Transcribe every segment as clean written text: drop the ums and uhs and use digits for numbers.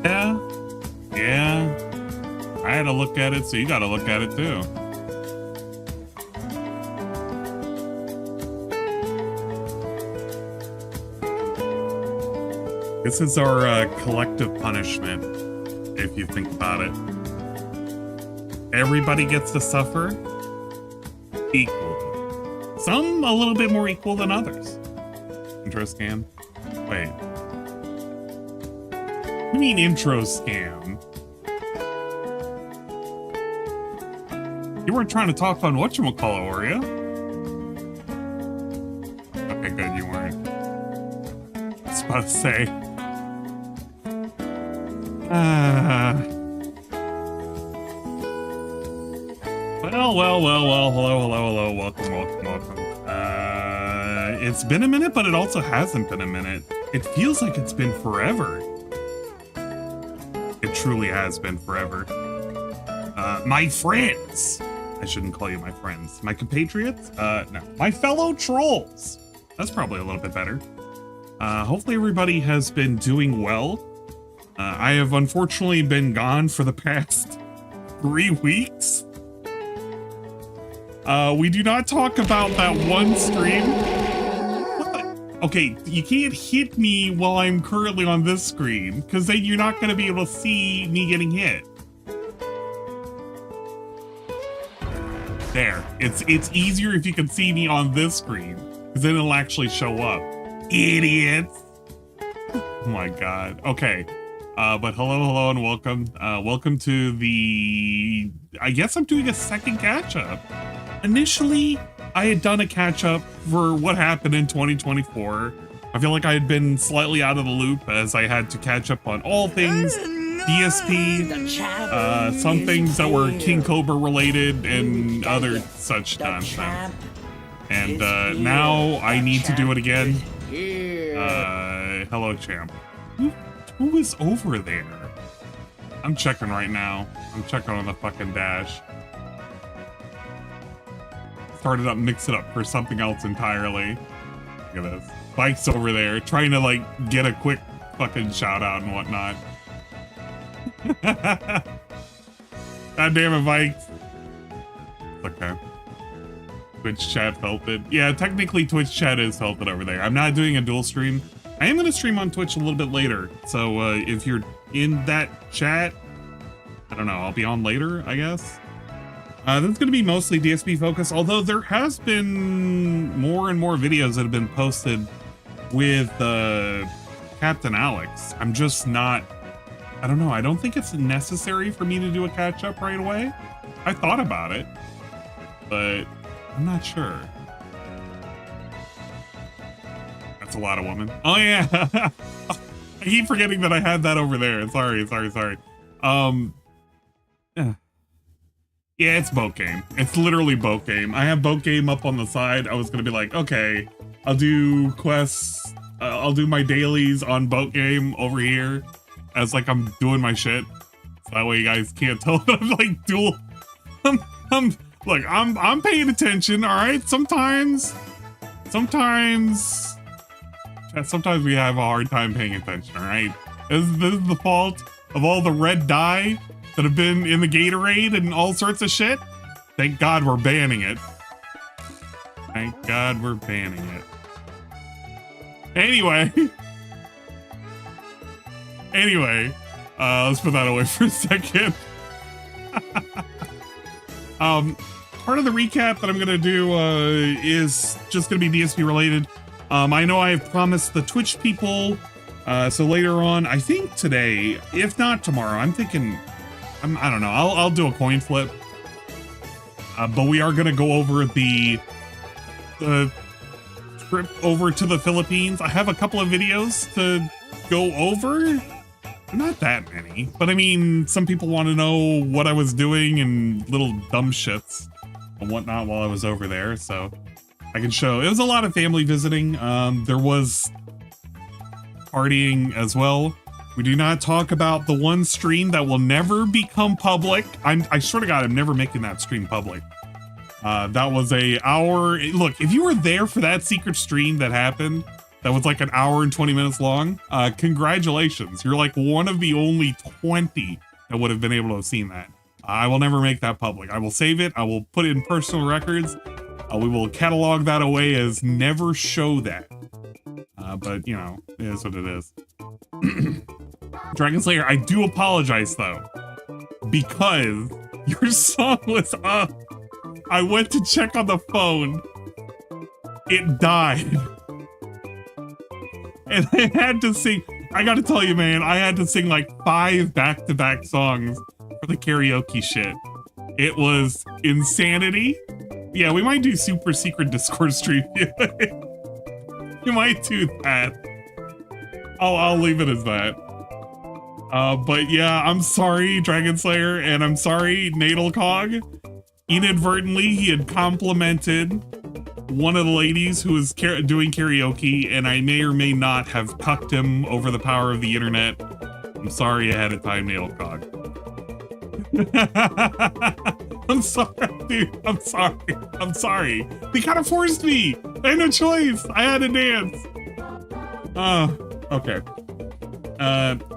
Yeah. Yeah. I had to look at it, so you got to look at it too. This is our collective punishment, if you think about it. Everybody gets to suffer equally. Some a little bit more equal than others. Intro scam? Wait. What do you mean intro scam? You weren't trying to talk on whatchamacallit, were you? Okay, good, you weren't. I was about to say. Well, hello, welcome. It's been a minute, but it also hasn't been a minute. It feels like it's been forever. It truly has been forever. My friends. I shouldn't call you my friends. My compatriots? No. My fellow trolls. That's probably a little bit better. Hopefully everybody has been doing well. I have unfortunately been gone for the past 3 weeks. We do not talk about that one stream. What the? Okay, you can't hit me while I'm currently on this screen, because then you're not going to be able to see me getting hit. There. It's easier if you can see me on this screen, because then it'll actually show up. Idiots! Oh my god. Okay. But hello, and welcome. Welcome to the... I guess I'm doing a second catch-up. Initially, I had done a catch-up for what happened in 2024. I feel like I had been slightly out of the loop as I had to catch up on all things DSP, some things that were King Cobra related, and other such nonsense. And now I need to do it again. Hello, champ. Who is over there? I'm checking right now. I'm checking on the fucking dash. Started up, mix it up for something else entirely. Look at this. Bike's over there, trying to like get a quick fucking shout out and whatnot. God damn it, Bike. Okay. Twitch chat felt it. Yeah, technically Twitch chat is felt it over there. I'm not doing a dual stream. I am going to stream on Twitch a little bit later. So if you're in that chat, I don't know, I'll be on later, I guess. That's going to be mostly DSP focused, although there has been more and more videos that have been posted with Captain Alex. I'm just not, I don't know, I don't think it's necessary for me to do a catch up right away. I thought about it, but I'm not sure. That's a lot of women. Oh yeah. I keep forgetting that I had that over there. Sorry. Yeah, it's boat game. It's literally boat game. I have boat game up on the side. I was gonna be like, okay, I'll do quests. I'll do my dailies on boat game over here as like I'm doing my shit. So that way you guys can't tell that I'm like dual. I'm paying attention. All right. Sometimes we have a hard time paying attention. All right. This is the fault of all the red dye that have been in the Gatorade and all sorts of shit. Thank God we're banning it. Thank God we're banning it. Anyway, let's put that away for a second. Part of the recap that I'm gonna do is just gonna be DSP related. I know I have promised the Twitch people, so later on, I think today, if not tomorrow, I'm thinking, I don't know, I'll do a coin flip. But we are gonna go over the trip over to the Philippines. I have a couple of videos to go over. Not that many, but I mean, some people want to know what I was doing and little dumb shits and whatnot while I was over there, so I can show. It was a lot of family visiting. There was partying as well. We do not talk about the one stream that will never become public. I swear to God, I'm never making that stream public. That was a hour. Look, if you were there for that secret stream that happened, that was like an hour and 20 minutes long. Congratulations. You're like one of the only 20 that would have been able to have seen that. I will never make that public. I will save it. I will put it in personal records. We will catalog that away as never show that. But, you know, it is what it is. Dragon Slayer, I do apologize, though. Because your song was up. I went to check on the phone. It died. And I had to sing. I gotta tell you, man, I had to sing like 5 back-to-back songs for the karaoke shit. It was insanity. Yeah, we might do super secret Discord stream. You might do that. I'll leave it as that. But yeah, I'm sorry, Dragon Slayer, and I'm sorry, Natalcog. Inadvertently, he had complimented one of the ladies who was doing karaoke, and I may or may not have cucked him over the power of the internet. I'm sorry ahead of time, Natalcog. I'm sorry, dude. I'm sorry. I'm sorry. They kind of forced me. I had no choice. I had to dance. Okay.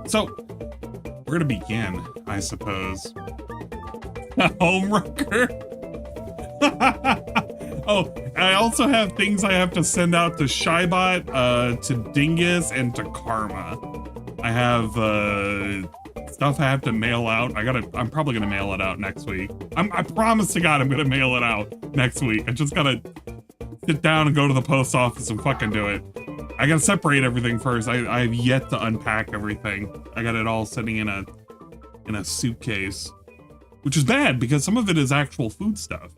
So we're gonna begin, I suppose. Homewrecker. Oh, I also have things I have to send out to Shybot, to Dingus, and to Karma. I have stuff I have to mail out. I'm probably gonna mail it out next week. I promise to God I'm gonna mail it out next week. I just gotta sit down and go to the post office and fucking do it. I gotta separate everything first. I have yet to unpack everything. I got it all sitting in a suitcase, which is bad because some of it is actual food stuff.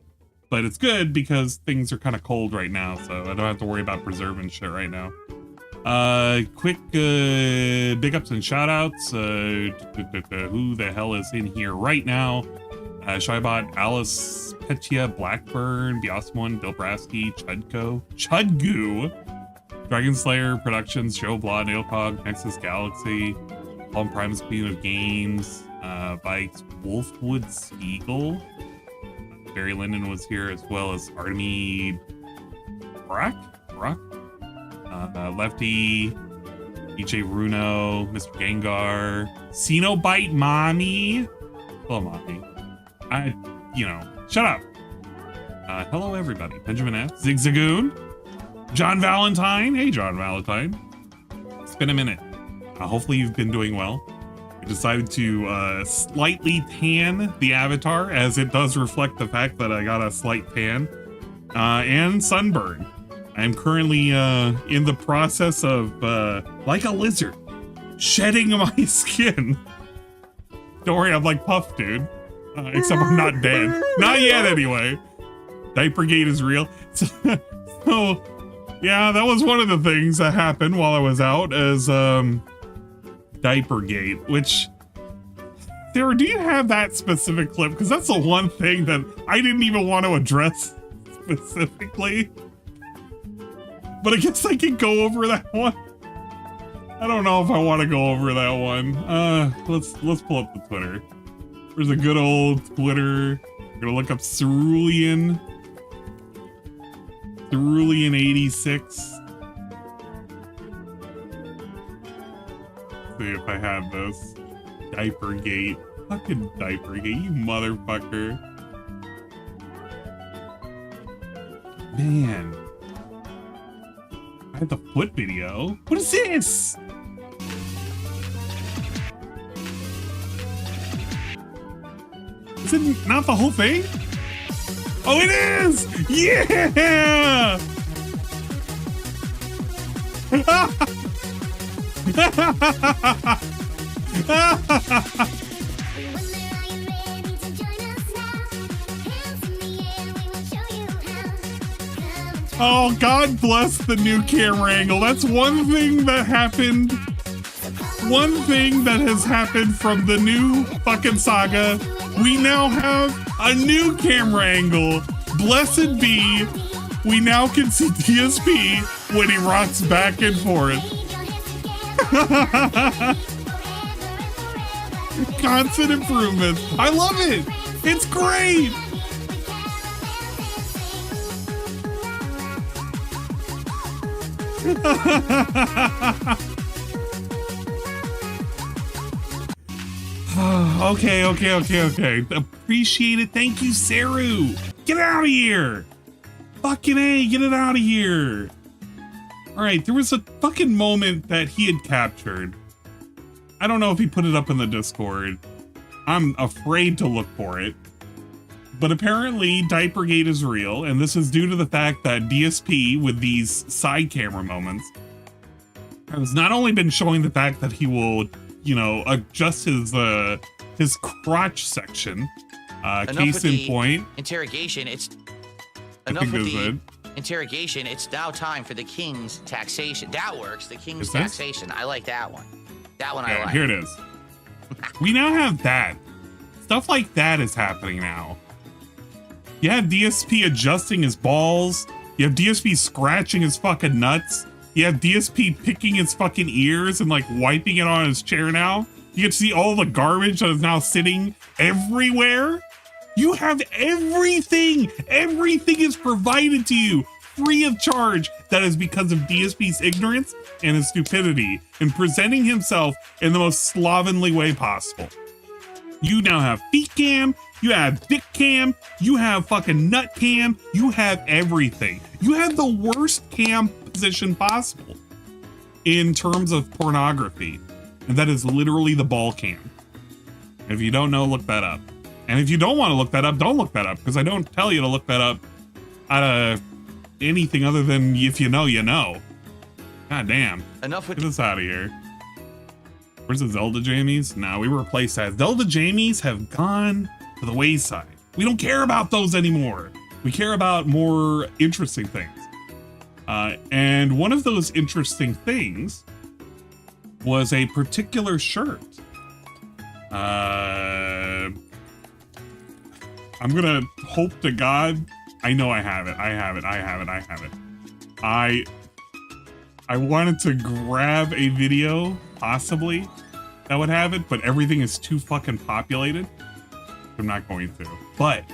But it's good because things are kind of cold right now, so I don't have to worry about preserving shit right now. Quick big ups and shout outs. Who the hell is in here right now? Shybot, Alice, Petya, Blackburn, Biosmon, Bill Brasky, Chudgoo, Dragon Slayer Productions, Joe Blah, Nailcog, Nexus Galaxy, Palm Primus Queen of Games, Bikes, Wolfwood Eagle. Barry Linden was here, as well as Artemy Brock, Lefty, DJ Runo, Mr. Gengar, Cenobite Mommy. Hello, Mommy. Shut up. Hello, everybody. Benjamin F. Zigzagoon, John Valentine. Hey, John Valentine. It's been a minute. Hopefully, you've been doing well. I decided to slightly tan the avatar, as it does reflect the fact that I got a slight tan and sunburn. I'm currently in the process of, like a lizard, shedding my skin. Don't worry, I'm like Puff, dude. Except I'm not dead. Not yet, anyway. Diapergate is real. So, yeah, that was one of the things that happened while I was out, as Diapergate, which, Sarah, do you have that specific clip? Because that's the one thing that I didn't even want to address specifically. But I guess I can go over that one. I don't know if I want to go over that one. Let's pull up the Twitter. There's a good old Twitter. I'm gonna look up Cerulean 86. See if I have this. Diapergate. Fucking Diapergate, you motherfucker. Man. I have the foot video. What is this? Is it not the whole thing? Oh, it is! Yeah! Oh, God bless the new camera angle. That's one thing that happened. One thing that has happened from the new fucking saga. We now have a new camera angle. Blessed be. We now can see DSP when he rocks back and forth. Constant improvement. I love it. It's great. Okay. Appreciate it. Thank you, Saru. Get out of here. Fucking A, get it out of here. All right, there was a fucking moment that he had captured. I don't know if he put it up in the Discord. I'm afraid to look for it. But apparently Diapergate is real, and this is due to the fact that DSP, with these side camera moments, has not only been showing the fact that he will, you know, adjust his crotch section. Case in point. Interrogation. Enough with the interrogation. It's now time for the king's taxation. That works. The king's taxation. I like that one. That one I like. Here it is. We now have that. Stuff like that is happening now. You have DSP adjusting his balls. You have DSP scratching his fucking nuts. You have DSP picking his fucking ears and like wiping it on his chair now. You get to see all the garbage that is now sitting everywhere. You have everything. Everything is provided to you free of charge. That is because of DSP's ignorance and his stupidity in presenting himself in the most slovenly way possible. You now have feet cam, you have dick cam, you have fucking nut cam, you have everything. You have the worst cam position possible in terms of pornography. And that is literally the ball cam. If you don't know, look that up. And if you don't want to look that up, don't look that up, because I don't tell you to look that up out of anything other than if you know, you know. God damn. Enough with Get us out of here. Where's the Zelda Jamies? No, we replaced that. Zelda Jamies have gone to the wayside. We don't care about those anymore. We care about more interesting things. And one of those interesting things was a particular shirt. I'm gonna hope to God. I know I have it. I wanted to grab a video, possibly, that would have it, but everything is too fucking populated. I'm not going to. But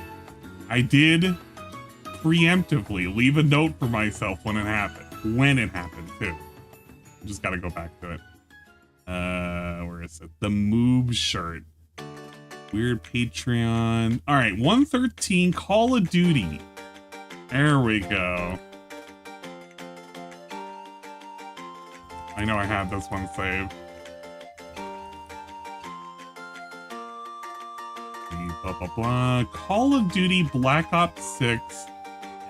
I did preemptively leave a note for myself when it happened. When it happened, too. Just gotta go back to it. Where is it? The Moob shirt. Weird Patreon. All right, 113 Call of Duty. There we go. I know I have this one saved. Blah, blah, blah. Call of Duty Black Ops 6.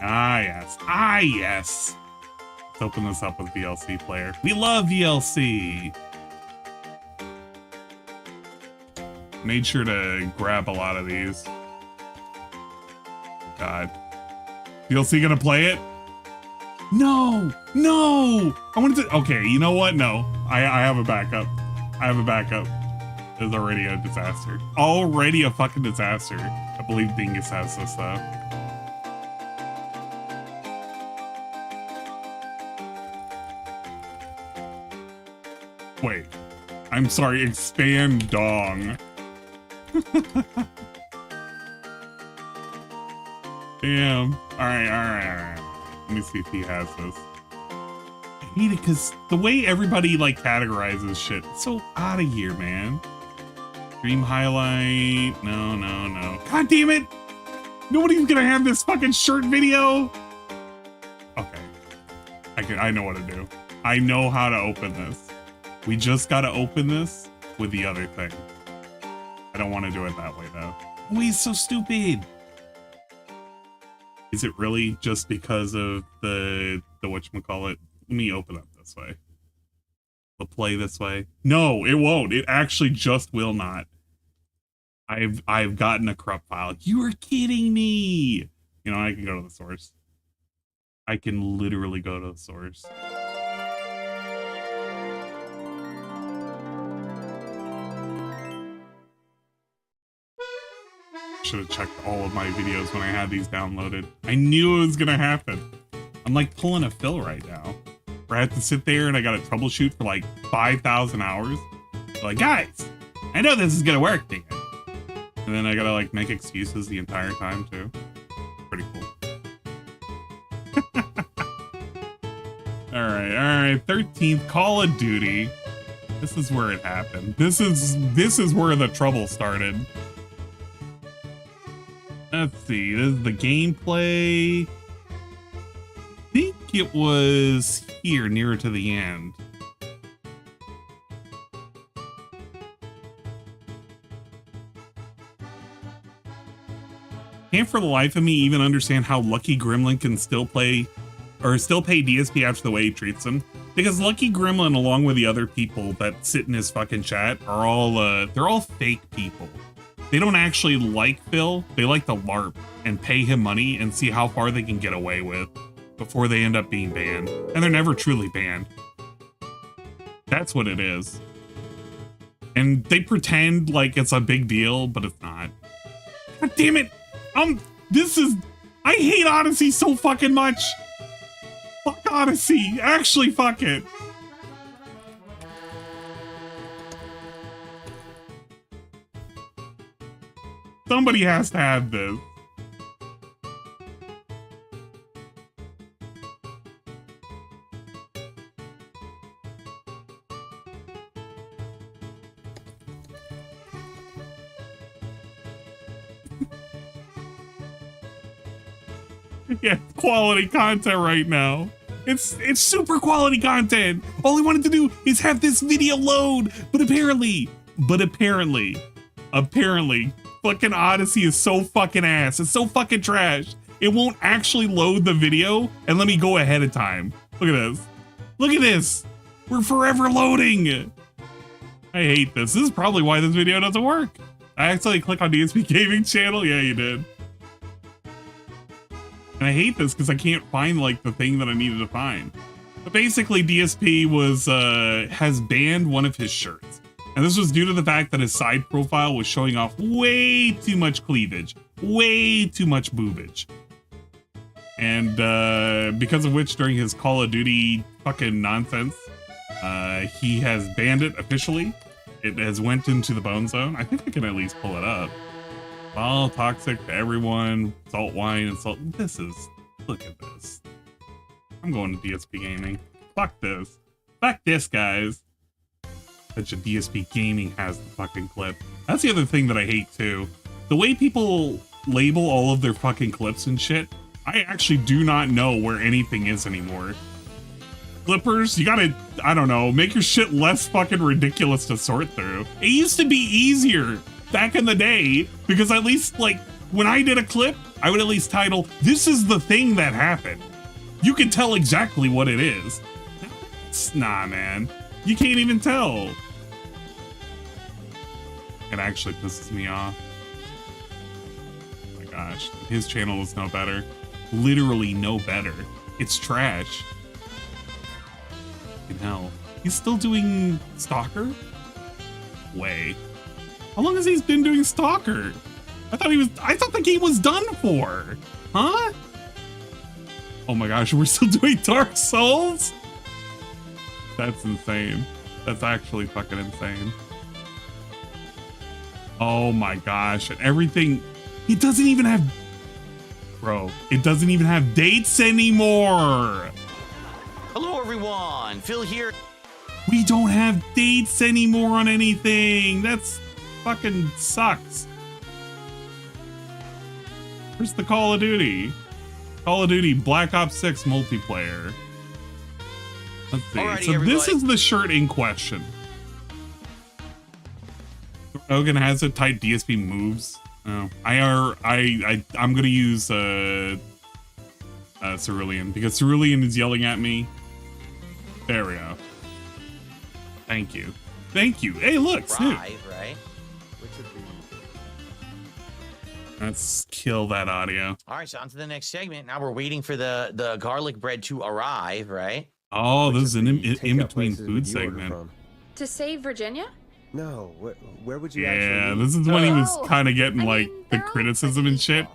Ah, yes. Ah, yes. Let's open this up with VLC player. We love VLC. Made sure to grab a lot of these. God. VLC gonna play it? No! I wanted to. Okay, you know what? No. I have a backup. It's already a disaster. Already a fucking disaster. I believe Dingus has this though. Wait. I'm sorry, expand dong. Damn. Alright. Let me see if he has this. I hate it because the way everybody like categorizes shit, it's so out of here, man. Dream highlight. No. God damn it! Nobody's gonna have this fucking shirt video. Okay. I know what to do. I know how to open this. We just gotta open this with the other thing. I don't want to do it that way though. Oh, he's so stupid. Is it really just because of the whatchamacallit? Let me open up this way. We'll play this way. No, it won't. It actually just will not. I've gotten a corrupt file. You are kidding me. You know, I can go to the source. I can literally go to the source. Should have checked all of my videos when I had these downloaded. I knew it was gonna happen. I'm like pulling a Phil right now, where I have to sit there and I gotta troubleshoot for like 5,000 hours. Like, guys, I know this is gonna work, man. And then I gotta like make excuses the entire time too. Pretty cool. All right. 13th Call of Duty. This is where it happened. This is where the trouble started. Let's see. This is the gameplay. I think it was here, nearer to the end. Can't for the life of me even understand how Lucky Gremlin can still play or still pay DSP after the way he treats him. Because Lucky Gremlin, along with the other people that sit in his fucking chat, are all they're all fake people. They don't actually like Phil. They like to LARP and pay him money and see how far they can get away with before they end up being banned. And they're never truly banned. That's what it is. And they pretend like it's a big deal, but it's not. God damn it! I hate Odyssey so fucking much. Fuck Odyssey. Actually, fuck it. Somebody has to have this. Yeah, quality content right now. It's super quality content. All he wanted to do is have this video load, but apparently, fucking Odyssey is so fucking ass. It's so fucking trash. It won't actually load the video and let me go ahead of time. Look at this. Look at this. We're forever loading. I hate this. This is probably why this video doesn't work. I accidentally click on DSP Gaming channel. Yeah, you did. And I hate this because I can't find like the thing that I needed to find. But basically DSP has banned one of his shirts. And this was due to the fact that his side profile was showing off way too much cleavage, way too much boobage. And because of which during his Call of Duty fucking nonsense, he has banned it officially. It has went into the bone zone. I think I can at least pull it up. All toxic to everyone, salt wine and salt. Look at this. I'm going to DSP Gaming. Fuck this. Fuck this, guys. Bet you DSP Gaming has the fucking clip. That's the other thing that I hate too. The way people label all of their fucking clips and shit, I actually do not know where anything is anymore. Clippers, you gotta, I don't know, make your shit less fucking ridiculous to sort through. It used to be easier back in the day, because at least, like, when I did a clip, I would at least title, "This is the thing that happened." You can tell exactly what it is. Nah, man. You can't even tell. It actually pisses me off. Oh my gosh. His channel is no better. Literally no better. It's trash. Fucking hell. He's still doing Stalker? Way. How long has he been doing Stalker? I thought the game was done for. Huh? Oh my gosh, we're still doing Dark Souls? That's insane. That's actually fucking insane. Oh my gosh, and everything, it doesn't even have, bro, it doesn't even have dates anymore. Hello everyone, Phil here. We don't have dates anymore on anything. That's fucking sucks. Where's the Call of Duty? Call of Duty Black Ops 6 multiplayer. Let's see. Alrighty, so everybody. This is the shirt in question. Hogan has it. Tight DSP moves. Oh, I'm gonna use Cerulean because Cerulean is yelling at me. There we go. Thank you. Thank you. Hey, look, Snoop. Right? Let's kill that audio. All right, so on to the next segment. Now we're waiting for the garlic bread to arrive, right? Oh, this is an in-between food segment. To save Virginia? No, where would you Yeah, this is when he was kind of getting like the criticism and shit.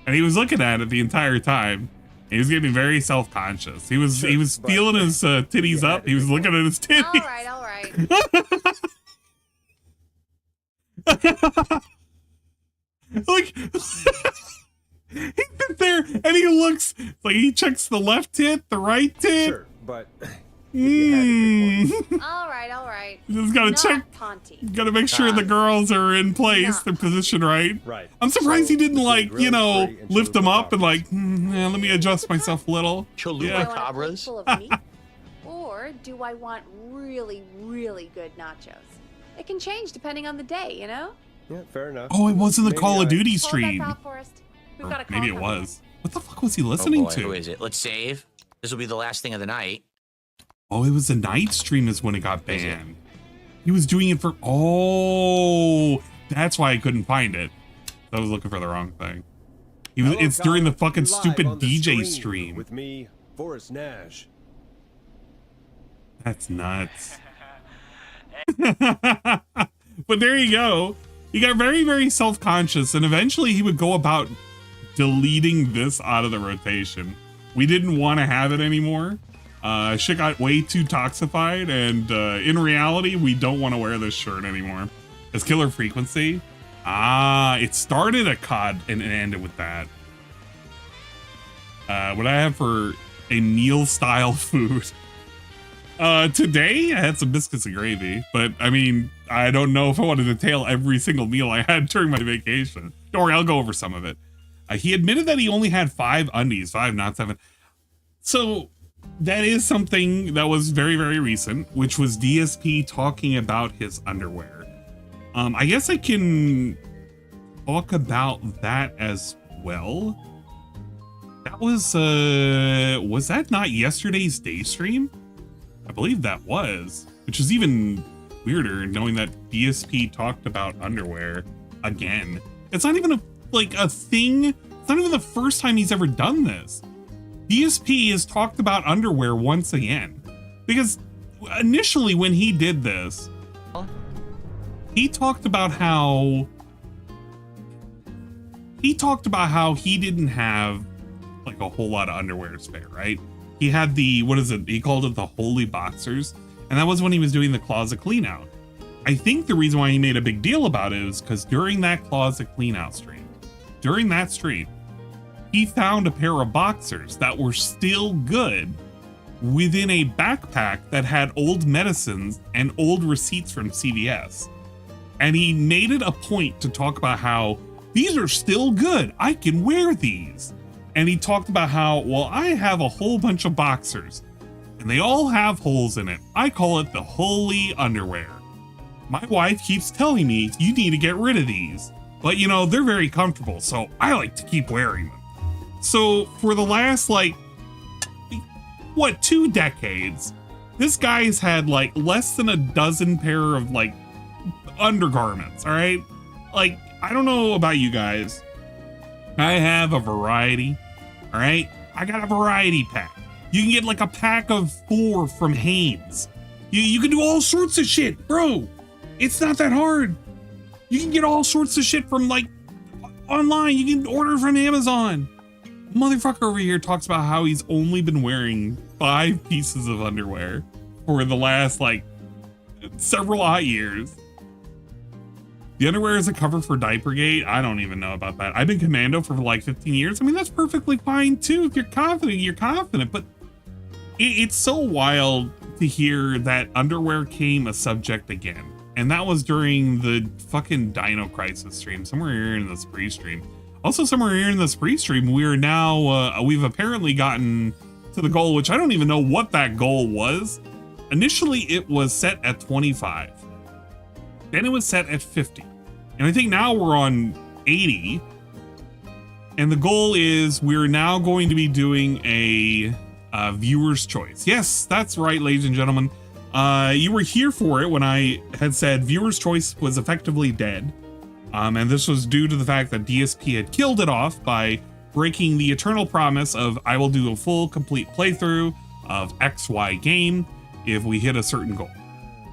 And he was looking at it the entire time. He was getting very self-conscious. He was feeling his titties up. He was looking at his titties. All right. Like he sits there and he looks like he checks the left tit, the right tit, but if you had to pick one. All right. Just gotta Not check. Ponty. Gotta make sure the girls are in place, they're positioned right. Right. I'm surprised So, he didn't, between like, you grilled know, curry and lift them up and, chalupa like, yeah, let me adjust myself a little. Chalupa Do I want a plate cabras. full of meat, or do I want really, really good nachos? It can change depending on the day, you know? Yeah, fair enough. Oh, it wasn't the Maybe Call of I- Duty Hold that stream. thought, Forrest. We've Or got a call maybe it coming in. was. What the fuck was he Oh listening boy, to? who is it? Let's save. This will be the last thing of the night. Oh, it was the night stream is when it got Is it? banned. He was doing it for, oh, that's why I couldn't find it. I was looking for the wrong thing. Hello, It's during the Colin. fucking Live stupid on the DJ screen stream. with me, Forrest Nash. That's nuts. But there you go. He got very, very self-conscious, and eventually he would go about deleting this out of the rotation. We didn't want to have it anymore. Shit got way too toxified, and in reality, we don't want to wear this shirt anymore. It's Killer Frequency. Ah, it started at COD and it ended with that. What I have for a meal-style food. Today I had some biscuits and gravy, but I mean, I don't know if I want to detail every single meal I had during my vacation. Don't worry, I'll go over some of it. He admitted that he only had 5 undies, 5, not 7. So that is something that was very, very recent, which was DSP talking about his underwear. I guess I can talk about that as well. That was that not yesterday's day stream? I believe that was, which is even weirder knowing that DSP talked about underwear again. It's not even a thing. It's not even the first time he's ever done this. DSP has talked about underwear once again, because initially when he did this, he talked about how he didn't have like a whole lot of underwear spare, right? He had the, what is it? He called it the holy boxers. And that was when he was doing the closet clean out. I think the reason why he made a big deal about it is because during that closet clean out stream, he found a pair of boxers that were still good within a backpack that had old medicines and old receipts from CVS. And he made it a point to talk about how these are still good. I can wear these. And he talked about how, well, I have a whole bunch of boxers and they all have holes in it. I call it the holy underwear. My wife keeps telling me you need to get rid of these, but you know, they're very comfortable, so I like to keep wearing them. So for the last 2 decades, this guy's had like less than a dozen pair of like undergarments. All right, like I don't know about you guys, I have a variety. All right, I got a variety pack. You can get like a pack of 4 from Hanes. You can do all sorts of shit, bro. It's not that hard. You can get all sorts of shit from like online. You can order from Amazon. Motherfucker over here talks about how he's only been wearing 5 pieces of underwear for the last like several hot years. The underwear is a cover for Diapergate. I don't even know about that. I've been commando for like 15 years. I mean, that's perfectly fine too. If you're confident, but it's so wild to hear that underwear came a subject again. And that was during the fucking Dino Crisis stream, somewhere here in the Spree stream. Also somewhere here in the Spree stream, we are now, we've apparently gotten to the goal, which I don't even know what that goal was. Initially, it was set at 25. Then it was set at 50. And I think now we're on 80. And the goal is we're now going to be doing a viewer's choice. Yes, that's right, ladies and gentlemen. You were here for it when I had said viewer's choice was effectively dead. And this was due to the fact that DSP had killed it off by breaking the eternal promise of I will do a full complete playthrough of XY game if we hit a certain goal.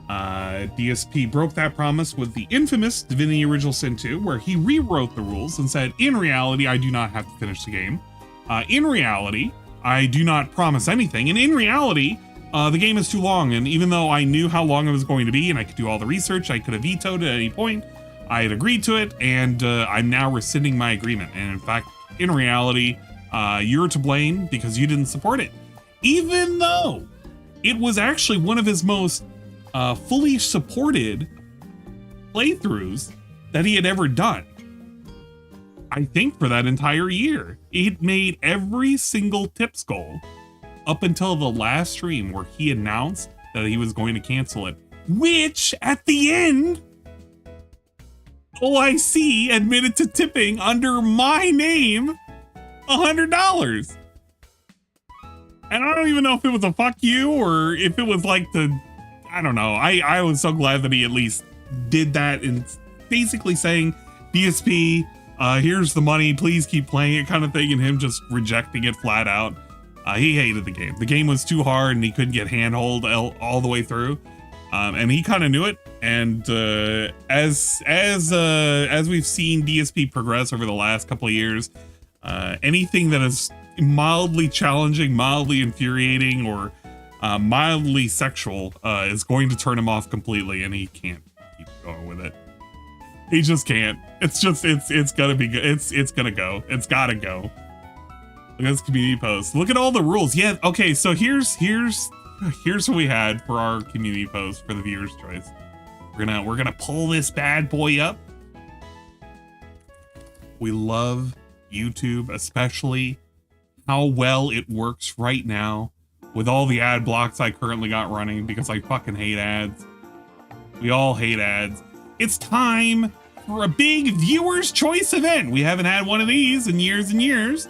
DSP broke that promise with the infamous Divinity Original Sin 2, where he rewrote the rules and said, in reality, I do not have to finish the game. In reality, I do not promise anything. And in reality, the game is too long. And even though I knew how long it was going to be and I could do all the research, I could have vetoed it at any point. I had agreed to it, and I'm now rescinding my agreement. And in fact, in reality, you're to blame because you didn't support it. Even though it was actually one of his most fully supported playthroughs that he had ever done. I think for that entire year, it made every single tips goal up until the last stream where he announced that he was going to cancel it, which at the end, OIC admitted to tipping under my name $100. And I don't even know if it was a fuck you or if it was like I don't know. I was so glad that he at least did that and basically saying, DSP, here's the money, please keep playing it kind of thing, and him just rejecting it flat out. He hated the game. The game was too hard and he couldn't get handhold all the way through. And he kind of knew it. And as we've seen DSP progress over the last couple of years, anything that is mildly challenging, mildly infuriating, or mildly sexual is going to turn him off completely, and he can't keep going with it. He just can't. It's gonna be good. It's gonna go. It's gotta go. Look at this community post. Look at all the rules. Yeah. Okay. So here's what we had for our community post for the viewer's choice. We're gonna pull this bad boy up. We love YouTube, especially how well it works right now with all the ad blocks I currently got running because I fucking hate ads. We all hate ads. It's time for a big viewer's choice event. We haven't had one of these in years and years.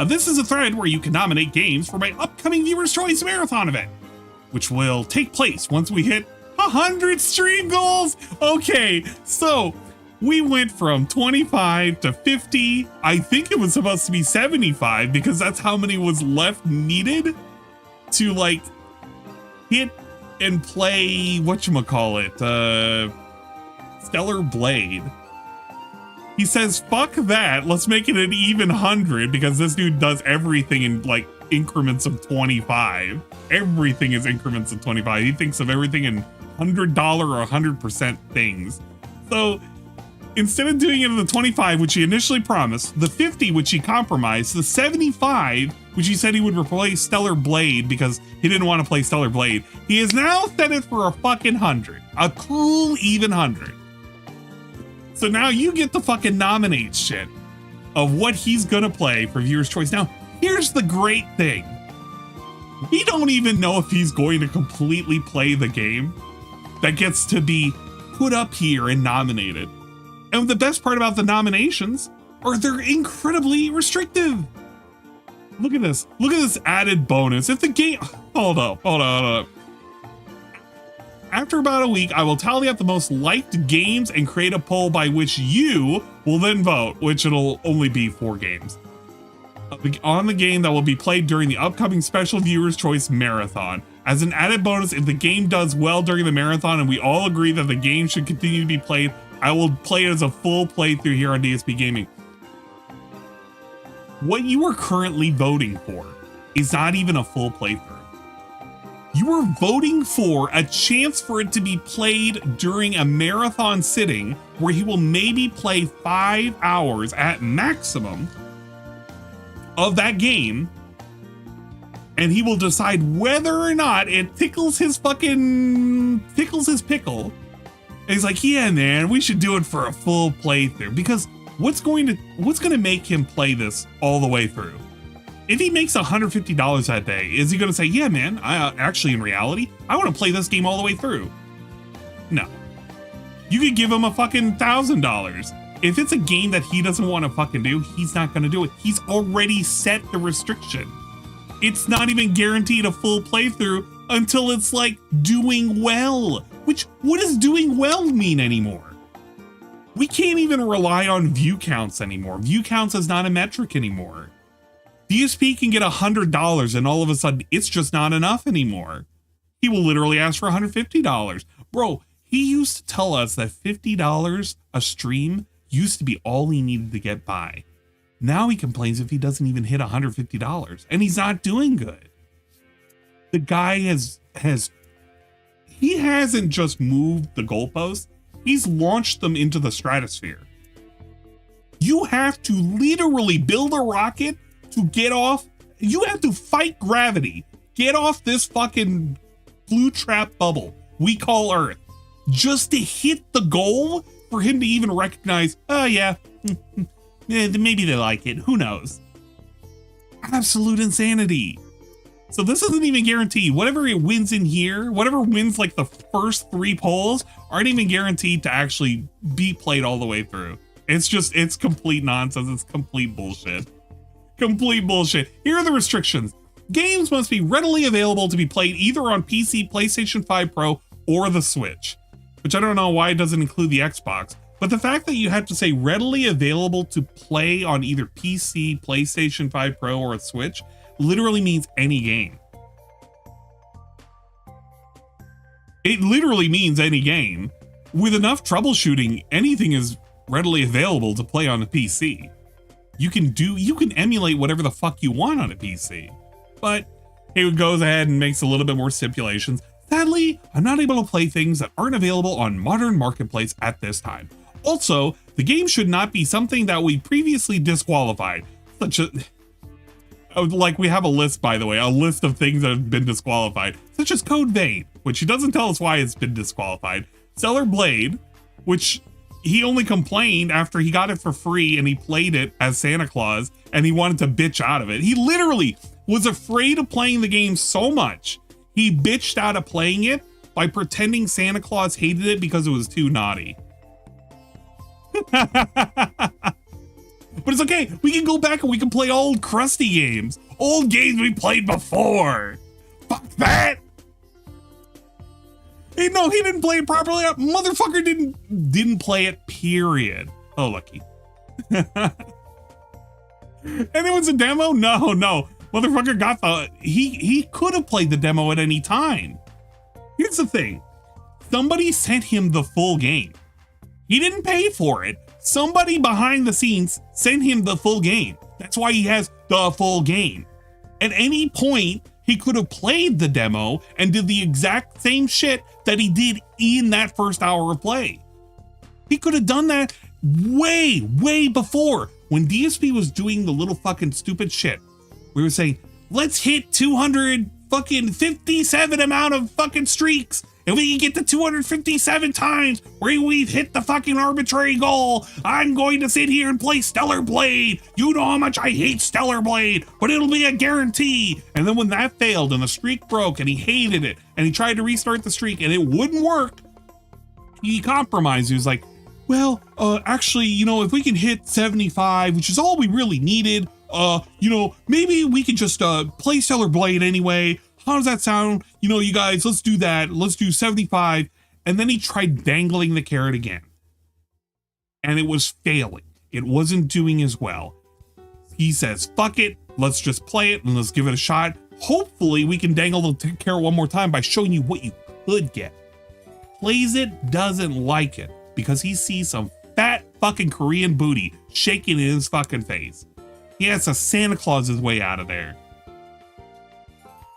This is a thread where you can nominate games for my upcoming viewer's choice marathon event, which will take place once we hit 100 stream goals. Okay, so we went from 25 to 50. I think it was supposed to be 75 because that's how many was left needed to like hit and play whatchamacallit, Stellar Blade. He says, fuck that, let's make it an even 100 because this dude does everything in like increments of 25. Everything is increments of 25. He thinks of everything in $100 or 100% things. So instead of doing it in the 25, which he initially promised, the 50, which he compromised, the 75, which he said he would replace Stellar Blade because he didn't want to play Stellar Blade, he has now set it for a fucking 100. A cool even 100. So now you get to fucking nominate shit of what he's gonna play for viewer's choice. Now, here's the great thing. We don't even know if he's going to completely play the game that gets to be put up here and nominated. And the best part about the nominations are they're incredibly restrictive. Look at this. Look at this added bonus. If the game, hold up. After about a week, I will tally up the most liked games and create a poll by which you will then vote, which it'll only be 4 games. On the game that will be played during the upcoming special viewer's choice marathon. As an added bonus, if the game does well during the marathon and we all agree that the game should continue to be played, I will play it as a full playthrough here on DSP Gaming. What you are currently voting for is not even a full playthrough. You are voting for a chance for it to be played during a marathon sitting where he will maybe play 5 hours at maximum of that game, and he will decide whether or not it tickles his pickle. And he's like, yeah, man, we should do it for a full playthrough, because what's going to make him play this all the way through? If he makes $150 that day, is he going to say, yeah, man, actually in reality, I want to play this game all the way through? No. You could give him a fucking $1,000. If it's a game that he doesn't want to fucking do, he's not going to do it. He's already set the restriction. It's not even guaranteed a full playthrough until it's like doing well. Which, what does doing well mean anymore? We can't even rely on view counts anymore. View counts is not a metric anymore. DSP can get $100 and all of a sudden it's just not enough anymore. He will literally ask for $150. Bro, he used to tell us that $50 a stream used to be all he needed to get by. Now he complains if he doesn't even hit $150 and he's not doing good. The guy he hasn't just moved the goalposts, he's launched them into the stratosphere. You have to literally build a rocket to get off. You have to fight gravity, get off this fucking glue trap bubble we call Earth, just to hit the goal for him to even recognize, oh yeah, maybe they like it, who knows? Absolute insanity. So this isn't even guaranteed. Whatever it wins in here, whatever wins like the first 3 polls, aren't even guaranteed to actually be played all the way through. It's complete nonsense. It's complete bullshit. Complete bullshit. Here are the restrictions. Games must be readily available to be played either on PC, PlayStation 5 Pro, or the Switch. Which I don't know why it doesn't include the Xbox. But the fact that you have to say readily available to play on either PC, PlayStation 5 Pro, or a Switch literally means any game. It literally means any game. With enough troubleshooting, anything is readily available to play on a PC. You can emulate whatever the fuck you want on a PC. But it goes ahead and makes a little bit more stipulations. Sadly, I'm not able to play things that aren't available on modern marketplace at this time. Also, the game should not be something that we previously disqualified, such as, like we have a list, by the way, a list of things that have been disqualified, such as Code Vein, which he doesn't tell us why it's been disqualified, Stellar Blade, which he only complained after he got it for free and he played it as Santa Claus and he wanted to bitch out of it. He literally was afraid of playing the game so much, he bitched out of playing it by pretending Santa Claus hated it because it was too naughty. But it's okay, we can go back and we can play old crusty games. Old games we played before. Fuck that! Hey, no, he didn't play it properly. Motherfucker didn't play it, period. Oh, lucky. And it was a demo? No. Motherfucker got he could have played the demo at any time. Here's the thing. Somebody sent him the full game. He didn't pay for it. Somebody behind the scenes sent him the full game. That's why he has the full game. At any point, he could have played the demo and did the exact same shit that he did in that first hour of play. He could have done that way before, when DSP was doing the little fucking stupid shit. We were saying, let's hit 257 amount of fucking streaks. If we can get to 257 times where we've hit the fucking arbitrary goal, I'm going to sit here and play Stellar Blade. You know how much I hate Stellar Blade, but it'll be a guarantee. And then when that failed and the streak broke and he hated it and he tried to restart the streak and it wouldn't work, he compromised. He was like, well, actually, you know, if we can hit 75, which is all we really needed, you know, maybe we could just play Stellar Blade anyway. How does that sound? You know, you guys, let's do that. Let's do 75. And then he tried dangling the carrot again. And it was failing. It wasn't doing as well. He says, fuck it. Let's just play it and let's give it a shot. Hopefully we can dangle the carrot one more time by showing you what you could get. Plays it, doesn't like it because he sees some fat fucking Korean booty shaking in his fucking face. He has to Santa Claus his way out of there.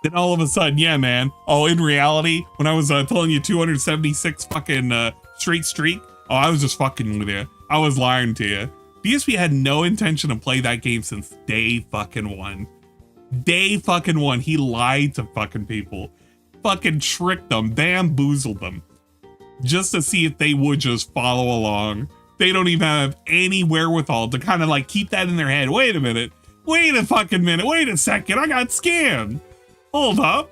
Then all of a sudden, yeah, man. Oh, in reality, when I was telling you 276 fucking straight streak, oh, I was just fucking with you. I was lying to you. DSP had no intention to play that game since day fucking one. Day fucking one. He lied to fucking people. Fucking tricked them, bamboozled them. Just to see if they would just follow along. They don't even have any wherewithal to kind of like keep that in their head. Wait a minute. Wait a fucking minute. Wait a second. I got scammed. Hold up.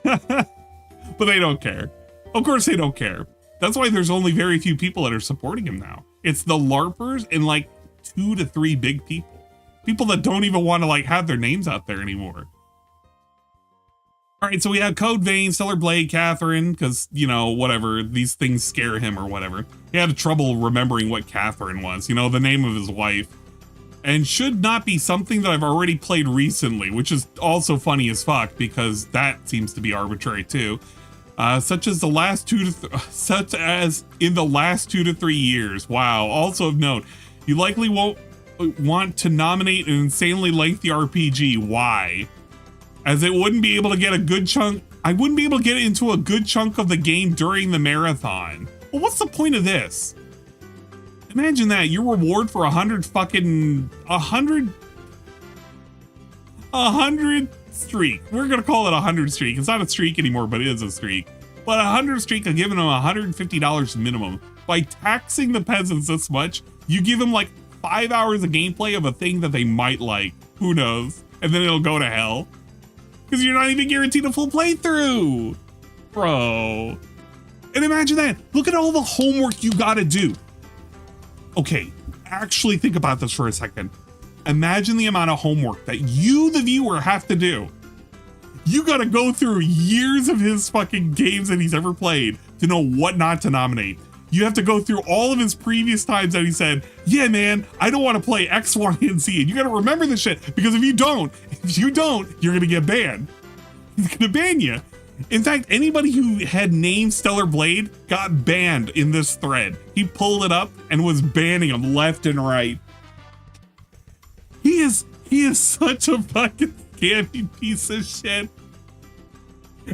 But they don't care. Of course they don't care. That's why there's only very few people that are supporting him now. It's the LARPers and like 2 to 3 big people. People that don't even want to like have their names out there anymore. All right, so we have Code Vein, Stellar Blade, Catherine, because, you know, whatever, these things scare him or whatever. He had trouble remembering what Catherine was, you know, the name of his wife. And should not be something that I've already played recently, which is also funny as fuck because that seems to be arbitrary too. Such as in the last 2 to 3 years. Wow. Also of note, you likely won't want to nominate an insanely lengthy RPG. Why? As it wouldn't be able to get a good chunk. I wouldn't be able to get into a good chunk of the game during the marathon. Well, what's the point of this? Imagine that, your reward for 100 streak. We're gonna call it 100 streak. It's not a streak anymore, but it is a streak. But 100 streak of giving him $150 minimum. By taxing the peasants this much, you give them like 5 hours of gameplay of a thing that they might like. Who knows? And then it'll go to hell. Because you're not even guaranteed a full playthrough. Bro. And imagine that. Look at all the homework you gotta do. Okay, actually think about this for a second. Imagine the amount of homework that you, the viewer, have to do. You gotta go through years of his fucking games that he's ever played to know what not to nominate. You have to go through all of his previous times that he said, yeah, man, I don't want to play X, Y, and Z. And you got to remember this shit, because if you don't, you're going to get banned. He's going to ban you. In fact, anybody who had named Stellar Blade got banned in this thread. He pulled it up and was banning them left and right. He is such a fucking scammy piece of shit.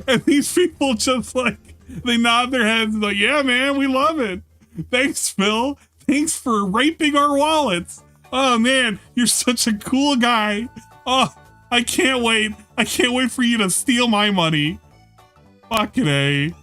And these people just like, they nod their heads like, yeah, man, we love it. Thanks, Phil. Thanks for raping our wallets. Oh, man, you're such a cool guy. Oh, I can't wait. I can't wait for you to steal my money. Fucking A.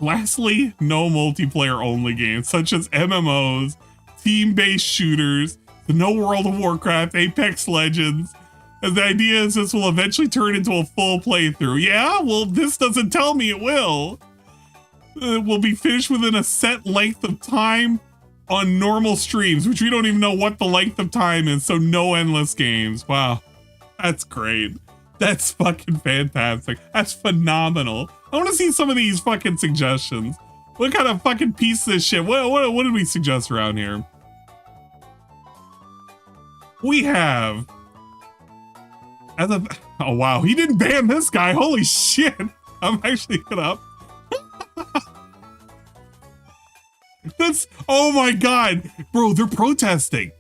Lastly, no multiplayer only games, such as MMOs, team-based shooters, the no World of Warcraft, Apex Legends. And the idea is this will eventually turn into a full playthrough. Yeah, well, this doesn't tell me it will. It will be finished within a set length of time on normal streams, which we don't even know what the length of time is, so no endless games. Wow, that's great. That's fucking fantastic. That's phenomenal. I want to see some of these fucking suggestions. What kind of fucking piece of this shit? What did we suggest around here? We have... oh wow, he didn't ban this guy. Holy shit. I'm actually it up. That's, oh my god. Bro, they're protesting.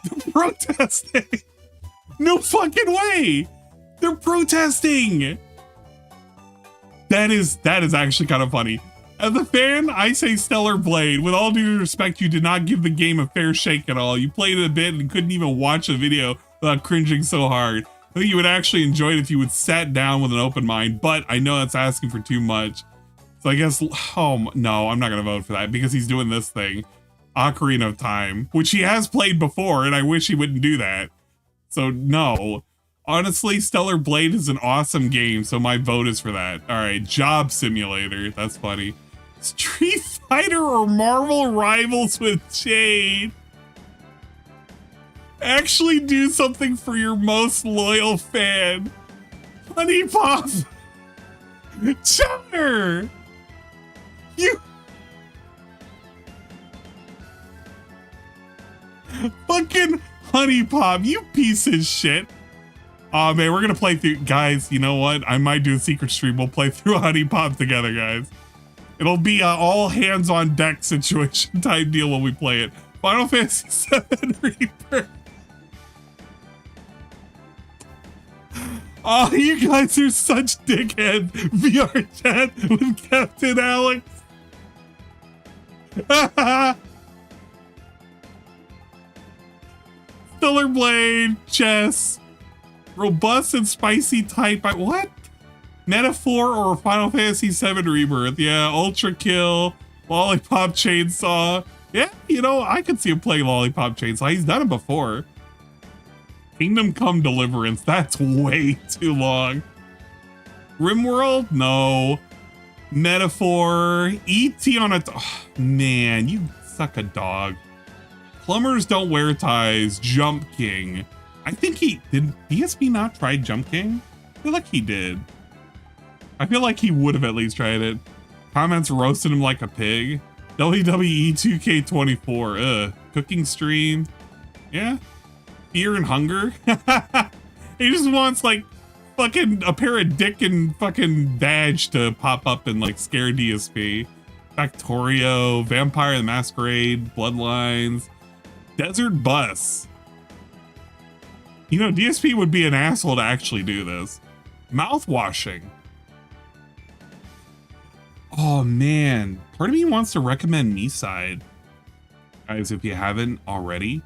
They're protesting. No fucking way. They're protesting. That is actually kind of funny. As a fan, I say Stellar Blade. With all due respect, you did not give the game a fair shake at all. You played it a bit and couldn't even watch the video without cringing so hard. I think you would actually enjoy it if you would sat down with an open mind, but I know that's asking for too much. So I guess, oh no, I'm not gonna vote for that because he's doing this thing, Ocarina of Time, which he has played before, and I wish he wouldn't do that. So no, honestly, Stellar Blade is an awesome game, so my vote is for that. All right, Job Simulator, that's funny. Street Fighter or Marvel Rivals with Jade. Actually do something for your most loyal fan. Honey Pop. Chowder. You. Fucking Honey Pop, you piece of shit. Oh man, we're gonna play through, guys, you know what? I might do a secret stream. We'll play through Honey Pop together, guys. It'll be a all hands on deck situation type deal when we play it. Final Fantasy VII Reaper. Oh, you guys are such dickheads. VR chat with Captain Alex. Stellar Blade, chess, robust and spicy type. What? Metaphor or Final Fantasy VII Rebirth? Yeah, Ultra Kill, Lollipop Chainsaw. Yeah, you know, I could see him playing Lollipop Chainsaw. He's done it before. Kingdom Come Deliverance. That's way too long. RimWorld? No. Metaphor. E.T. on a... Oh, man, you suck a dog. Plumbers Don't Wear Ties. Jump King. I think he... Did DSP not try Jump King? I feel like he did. I feel like he would have at least tried it. Comments roasted him like a pig. WWE 2K24. Cooking stream. Yeah. Fear and Hunger. He just wants like fucking a pair of dick and fucking badge to pop up and like scare DSP. Factorio, Vampire the Masquerade, Bloodlines, Desert Bus. You know, DSP would be an asshole to actually do this. Mouthwashing. Oh man, part of me wants to recommend Me-Side. Guys, if you haven't already,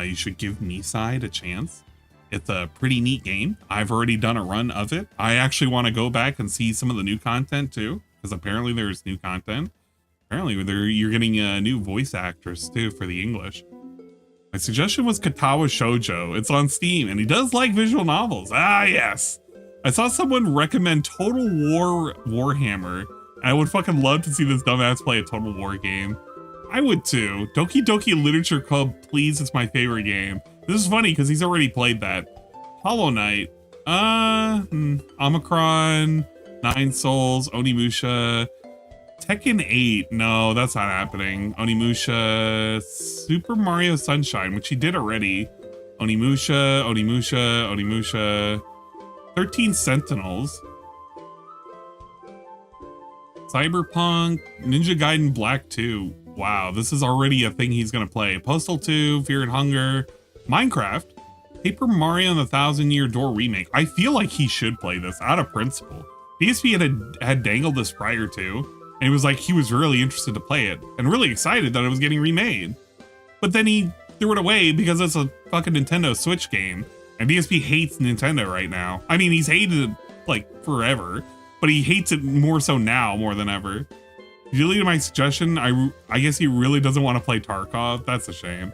you should give Me-Side a chance. It's a pretty neat game. I've already done a run of it. I actually want to go back and see some of the new content too, because apparently there's new content. Apparently you're getting a new voice actress too for the English. My suggestion was Katawa Shoujo. It's on Steam and he does like visual novels. Ah, yes. I saw someone recommend Total War Warhammer. I would fucking love to see this dumbass play a Total War game. I would too. Doki Doki Literature Club, please. It's my favorite game. This is funny because he's already played that. Hollow Knight. Omicron. 9 Souls. Onimusha. Tekken 8. No, that's not happening. Onimusha. Super Mario Sunshine, which he did already. Onimusha. 13 Sentinels. Cyberpunk. Ninja Gaiden Black 2. Wow, this is already a thing he's gonna play. Postal 2, Fear and Hunger, Minecraft, Paper Mario and the Thousand Year Door remake. I feel like he should play this out of principle. DSP had dangled this prior to, and it was like he was really interested to play it and really excited that it was getting remade. But then he threw it away because it's a fucking Nintendo Switch game, and DSP hates Nintendo right now. I mean, he's hated it like forever, but he hates it more so now more than ever. Did you leave my suggestion? I guess he really doesn't want to play Tarkov. That's a shame.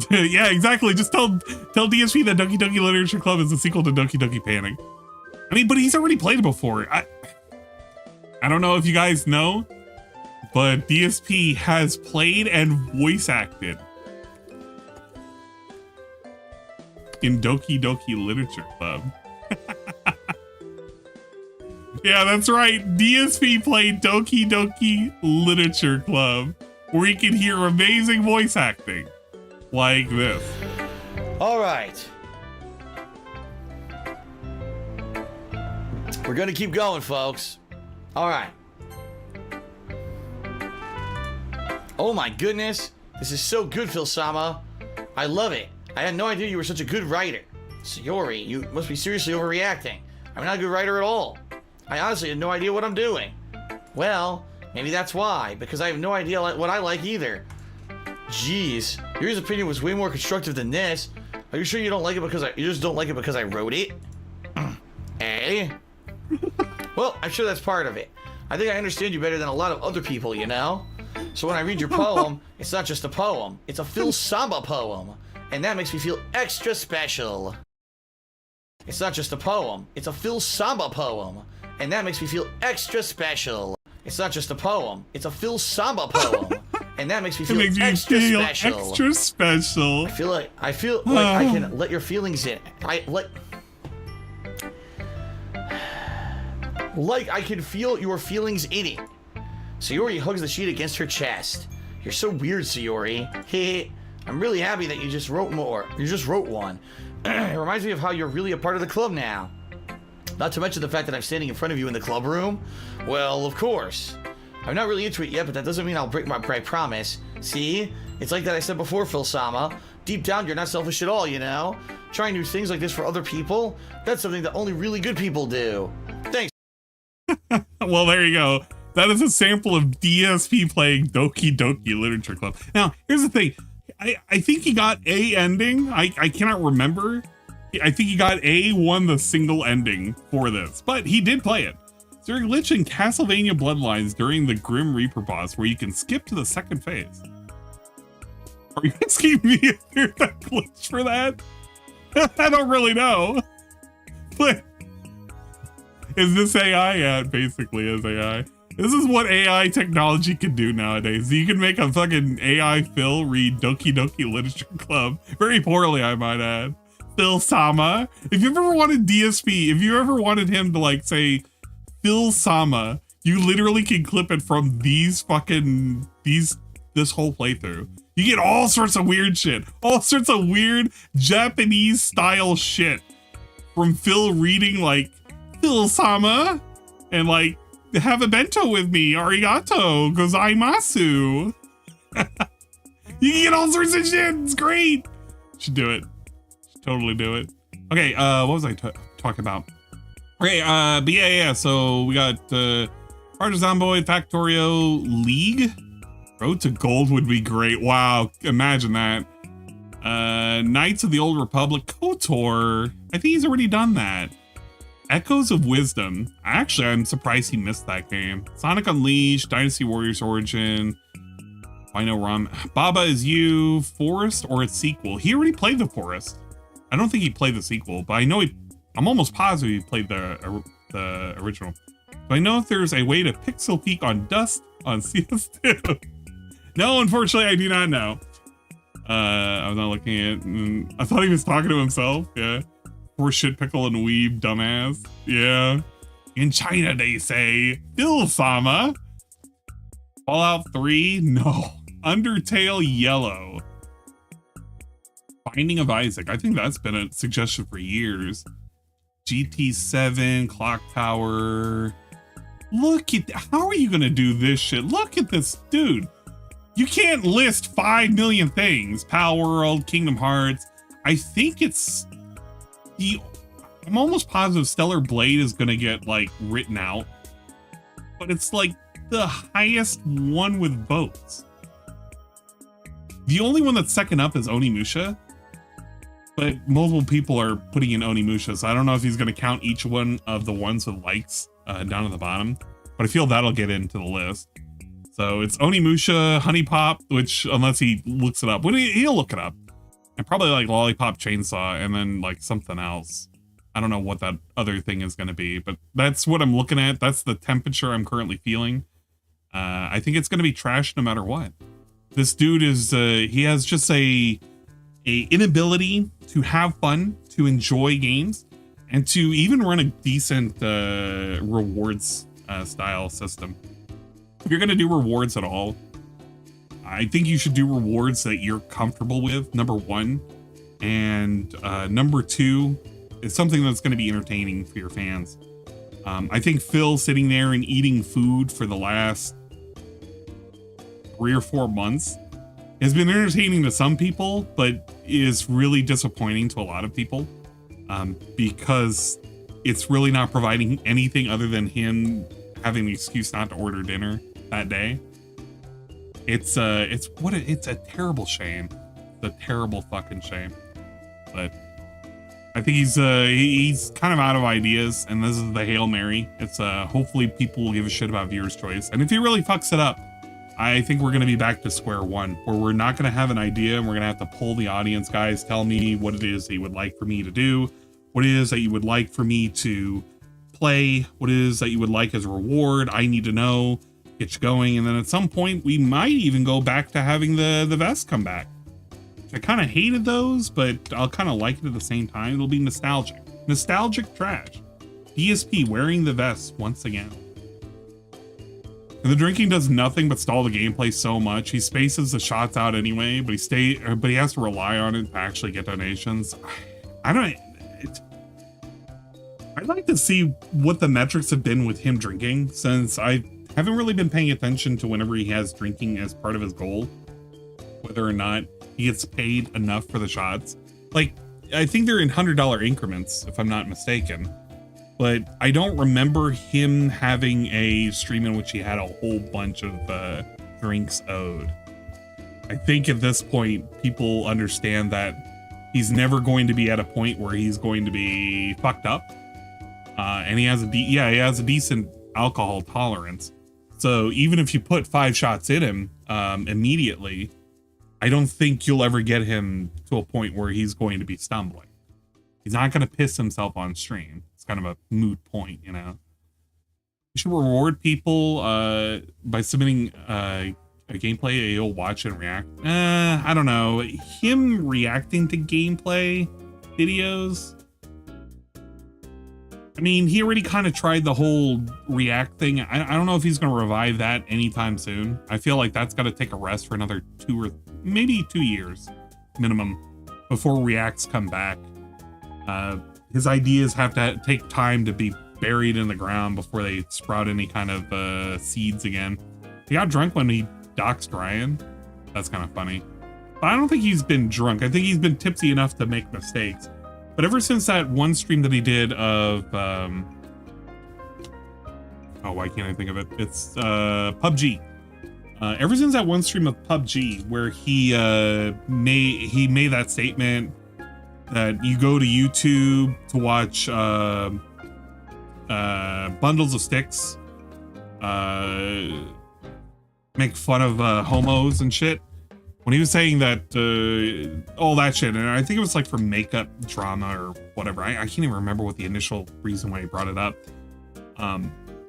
Yeah, exactly. Just tell DSP that Doki Doki Literature Club is a sequel to Doki Doki Panic. I mean, but he's already played it before. I don't know if you guys know, but DSP has played and voice acted in Doki Doki Literature Club. Yeah, that's right. DSP played Doki Doki Literature Club, where you can hear amazing voice acting like this. All right. We're gonna keep going, folks. All right. Oh my goodness. This is so good, Phil-sama. I love it. I had no idea you were such a good writer. Sayori, you must be seriously overreacting. I'm not a good writer at all. I honestly had no idea what I'm doing. Well, maybe that's why, because I have no idea what I like either. Jeez, Yuri's opinion was way more constructive than this. Are you sure you don't like it because you just don't like it because I wrote it? Eh? Well, I'm sure that's part of it. I think I understand you better than a lot of other people, you know? So when I read your poem, it's not just a poem, it's a Phil-sama poem. And that makes me feel extra special. It's not just a poem, it's a Phil-sama poem. And that makes me feel extra special. It's not just a poem, it's a Phil-sama poem. And that makes me feel extra special. Extra special. I feel like I can let your feelings in. Like I can feel your feelings in it. Sayori hugs the sheet against her chest. You're so weird, Sayori. I'm really happy that you just wrote more. You just wrote one. It reminds me of how you're really a part of the club now. Not to mention the fact that I'm standing in front of you in the club room. Well, of course. I'm not really into it yet, but that doesn't mean I'll break my promise. See? It's like that I said before, Phil-sama. Deep down, you're not selfish at all, you know? Trying new things like this for other people, that's something that only really good people do. Thanks. Well, there you go. That is a sample of DSP playing Doki Doki Literature Club. Now, here's the thing. I think he got a ending. I cannot remember. I think he got won the single ending for this, but he did play it. Is there a glitch in Castlevania Bloodlines during the Grim Reaper boss where you can skip to the second phase? Are you asking me if there's a glitch for that? I don't really know. But is this AI? Yeah, it basically is AI. This is what AI technology can do nowadays. You can make a fucking AI Phil read Doki Doki Literature Club. Very poorly, I might add. Phil-sama. If you've ever wanted DSP, if you ever wanted him to like say Phil-sama, you literally can clip it from this whole playthrough. You get all sorts of weird shit. All sorts of weird Japanese style shit. From Phil reading like Phil-sama and like have a bento with me, arigato gozaimasu. You can get all sorts of shit. It's great. Should do it. Should totally do it. Okay, what was I talking about? Okay, but yeah. So we got Artisan Boy, Factorio, League. Road to Gold would be great. Wow, imagine that. Knights of the Old Republic, KOTOR. I think he's already done that. Echoes of Wisdom. Actually, I'm surprised he missed that game. Sonic Unleashed, Dynasty Warriors Origin. I know Rom. Baba Is You, Forest, or its sequel. He already played the Forest. I don't think he played the sequel, but I know I'm almost positive he played the original. Do I know if there's a way to pixel peek on Dust on CS2? No, unfortunately, I do not know. I was not looking at. I thought he was talking to himself. Yeah. Poor shit pickle and weeb, dumbass. Yeah. In China, they say. Phil-sama. Fallout 3? No. Undertale Yellow. Binding of Isaac. I think that's been a suggestion for years. GT7, Clock Tower. Look at, how are you gonna do this shit? Look at this dude. You can't list 5 million things. Pal World, Kingdom Hearts. I think it's I'm almost positive Stellar Blade is gonna get like written out, but it's like the highest one with votes. The only one that's second up is Onimusha, but multiple people are putting in Onimusha, so I don't know if he's gonna count each one of the ones with likes down at the bottom, but I feel that'll get into the list. So it's Onimusha, Honey Pop, which unless he looks it up, he'll look it up, and probably like Lollipop Chainsaw, and then like something else. I don't know what that other thing is going to be, but that's what I'm looking at. That's the temperature I'm currently feeling. I think it's going to be trash no matter what. This dude is, he has just a inability to have fun, to enjoy games, and to even run a decent rewards style system. If you're going to do rewards at all, I think you should do rewards that you're comfortable with, number one. And number two, it's something that's going to be entertaining for your fans. I think Phil sitting there and eating food for the last 3 or 4 months has been entertaining to some people, but is really disappointing to a lot of people because it's really not providing anything other than him having the excuse not to order dinner that day. It's a terrible shame. It's a terrible fucking shame. But I think he's kind of out of ideas, and this is the Hail Mary. It's hopefully people will give a shit about viewers' choice. And if he really fucks it up, I think we're going to be back to square one, where we're not going to have an idea, and we're going to have to pull the audience. Guys, tell me what it is that you would like for me to do, what it is that you would like for me to play, what it is that you would like as a reward. I need to know, get you going, and then at some point we might even go back to having the vest come back. I kind of hated those, but I'll kind of like it at the same time. It'll be nostalgic. Nostalgic trash. DSP wearing the vest once again. And the drinking does nothing but stall the gameplay so much. He spaces the shots out anyway, but he has to rely on it to actually get donations. I'd like to see what the metrics have been with him drinking, since I haven't really been paying attention to whenever he has drinking as part of his goal, whether or not he gets paid enough for the shots. Like, I think they're in $100 increments, if I'm not mistaken. But I don't remember him having a stream in which he had a whole bunch of drinks owed. I think at this point, people understand that he's never going to be at a point where he's going to be fucked up. And he has a decent alcohol tolerance. So even if you put 5 shots in him immediately, I don't think you'll ever get him to a point where he's going to be stumbling. He's not going to piss himself on stream. It's kind of a moot point, you know. You should reward people by submitting a gameplay that you'll watch and react. I don't know. Him reacting to gameplay videos, I mean, he already kind of tried the whole react thing. I don't know if he's going to revive that anytime soon. I feel like that's got to take a rest for another 2 or maybe 2 years minimum before reacts come back. His ideas have to take time to be buried in the ground before they sprout any kind of seeds again. He got drunk when he doxed Ryan. That's kind of funny. But I don't think he's been drunk. I think he's been tipsy enough to make mistakes. But ever since that one stream that he did of, why can't I think of it? It's PUBG. Ever since that one stream of PUBG where he made that statement that you go to YouTube to watch bundles of sticks, make fun of homos and shit. When he was saying that all that shit, and I think it was like for makeup drama or whatever. I can't even remember what the initial reason why he brought it up.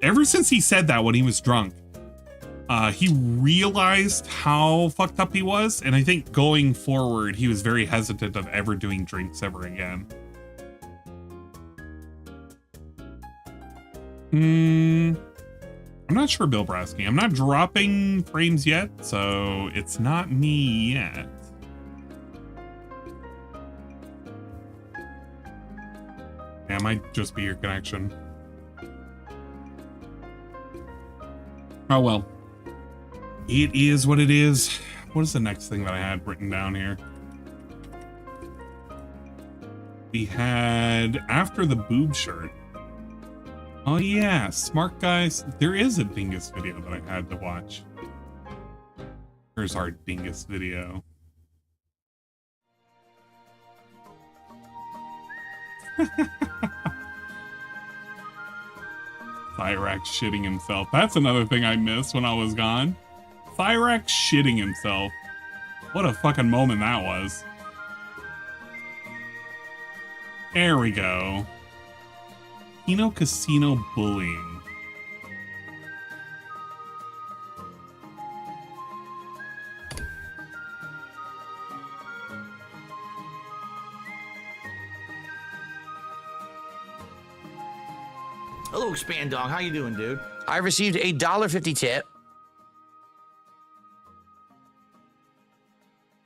Ever since he said that when he was drunk, he realized how fucked up he was, and I think going forward he was very hesitant of ever doing drinks ever again. I'm not sure, Bill Brasky. I'm not dropping frames yet, so it's not me yet. Yeah, it might just be your connection. Oh well. It is what it is. What is the next thing that I had written down here? We had after the boob shirt. Oh yeah, smart guys. There is a Dingus video that I had to watch. Here's our Dingus video. Thyrax shitting himself. That's another thing I missed when I was gone. Thyrax shitting himself. What a fucking moment that was. There we go. Kino Casino bullying. Hello, Expand Dog. How you doing, dude? I received a $1.50 tip.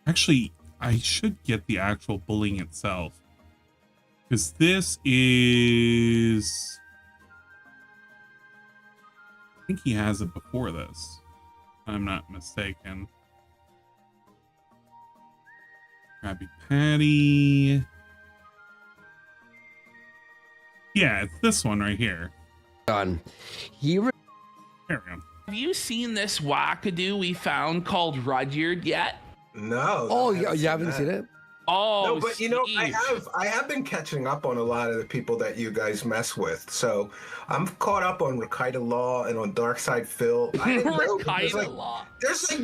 Actually, I should get the actual bullying itself. Because this is... I think he has it before this. If I'm not mistaken. Krabby Patty. Yeah, it's this one right here. Done. There we go. Have you seen this wackadoo we found called Rudyard yet? No. Oh, yeah, you haven't seen it? Oh, No, but you know, Steve. I have been catching up on a lot of the people that you guys mess with. So I'm caught up on Rakita Law and on Darkside Phil. I didn't know, there's like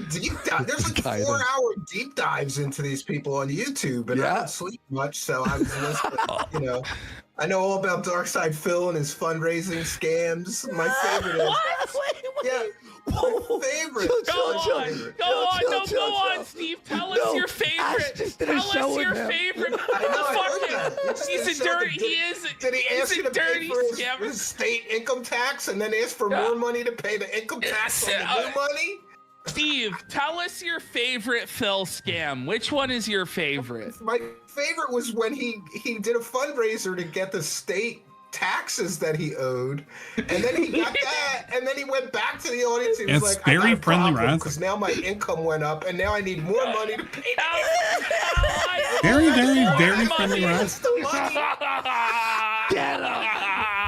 deep dive, there's like 4-hour deep dives into these people on YouTube, and I don't sleep much, so I was listening. You know, I know all about Darkside Phil and his fundraising scams. My favorite is my favorite. Go on, Steve. Tell us your favorite. Tell us your favorite. He's a dirty. Did he ask you to pay for his state income tax and then ask for more money to pay the income tax on the new money? Steve, tell us your favorite Phil scam. Which one is your favorite? My favorite was when he did a fundraiser to get the state taxes that he owed, and then he got that, and then he went back to the audience. He was it's like, very friendly, because now my income went up, and now I need more money to pay. Very friendly, Raz. Get him!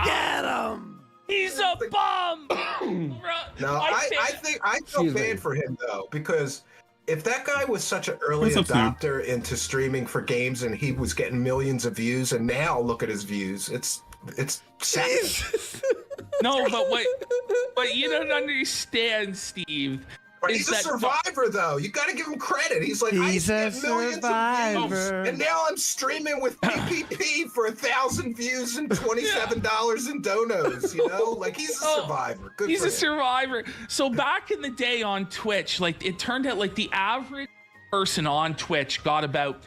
Get him! He's a bum. No, I feel bad for him though, because if that guy was such an early adopter into streaming for games and he was getting millions of views, and now look at his views, it's sad. No, but what you don't understand, Steve. He's a survivor, though. You got to give him credit. He's like, I used to get millions of views, and now I'm streaming with PPP for 1,000 views and $27 in donos. You know, like he's a survivor. Good. He's for a him. survivor. So back in the day on Twitch, like it turned out like the average person on Twitch got about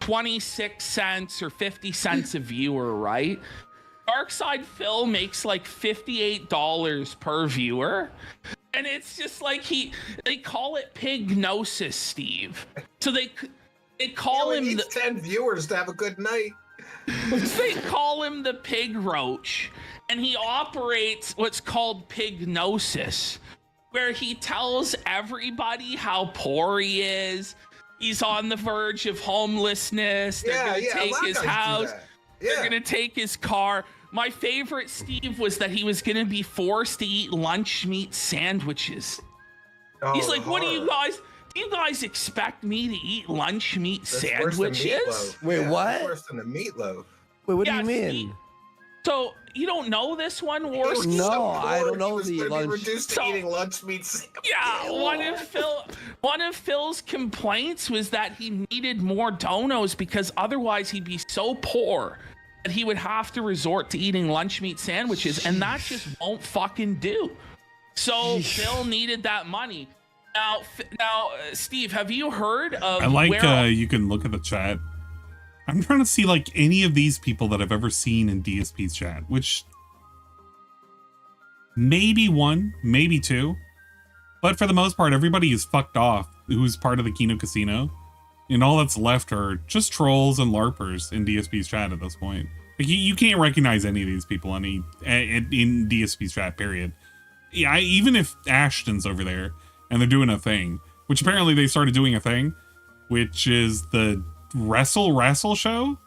26 cents or 50 cents a viewer, right? Darkside Phil makes like $58 per viewer. And it's just like they call it pignosis, Steve. So they call him the 10 viewers to have a good night. They call him the pig roach, and he operates what's called pignosis, where he tells everybody how poor he is. He's on the verge of homelessness. They're gonna take his house. They're gonna take his car. My favorite, Steve, was that he was going to be forced to eat lunch meat sandwiches. Oh, He's like, the what do horror. you guys expect me to eat lunch meat That's worse than sandwiches? meatloaf. Wait, Yeah, what? that's worse than the meatloaf. Wait, what do Yeah, you see, mean? So you don't know this one, Wars? No, I don't know He was the gonna be lunch- reduced to So- eating lunch meat sandwiches. Yeah, one of Phil's complaints was that he needed more donos because otherwise he'd be so poor that he would have to resort to eating lunch meat sandwiches, and that just won't fucking do. So Phil needed that money. Now, Steve, have you heard of? I like where- you can look at the chat. I'm trying to see like any of these people that I've ever seen in DSP's chat, which maybe one, maybe two, but for the most part, everybody is fucked off who's part of the Kino Casino, and all that's left are just trolls and LARPers in DSP's chat at this point. Like you can't recognize any of these people in DSP's chat. Period. Yeah, even if Ashton's over there and they're doing a thing, which apparently they started doing a thing, which is the Wrestle show.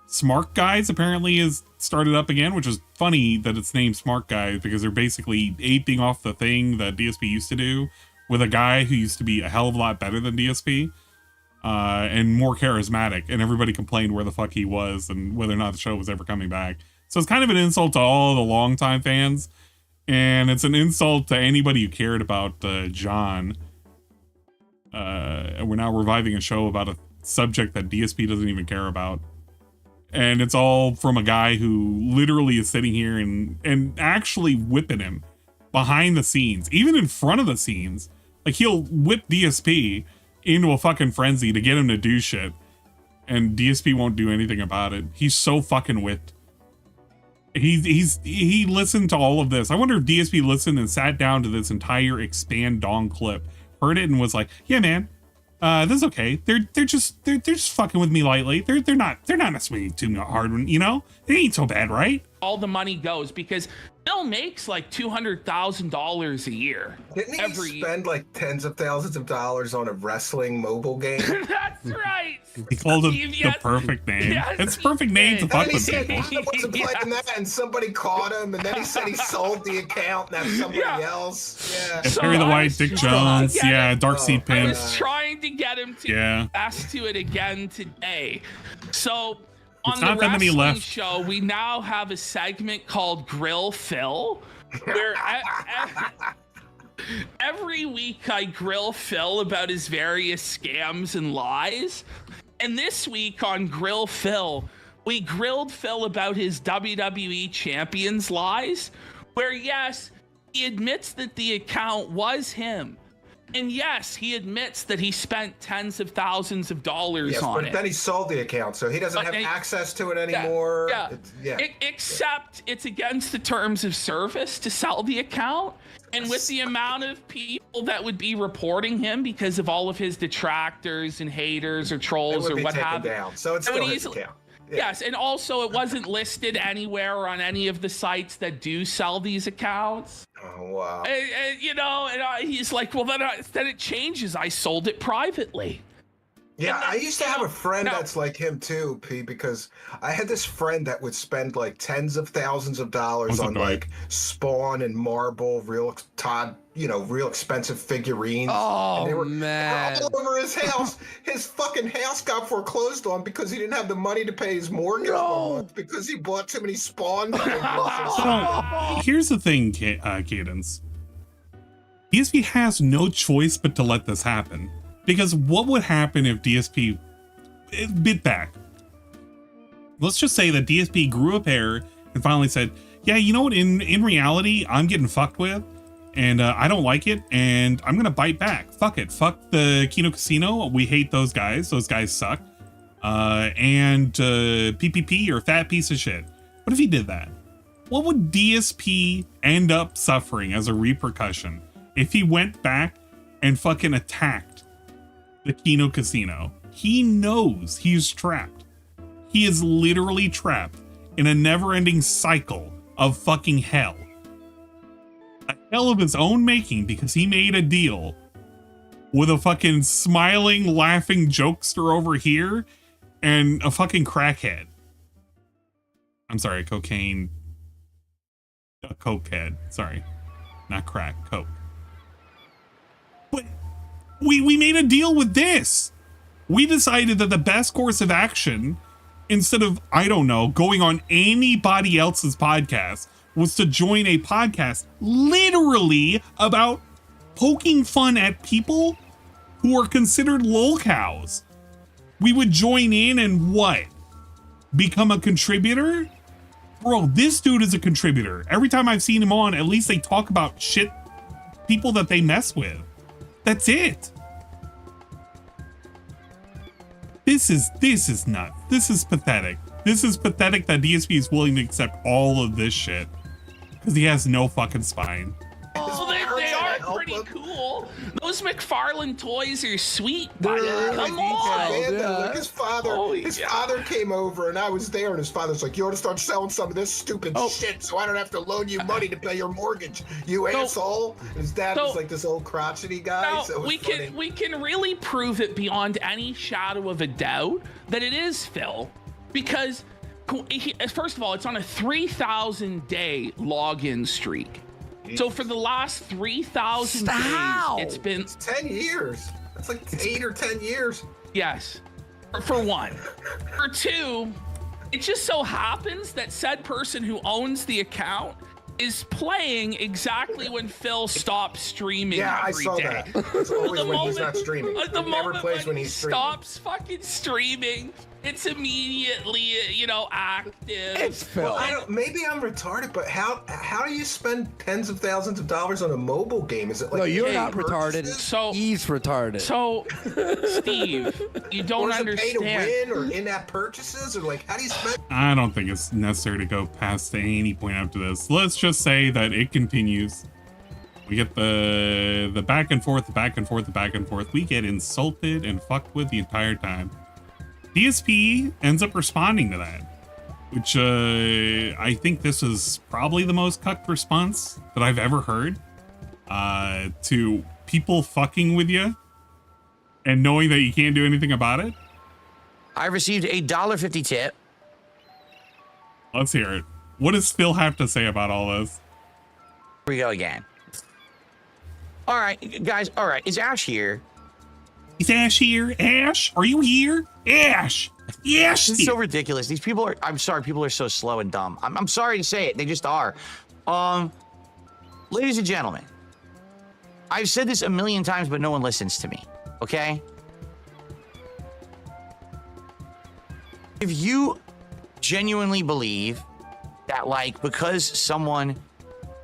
Smart Guys apparently is started up again, which is funny that it's named Smart Guys because they're basically aping off the thing that DSP used to do with a guy who used to be a hell of a lot better than DSP and more charismatic, and everybody complained where the fuck he was and whether or not the show was ever coming back. So it's kind of an insult to all the longtime fans, and it's an insult to anybody who cared about John. We're now reviving a show about a subject that DSP doesn't even care about, and it's all from a guy who literally is sitting here and actually whipping him behind the scenes, even in front of the scenes. Like he'll whip DSP into a fucking frenzy to get him to do shit, and DSP won't do anything about it. He's so fucking whipped. He listened to all of this. I wonder if DSP listened and sat down to this entire Expand Dong clip, heard it, and was like, "Yeah, man, this is okay. They're just fucking with me lightly. They're not messing with me too hard. You know, it ain't so bad, right?" all the money goes because Bill makes like $200,000 a year. Didn't he spend like tens of thousands of dollars on a wrestling mobile game? That's right. He called it Steve, the yes. perfect name. Yes, It's he perfect name to did. fuck And he with said people. he wasn't playing that, and somebody caught him, and then he said he sold the account, and that's somebody Yeah. else. Yeah. So Harry the I White, was Dick trying Jones, to get yeah, him- Dark Seed I Pimp. was trying to get him to Yeah. ask to it again today. So on It's the not that many wrestling left. show, we now have a segment called Grill Phil, where every week I grill Phil about his various scams and lies. And this week on Grill Phil, we grilled Phil about his WWE Champions lies, where yes, he admits that the account was him. And yes, he admits that he spent tens of thousands of dollars Yes, on but it. then he sold the account, so he doesn't But have they- access to it anymore. Yeah. Yeah. Except it's against the terms of service to sell the account. And with the amount of people that would be reporting him because of all of his detractors and haters or It trolls would or be what taken have you. down, so it's It would still his easily- account. Yeah. Yes, and also it wasn't listed anywhere on any of the sites that do sell these accounts. Oh wow. He's like, well, then it changes. I sold it privately. Yeah, I used to have a friend no. that's like him too, P, because I had this friend that would spend like tens of thousands of dollars What's up, on dog? like Spawn and Marble, real expensive figurines. Oh, and they were man. all over his house. His fucking house got foreclosed on because he didn't have the money to pay his mortgage No. a month because he bought too many Spawn figures. So here's the thing, Cadence. DSP has no choice but to let this happen. Because what would happen if DSP bit back? Let's just say that DSP grew a pair and finally said, yeah, you know what? In reality, I'm getting fucked with and I don't like it and I'm going to bite back. Fuck it. Fuck the Kino Casino. We hate those guys. Those guys suck. And PPP or fat piece of shit. What if he did that? What would DSP end up suffering as a repercussion if he went back and fucking attacked the Kino Casino? He knows he's trapped. He is literally trapped in a never-ending cycle of fucking hell. A hell of his own making because he made a deal with a fucking smiling, laughing jokester over here and a fucking crackhead. I'm sorry, cocaine. A cokehead. Sorry. Not crack, coke. But We made a deal with this. We decided that the best course of action, instead of, I don't know, going on anybody else's podcast, was to join a podcast literally about poking fun at people who are considered lolcows. We would join in and what? Become a contributor? Bro, this dude is a contributor. Every time I've seen him on, at least they talk about shit, people that they mess with. That's it. This is nuts. This is pathetic. This is pathetic that DSP is willing to accept all of this shit because he has no fucking spine. Oh, they are pretty cool. Those McFarlane toys are sweet, buddy. Come on. Look, his father came over, and I was there, and his father's like, "You ought to start selling some of this stupid shit, so I don't have to loan you money to pay your mortgage, you asshole." His dad was like this old crotchety guy. Now, so we can really prove it beyond any shadow of a doubt that it is Phil, because first of all, it's on a 3,000 day login streak. So for the last 3,000 days, it's been 10 years. That's like 8 or 10 years. Yes, for one. For two, it just so happens that said person who owns the account is playing exactly when Phil stops streaming every day. That. It's always when he's not streaming. The he never plays when he's streaming. Stops fucking streaming. It's immediately, active. It's Phil. Well, maybe I'm retarded, but how do you spend tens of thousands of dollars on a mobile game? Is it like? No, you're not retarded. So he's retarded. So, Steve, you don't understand. Pay to win or in-app purchases, or like how do you spend? I don't think it's necessary to go past any point after this. Let's just say that it continues. We get the back and forth, the back and forth, the back and forth. We get insulted and fucked with the entire time. DSP ends up responding to that, which I think this is probably the most cucked response that I've ever heard to people fucking with you and knowing that you can't do anything about it. I received a $1.50 tip. Let's hear it. What does Phil have to say about all this? Here we go again. All right, guys. All right, is Ash here? Is Ash here? Ash, are you here? Ash! Yes! It's so ridiculous. These people are, I'm sorry, people are so slow and dumb. I'm sorry to say it. They just are. Ladies and gentlemen, I've said this a million times, but no one listens to me, okay? If you genuinely believe that, like, because someone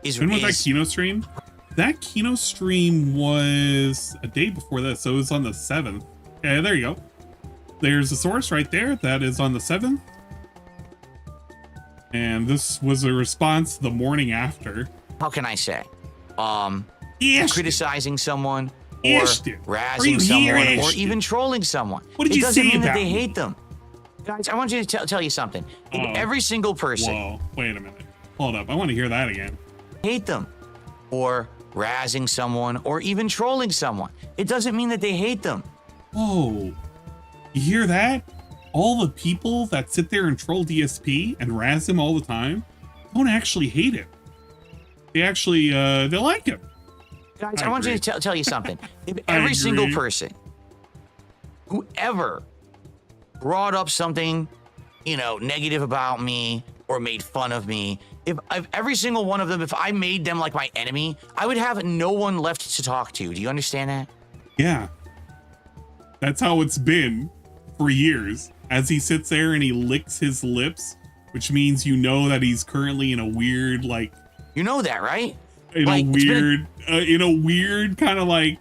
is... When was that Kino stream? That Kino stream was a day before this, so it was on the 7th. Yeah, there you go. There's a source right there. That is on the 7th. And this was a response the morning after. How can I say? Yes, criticizing someone, or yes, razzing someone, or even trolling someone. What did you say about? It doesn't mean that they me? hate them. Guys, I want you to tell you something. If every single person... Whoa, wait a minute. Hold up. I want to hear that again. Hate them, or razzing someone, or even trolling someone. It doesn't mean that they hate them. Whoa. You hear that? All the people that sit there and troll DSP and razz him all the time don't actually hate him. They actually, they like him. Guys, I want you to tell you something. If every single person who ever brought up something, negative about me or made fun of me, if every single one of them, if I made them like my enemy, I would have no one left to talk to. Do you understand that? Yeah. That's how it's been for years. As he sits there and he licks his lips, which means that he's currently in a weird, like... You know that, right? In a weird kind of like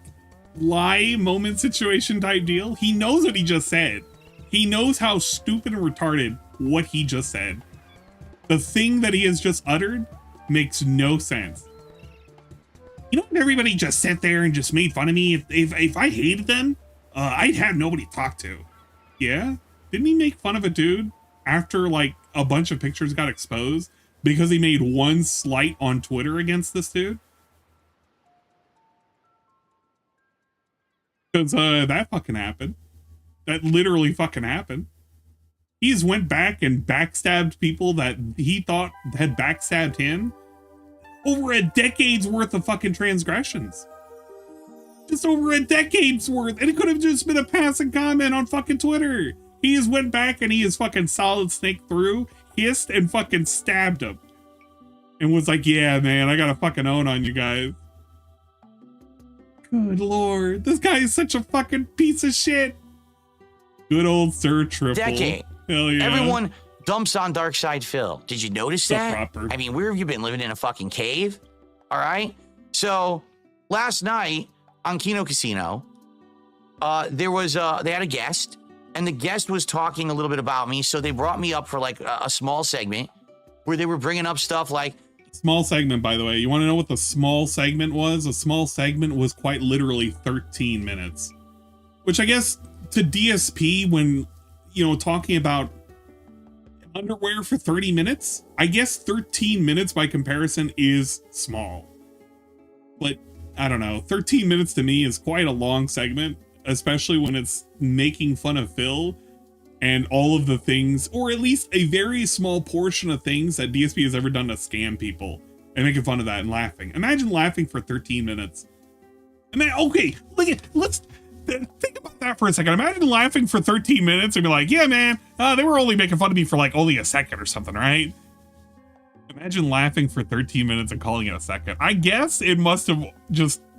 lie moment situation type deal. He knows what he just said. He knows how stupid and retarded what he just said. The thing that he has just uttered makes no sense. If everybody just sat there and just made fun of me, if I hated them, I'd have nobody to talk to. Yeah? Didn't he make fun of a dude after like a bunch of pictures got exposed because he made one slight on Twitter against this dude? Because that fucking happened. That literally fucking happened. He's went back and backstabbed people that he thought had backstabbed him over a decade's worth of fucking transgressions. just over a decade's worth, and it could have just been a passing comment on fucking Twitter. He just went back and he just fucking solid snake through, hissed, and fucking stabbed him. And was like, yeah, man, I gotta fucking own on you guys. Good lord. This guy is such a fucking piece of shit. Good old Sir Triple. Decade. Hell yeah. Everyone dumps on Dark Side Phil. Did you notice that? Proper. I mean, where have you been, living in a fucking cave? All right. So last night on Kino Casino, they had a guest, and the guest was talking a little bit about me. So they brought me up for like a small segment where they were bringing up stuff like. Small segment, by the way. You want to know what the small segment was? A small segment was quite literally 13 minutes, which I guess to DSP, when, you know, talking about underwear for 30 minutes, I guess 13 minutes by comparison is small. But I don't know, 13 minutes to me is quite a long segment, especially when it's making fun of Phil and all of the things, or at least a very small portion of things that DSP has ever done to scam people, and making fun of that and laughing. Imagine laughing for 13 minutes. And then, okay, let's think about that for a second. Imagine laughing for 13 minutes and be like, yeah, man, they were only making fun of me for like only a second or something, right? Imagine laughing for 13 minutes and calling it a second. I guess it must have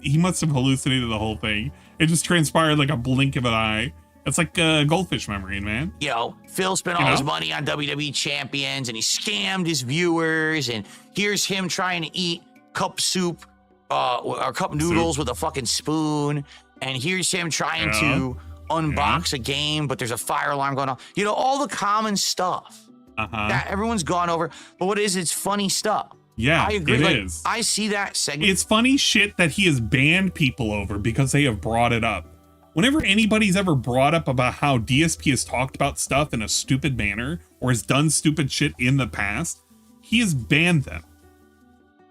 he must have hallucinated the whole thing. It just transpired like a blink of an eye. It's like goldfish memory, man. You know, Phil spent all his money on WWE champions, and he scammed his viewers, and here's him trying to eat cup soup or cup noodles with a fucking spoon, and here's him trying to unbox a game, but there's a fire alarm going on. You know, all the common stuff that everyone's gone over. But what it is, it's funny stuff. Yeah, I agree. It like, is. I see that segment. It's funny shit that he has banned people over because they have brought it up. Whenever anybody's ever brought up about how DSP has talked about stuff in a stupid manner or has done stupid shit in the past, he has banned them.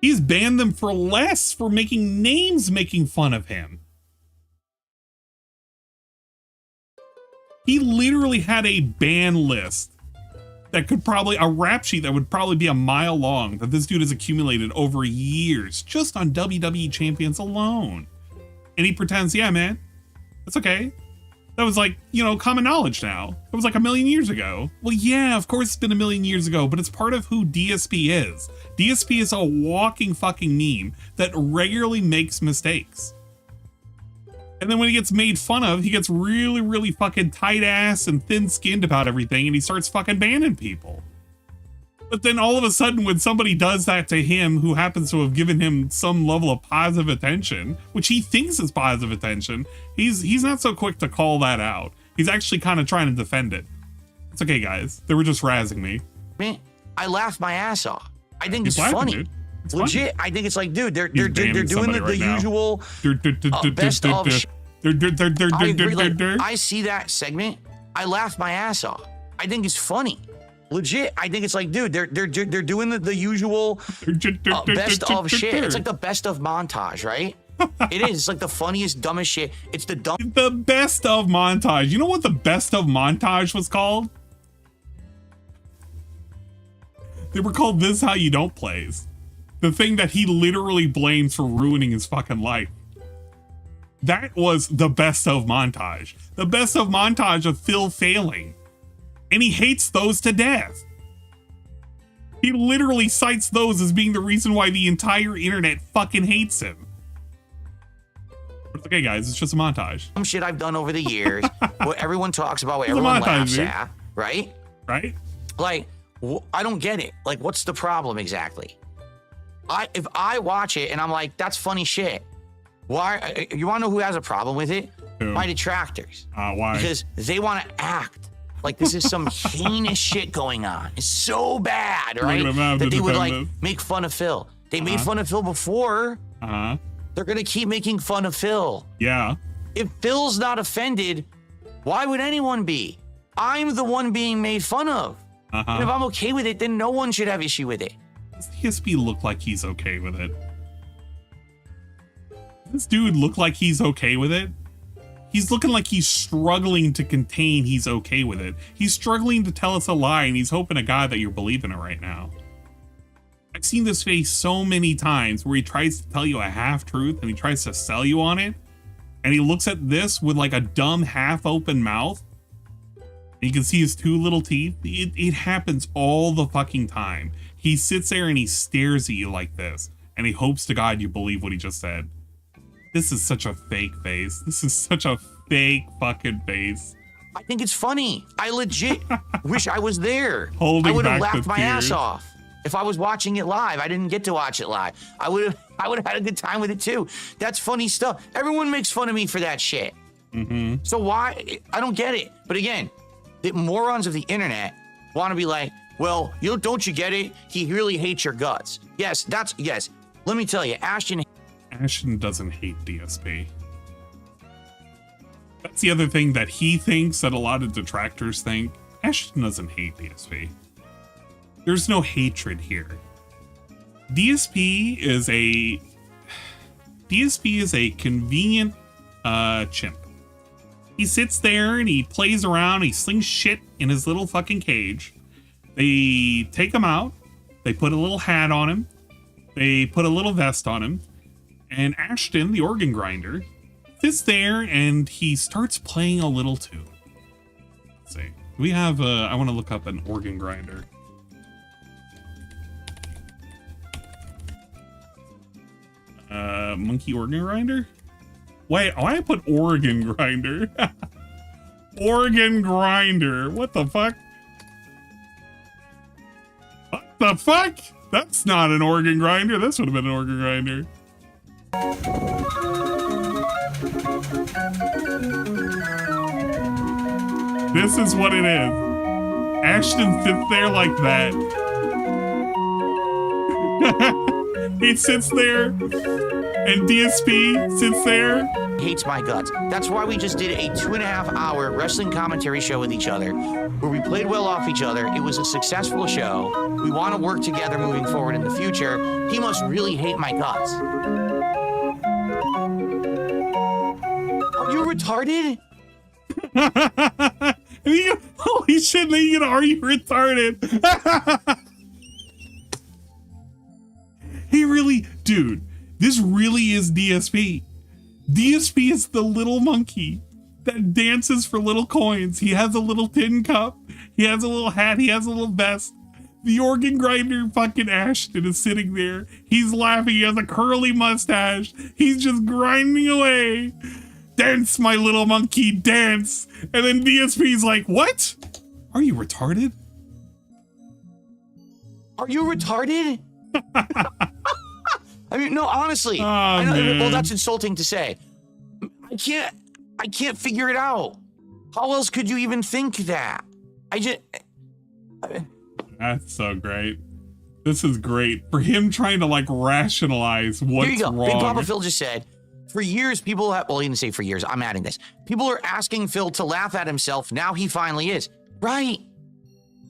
He's banned them for less, for making names making fun of him. He literally had a ban list that could probably, a rap sheet that would probably be a mile long that this dude has accumulated over years just on WWE champions alone. And he pretends, yeah, man, that's okay. That was like, you know, common knowledge now. It was like 1 million years ago. Well, yeah, of course it's been 1 million years ago, but it's part of who DSP is. DSP is a walking fucking meme that regularly makes mistakes. And then when he gets made fun of, he gets really, really fucking tight ass and thin skinned about everything, and he starts fucking banning people. But then all of a sudden, when somebody does that to him, who happens to have given him some level of positive attention, which he thinks is positive attention, he's not so quick to call that out. He's actually kind of trying to defend it. It's okay, guys. They were just razzing me. Man, I laughed my ass off. I think He's it's laughing, funny. Dude. It's Legit, funny. I think it's like, dude, they're He's doing banning the somebody right now. usual best of shit. I agree. Like, I see that segment. I laugh my ass off. I think it's funny. Legit, I think it's like, dude, they're doing the usual best of shit. It's like the best of montage, right? It is. It's like the funniest, dumbest shit. It's the best of montage. You know what the best of montage was called? They were called This How You Don't Plays. The thing that he literally blames for ruining his fucking life. That was the best of montage. The best of montage of Phil failing. And he hates those to death. He literally cites those as being the reason why the entire internet fucking hates him. But it's okay, guys. It's just a montage. Some shit I've done over the years. What everyone talks about, what everyone laughs at, right? Right? Like, I don't get it. Like, what's the problem exactly? If I watch it and I'm like, that's funny shit. Why? You want to know who has a problem with it? Who? My detractors. Why? Because they want to act like this is some heinous shit going on. It's so bad, right? That they would like make fun of Phil. They made fun of Phil before. They're gonna keep making fun of Phil. Yeah. If Phil's not offended, why would anyone be? I'm the one being made fun of. And if I'm okay with it, then no one should have issue with it. Does DSP look like he's okay with it? This dude look like he's okay with it? He's looking like he's struggling to contain he's okay with it. He's struggling to tell us a lie, and he's hoping to God that you're believing it right now. I've seen this face so many times where he tries to tell you a half-truth and he tries to sell you on it. and he looks at this with like a dumb half open mouth. And you can see his two little teeth. It happens all the fucking time. He sits there and he stares at you like this, and he hopes to God you believe what he just said. This is such a fake face. This is such a fake fucking face. I think it's funny. I legit wish I was there. Holding I would have back laughed the my ass tears. off if I was watching it live. I didn't get to watch it live. I would have had a good time with it too. That's funny stuff. Everyone makes fun of me for that shit. So why? I don't get it. But again, the morons of the internet want to be like, well, don't you get it? He really hates your guts. Yes. Let me tell you, Ashton doesn't hate DSP. That's the other thing that he thinks that a lot of detractors think. Ashton doesn't hate DSP. There's no hatred here. DSP is a convenient chimp. He sits there and he plays around, he slings shit in his little fucking cage. They take him out, they put a little hat on him, they put a little vest on him, and Ashton, the organ grinder, sits there and he starts playing a little tune. Let's see. We have I want to look up an organ grinder. Monkey organ grinder? Wait, why I put organ grinder? Organ grinder. What the fuck? What the fuck? That's not an organ grinder. This would have been an organ grinder. This is what it is. Ashton sits there like that. He sits there, and DSP sits there. hates my guts. That's why we just did a 2.5-hour wrestling commentary show with each other, where we played well off each other. It was a successful show. We want to work together moving forward in the future. He must really hate my guts. Are you retarded? Holy shit, Negan, are you retarded? He really, dude, this really is DSP. DSP is the little monkey that dances for little coins. He has a little tin cup. He has a little hat. He has a little vest. The organ grinder fucking Ashton is sitting there. He's laughing. He has a curly mustache. He's just grinding away. Dance, my little monkey, dance. And then DSP's like, what? Are you retarded? Are you retarded? I mean, no, honestly. Oh, I know, man. well, that's insulting to say. I can't figure it out. How else could you even think that? That's so great. This is great. For him trying to like rationalize what's Here you go. wrong. Big Papa Phil just said, for years, people have, well, he didn't say for years, I'm adding this. People are asking Phil to laugh at himself. Now he finally is. Right.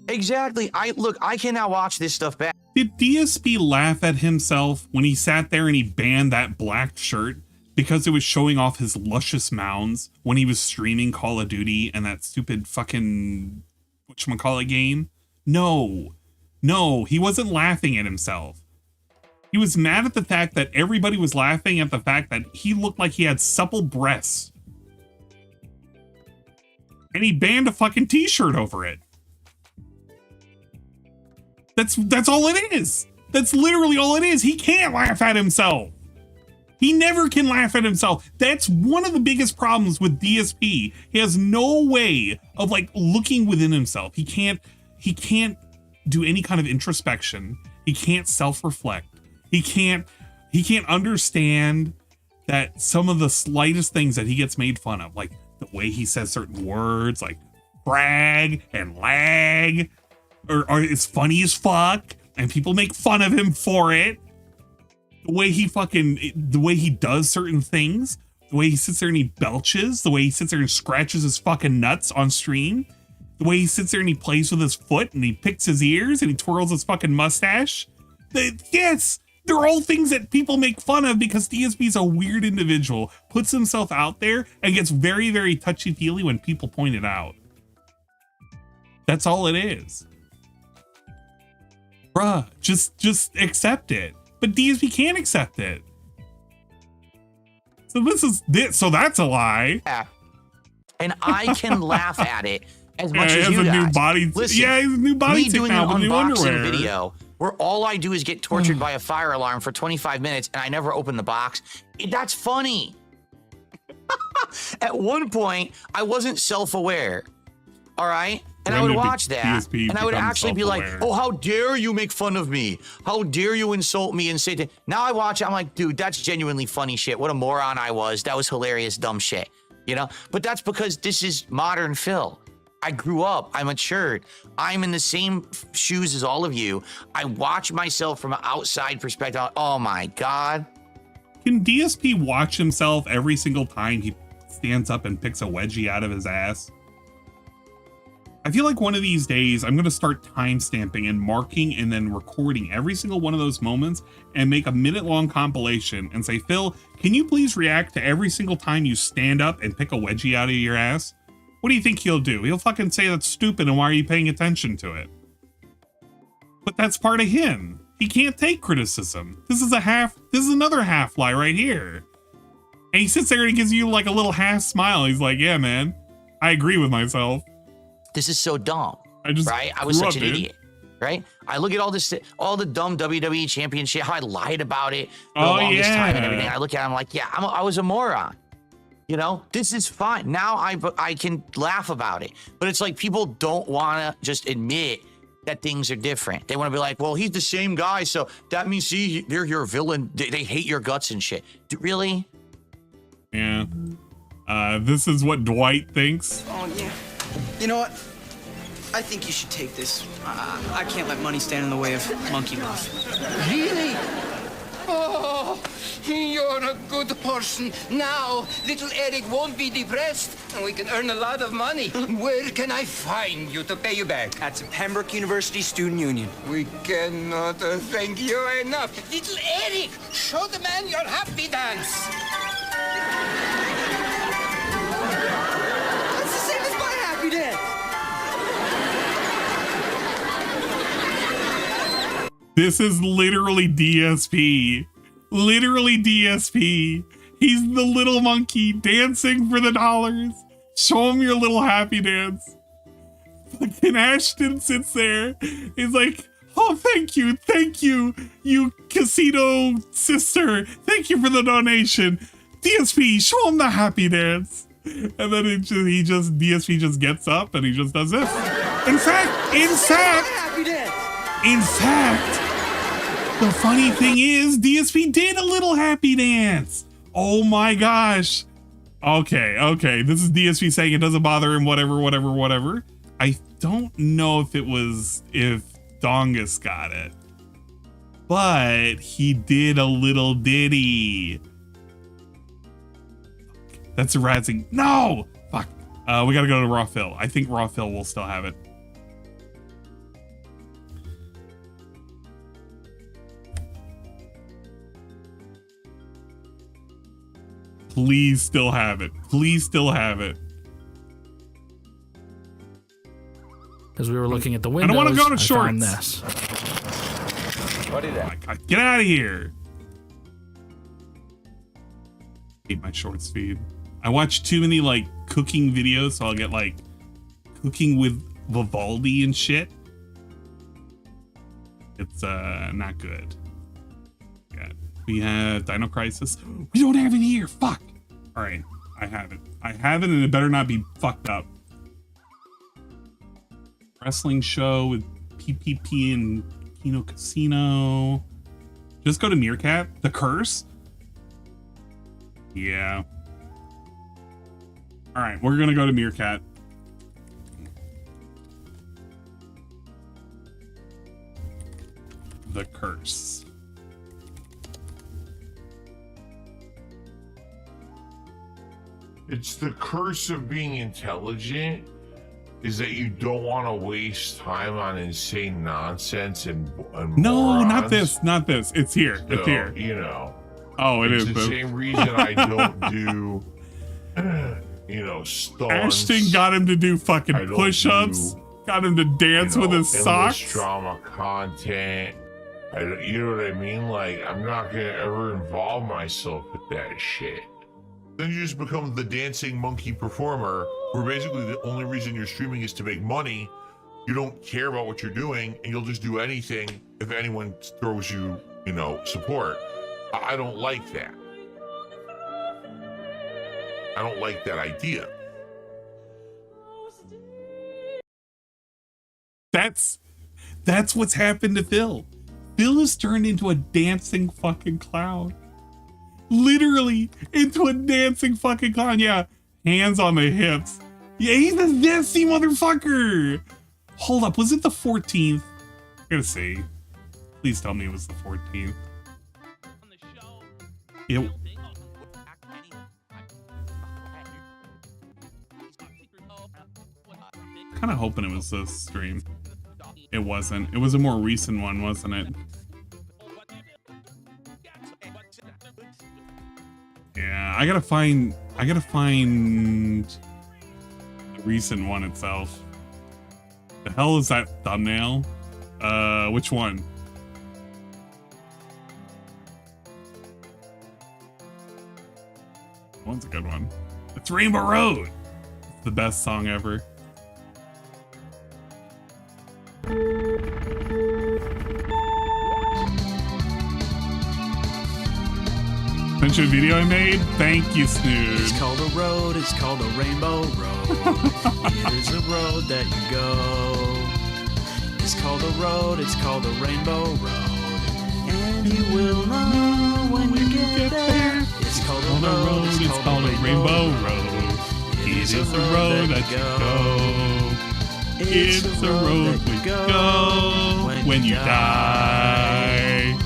Exactly. I can now watch this stuff back. Did DSP laugh at himself when he sat there and he banned that black shirt because it was showing off his luscious mounds when he was streaming Call of Duty and that stupid fucking whatchamacallit game? No, he wasn't laughing at himself. He was mad at the fact that everybody was laughing at the fact that he looked like he had supple breasts. And he banned a fucking t-shirt over it. That's all it is. That's literally all it is. He can't laugh at himself. He never can laugh at himself. That's one of the biggest problems with DSP. He has no way of like looking within himself. He can't do any kind of introspection. He can't self-reflect. He can't understand that some of the slightest things that he gets made fun of, like the way he says certain words, like brag and lag, or is funny as fuck, and people make fun of him for it. The way he does certain things, the way he sits there and he belches, the way he sits there and scratches his fucking nuts on stream, the way he sits there and he plays with his foot and he picks his ears and he twirls his fucking mustache. Yes, they're all things that people make fun of because DSP's a weird individual, puts himself out there and gets very, very touchy-feely when people point it out. That's all it is. Bruh, just accept it. But DSP can't accept it. So that's a lie. And I can laugh at it as much he as has you a guys. new body. Listen, Yeah, he has a new body me tape doing now an with new unboxing underwear. video where all I do is get tortured by a fire alarm for 25 minutes and I never open the box. That's funny. At one point, I wasn't self-aware. All right? And I would watch that, DSP and I would actually be like, self-aware. oh, how dare you make fun of me? How dare you insult me and say that? Now I watch it, I'm like, dude, that's genuinely funny shit. What a moron I was. That was hilarious, dumb shit. You know? But that's because this is modern Phil. I grew up. I matured. I'm in the same shoes as all of you. I watch myself from an outside perspective. Oh, my God. Can DSP watch himself every single time he stands up and picks a wedgie out of his ass? I feel like one of these days I'm going to start timestamping and marking and then recording every single one of those moments and make a minute-long compilation and say, Phil, can you please react to every single time you stand up and pick a wedgie out of your ass? What do you think he'll do? He'll fucking say that's stupid and why are you paying attention to it? But that's part of him. He can't take criticism. This is another half lie right here. And he sits there and he gives you like a little half smile. He's like, yeah, man, I agree with myself. This is so dumb, right? I grew was such up, an dude. idiot, right? I look at all this, all the dumb WWE champion shit, how I lied about it for the Oh, longest time and yeah. everything. I look at it, I'm like, yeah, I was a moron. You know, this is fine. Now I can laugh about it. But it's like people don't want to just admit that things are different. They want to be like, well, he's the same guy, so that means, see, they're your villain. They hate your guts and shit. Really? Yeah. This is what Dwight thinks. Oh, yeah. You know what? I think you should take this. I can't let money stand in the way of monkey love. Really? Oh, you're a good person. Now, little Eric won't be depressed, and we can earn a lot of money. Where can I find you to pay you back? At the Pembroke University Student Union. We cannot thank you enough. Little Eric, show the man your happy dance. That's the same as my happy dance. This is literally DSP. Literally DSP. He's the little monkey dancing for the dollars. Show him your little happy dance. Fucking Ashton sits there. He's like, oh, thank you, you casino sister. Thank you for the donation. DSP, show him the happy dance. And then DSP just gets up and he just does this. In fact, the funny thing is, DSP did a little happy dance. Oh my gosh. Okay. This is DSP saying it doesn't bother him, whatever. I don't know if Dongus got it, but he did a little ditty. That's a razzing. No! Fuck. We gotta go to Raw Phil. I think Raw Phil will still have it. Please still have it. As we were looking at the I windows, don't want to go to I shorts. found this. What is Oh my that? God, get out of here. Hate my shorts feed. I watch too many like cooking videos, so I'll get like cooking with Vivaldi and shit. It's not good. Yeah. We have Dino Crisis. We don't have it here. Fuck. All right. I have it, and it better not be fucked up. Wrestling show with PPP and Kino Casino. Just go to Meerkat. The Curse. Yeah. All right. We're going to go to Meerkat. The Curse. It's the curse of being intelligent is that you don't want to waste time on insane nonsense and No, morons. not this. It's here. So, It's here. You know. Oh, it's is. the same reason I don't do, stunts. Ashton got him to do fucking push-ups. Got him to dance with his socks. Drama content. You know what I mean? Like, I'm not gonna ever involve myself with that shit. Then you just become the dancing monkey performer, where basically the only reason you're streaming is to make money. You don't care about what you're doing, and you'll just do anything if anyone throws you, support. I don't like that. I don't like that idea. That's what's happened to Phil. Phil has turned into a dancing fucking clown. Literally into a dancing fucking clown. Yeah, hands on the hips. Yeah, he's a dancing motherfucker. Hold up, was it the 14th? I gotta see. Please tell me it was the 14th. It, kind of hoping it was this stream. It wasn't. It was a more recent one, wasn't it? Yeah, I gotta find the recent one itself. The hell is that thumbnail? Which one? One's a good one. It's Rainbow Road. It's the best song ever. Sent you a video I made? Thank you, Snood. It's called a road, it's called a rainbow road. It is a road that you go. It's called a road, it's called a rainbow road. And you will know when you get there. It's called a road, it's called a rainbow road. It is a road that you go. It's the road we go when you die.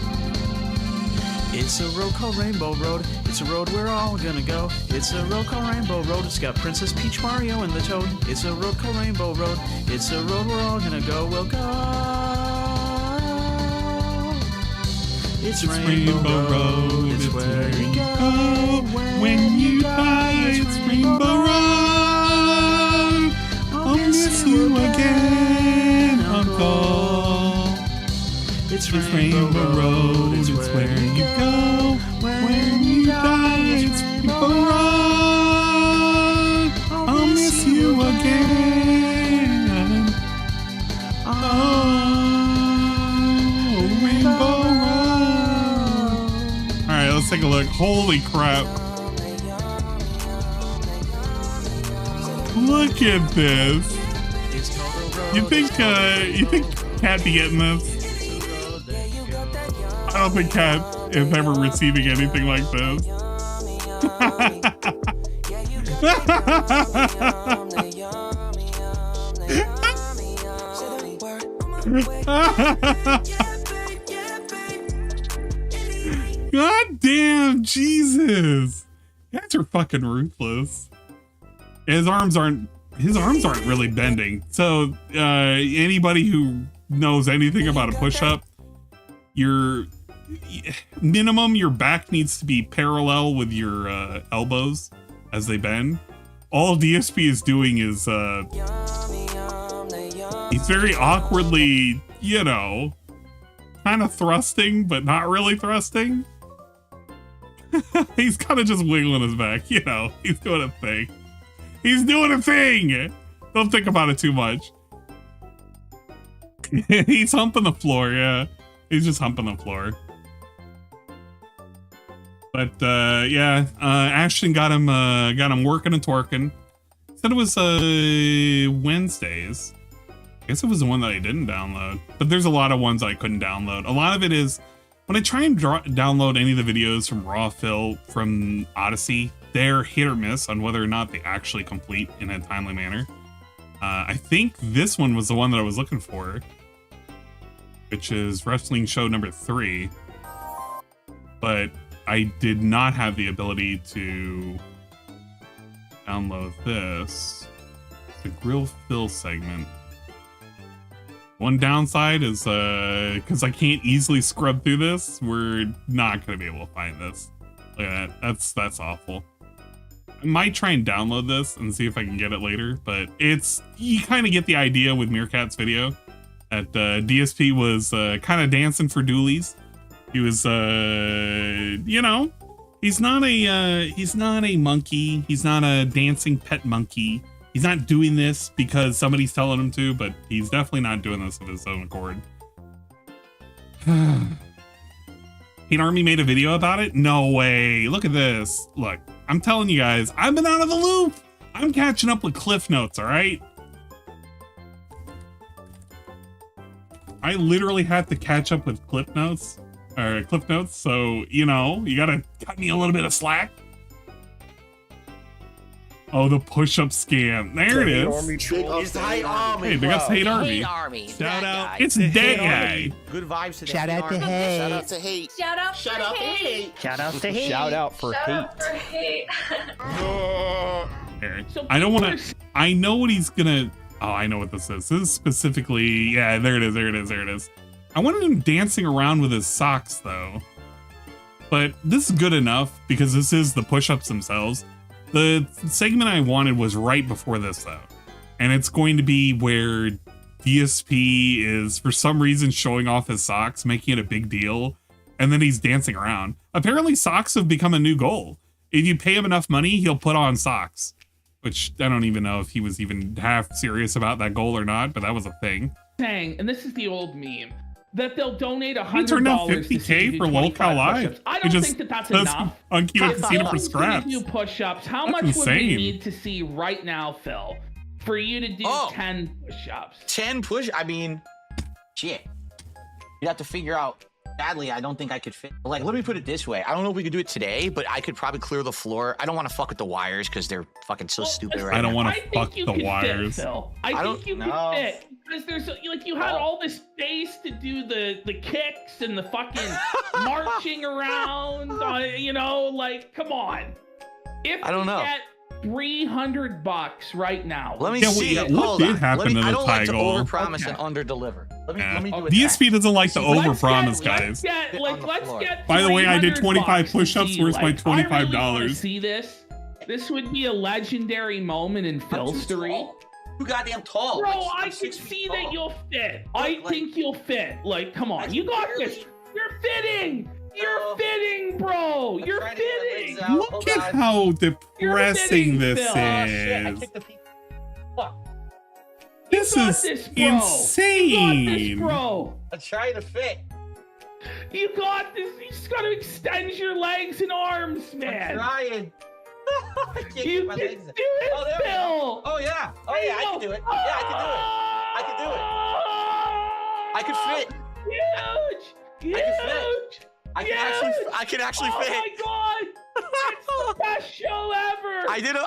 It's a road called Rainbow Road. It's a road we're all gonna go. It's a road called Rainbow Road. It's got Princess Peach, Mario, and the Toad. It's a road called Rainbow Road. It's a road we're all gonna go. We'll go. It's Rainbow Road. It's where you go when you die. It's Rainbow Road. I'll miss you again, Uncle. It's Rainbow Road. It's where you go when you die. It's Rainbow Road. I'll miss you again. Oh, Rainbow Road. All right, let's take a look. Holy crap. Look at this. You think Cat be getting this? I don't think Cat is ever receiving anything like this. God damn, Jesus. Cats are fucking ruthless. His arms aren't really bending. So anybody who knows anything about a push-up, your back needs to be parallel with your elbows as they bend. All DSP is doing is he's very awkwardly, kind of thrusting, but not really thrusting. He's kind of just wiggling his back, he's doing a thing. He's doing a thing. Don't think about it too much. He's humping the floor, yeah. He's just humping the floor. But Ashton got him working and twerking. Said it was Wednesdays. I guess it was the one that I didn't download. But there's a lot of ones I couldn't download. A lot of it is when I try and download any of the videos from Raw Phil from Odyssey, they're hit or miss on whether or not they actually complete in a timely manner. I think this one was the one that I was looking for, which is Wrestling Show number 3. But I did not have the ability to download this. The Grill Phil segment. One downside is because I can't easily scrub through this, we're not going to be able to find this. Look at that. That's awful. I might try and download this and see if I can get it later, but you kind of get the idea with Meerkat's video that DSP was kind of dancing for doolies. He was, He's not a monkey. He's not a dancing pet monkey. He's not doing this because somebody's telling him to, but he's definitely not doing this of his own accord. Hate Army made a video about it? No way. Look at this. Look, I'm telling you guys, I've been out of the loop. I'm catching up with Cliff Notes, all right? I literally had to catch up with Cliff Notes, so, you know, you gotta cut me a little bit of slack. Oh, the push-up scam. There it is. It's the Hate Army. Hey, big ups to Hate Army. Hate Army. Shout out. Guy. It's that guy. Good vibes to the Shout Hate out to Army. Hate. Shout out to Hate. Shout out for hate. Shout out to Hate. Shout out for hate. I don't want to. I know what he's gonna. Oh, I know what this is. This is specifically. Yeah, there it is. There it is. There it is. I wanted him dancing around with his socks though. But this is good enough because this is the push-ups themselves. The segment I wanted was right before this though. And it's going to be where DSP is for some reason showing off his socks, making it a big deal. And then he's dancing around. Apparently socks have become a new goal. If you pay him enough money, he'll put on socks. Which I don't even know if he was even half serious about that goal or not, but that was a thing. Saying, and this is the old meme, that they'll donate $100 He turned out $50K for LOLCOW Live. I don't think that that's enough. On Kino Casino for scraps. Do push-ups. How That's much insane. would we need to see right now, Phil, for you to do 10 push-ups? 10 push? I mean, shit. You'd have to figure out. Sadly, I don't think I could fit. Like, let me put it this way. I don't know if we could do it today, but I could probably clear the floor. I don't want to fuck with the wires because they're fucking so stupid right now. I don't want to fuck the wires. Fit, Phil. I think you could fit. Because there's like you had all this space to do the kicks and the fucking marching around. You know, like come on. If I don't know. Get $300 right now. Let me see. What did happen to I the don't like to goal? overpromise and underdeliver. Let me do it. DSP doesn't like to overpromise, Let's guys. get By the way, I did 25 $300 push-ups. to see, Where's my like, I really wanna $25? see this. This would be a legendary moment in Philstery. Too goddamn tall. Bro, Like, I I'm can 6 feet see tall. that you'll fit. I think you'll fit. Like, come on. You got this. You're fitting. You're fitting, bro. You're fitting. Look at how depressing this is. This is insane. You got this, bro. I'm trying to fit. You got this. You just got to extend your legs and arms, man. I'm trying. You can do it, Phil. Oh yeah. Oh yeah, I can do it. Yeah, I can do it. I can fit. Huge. I can fit. I can actually fit. Oh my god. It's the best show ever. I did one.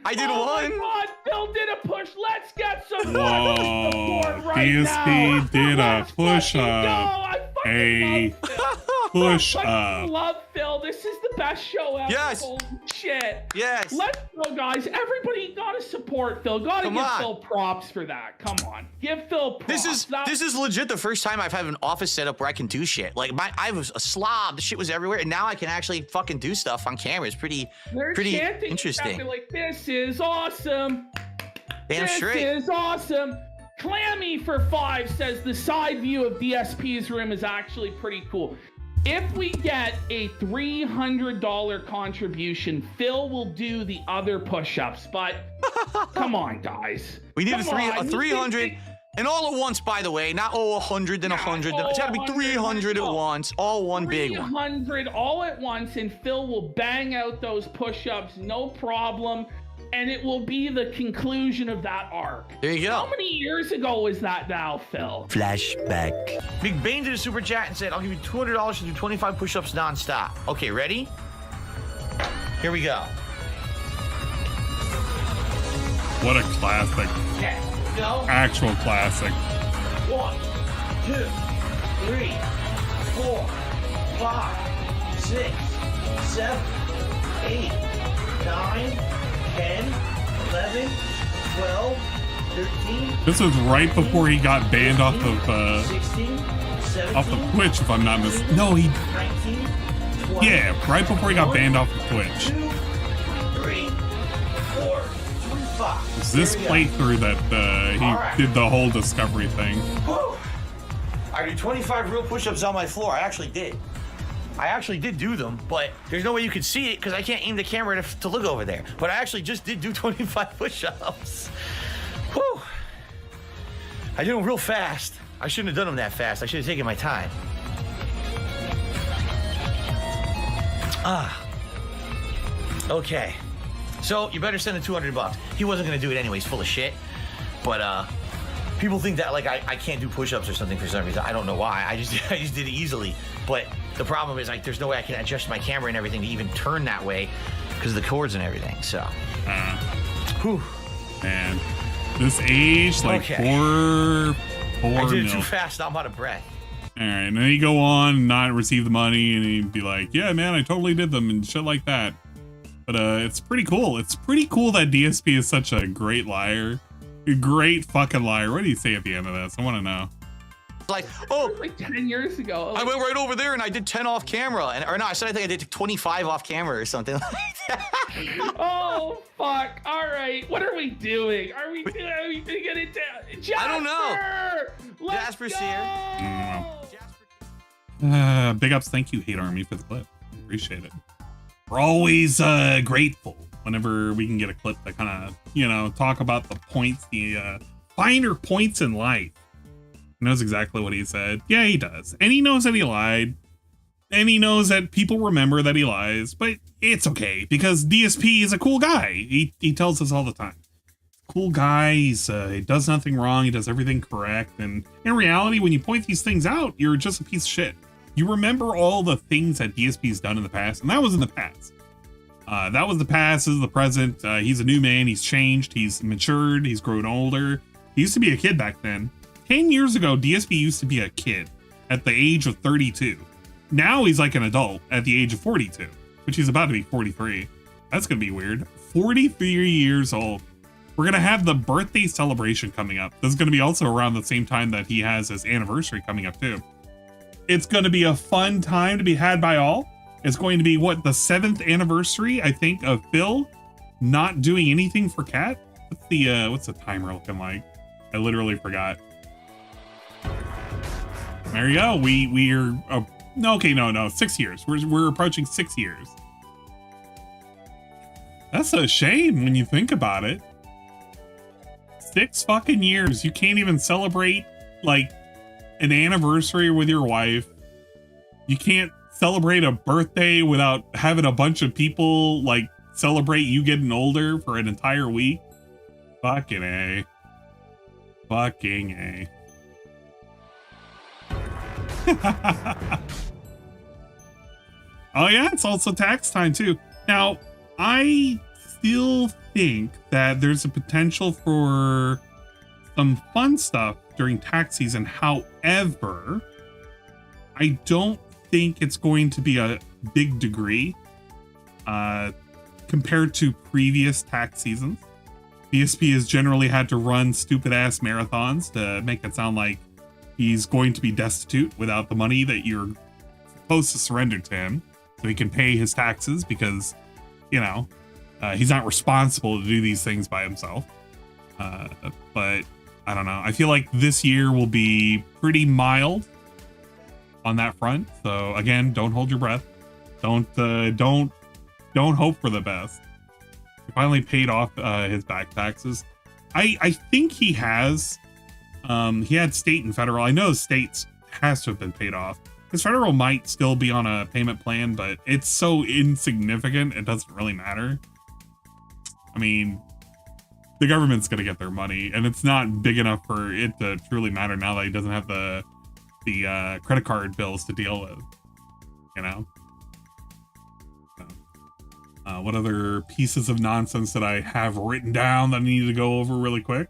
I did one. Oh my god, Phil did a push. Let's get some Whoa, support right DSP now. did a Let's push fucking up. go. I fucking love Phil. Push I up. love Phil. This is the best show ever. Yes. Holy shit. Yes. Let's go, guys. Everybody gotta support Phil. Gotta Come give on. Phil props for that. Come on. Give Phil props. This is legit the first time I've had an office set up where I can do shit. Like I was a slob. The shit was everywhere, and now I can actually fucking do stuff on camera. It's pretty They're chanting interesting. They're like, this is awesome. Damn straight. This is awesome. Clammy for 5 says the side view of DSP's room is actually pretty cool. If we get a $300 contribution, Phil will do the other push-ups, but come on, guys. We need Come on. a 300, and all at once, by the way, not 100 then 100. It's gotta be 300 at once, all one big one. 300 all at once, and Phil will bang out those push-ups, no problem. And it will be the conclusion of that arc. There you go. How many years ago was that now, Phil? Flashback. Big Bane did a super chat and said, I'll give you $200 to do 25 push-ups nonstop. Okay, ready? Here we go. What a classic. Okay, go. Actual classic. 1, 2, 3, 4, 5, 6, 7, 8, 9, 10, 11, 12, 13. This was right before he got banned off of 16, 17, off of Twitch, if I'm not mistaken. No, he. 19, 20, Yeah, right before he got banned off of Twitch. 2, 3, 4, 25. It's this playthrough that he did the whole discovery thing. I did 25 real push-ups on my floor. I actually did. I actually did do them, but there's no way you could see it because I can't aim the camera to look over there. But I actually just did do 25 push-ups. Whew. I did them real fast. I shouldn't have done them that fast. I should have taken my time. Okay. So you better send the $200. He wasn't gonna do it anyways, full of shit. But people think that like I can't do push-ups or something for some reason. I don't know why. I just did it easily. But the problem is like there's no way I can adjust my camera and everything to even turn that way because of the cords and everything. So whew. Man. This age, like Okay. four I did it mil. too fast, now I'm out of breath. All right, and then you go on and not receive the money, and he'd be like, "Yeah, man, I totally did them," and shit like that. But it's pretty cool. It's pretty cool that DSP is such a great liar, a great fucking liar. What do you say at the end of this? I want to know. Like, oh, like 10 years ago. I went right over there and I did 10 off camera, or no, I think I did 25 off camera or something like that. Oh fuck! All right, what are we doing? Are we gonna get it down? Jasper! I don't know. Let's Jasper's go! here. Big ups, thank you, Hate Army, for the clip. Appreciate it. We're always grateful whenever we can get a clip that kind of, you know, talk about the points, the finer points in life. He knows exactly what he said. Yeah, he does. And he knows that he lied. And he knows that people remember that he lies. But it's okay, because DSP is a cool guy. He tells us all the time. Cool guy. He does nothing wrong. He does everything correct. And in reality, when you point these things out, you're just a piece of shit. You remember all the things that DSP's done in the past, and that was in the past. That was the past. This is the present. He's a new man. He's changed. He's matured. He's grown older. He used to be a kid back then. 10 years ago, DSP used to be a kid at the age of 32. Now he's like an adult at the age of 42, which he's about to be 43. That's going to be weird. 43 years old. We're going to have the birthday celebration coming up. This is going to be also around the same time that he has his anniversary coming up too. It's going to be a fun time to be had by all. It's going to be, what, the 7th anniversary, I think, of Phil not doing anything for Cat? What's the timer looking like? I literally forgot. There you go. We're no, 6 years. We're approaching 6 years. That's a shame when you think about it. 6 fucking years. You can't even celebrate like an anniversary with your wife. You can't celebrate a birthday without having a bunch of people like celebrate you getting older for an entire week. Fucking A. Fucking A. Oh yeah, it's also tax time too. Now, I still think that there's a potential for some fun stuff during tax season. However, I don't think it's going to be a big degree compared to previous tax seasons. DSP has generally had to run stupid ass marathons to make it sound like he's going to be destitute without the money that you're supposed to surrender to him so he can pay his taxes, because, you know, he's not responsible to do these things by himself. But I don't know. I feel like this year will be pretty mild on that front. So again, don't hold your breath. Don't hope for the best. He finally paid off his back taxes. I think he has. He had state and federal. I know states has to have been paid off. His federal might still be on a payment plan, but it's so insignificant it doesn't really matter. I mean, the government's gonna get their money, and it's not big enough for it to truly matter now that he doesn't have the credit card bills to deal with, you know. So, what other pieces of nonsense that I have written down that I need to go over really quick?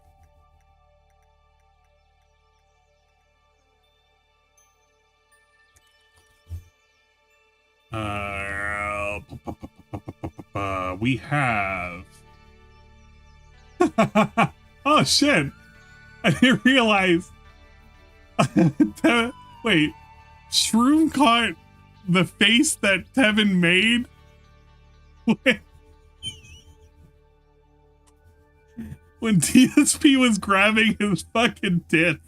We have oh shit, I didn't realize. Wait, Shroom caught the face that Tevin made when DSP was grabbing his fucking tits.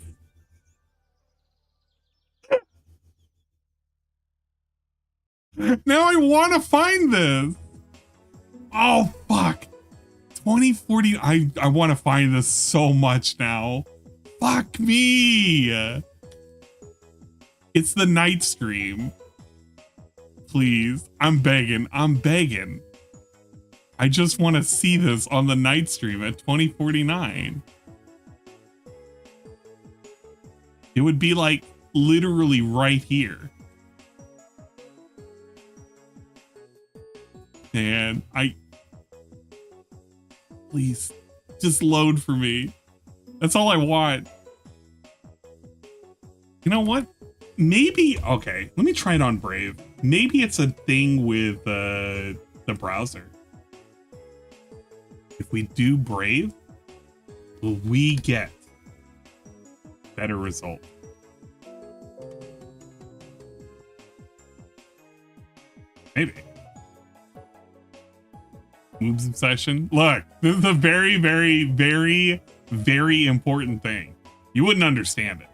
Now I want to find this. Oh, fuck. 2040. I want to find this so much now. Fuck me. It's the night stream. Please. I'm begging. I just want to see this on the night stream at 2049. It would be like literally right here. And please just load for me. That's all I want. You know what? Maybe, okay, let me try it on Brave. Maybe it's a thing with the browser. If we do Brave, will we get better result? Maybe. Moves obsession. Look, this is a very, very, very, very important thing. You wouldn't understand it.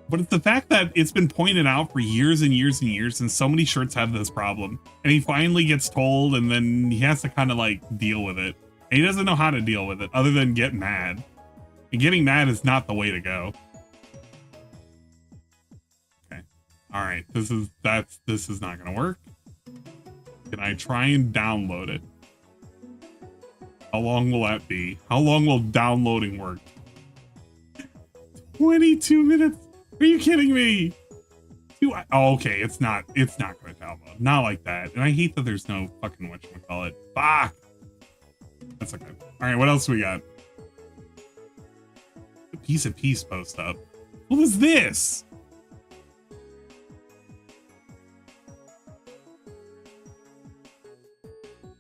But it's the fact that it's been pointed out for years and years and years, and so many shirts have this problem. And he finally gets told, and then he has to kind of like deal with it. And he doesn't know how to deal with it other than get mad. And getting mad is not the way to go. Okay. All right. This is not going to work. Can I try and download it? How long will that be? How long will downloading work? 22 minutes. Are you kidding me? Oh, okay, it's not going to download. Not like that. And I hate that there's no fucking whatchamacallit. Fuck. That's okay. All right, what else we got? A piece of peace post up. What was this?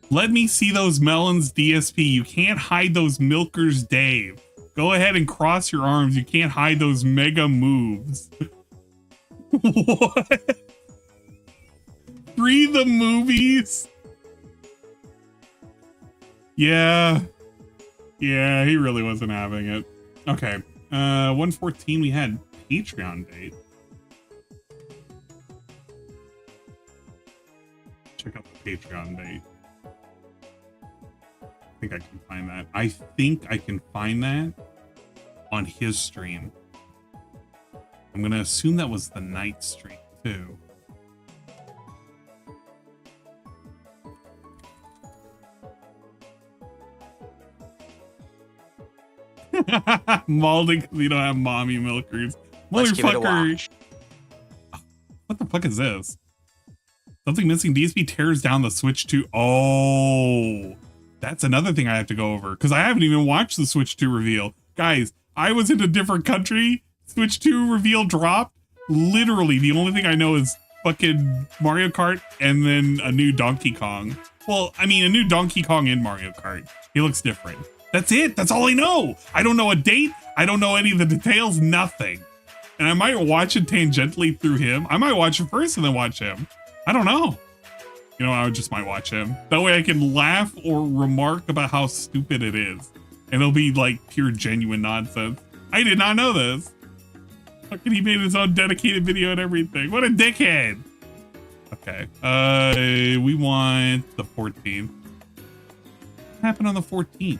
Let me see those melons, DSP. You can't hide those milkers, Dave. Go ahead and cross your arms. You can't hide those mega moves. What? Free the movies? Yeah. Yeah, he really wasn't having it. Okay. 114, we had Patreon date. Check out the Patreon date. I think I can find that. I think I can find that on his stream. I'm going to assume that was the night stream too. Malding because you don't have mommy milkers. Motherfucker. What the fuck is this? Something missing. DSP tears down the Switch 2. Oh. That's another thing I have to go over because I haven't even watched the Switch 2 reveal. Guys, I was in a different country. Switch 2 reveal dropped. Literally, the only thing I know is fucking Mario Kart and then a new Donkey Kong. Well, I mean, a new Donkey Kong in Mario Kart. He looks different. That's it. That's all I know. I don't know a date. I don't know any of the details. Nothing. And I might watch it tangentially through him. I might watch it first and then watch him. I don't know. You know, I just might watch him. That way I can laugh or remark about how stupid it is. And it'll be like pure genuine nonsense. I did not know this. Fucking he made his own dedicated video and everything. What a dickhead. Okay. We want the 14th. What happened on the 14th?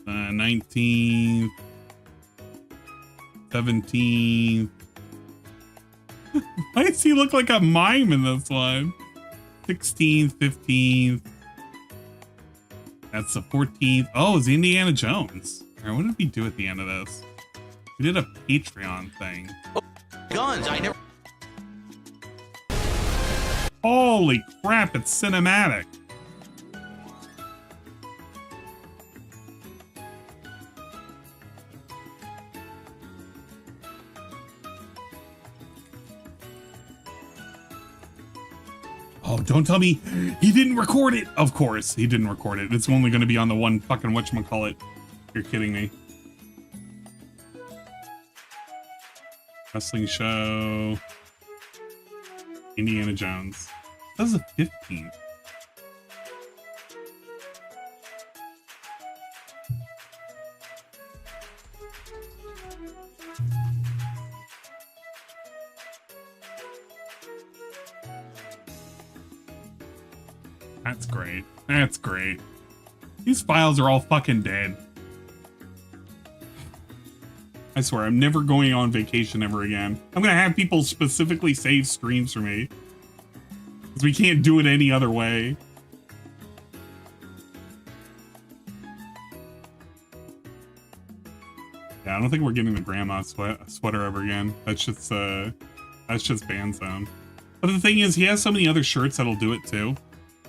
Uh, 19th. 17th. Why does he look like a mime in this one? 16th, 15th. That's the 14th. Oh, it's Indiana Jones. All right, what did we do at the end of this? We did a Patreon thing. Oh, guns, I never. Holy crap, it's cinematic. Oh, don't tell me he didn't record it. Of course, he didn't record it. It's only going to be on the one fucking whatchamacallit. You're kidding me. Wrestling show. Indiana Jones. That was the 15th. That's great. That's great. These files are all fucking dead. I swear, I'm never going on vacation ever again. I'm gonna have people specifically save streams for me. Because we can't do it any other way. Yeah, I don't think we're getting the grandma sweater ever again. That's just band zone. But the thing is, he has so many other shirts that'll do it too.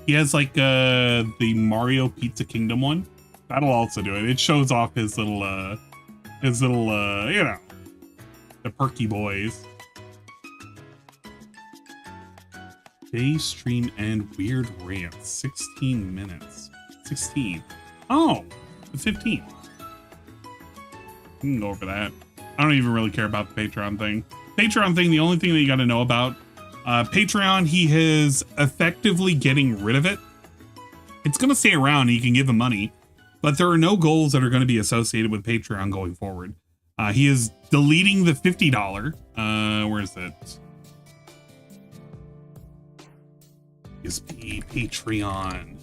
He has like the Mario Pizza Kingdom one. That'll also do it. It shows off his little you know, the perky boys. Day stream and weird rant. 16 minutes. 16. Oh, the 15th. We can go over that. I don't even really care about the Patreon thing. Patreon thing, the only thing that you got to know about, Patreon, he is effectively getting rid of it. It's going to stay around and you can give him money, but there are no goals that are going to be associated with Patreon going forward. He is deleting the $50. Where is it? DSP Patreon.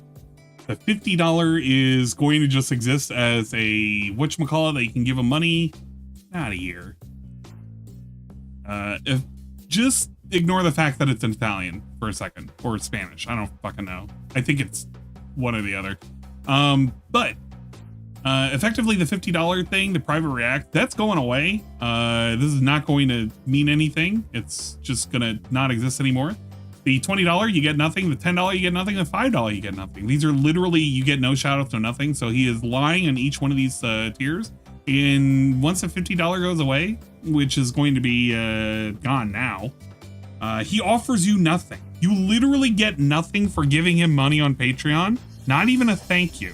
The $50 is going to just exist as a whatchamacallit that you can give him money. Out of here. Just ignore the fact that it's in Italian for a second, or Spanish. I don't fucking know. I think it's one or the other. But effectively the $50 thing, the private react, that's going away. This is not going to mean anything. It's just gonna not exist anymore. The $20, you get nothing. The $10, you get nothing. The $5, you get nothing. These are literally, you get no shoutouts, no nothing. So he is lying on each one of these tiers. And once the $50 goes away, which is going to be gone now, he offers you nothing. You literally get nothing for giving him money on Patreon. Not even a thank you.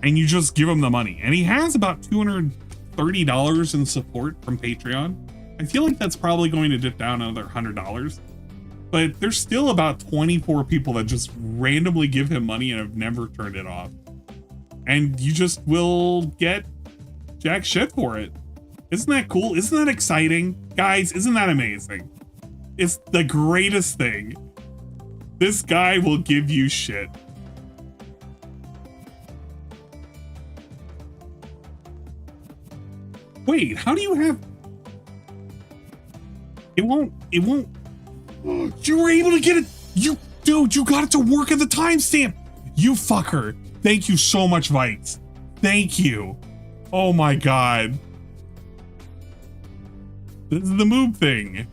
And you just give him the money. And he has about $230 in support from Patreon. I feel like that's probably going to dip down another $100. But there's still about 24 people that just randomly give him money and have never turned it off. And you just will get jack shit for it. Isn't that cool? Isn't that exciting? Guys, isn't that amazing? It's the greatest thing. This guy will give you shit. Wait, how do you have... It won't... You were able to get it. Dude, you got it to work at the timestamp. You fucker. Thank you so much, Vikes. Thank you. Oh my God. This is the move thing.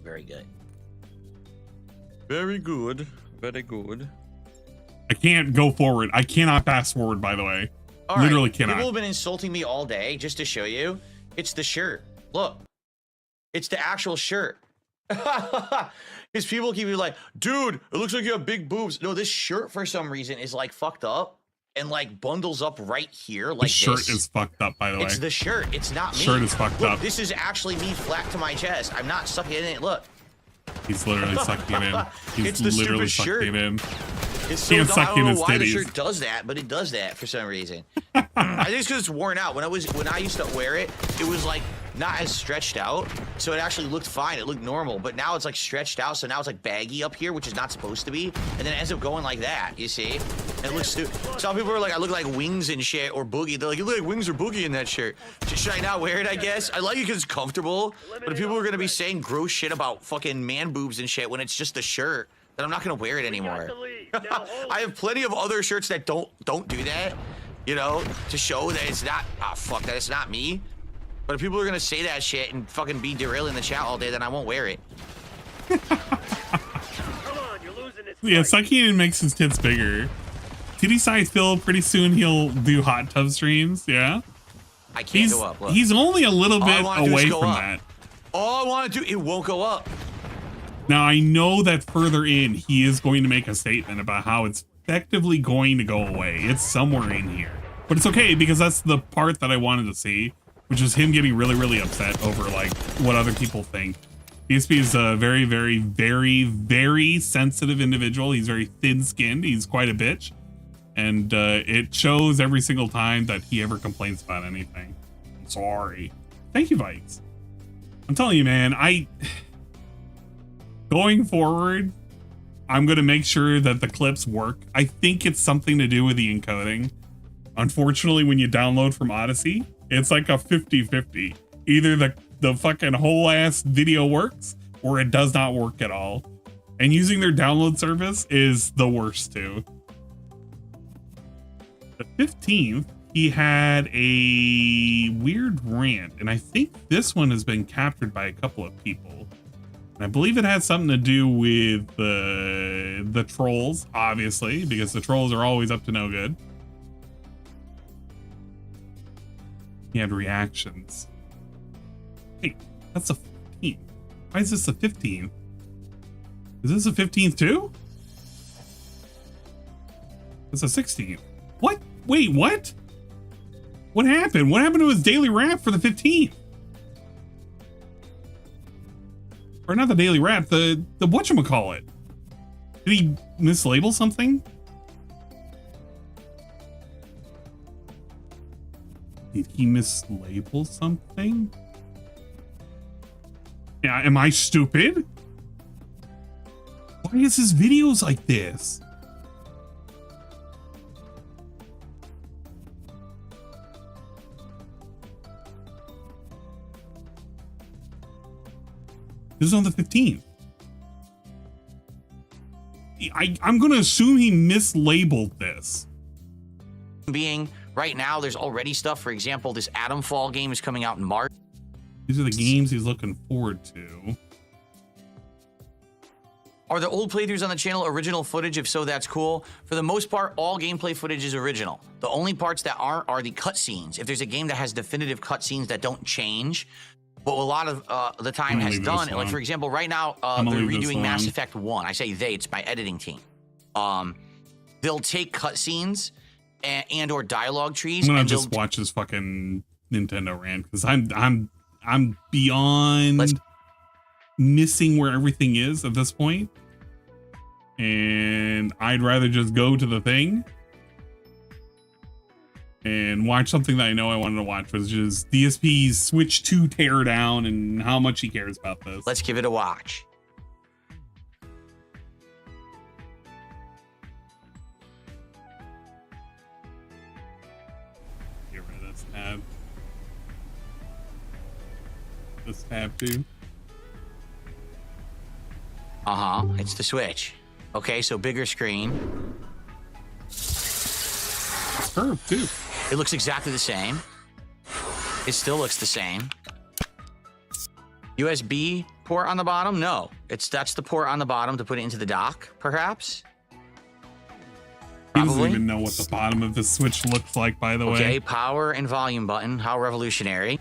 Very good. Very good. Very good. I can't go forward. I cannot fast forward, by the way. All Literally right. cannot. People have been insulting me all day just to show you. It's the shirt. Look. It's the actual shirt. Because people keep like, dude, it looks like you have big boobs. No, this shirt for some reason is like fucked up and like bundles up right here like this. The shirt this. is fucked up, by the way. It's the shirt. It's not me. Shirt is fucked Look, up. This is actually me flat to my chest. I'm not sucking it in. Look. He's literally sucking it in. He's It's the literally stupid sucking shirt. it in. It's so Can't dumb. suck I in don't know his why the titties. shirt does that, but it does that for some reason. I think it's because it's worn out. When I used to wear it, it was like not as stretched out, so it actually looked fine. It looked normal, but now it's like stretched out, so now it's like baggy up here, which is not supposed to be, and then it ends up going like that. You see? And it looks stupid. Some people are like, I look like Wings and shit, or Boogie. They're like, you look like Wings or Boogie in that shirt. Should I not wear it? I guess I like it because it's comfortable. But if people are gonna be saying gross shit about fucking man boobs and shit when it's just a shirt, then I'm not gonna wear it anymore. I have plenty of other shirts that don't do that, you know, to show that it's not that it's not me. But if people are gonna say that shit and fucking be derailing the chat all day, then I won't wear it. Yeah, sucking in makes his tits bigger. Titty size Phil, pretty soon he'll do hot tub streams, yeah? I can't go up. Look. He's only a little bit away from that. All I want to do, it won't go up. Now, I know that further in, he is going to make a statement about how it's effectively going to go away. It's somewhere in here. But it's okay, because that's the part that I wanted to see, which is him getting really, really upset over, like, what other people think. DSP is a very, very, very, very sensitive individual. He's very thin-skinned. He's quite a bitch. and it shows every single time that he ever complains about anything. I'm sorry. Thank you, Vikes. I'm telling you, man, going forward, I'm going to make sure that the clips work. I think it's something to do with the encoding. Unfortunately, when you download from Odyssey, it's like a 50-50. Either the fucking whole ass video works or it does not work at all. And using their download service is the worst too. The 15th, he had a weird rant, and I think this one has been captured by a couple of people. And I believe it has something to do with the trolls, obviously, because the trolls are always up to no good. He had reactions. Hey, that's a 15th. Why is this a 15th? Is this a 15th too? It's a 16th. What? Wait, what? What happened? What happened to his daily rap for the 15th? Or not the daily rap, the whatchamacallit. Did he mislabel something? Did he mislabel something? Yeah, am I stupid? Why is his videos like this? This is on the 15th. I'm going to assume he mislabeled this. Being right now, there's already stuff. For example, this Atom Fall game is coming out in March. These are the games he's looking forward to. Are the old playthroughs on the channel original footage? If so, that's cool. For the most part, all gameplay footage is original. The only parts that aren't are the cutscenes. If there's a game that has definitive cutscenes that don't change, but a lot of the time has done, like for example, right now they're redoing Mass Effect 1. I say they, it's my editing team. They'll take cutscenes and or dialogue trees. I'm gonna just watch this fucking Nintendo rant because I'm beyond missing where everything is at this point, and I'd rather just go to the thing and watch something that I know I wanted to watch, which is DSP's Switch 2 teardown and how much he cares about this. Let's give it a watch. Get rid of this tab. This tab too. It's the Switch. Okay, so bigger screen. Curve too. It looks exactly the same. It still looks the same. USB port on the bottom? No, that's the port on the bottom to put it into the dock, perhaps. He doesn't even know what the bottom of the Switch looks like, by the way. Okay, power and volume button. How revolutionary.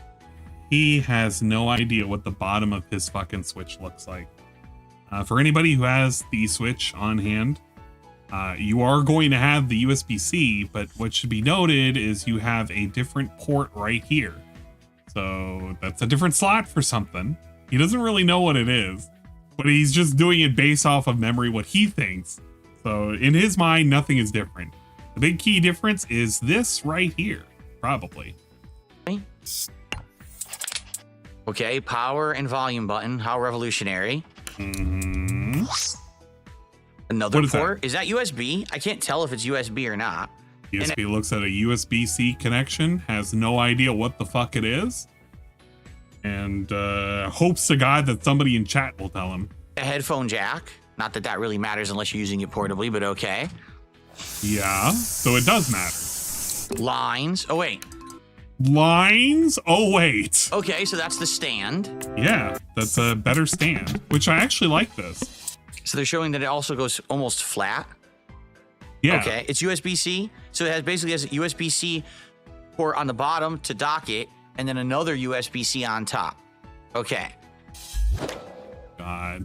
He has no idea what the bottom of his fucking Switch looks like. For anybody who has the Switch on hand, you are going to have the USB-C, but what should be noted is you have a different port right here. So that's a different slot for something. He doesn't really know what it is, but he's just doing it based off of memory, what he thinks. So in his mind, nothing is different. The big key difference is this right here, probably. Okay, power and volume button. How revolutionary. Another port. Is that USB? I can't tell if it's USB or not. DSP looks at a USB-C connection, has no idea what the fuck it is, and hopes to God that somebody in chat will tell him. A headphone jack. Not that that really matters unless you're using it portably, but okay. Yeah, so it does matter. Lines. Oh, wait. Lines? Oh, wait. Okay, so that's the stand. Yeah, that's a better stand, which I actually like this. So they're showing that it also goes almost flat. Yeah. Okay, it's USB-C. So it basically has a USB-C port on the bottom to dock it, and then another USB-C on top. Okay. God.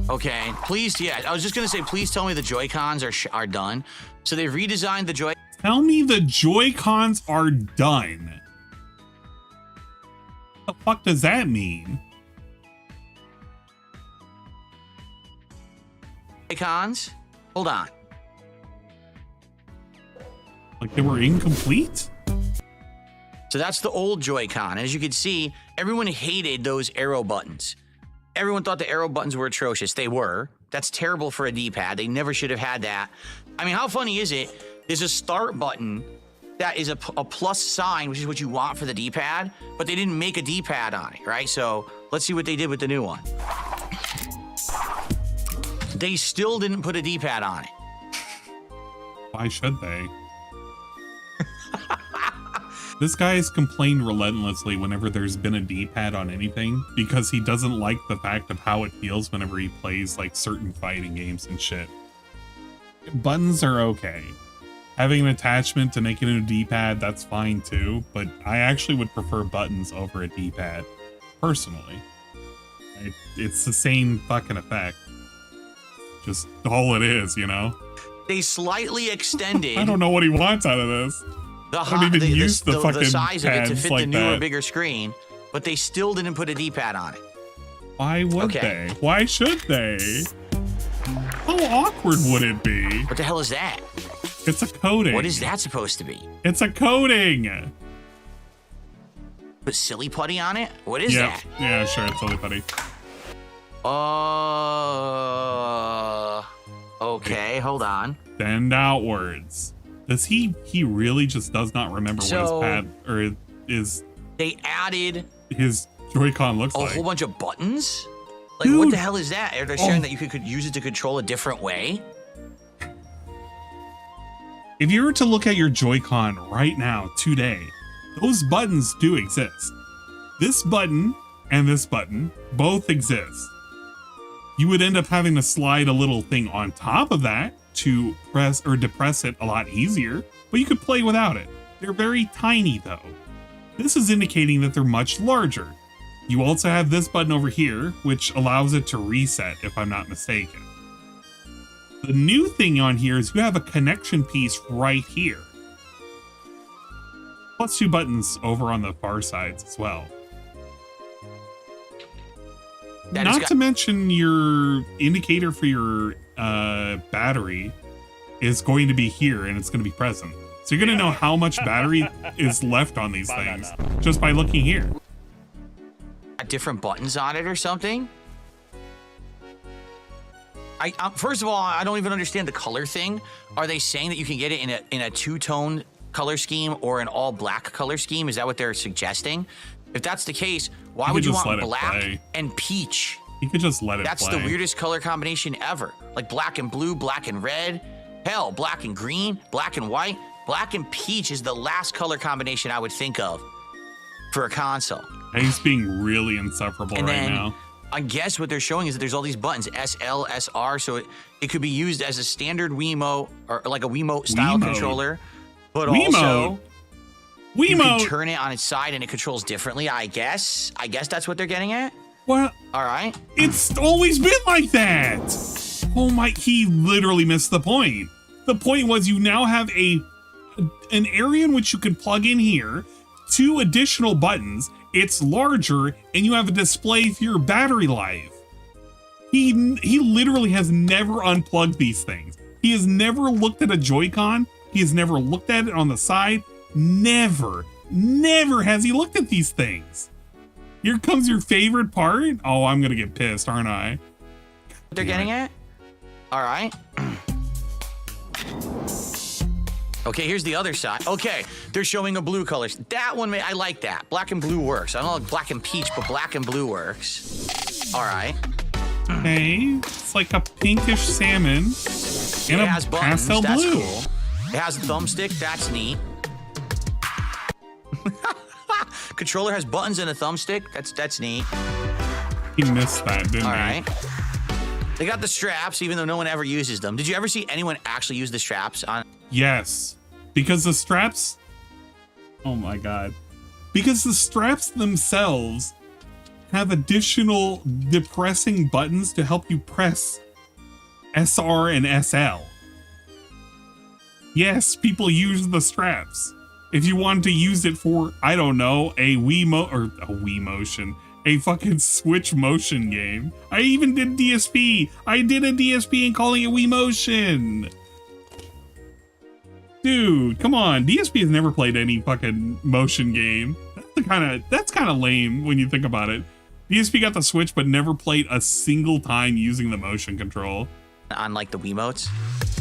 Okay, please, yeah, I was just gonna say, please tell me the Joy-Cons are done. So they've redesigned the Joy. Tell me the Joy-Cons are done. What the fuck does that mean? Joy-Cons? Hold on. They were incomplete? So that's the old Joy-Con. As you can see, everyone hated those arrow buttons. Everyone thought the arrow buttons were atrocious. They were. That's terrible for a D-pad. They never should have had that. I mean, how funny is it? There's a start button that is a plus sign, which is what you want for the D-pad, but they didn't make a D-pad on it, right? So let's see what they did with the new one. They still didn't put a D-pad on it. Why should they? This guy has complained relentlessly whenever there's been a D-pad on anything because he doesn't like the fact of how it feels whenever he plays like certain fighting games and shit. Buttons are okay. Having an attachment to make it a D-pad, that's fine too, but I actually would prefer buttons over a D-pad, personally. It's the same fucking effect. Just all it is, you know? They slightly extended... I don't know what he wants out of this. The size of it to fit the newer, bigger screen, but they still didn't put a D-pad on it. Why would they? Why should they? How awkward would it be? What the hell is that? It's a coating. What is that supposed to be? It's a coating. Put silly putty on it? What is that? Yeah, sure, it's silly putty. Okay, hold on. Bend outwards. Does he really just does not remember what his pad or is they added his Joy-Con looks like? A whole bunch of buttons? Like, dude, what the hell is that? Are they sharing that you could use it to control a different way? If you were to look at your Joy-Con right now, today, those buttons do exist. This button and this button both exist. You would end up having to slide a little thing on top of that to press or depress it a lot easier, but you could play without it. They're very tiny though. This is indicating that they're much larger. You also have this button over here, which allows it to reset if I'm not mistaken. The new thing on here is you have a connection piece right here. Plus 2 buttons over on the far sides as well. Not to mention your indicator for your battery is going to be here and it's going to be present. So you're going to know how much battery is left on these things just by looking here. Different buttons on it or something? First of all, I don't even understand the color thing. Are they saying that you can get it in a two-tone color scheme or an all-black color scheme? Is that what they're suggesting? If that's the case, why would you want black and peach? You could just let it That's play. The weirdest color combination ever. Like black and blue, black and red. Hell, black and green, black and white. Black and peach is the last color combination I would think of for a console. And he's being really insufferable right now. I guess what they're showing is that there's all these buttons, SL, SR, so it could be used as a standard Wiimote or like a Wiimote style controller, but also you can turn it on its side and it controls differently. I guess that's what they're getting at. Well, all right. It's always been like that. Oh my! He literally missed the point. The point was you now have an area in which you can plug in here 2 additional buttons. It's larger, and you have a display for your battery life. He literally has never unplugged these things. He has never looked at a Joy-Con. He has never looked at it on the side. Never has he looked at these things. Here comes your favorite part. Oh, I'm gonna get pissed, aren't I? What they're getting at? All right. Okay, here's the other side. Okay, they're showing a blue color. That one, I like that. Black and blue works. I don't like black and peach, but black and blue works. All right. Okay, it's like a pinkish salmon and a pastel that's blue. Cool. It has a thumbstick. That's neat. Controller has buttons and a thumbstick. That's neat. He missed that, didn't he? All right. They got the straps, even though no one ever uses them. Did you ever see anyone actually use the straps on? Yes, because the straps. Oh my god. Because the straps themselves have additional depressing buttons to help you press SR and SL. Yes, people use the straps. If you want to use it for, I don't know, a Wii Motion, a fucking Switch Motion game. I even did DSP. I did a DSP and calling it Wii Motion. Dude, come on. DSP has never played any fucking motion game. That's kind of lame when you think about it. DSP got the Switch, but never played a single time using the motion control. On like the Wiimotes,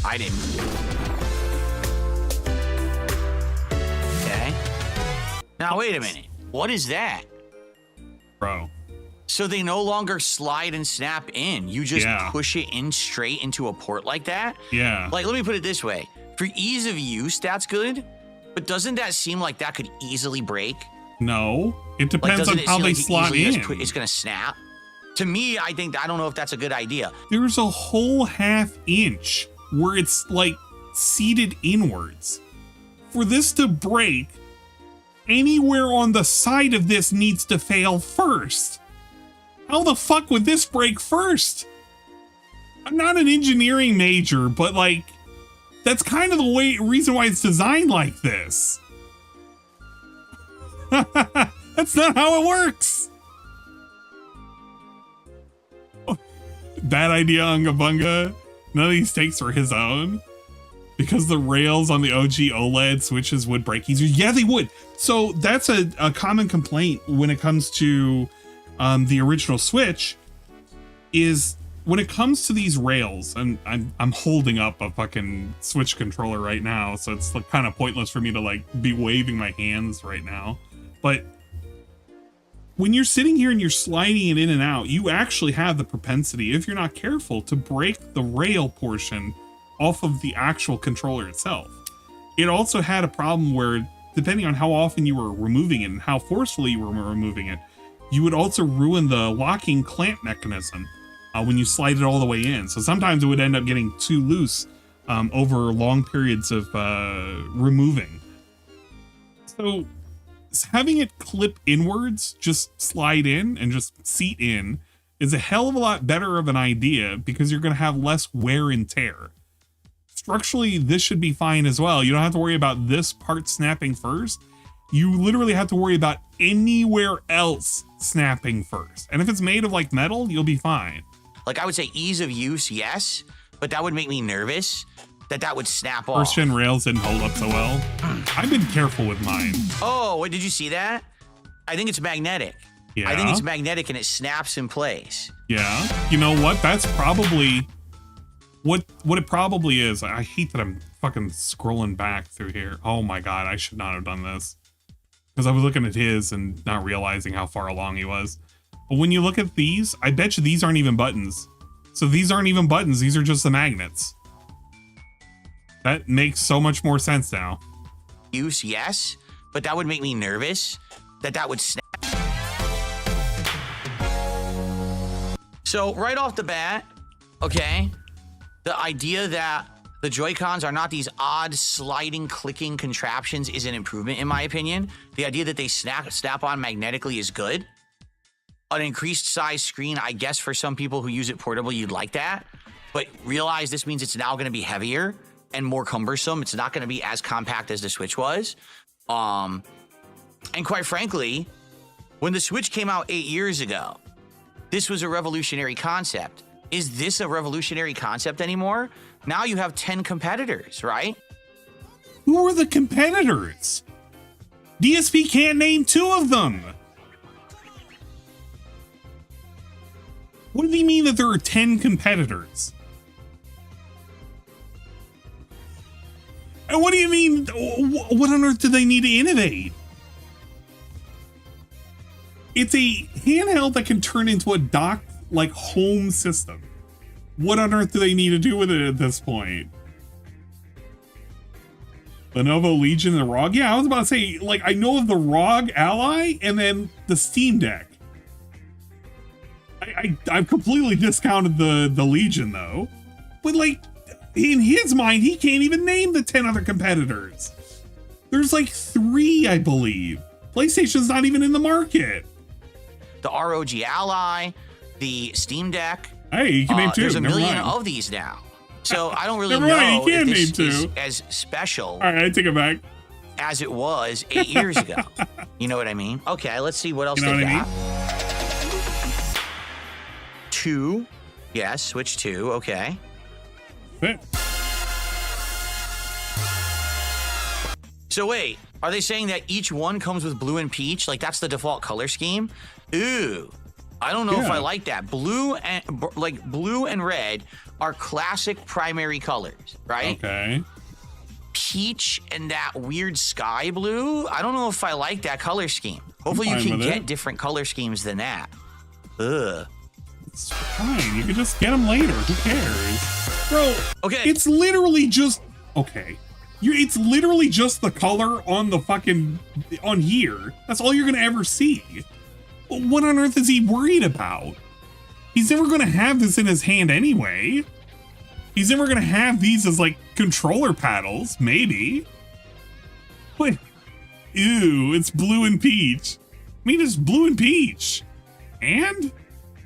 I didn't. Okay. Now wait a minute. What is that, bro? So they no longer slide and snap in. You just push it in straight into a port like that? Yeah. Like, let me put it this way. For ease of use, that's good. But doesn't that seem like that could easily break? No. It depends on how they slot in. It's going to snap. To me, I don't know if that's a good idea. There's a whole ½ where it's like seated inwards. For this to break, anywhere on the side of this needs to fail first. How the fuck would this break first? I'm not an engineering major, but like, that's kind of the reason why it's designed like this. That's not how it works. Bad idea, Unga Bunga. None of these takes are his own. Because the rails on the OG OLED Switches would break easier. Yeah, they would. So that's a common complaint when it comes to the original Switch, is when it comes to these rails, and I'm holding up a fucking Switch controller right now, so it's like kind of pointless for me to like be waving my hands right now. But when you're sitting here and you're sliding it in and out, you actually have the propensity, if you're not careful, to break the rail portion off of the actual controller itself. It also had a problem where, depending on how often you were removing it and how forcefully you were removing it, you would also ruin the locking clamp mechanism when you slide it all the way in. So sometimes it would end up getting too loose over long periods of removing. So having it clip inwards, just slide in and just seat in, is a hell of a lot better of an idea because you're going to have less wear and tear. Structurally, this should be fine as well. You don't have to worry about this part snapping first. You literally have to worry about anywhere else snapping first. And if it's made of like metal, you'll be fine. Like, I would say ease of use, yes, but that would make me nervous that would snap off. First gen rails didn't hold up so well. I've been careful with mine. Oh, wait, did you see that? I think it's magnetic. Yeah. I think it's magnetic and it snaps in place. Yeah. You know what? That's probably what it probably is. I hate that I'm fucking scrolling back through here. Oh my God, I should not have done this. Because I was looking at his and not realizing how far along he was. But when you look at these, I bet you these aren't even buttons. So these aren't even buttons. These are just the magnets. That makes so much more sense now. Use, yes, but that would make me nervous that would snap. So right off the bat, okay, the idea that the Joy-Cons are not these odd sliding, clicking contraptions is an improvement in my opinion. The idea that they snap on magnetically is good. An increased size screen, I guess for some people who use it portable, you'd like that. But realize this means it's now going to be heavier and more cumbersome. It's not going to be as compact as the Switch was. And quite frankly, when the Switch came out 8 years ago, this was a revolutionary concept. Is this a revolutionary concept anymore? Now you have 10 competitors, right? Who are the competitors? DSP can't name 2 of them. What do you mean that there are 10 competitors? And what do you mean? What on earth do they need to innovate? It's a handheld that can turn into a dock like home system. What on earth do they need to do with it at this point? Lenovo Legion and the ROG? Yeah, I was about to say, like, I know of the ROG Ally and then the Steam Deck. I've completely discounted the Legion though. But like, in his mind, he can't even name the 10 other competitors. There's like 3, I believe. PlayStation's not even in the market. The ROG Ally, the Steam Deck. Hey, you can name 2. There's a Never million mind. of these now. So I don't really Never know mind, you can if this name is 2. as special. All right, I take it back. As it was 8 years ago. You know what I mean? Okay, let's see what else You know they what I got. 2. Yes, Switch 2. Okay. So wait, are they saying that each one comes with blue and peach? Like that's the default color scheme? Ooh, I don't know if I like that. Blue and red are classic primary colors, right? Okay. Peach and that weird sky blue, I don't know if I like that color scheme. Hopefully you can get different color schemes than that. Ugh. It's fine. You can just get them later. Who cares? Bro, okay. It's literally just... Okay. It's literally just the color on the fucking... on here. That's all you're going to ever see. What on earth is he worried about? He's never going to have this in his hand anyway. He's never going to have these as, like, controller paddles. Maybe. What? Ew, it's blue and peach. I mean, it's blue and peach. And?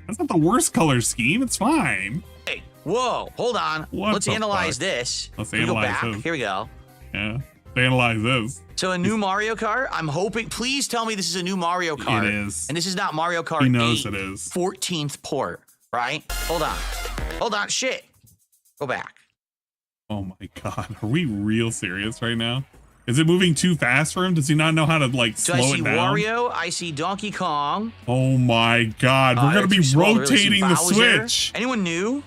That's not the worst color scheme. It's fine. Hey, whoa, hold on. Let's analyze this. Let's analyze go back. This. Here we go. Yeah, let's analyze this. So a new Mario Kart? I'm hoping, please tell me this is a new Mario Kart. It is. And this is not Mario Kart He knows 8, it is. 14th port, right? Hold on, shit. Go back. Oh my God, are we real serious right now? Is it moving too fast for him? Does he not know how to like slow it down? So I see Wario, I see Donkey Kong. Oh my God, we're gonna be rotating the Switch. Anyone new?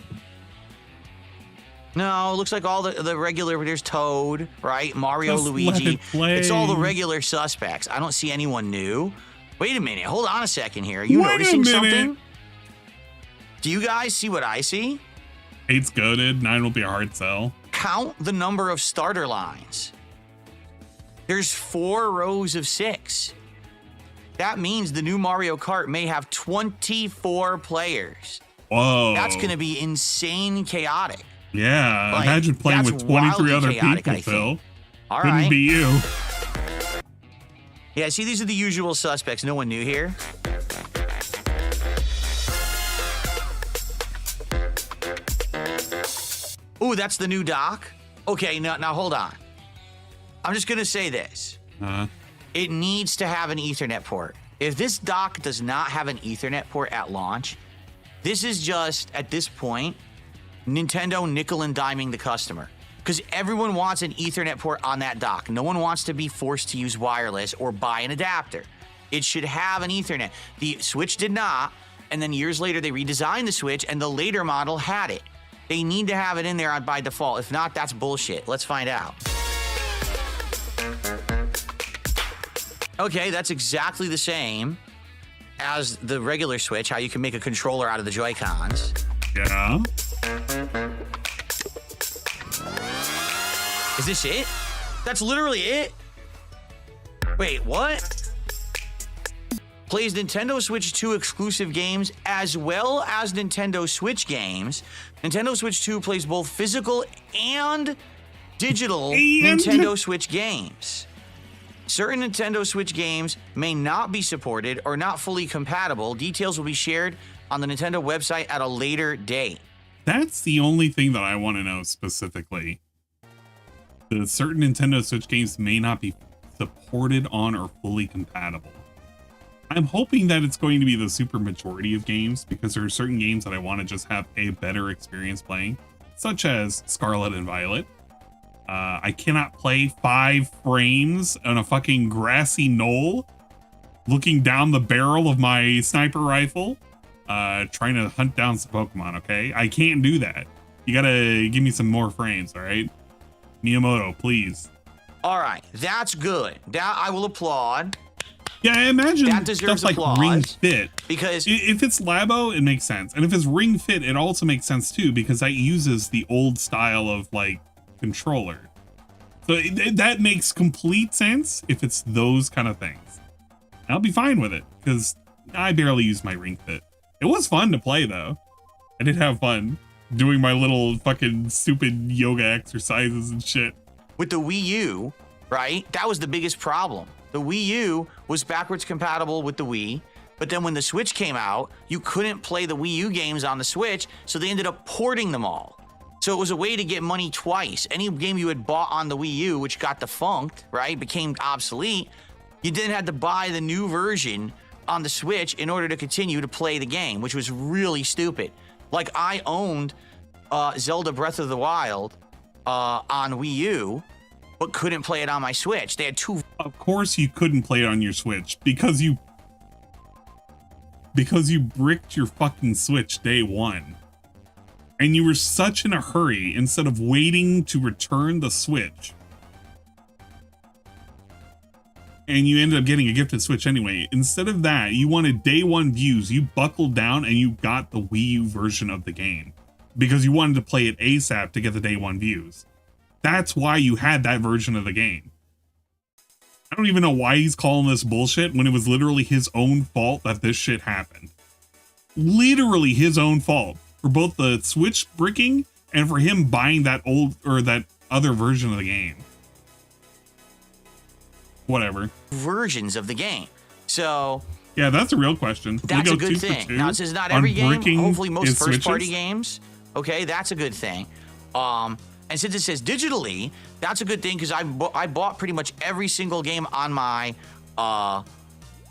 No, it looks like all the regular, there's Toad, right? Mario, Just Luigi. let it play. It's all the regular suspects. I don't see anyone new. Wait a minute, hold on a second here. Are you noticing something? Do you guys see what I see? 8's goated, 9 will be a hard sell. Count the number of starter lines. There's 4 rows of 6. That means the new Mario Kart may have 24 players. Whoa. That's going to be insane chaotic. Yeah, Like, imagine playing that's with 23 other chaotic, people, I think. Phil. All Couldn't right. be you. Yeah, see, these are the usual suspects. No one new here. Ooh, that's the new dock. Okay, now hold on. I'm just going to say this. It needs to have an Ethernet port. If this dock does not have an Ethernet port at launch, this is just, at this point, Nintendo nickel and diming the customer. Because everyone wants an Ethernet port on that dock. No one wants to be forced to use wireless or buy an adapter. It should have an Ethernet. The Switch did not, and then years later they redesigned the Switch, and the later model had it. They need to have it in there by default. If not, that's bullshit. Let's find out. Okay, that's exactly the same as the regular Switch, how you can make a controller out of the Joy-Cons. Yeah. Is this it? That's literally it? Wait, what? Plays Nintendo Switch 2 exclusive games as well as Nintendo Switch games. Nintendo Switch 2 plays both physical and digital Nintendo Switch games. Certain Nintendo Switch games may not be supported or not fully compatible. Details will be shared on the Nintendo website at a later date. That's the only thing that I want to know specifically. The certain Nintendo Switch games may not be supported on or fully compatible. I'm hoping that it's going to be the super majority of games, because there are certain games that I want to just have a better experience playing, such as Scarlet and Violet. I cannot play 5 frames on a fucking grassy knoll, looking down the barrel of my sniper rifle, trying to hunt down some Pokemon, okay? I can't do that. You gotta give me some more frames, all right? Miyamoto, please. All right, that's good. That I will applaud. Yeah, I imagine that deserves stuff like applause, Ring Fit. Because if it's Labo, it makes sense. And if it's Ring Fit, it also makes sense too, because that uses the old style of like controller. So that makes complete sense if it's those kind of things. I'll be fine with it, because I barely use my Ring Fit. It was fun to play though. I did have fun doing my little fucking stupid yoga exercises and shit. With the Wii U, right? That was the biggest problem. The Wii U was backwards compatible with the Wii, but then when the Switch came out, you couldn't play the Wii U games on the Switch, so they ended up porting them all. So it was a way to get money twice. Any game you had bought on the Wii U, which got defunct, right, became obsolete, you then had to buy the new version on the Switch in order to continue to play the game, which was really stupid. Like, I owned Zelda Breath of the Wild on Wii U, but couldn't play it on my Switch. They had two. Of course you couldn't play it on your Switch because you bricked your fucking Switch day one. And you were such in a hurry instead of waiting to return the Switch. And you ended up getting a gifted Switch anyway. Instead of that, you wanted day one views. You buckled down and you got the Wii U version of the game because you wanted to play it ASAP to get the day one views. That's why you had that version of the game. I don't even know why he's calling this bullshit when it was literally his own fault that this shit happened. Literally his own fault for both the Switch bricking and for him buying that other version of the game. Whatever. Versions of the game. So yeah, that's a real question. That's a good thing. Now, this is not every game. Hopefully most first-party games. Okay, that's a good thing. And since it says digitally, that's a good thing because I bought pretty much every single game on my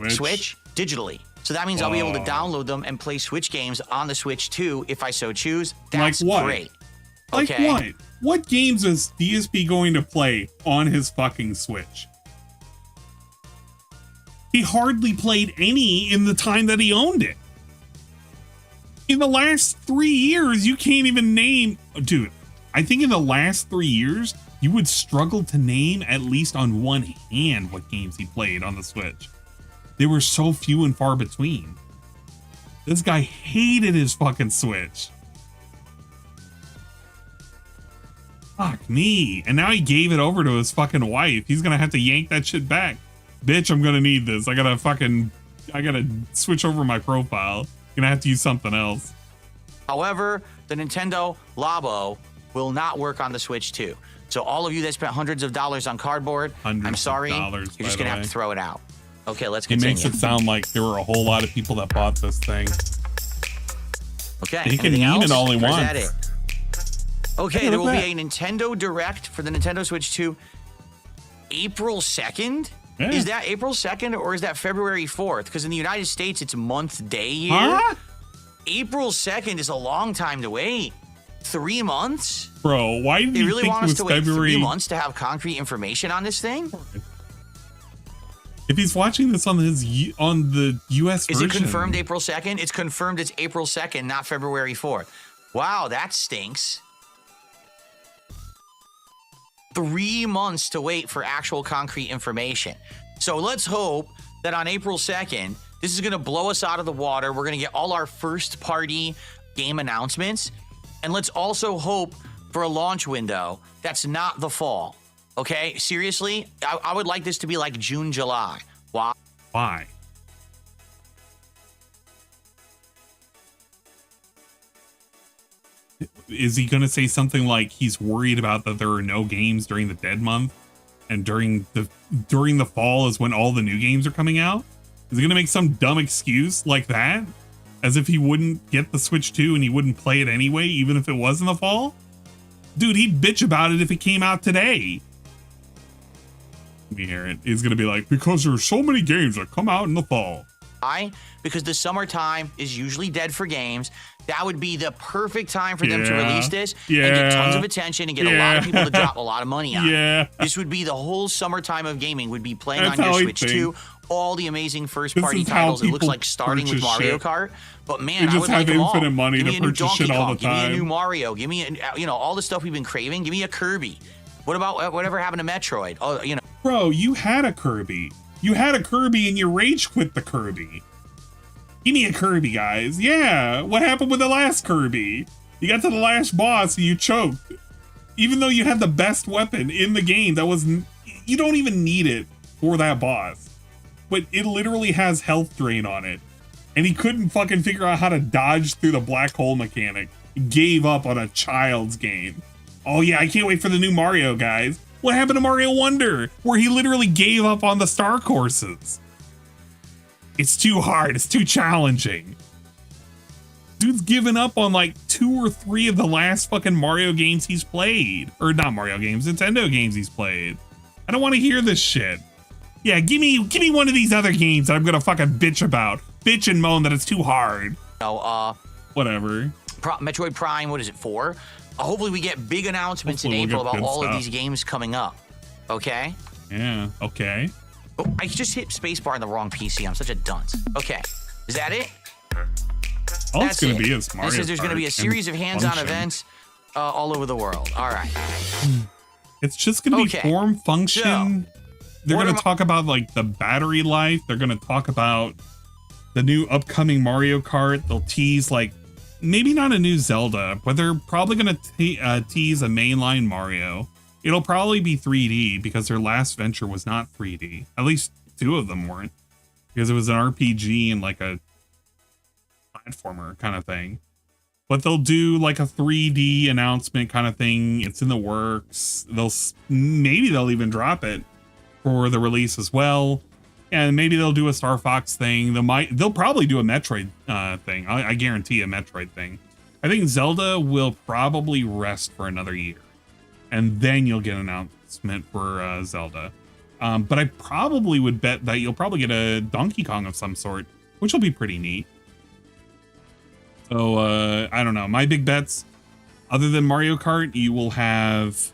Switch digitally. So that means I'll be able to download them and play Switch games on the Switch too if I so choose. That's like what? Great. Like okay. what? What games is DSP going to play on his fucking Switch? He hardly played any in the time that he owned it. In the last 3 years, you can't even name... Dude, I think in the last 3 years, you would struggle to name at least on one hand what games he played on the Switch. They were so few and far between. This guy hated his fucking Switch. Fuck me. And now he gave it over to his fucking wife. He's gonna have to yank that shit back. Bitch, I'm gonna need this. I gotta switch over my profile. Gonna have to use something else. However, the Nintendo Labo will not work on the Switch 2. So all of you that spent hundreds of dollars on cardboard, I'm sorry, you're just gonna have to throw it out. Okay, let's continue. It makes it sound like there were a whole lot of people that bought this thing. Okay, he can name it all he wants. Is that it? Okay, there will be a Nintendo Direct for the Nintendo Switch 2 April 2nd. Yeah. Is that April 2nd or is that February 4th? Because in the United States, it's month day year. Huh? April 2nd is a long time to wait. 3 months? Bro, why did you think it was February? They really want us to wait 3 months to have concrete information on this thing? If he's watching this on the US version. Is it confirmed April 2nd? It's confirmed it's April 2nd, not February 4th. Wow, that stinks. 3 months to wait for actual concrete information. So let's hope that on April 2nd, this is going to blow us out of the water. We're going to get all our first party game announcements. And let's also hope for a launch window that's not the fall. Okay? Seriously, I would like this to be like June, July. Why? Why? Is he going to say something like he's worried about that there are no games during the dead month and during the fall is when all the new games are coming out? Is he going to make some dumb excuse like that? As if he wouldn't get the Switch 2 and he wouldn't play it anyway, even if it was in the fall? Dude, he'd bitch about it if it came out today. Let me hear it. He's going to be like, because there are so many games that come out in the fall. Why? Because the summertime is usually dead for games. That would be the perfect time for them to release this and get tons of attention and get a lot of people to drop a lot of money on it. This would be the whole summertime of gaming would be playing on your Switch 2. All the amazing first-party titles. It looks like starting with Mario Kart. But man, I would like them all. Give me a new Donkey Kong. Give me a new Mario. Give me, all the stuff we've been craving. Give me a Kirby. What about whatever happened to Metroid? Oh, Bro, you had a Kirby. You had a Kirby and you rage quit the Kirby. Give me a Kirby, guys. Yeah, what happened with the last Kirby? You got to the last boss and you choked. Even though you had the best weapon in the game, you don't even need it for that boss. But it literally has health drain on it. And he couldn't fucking figure out how to dodge through the black hole mechanic. He gave up on a child's game. Oh yeah, I can't wait for the new Mario, guys. What happened to Mario Wonder? Where he literally gave up on the star courses. It's too hard. It's too challenging. Dude's given up on like 2 or 3 of the last fucking Mario games he's played. Or not Mario games, Nintendo games he's played. I don't want to hear this shit. Yeah, give me one of these other games that I'm gonna fucking bitch about. Bitch and moan that it's too hard. Whatever. Metroid Prime, what is it, 4? Hopefully we get big announcements in April about all of these games coming up. Okay. Yeah. Okay. Oh, I just hit spacebar on the wrong PC. I'm such a dunce. Okay. Is that it? All it's going to be is Mario It says there's going to be a series of hands-on events all over the world. All right. It's just going to be form, function. They're going to talk about like the battery life. They're going to talk about the new upcoming Mario Kart. They'll tease like maybe not a new Zelda, but they're probably going to tease a mainline Mario. It'll probably be 3D because their last venture was not 3D. At least 2 of them weren't, because it was an RPG and like a platformer kind of thing. But they'll do like a 3D announcement kind of thing. It's in the works. Maybe they'll even drop it for the release as well. And maybe they'll do a Star Fox thing. They'll probably do a Metroid thing. I guarantee a Metroid thing. I think Zelda will probably rest for another year, and then you'll get an announcement for Zelda. But I probably would bet that you'll probably get a Donkey Kong of some sort, which will be pretty neat. So I don't know. My big bets, other than Mario Kart, you will have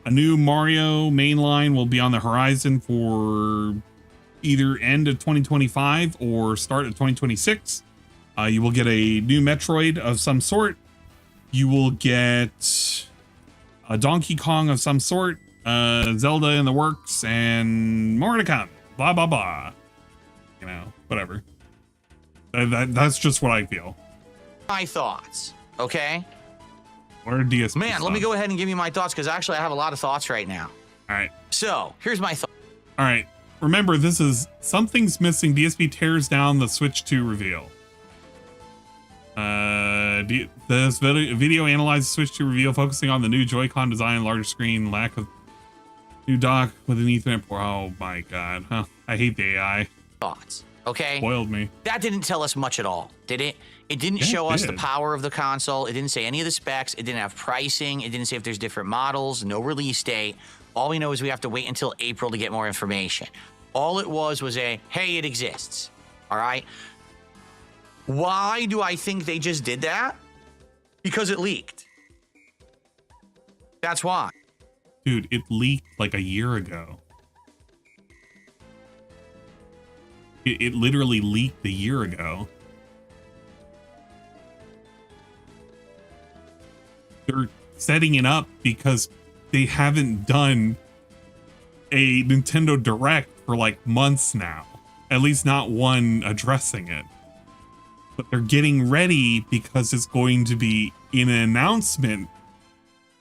a new Mario mainline will be on the horizon for either end of 2025 or start of 2026. You will get a new Metroid of some sort. You will get a Donkey Kong of some sort, Zelda in the works, and more to come. Blah, blah, blah. You know, whatever. That's just what I feel. My thoughts, okay? What are DSP Man, thoughts? let me go ahead and give you my thoughts, because actually I have a lot of thoughts right now. All right. So, here's my thought. All right. Remember, this is Something's Missing. DSP tears down the Switch 2 reveal. This video analyzes Switch 2 reveal, focusing on the new Joy-Con design, larger screen, lack of new dock with an Ethernet port. Oh my god. Huh. I hate the AI. Thoughts, okay? Spoiled me. That didn't tell us much at all, did it? It didn't show us the power of the console. It didn't say any of the specs. It didn't have pricing. It didn't say if there's different models, no release date. All we know is we have to wait until April to get more information. All it was a, hey, it exists. All right? Why do I think they just did that? Because it leaked. That's why. Dude, it leaked like a year ago. It literally leaked a year ago. They're setting it up because they haven't done a Nintendo Direct for like months now. At least not one addressing it. But they're getting ready because it's going to be in an announcement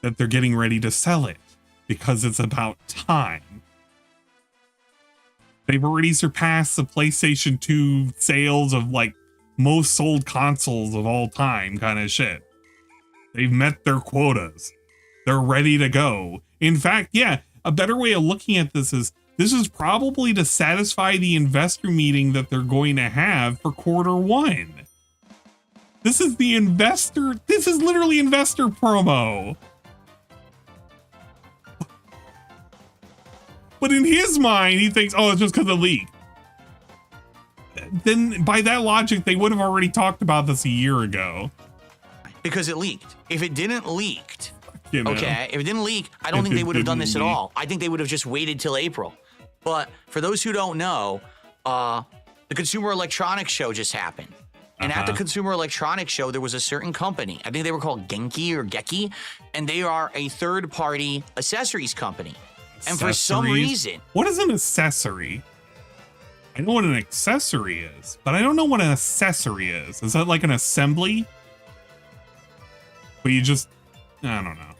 that they're getting ready to sell it. Because it's about time. They've already surpassed the PlayStation 2 sales of like most sold consoles of all time kind of shit. They've met their quotas. They're ready to go. In fact, yeah, a better way of looking at this is probably to satisfy the investor meeting that they're going to have for Q1. This is literally investor promo. But in his mind, he thinks, oh, it's just because it leaked. Then by that logic, they would have already talked about this a year ago. Because it leaked. If it didn't leak, you know, okay, if it didn't leak, I don't think they would have done this at all. I think they would have just waited till April. But for those who don't know, the Consumer Electronics Show just happened. And at the Consumer Electronics Show, there was a certain company. I think they were called Genki or Geki. And they are a third-party accessories company. And for some reason... What is an accessory? I know what an accessory is, but I don't know what an accessory is. Is that like an assembly? But you just... I don't know.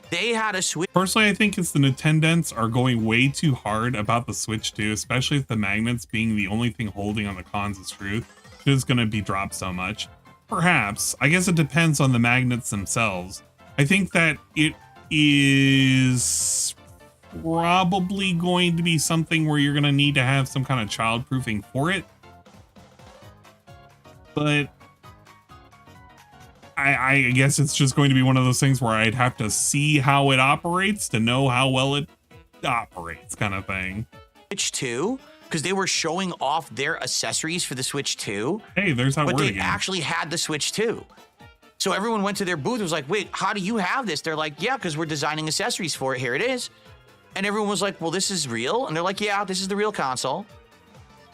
They had a Switch... Personally, I think it's the Nintendents are going way too hard about the Switch 2, especially with the magnets being the only thing holding on the cons of truth. It is going to be dropped so much. Perhaps. I guess it depends on the magnets themselves. I think that it is... probably going to be something where you're going to need to have some kind of child-proofing for it. But I guess it's just going to be one of those things where I'd have to see how it operates to know how well it operates kind of thing. Switch 2? Because they were showing off their accessories for the Switch 2. Hey, there's that word again. But they actually had the Switch 2. So everyone went to their booth and was like, wait, how do you have this? They're like, yeah, because we're designing accessories for it. Here it is. And everyone was like, well, this is real? And they're like, yeah, this is the real console.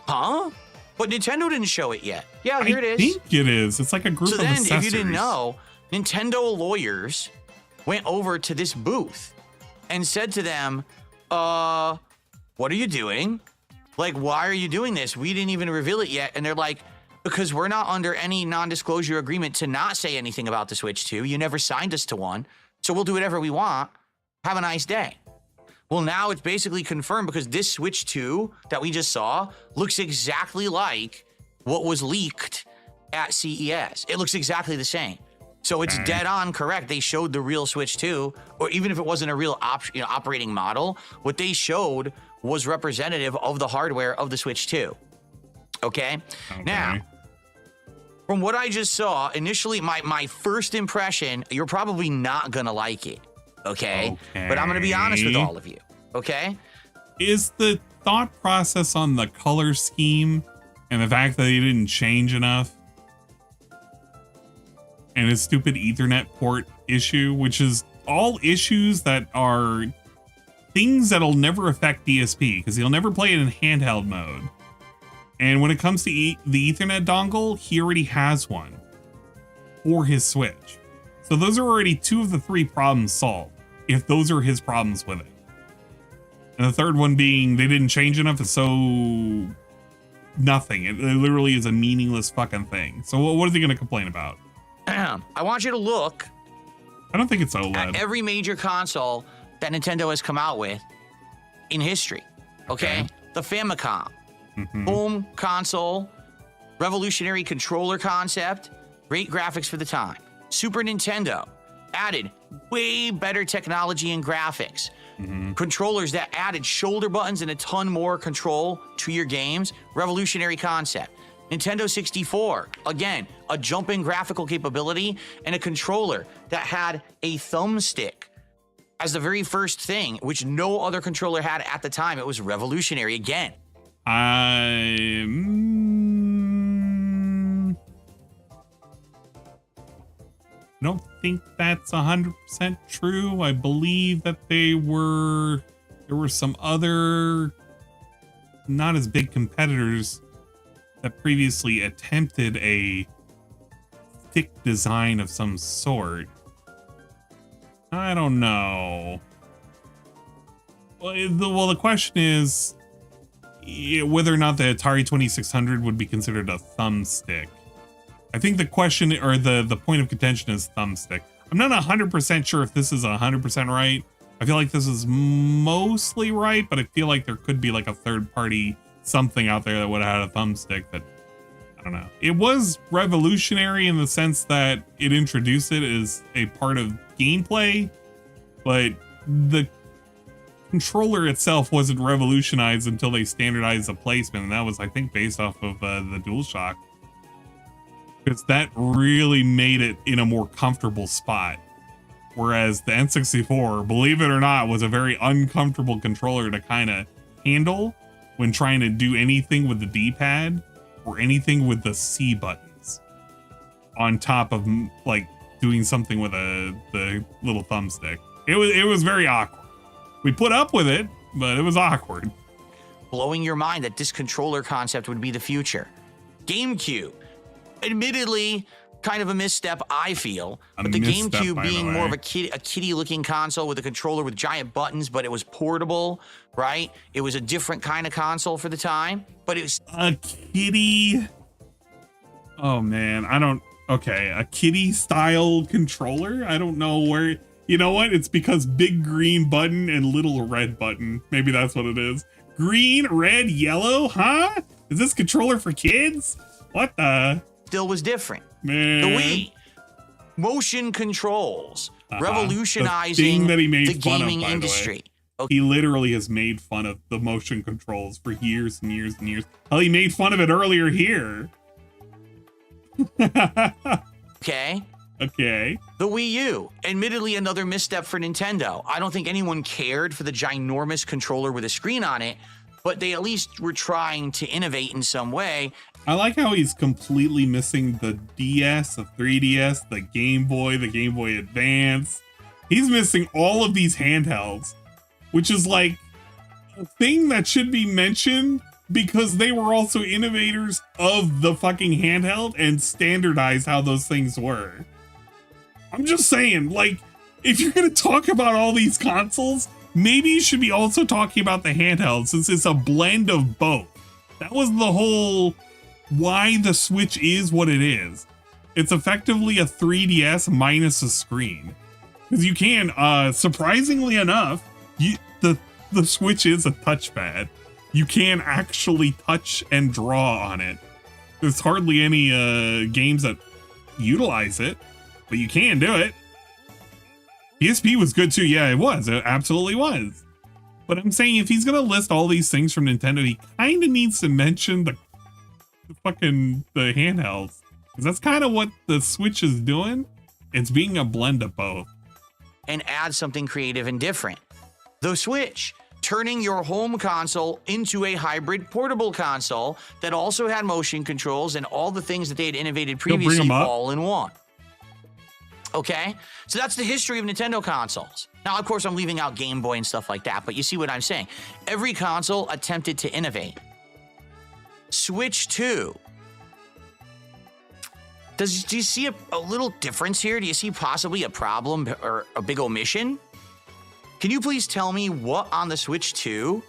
Huh? But Nintendo didn't show it yet. Yeah, here it is. I think it is. It's like a group of accessories. So then, if you didn't know, Nintendo lawyers went over to this booth and said to them, what are you doing? Like, why are you doing this? We didn't even reveal it yet. And they're like, because we're not under any non-disclosure agreement to not say anything about the Switch 2. You never signed us to one. So we'll do whatever we want. Have a nice day. Well, now it's basically confirmed because this Switch 2 that we just saw looks exactly like what was leaked at CES. It looks exactly the same. So it's dead on correct. They showed the real Switch 2, or even if it wasn't a real operating model, what they showed was representative of the hardware of the Switch 2. Okay? Now, from what I just saw, initially, my first impression, you're probably not going to like it. Okay? But I'm going to be honest with all of you. Okay? Is the thought process on the color scheme and the fact that they didn't change enough and a stupid Ethernet port issue, which is all issues that are things that'll never affect DSP because he'll never play it in handheld mode. And when it comes to the Ethernet dongle, he already has one for his Switch. So those are already 2 of the 3 problems solved, if those are his problems with it. And the third one being they didn't change enough is so nothing. It literally is a meaningless fucking thing. So what is he going to complain about? I want you to look. I don't think it's OLED. At every major console that Nintendo has come out with in history. Okay? The Famicom. Boom console. Revolutionary controller concept. Great graphics for the time. Super Nintendo added way better technology and graphics. Controllers that added shoulder buttons and a ton more control to your games. Revolutionary concept. Nintendo 64, again, a jump-in graphical capability and a controller that had a thumbstick as the very first thing, which no other controller had at the time. It was revolutionary again. I don't think that's 100% true. I believe that there were some other not as big competitors that previously attempted a thick design of some sort. I don't know. Well, the question is whether or not the Atari 2600 would be considered a thumbstick. I think the question or the point of contention is thumbstick. I'm not 100% sure if this is 100% right. I feel like this is mostly right, but I feel like there could be like a third party something out there that would have had a thumbstick that, I don't know. It was revolutionary in the sense that it introduced it as a part of gameplay, but the controller itself wasn't revolutionized until they standardized the placement, and that was, I think, based off of the DualShock. Because that really made it in a more comfortable spot. Whereas the N64, believe it or not, was a very uncomfortable controller to kind of handle when trying to do anything with the D-pad or anything with the C buttons on top of like doing something with the little thumbstick. It was very awkward. We put up with it, but it was awkward. Blowing your mind that this controller concept would be the future. GameCube, admittedly, kind of a misstep, I feel. But the GameCube being more of a kitty-looking console with a controller with giant buttons, but it was portable, right? It was a different kind of console for the time, but it was a kitty. Oh man, a kitty-style controller? I don't know where. You know what? It's because big green button and little red button. Maybe that's what it is. Green, red, yellow, huh? Is this controller for kids? What the? Still was different. Man. The Wii, motion controls, revolutionizing the gaming industry. Okay. He literally has made fun of the motion controls for years and years and years. Hell, he made fun of it earlier here. Okay. Okay. The Wii U, admittedly another misstep for Nintendo. I don't think anyone cared for the ginormous controller with a screen on it, but they at least were trying to innovate in some way. I like how he's completely missing the DS, the 3DS, the Game Boy Advance. He's missing all of these handhelds. which is like a thing that should be mentioned because they were also innovators of the fucking handheld and standardized how those things were. I'm just saying, like, if you're going to talk about all these consoles, maybe you should be also talking about the handheld since it's a blend of both. That was the whole why the Switch is what it is. It's effectively a 3DS minus a screen. Because you can, surprisingly enough, the Switch is a touchpad. You can actually touch and draw on it. There's hardly any games that utilize it, but you can do it. DSP was good too. Yeah, it was. It absolutely was. But I'm saying if he's going to list all these things from Nintendo, he kind of needs to mention the handhelds. Because that's kind of what the Switch is doing. It's being a blend of both. And add something creative and different. The Switch, turning your home console into a hybrid portable console that also had motion controls and all the things that they had innovated previously all in one. Okay, so that's the history of Nintendo consoles. Now, of course, I'm leaving out Game Boy and stuff like that, but you see what I'm saying. Every console attempted to innovate. Switch 2. Do you see a little difference here? Do you see possibly a problem or a big omission? Can you please tell me what on the Switch 2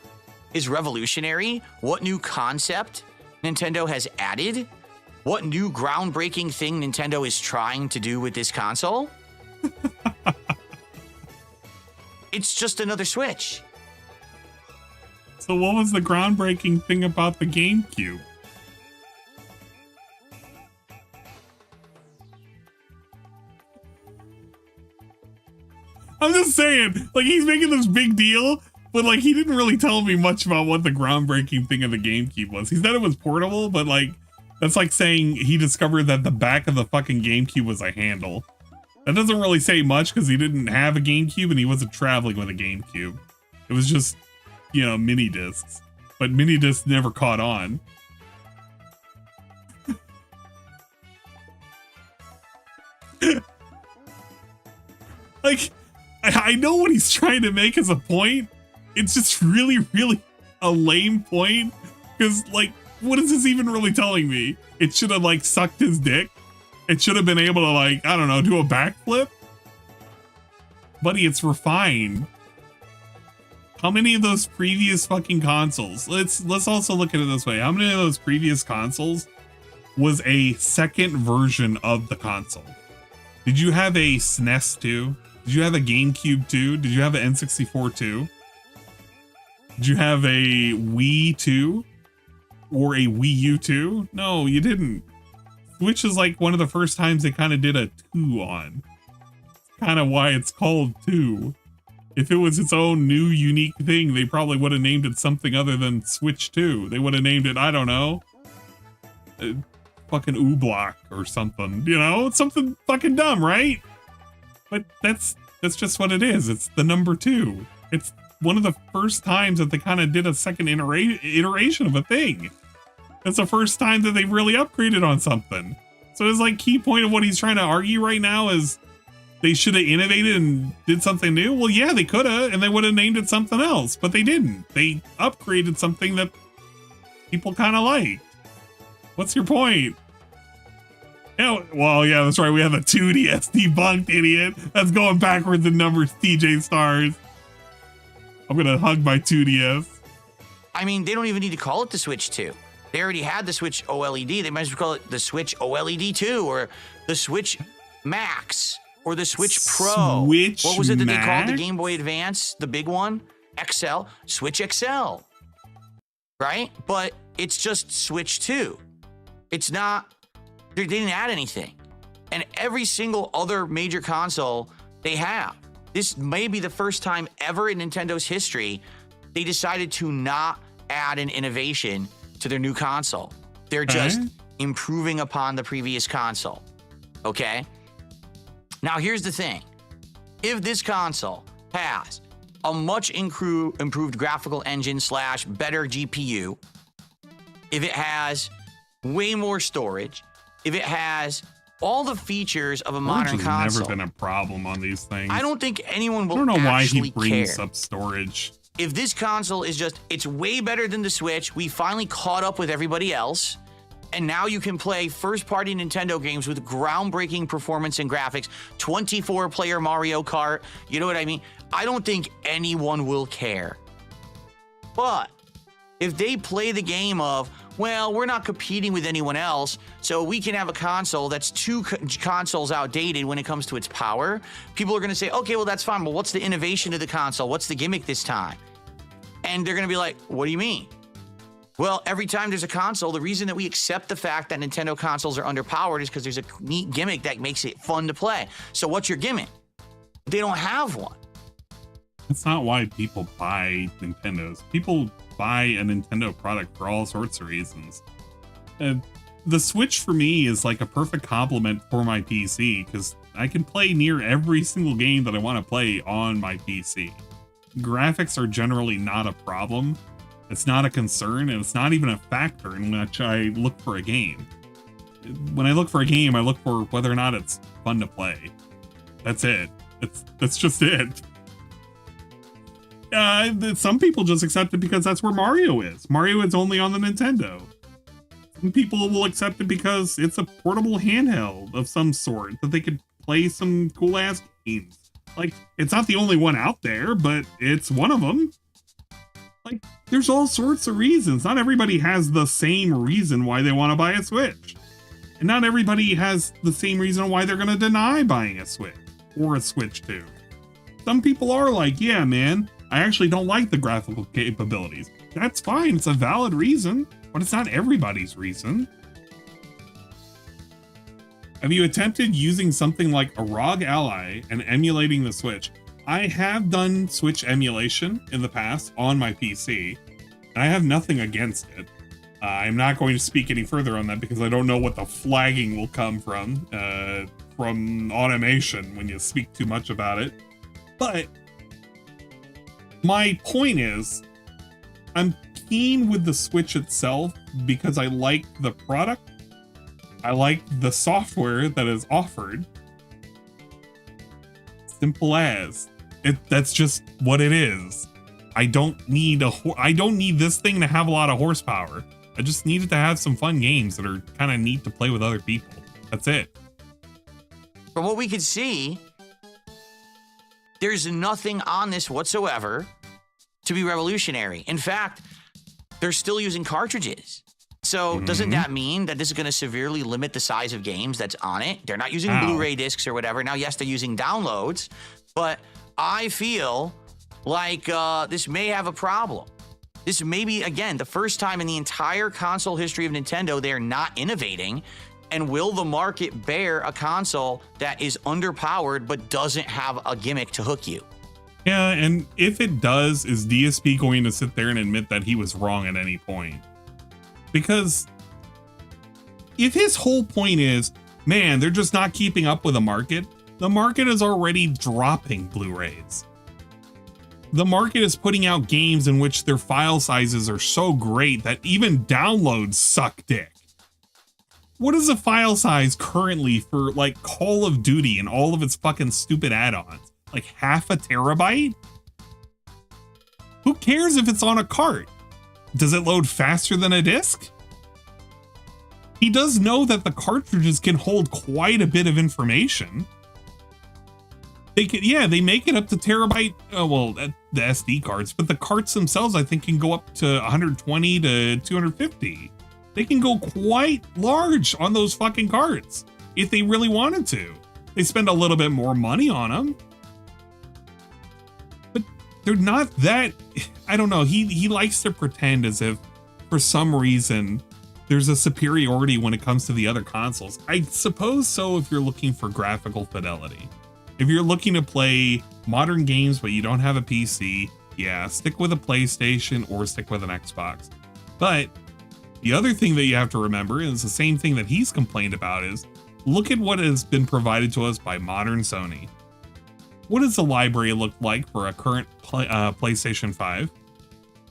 is revolutionary? What new concept Nintendo has added? What new groundbreaking thing Nintendo is trying to do with this console? It's just another Switch. So what was the groundbreaking thing about the GameCube? I'm just saying, like, he's making this big deal, but like he didn't really tell me much about what the groundbreaking thing of the GameCube was. He said it was portable, but like that's like saying he discovered that the back of the fucking GameCube was a handle. That doesn't really say much because he didn't have a GameCube and he wasn't traveling with a GameCube. It was just, you know, mini discs. But mini discs never caught on. Like, I know what he's trying to make as a point. It's just really, really a lame point. Because, like, what is this even really telling me? It should have, like, sucked his dick. It should have been able to, like, I don't know, do a backflip. Buddy, it's refined. How many of those previous fucking consoles? Let's also look at it this way. How many of those previous consoles was a second version of the console? Did you have a SNES 2? Did you have a GameCube 2? Did you have an N64 2? Did you have a Wii 2? Or a Wii U 2? No, you didn't. Switch is like one of the first times they kind of did a 2 on. Kind of why it's called 2. If it was its own new unique thing, they probably would have named it something other than Switch 2. They would have named it, I don't know, fucking Ooblock or something. You know, it's something fucking dumb, right? But that's just what it is. It's the number 2. It's one of the first times that they kind of did a second iteration of a thing. That's the first time that they really upgraded on something. So it's like key point of what he's trying to argue right now is they should have innovated and did something new. Well, yeah, they could have, and they would have named it something else, but they didn't. They upgraded something that people kind of liked. What's your point? Yeah, well, yeah, that's right. We have a 2DS debunked, idiot. That's going backwards in numbers, TJ Stars. I'm gonna hug my 2DS. I mean, they don't even need to call it the Switch 2. They already had the Switch OLED. They might as well call it the Switch OLED 2 or the Switch Max or the Switch Pro. Switch what was it that Max? they called the Game Boy Advance, the big one? XL, Switch XL, right? But it's just Switch 2. It's not, they didn't add anything. And every single other major console they have. This may be the first time ever in Nintendo's history they decided to not add an innovation to their new console. They're just improving upon the previous console. Okay? Now, here's the thing. If this console has a much improved graphical engine / better GPU, if it has way more storage, if it has all the features of a Storage modern has console. never been a problem on these things. I don't think anyone will I don't know why he actually brings care. up storage. If this console is just, it's way better than the Switch, we finally caught up with everybody else, and now you can play first-party Nintendo games with groundbreaking performance and graphics, 24-player Mario Kart, you know what I mean? I don't think anyone will care. But if they play the game of, well, we're not competing with anyone else, so we can have a console that's two consoles outdated when it comes to its power, people are going to say, okay, well, that's fine. Well, what's the innovation of the console? What's the gimmick this time? And they're going to be like, what do you mean? Well, every time there's a console, the reason that we accept the fact that Nintendo consoles are underpowered is because there's a neat gimmick that makes it fun to play. So what's your gimmick? They don't have one. That's not why people buy Nintendos. People buy a Nintendo product for all sorts of reasons. The Switch for me is like a perfect complement for my PC because I can play near every single game that I want to play on my PC. Graphics are generally not a problem. It's not a concern, and it's not even a factor in which I look for a game. When I look for a game, I look for whether or not it's fun to play. That's it. That's just it. Some people just accept it because that's where Mario is. Mario is only on the Nintendo. Some people will accept it because it's a portable handheld of some sort that they could play some cool ass games. Like, it's not the only one out there, but it's one of them. Like, there's all sorts of reasons. Not everybody has the same reason why they want to buy a Switch. And not everybody has the same reason why they're going to deny buying a Switch or a Switch 2. Some people are like, yeah, man, I actually don't like the graphical capabilities. That's fine. It's a valid reason, but it's not everybody's reason. Have you attempted using something like a ROG Ally and emulating the Switch? I have done Switch emulation in the past on my PC, and I have nothing against it. I'm not going to speak any further on that because I don't know what the flagging will come from automation when you speak too much about it. But my point is, I'm keen with the Switch itself because I like the product. I like the software that is offered. Simple as. That's just what it is. I don't need this thing to have a lot of horsepower. I just need it to have some fun games that are kind of neat to play with other people. That's it. From what we could see, there's nothing on this whatsoever to be revolutionary. In fact, they're still using cartridges. So doesn't that mean that this is going to severely limit the size of games that's on it? They're not using Blu-ray discs or whatever. Now, yes, they're using downloads, but I feel like this may have a problem. This may be, again, the first time in the entire console history of Nintendo they're not innovating. And will the market bear a console that is underpowered but doesn't have a gimmick to hook you? Yeah, and if it does, is DSP going to sit there and admit that he was wrong at any point? Because if his whole point is, man, they're just not keeping up with the market is already dropping Blu-rays. The market is putting out games in which their file sizes are so great that even downloads suck dick. What is the file size currently for like Call of Duty and all of its fucking stupid add-ons? Like 0.5 terabyte? Who cares if it's on a cart? Does it load faster than a disc? He does know that the cartridges can hold quite a bit of information. They can, yeah, they make it up to terabyte, the SD cards, but the carts themselves, I think, can go up to 120 to 250. They can go quite large on those fucking carts if they really wanted to. They spend a little bit more money on them. But they're not that, I don't know, he likes to pretend as if for some reason there's a superiority when it comes to the other consoles. I suppose so if you're looking for graphical fidelity. If you're looking to play modern games but you don't have a PC, yeah, stick with a PlayStation or stick with an Xbox. But the other thing that you have to remember, and it's the same thing that he's complained about, is look at what has been provided to us by modern Sony. What does the library look like for a current PlayStation 5?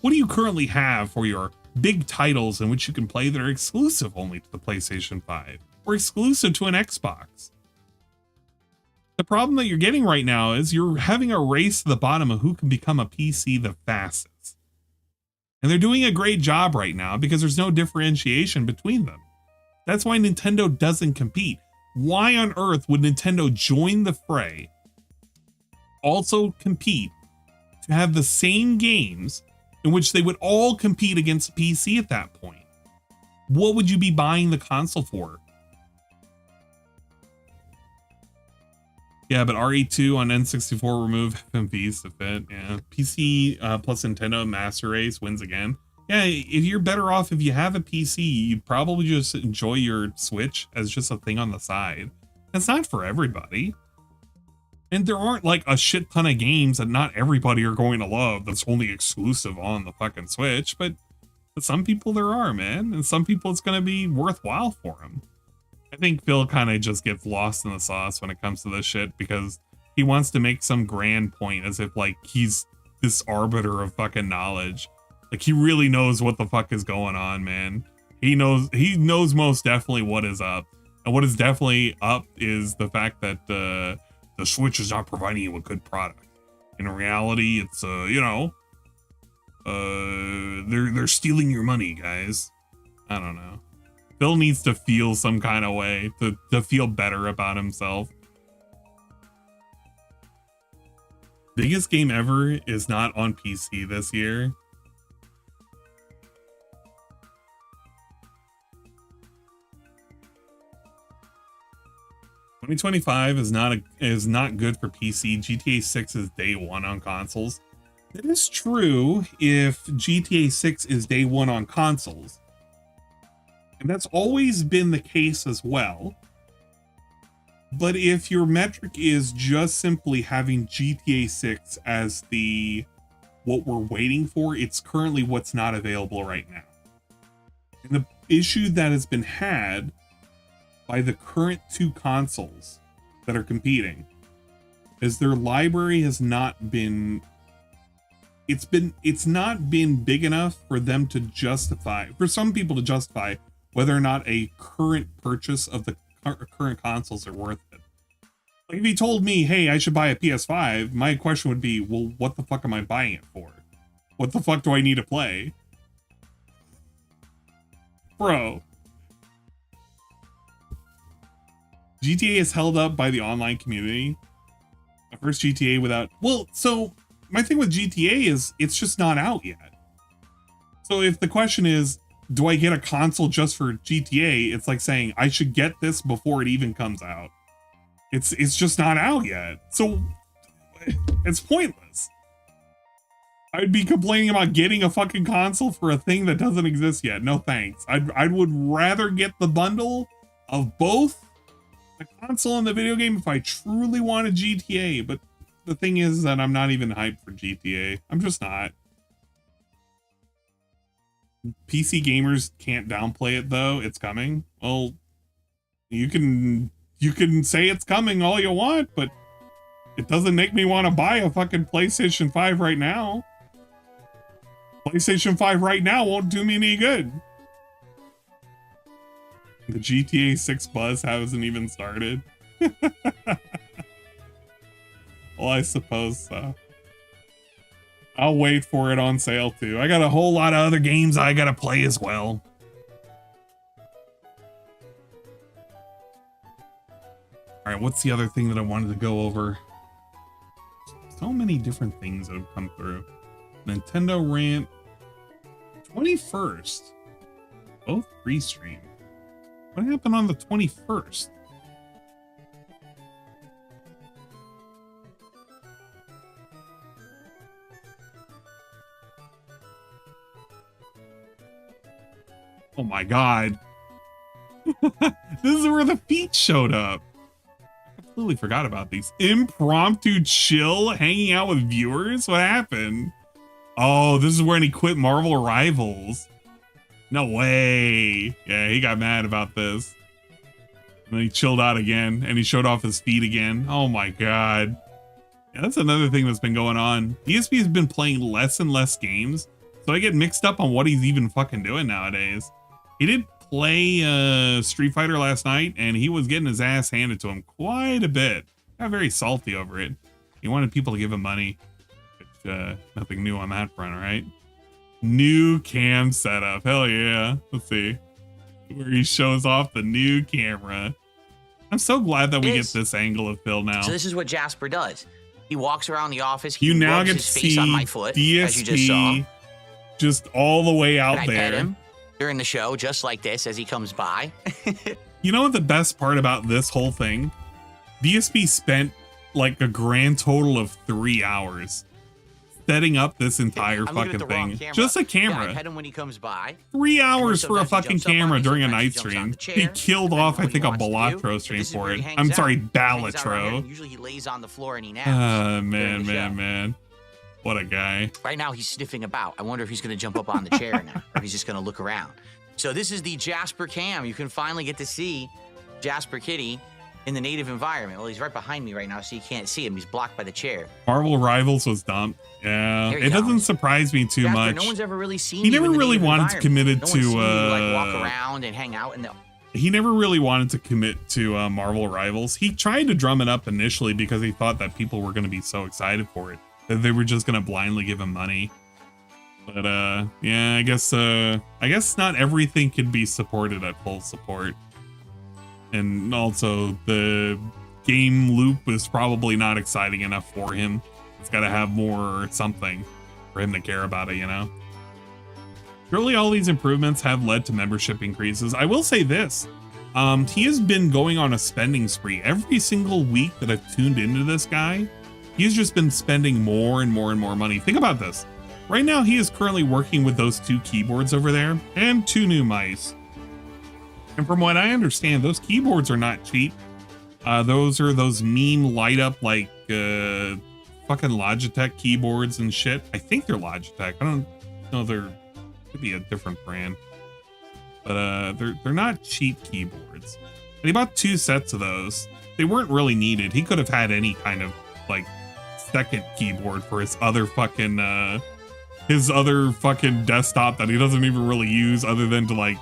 What do you currently have for your big titles in which you can play that are exclusive only to the PlayStation 5? or exclusive to an Xbox. The problem that you're getting right now is you're having a race to the bottom of who can become a PC the fastest. And they're doing a great job right now because there's no differentiation between them. That's why Nintendo doesn't compete. Why on earth would Nintendo join the fray, also compete to have the same games in which they would all compete against PC at that point? What would you be buying the console for? Yeah, but RE2 on N64 remove FMVs to fit. Yeah, PC plus Nintendo Master Race wins again. Yeah, if you're better off if you have a PC, you'd probably just enjoy your Switch as just a thing on the side. That's not for everybody. And there aren't like a shit ton of games that not everybody are going to love that's only exclusive on the fucking Switch, but some people there are, man. And some people it's going to be worthwhile for them. I think Phil kind of just gets lost in the sauce when it comes to this shit because he wants to make some grand point as if like he's this arbiter of fucking knowledge. Like he really knows what the fuck is going on, man. He knows most definitely what is up. And what is definitely up is the fact that the Switch is not providing you a good product. In reality, it's they're stealing your money, guys. I don't know. Phil needs to feel some kind of way to feel better about himself. Biggest game ever is not on PC this year. $2025 is not good for PC. GTA 6 is day one on consoles. It is true if GTA 6 is day one on consoles. And that's always been the case as well. But if your metric is just simply having GTA 6 as what we're waiting for, it's currently what's not available right now. And the issue that has been had by the current two consoles that are competing is their library has not been it's not been big enough for them to justify, for some people to justify whether or not a current purchase of the current consoles are worth it. Like if you told me, hey, I should buy a PS5, my question would be, well, what the fuck am I buying it for? What the fuck do I need to play? Bro. GTA is held up by the online community. My first GTA without... Well, so my thing with GTA is it's just not out yet. So if the question is, do I get a console just for GTA? It's like saying I should get this before it even comes out. It's just not out yet. So it's pointless. I'd be complaining about getting a fucking console for a thing that doesn't exist yet. No thanks. I would rather get the bundle of both the console and the video game if I truly wanted GTA. But the thing is that I'm not even hyped for GTA. I'm just not. PC gamers can't downplay it though. It's coming. Well, you can say it's coming all you want, but it doesn't make me want to buy a fucking PlayStation 5 right now. PlayStation 5 right now won't do me any good. The GTA 6 buzz hasn't even started. Well, I suppose so. I'll wait for it on sale too. I got a whole lot of other games I gotta play as well. All right, what's the other thing that I wanted to go over? So many different things that have come through. Nintendo rant. 21st. Both Restream. What happened on the 21st? Oh my god. This is where the feet showed up. I completely forgot about these. Impromptu chill, hanging out with viewers? What happened? Oh, this is when he quit Marvel Rivals. No way. Yeah, he got mad about this. And then he chilled out again, and he showed off his feet again. Oh my god. Yeah, that's another thing that's been going on. DSP has been playing less and less games, so I get mixed up on what he's even fucking doing nowadays. He did play Street Fighter last night, and he was getting his ass handed to him quite a bit. Got very salty over it. He wanted people to give him money, which nothing new on that front, right? New cam setup. Hell yeah. Let's see. Where he shows off the new camera. I'm so glad that we get this angle of Phil now. So this is what Jasper does. He walks around the office. He You now rubs get his to face see on my foot, DSP as you just saw. just all the way out And I there. pet him during the show, just like this, as he comes by. You know what the best part about this whole thing? DSP spent like a grand total of 3 hours setting up this entire I'm looking fucking at the wrong thing. camera. Just a Yeah, I camera. pet him when he comes by. 3 hours for a sometimes he fucking jumps up on camera me, during a sometimes he night jumps on stream. the chair, He killed off, I what he think, a wants to do. Balatro But stream this is for where it. he hangs I'm out. sorry, He hangs out right here, Balatro. and usually he lays on the floor and he naps. Man. What a guy. Right now he's sniffing about. I wonder if he's going to jump up on the chair now, or he's just going to look around. So this is the Jasper cam. You can finally get to see Jasper Kitty in the native environment. Well, he's right behind me right now, so you can't see him. He's blocked by the chair. Marvel Rivals was dumped. Yeah, There you it go. doesn't surprise me too Jasper, much. no one's ever really seen He you never in the really native wanted to commit environment. it No one's to seen you, like, walk around and hang out in the. He never really wanted to commit to Marvel Rivals. He tried to drum it up initially because he thought that people were going to be so excited for it that they were just going to blindly give him money. But yeah, I guess not everything can be supported at full support. And also the game loop is probably not exciting enough for him. It's got to have more something for him to care about it, you know? Surely all these improvements have led to membership increases. I will say this. He has been going on a spending spree. Every single week that I've tuned into this guy, he's just been spending more and more and more money. Think about this. Right now, he is currently working with those 2 keyboards over there and 2 new mice. And from what I understand, those keyboards are not cheap. Those are those meme light up like fucking Logitech keyboards and shit. I think they're Logitech. I don't know. Could be a different brand, but they're not cheap keyboards. And he bought 2 sets of those. They weren't really needed. He could have had any kind of like second keyboard for his other fucking desktop that he doesn't even really use other than to like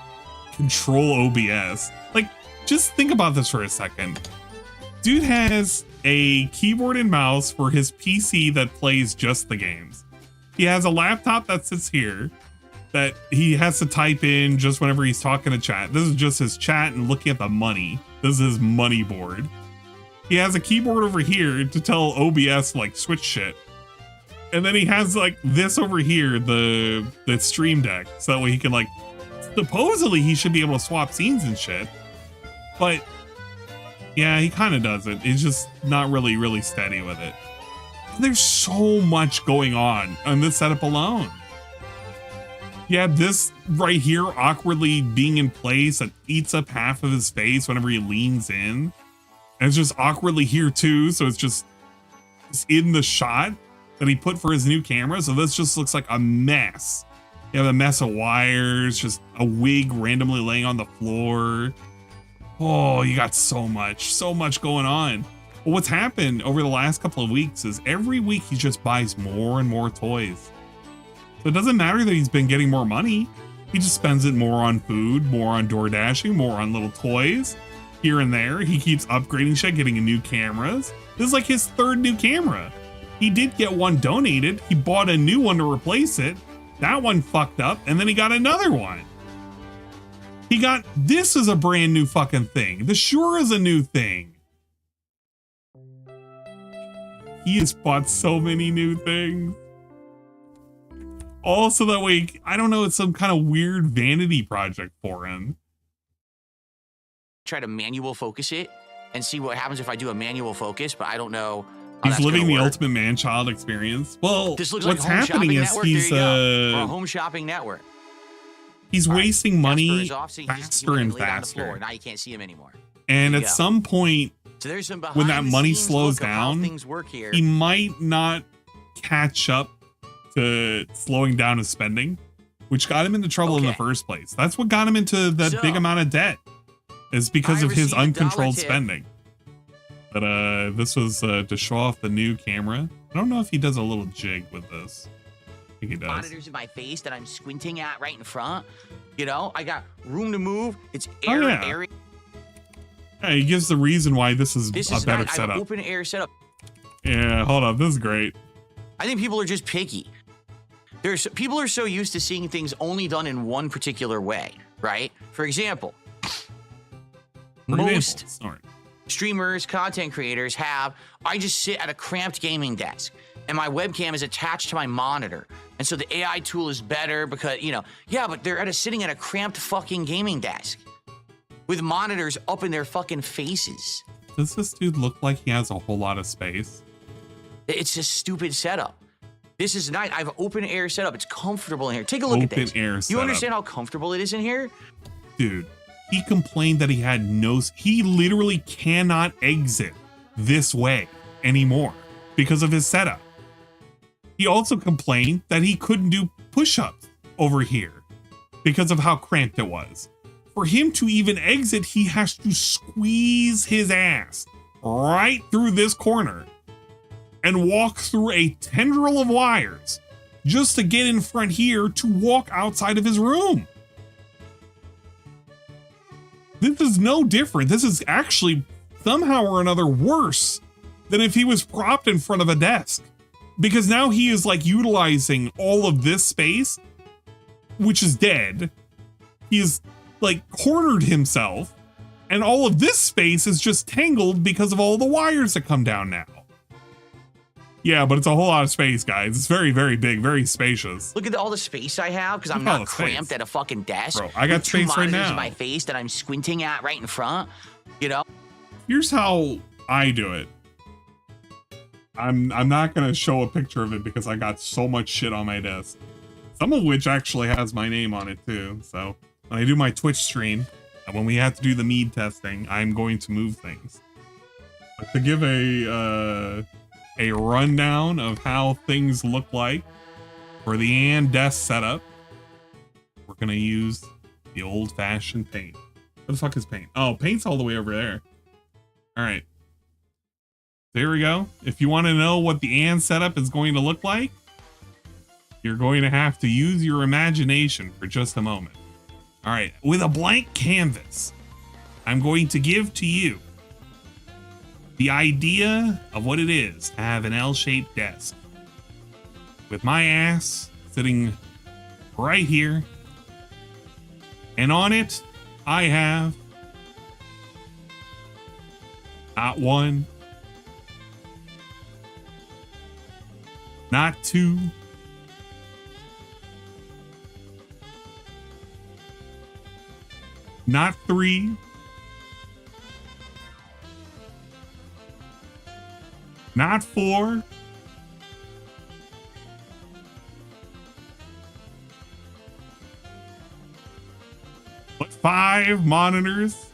control OBS. Like, just think about this for a second. Dude has a keyboard and mouse for his PC that plays just the games. He has a laptop that sits here that he has to type in just whenever he's talking to chat. This is just his chat and looking at the money. This is his money board. He has a keyboard over here to tell OBS like switch shit. And then he has like this over here, the stream deck. So that way he can like, supposedly he should be able to swap scenes and shit. But yeah, he kind of does it. He's just not really steady with it. There's so much going on this setup alone. You have this right here awkwardly being in place that eats up half of his face whenever he leans in. And it's just awkwardly here too. So it's just in the shot that he put for his new camera. So this just looks like a mess. You have a mess of wires, just a wig randomly laying on the floor. Oh, you got so much going on. But what's happened over the last couple of weeks is every week he just buys more and more toys. So it doesn't matter that he's been getting more money. He just spends it more on food, more on door dashing, more on little toys here and there. He keeps upgrading shit, getting new cameras. This is like his 3rd new camera. He did get one donated. He bought a new one to replace it. That one fucked up, and then he got another one. This is a brand new fucking thing. The Shure is a new thing. He has bought so many new things. Also, that way, I don't know, it's some kind of weird vanity project for him. Try to manual focus it and see what happens if I do a manual focus, but I don't know. How He's living the ultimate man-child experience. Well, this looks what's like home happening is network. he's or a home shopping network. He's wasting money faster and faster. Now you can't see him anymore. And at some point, so there's some when that money slows look of how down, things work here. he might not catch up to slowing down his spending, which got him into trouble in the first place. That's what got him into that big amount of debt, is because of his uncontrolled spending. But this was to show off the new camera. I don't know if he does a little jig with this. think he does. Monitors in my face that I'm squinting at right in front. You know, I got room to move. It's Oh, air, yeah. airy. Yeah, he gives the reason why this is This a is better not, I have setup. an open air setup. Yeah, hold up. This is great. I think people are just picky. People are so used to seeing things only done in one particular way, right? For example, most streamers, content creators I just sit at a cramped gaming desk and my webcam is attached to my monitor. And so the AI tool is better because, you know, yeah, but they're sitting at a cramped fucking gaming desk with monitors up in their fucking faces. Does this dude look like he has a whole lot of space? It's a stupid setup. This is nice. I have an open air setup. It's comfortable in here. Take a look at this. Open air You setup. understand how comfortable it is in here? Dude, he complained that he had he literally cannot exit this way anymore because of his setup. He also complained that he couldn't do push-ups over here because of how cramped it was. For him to even exit, he has to squeeze his ass right through this corner and walk through a tendril of wires just to get in front here to walk outside of his room. This is no different. This is actually somehow or another worse than if he was propped in front of a desk. Because now he is like utilizing all of this space, which is dead. He is like cornered himself, and all of this space is just tangled because of all the wires that come down now. Yeah, but it's a whole lot of space, guys. It's very, very big, very spacious. Look at all the space I have because I'm Look at all not the space. cramped at a fucking desk. Bro, I got with two space right monitors now. in my face that I'm squinting at right in front. You know. Here's how I do it. I'm not gonna show a picture of it because I got so much shit on my desk. Some of which actually has my name on it too. So when I do my Twitch stream, and when we have to do the mead testing, I'm going to move things. But to give a rundown of how things look like for the Ann desk setup, we're gonna use the old-fashioned paint. What the fuck is paint? Oh, paint's all the way over there. All right. There we go. If you want to know what the Ann setup is going to look like, you're going to have to use your imagination for just a moment. All right. With a blank canvas, I'm going to give to you the idea of what it is to have an L-shaped desk with my ass sitting right here. And on it, I have not one, not two, not three, not four, but 5 monitors.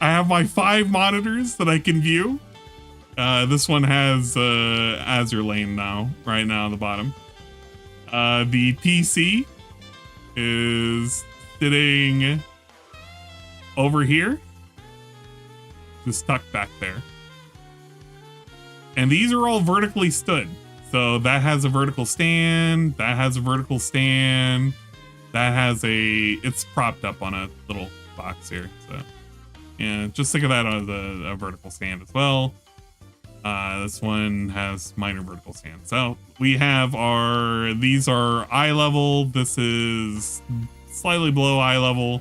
I have my 5 monitors that I can view. This one has Azure Lane right now at the bottom. The PC is sitting over here, just tucked back there. And these are all vertically stood. So that has a vertical stand, that has a vertical stand, that has it's propped up on a little box here. So yeah, just think of that as a vertical stand as well. This one has minor vertical stand. So we have these are eye level. This is slightly below eye level.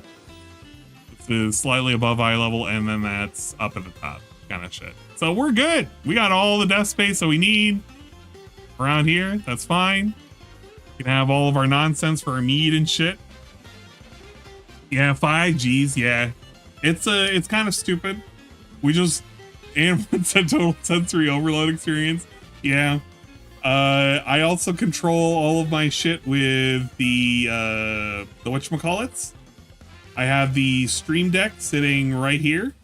This is slightly above eye level. And then that's up at the top kind of shit. So we're good. We got all the desk space that we need around here. That's fine. We can have all of our nonsense for our mead and shit. Yeah, 5Gs. Yeah. It's kind of stupid. We just it's a total sensory overload experience. Yeah. I also control all of my shit with the whatchamacallits. I have the Stream Deck sitting right here.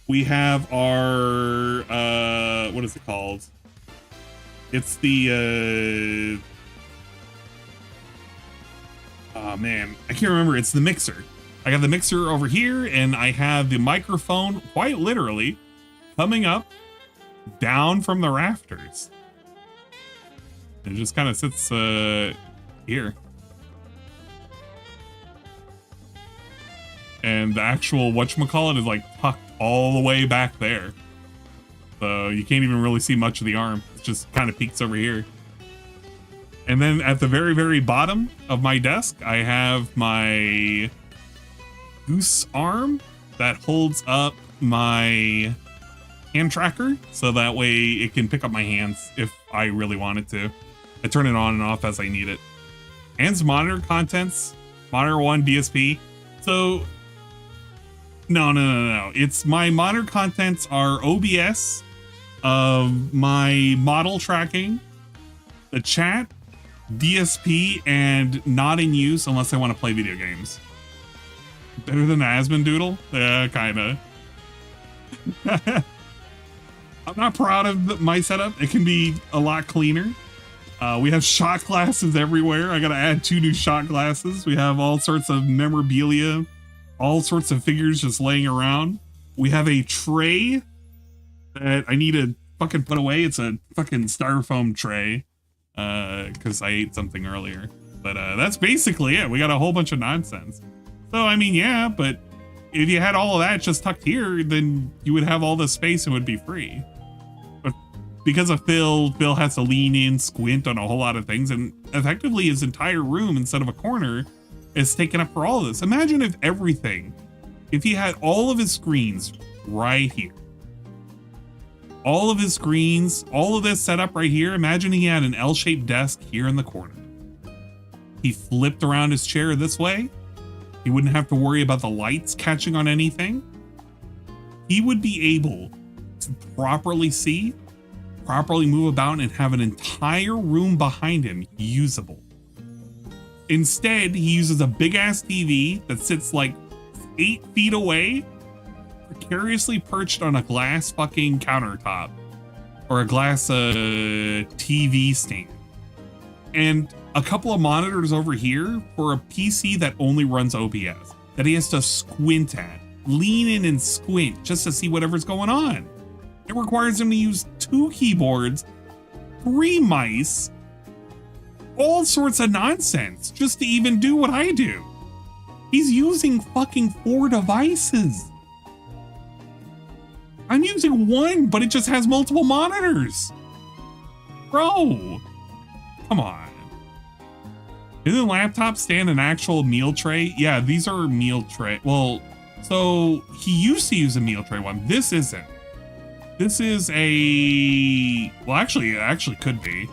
We have our what is it called? It's the oh man, I can't remember. It's the mixer. I got the mixer over here, and I have the microphone quite literally coming up down from the rafters. It just kind of sits here. And the actual whatchamacallit is like tucked all the way back there. So you can't even really see much of the arm. It just kind of peeks over here. And then at the very, very bottom of my desk, I have my goose arm that holds up my hand tracker. So that way it can pick up my hands if I really wanted to. I turn it on and off as I need it. And some monitor contents. Monitor 1 DSP. So no. It's my monitor contents are OBS of my model tracking, the chat, DSP, and not in use unless I want to play video games. Better than the Aspen Doodle? Yeah, kinda. I'm not proud of my setup. It can be a lot cleaner. We have shot glasses everywhere. I gotta add 2 new shot glasses. We have all sorts of memorabilia, all sorts of figures just laying around. We have a tray that I need to fucking put away. It's a fucking styrofoam tray because I ate something earlier. But that's basically it. We got a whole bunch of nonsense. So, I mean, yeah, but if you had all of that just tucked here, then you would have all this space and would be free. But because of Phil has to lean in, squint on a whole lot of things, and effectively his entire room instead of a corner is taken up for all of this. Imagine if he had all of his screens right here. All of his screens, all of this set up right here. Imagine he had an L-shaped desk here in the corner. He flipped around his chair this way. He wouldn't have to worry about the lights catching on anything. He would be able to properly see, properly move about, and have an entire room behind him usable. Instead, he uses a big ass TV that sits like 8 feet away, precariously perched on a glass fucking countertop or a glass TV stand, and a couple of monitors over here for a PC that only runs OBS that he has to squint at, lean in and squint just to see whatever's going on. It requires him to use 2 keyboards, 3 mice, all sorts of nonsense just to even do what I do. He's using fucking 4 devices. I'm using 1, but it just has multiple monitors. Bro, come on. Isn't the laptop stand an actual meal tray? Yeah, these are meal tray. Well, so he used to use a meal tray one. This isn't. This is a, well, actually, it actually could be.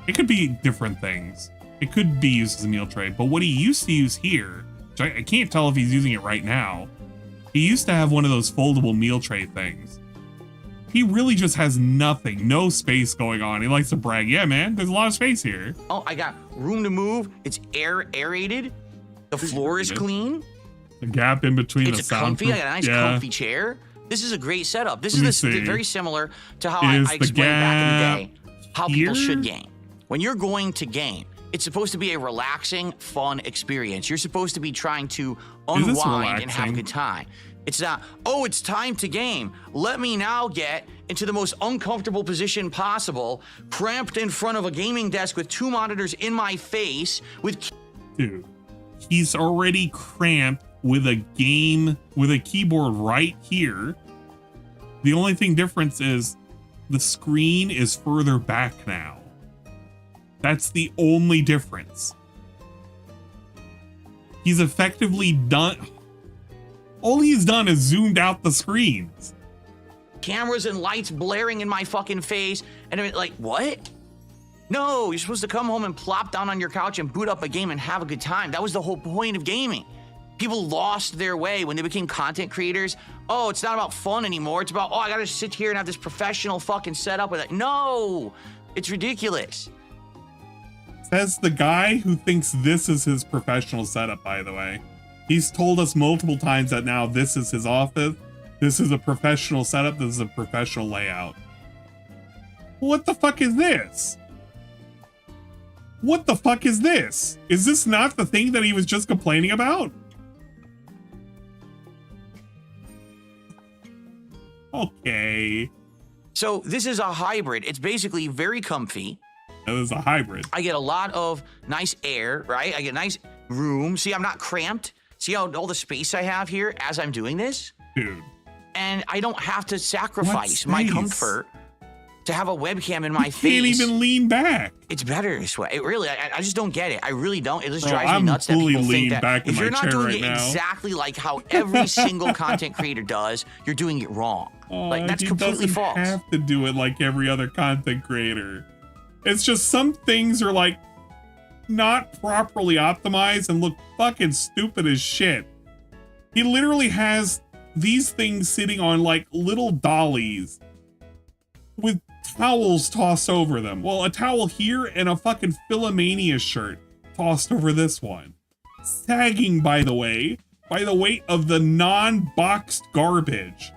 It could be different things. It could be used as a meal tray, but what he used to use here, which I can't tell if he's using it right now. He used to have one of those foldable meal tray things. He really just has nothing, no space going on. He likes to brag, yeah, man, there's a lot of space here. Oh, I got room to move. It's aerated. The floor is clean. The gap in between it's the sound. It's comfy. I got a nice comfy chair. This is a great setup. This is very similar to how I explained back in the day how people should game. When you're going to game, it's supposed to be a relaxing, fun experience. You're supposed to be trying to unwind and have a good time. It's not, oh, it's time to game. Let me now get into the most uncomfortable position possible, cramped in front of a gaming desk with 2 monitors in my face with... Dude, he's already cramped with a keyboard right here. The only thing difference is the screen is further back now. That's the only difference. He's effectively done... All he's done is zoomed out the screens. Cameras and lights blaring in my fucking face. And I'm like, what? No, you're supposed to come home and plop down on your couch and boot up a game and have a good time. That was the whole point of gaming. People lost their way when they became content creators. Oh, it's not about fun anymore. It's about, oh, I gotta sit here and have this professional fucking setup with it. No, it's ridiculous. Says the guy who thinks this is his professional setup, by the way. He's told us multiple times that now this is his office. This is a professional setup. This is a professional layout. What the fuck is this? What the fuck is this? Is this not the thing that he was just complaining about? Okay. So this is a hybrid. It's basically very comfy. That is a hybrid. I get a lot of nice air, right? I get nice room. See, I'm not cramped. See how all the space I have here as I'm doing this? Dude. And I don't have to sacrifice my comfort to have a webcam in my face. Can't even lean back. It's better this way. It really, I just don't get it. I really don't. It just Bro, drives me I'm nuts that fully people think leaned that back in if my you're not chair doing right it now. exactly like how every single content creator does, you're doing it wrong. Like that's He completely doesn't false. have to do it like every other content creator. It's just some things are like not properly optimized and look fucking stupid as shit. He literally has these things sitting on like little dollies with towels tossed over them. Well, a towel here and a fucking Philomania shirt tossed over this one. Sagging, by the way, by the weight of the non-boxed garbage.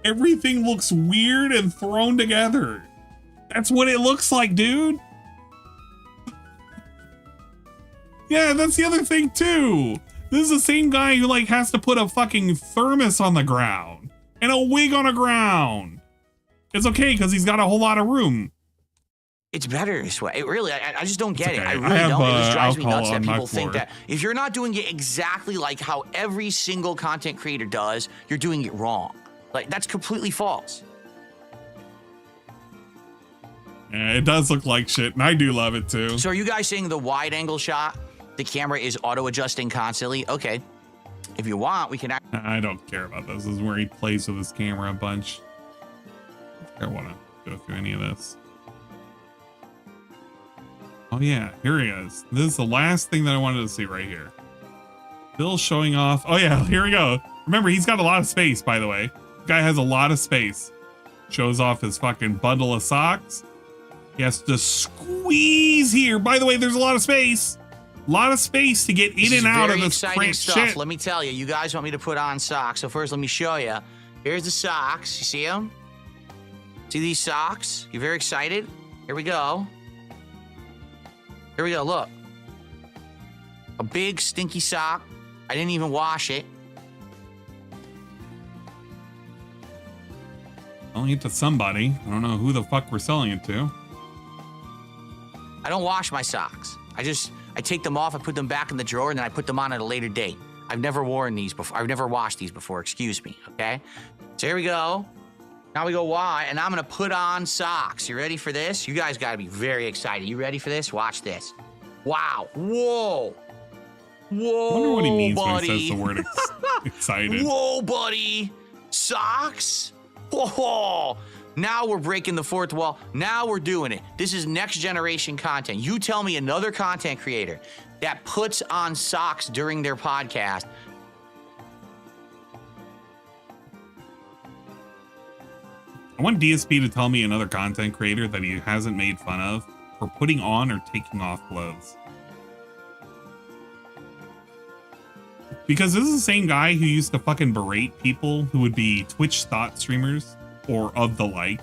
Everything looks weird and thrown together. That's what it looks like, dude. Yeah, that's the other thing too. This is the same guy who like has to put a fucking thermos on the ground and a wig on the ground. It's okay because he's got a whole lot of room. It's better this way. It really, I just don't get It's it. okay. I I really have, don't. It just drives me alcohol nuts that on my people think floor. that if you're not doing it exactly like how every single content creator does, you're doing it wrong. Like that's completely false. Yeah, it does look like shit, and I do love it too. So are you guys saying the wide angle shot, the camera is auto adjusting constantly? Okay. If you want, we can. I don't care about this. This is where he plays with his camera a bunch. I don't want to go through any of this. Oh yeah, here he is. This is the last thing that I wanted to see right here. Bill showing off. Oh yeah, here we go. Remember, he's got a lot of space, by the way. Guy has a lot of space. Shows off his fucking bundle of socks. He has to squeeze here. By the way, there's a lot of space. A lot of space to get in and out of this exciting cramped stuff. shit. Let me tell you. You guys want me to put on socks. So first, let me show you. Here's the socks. You see them? See these socks? You very excited? Here we go. Here we go. Look. A big stinky sock. I didn't even wash it. Selling it to somebody. I don't know who the fuck we're selling it to. I don't wash my socks. I take them off, I put them back in the drawer, and then I put them on at a later date. I've never worn these before. I've never washed these before, excuse me, okay? So here we go. Now we go why, and I'm gonna put on socks. You ready for this? You guys gotta be very excited. You ready for this? Watch this. Wow, whoa. Whoa, I wonder what he means buddy. when he says the word excited. Whoa, buddy. Socks? Whoa. Now we're breaking the fourth wall. Now we're doing it. This is next generation content. You tell me another content creator that puts on socks during their podcast. I want DSP to tell me another content creator that he hasn't made fun of for putting on or taking off clothes. Because this is the same guy who used to fucking berate people who would be Twitch thought streamers or of the like,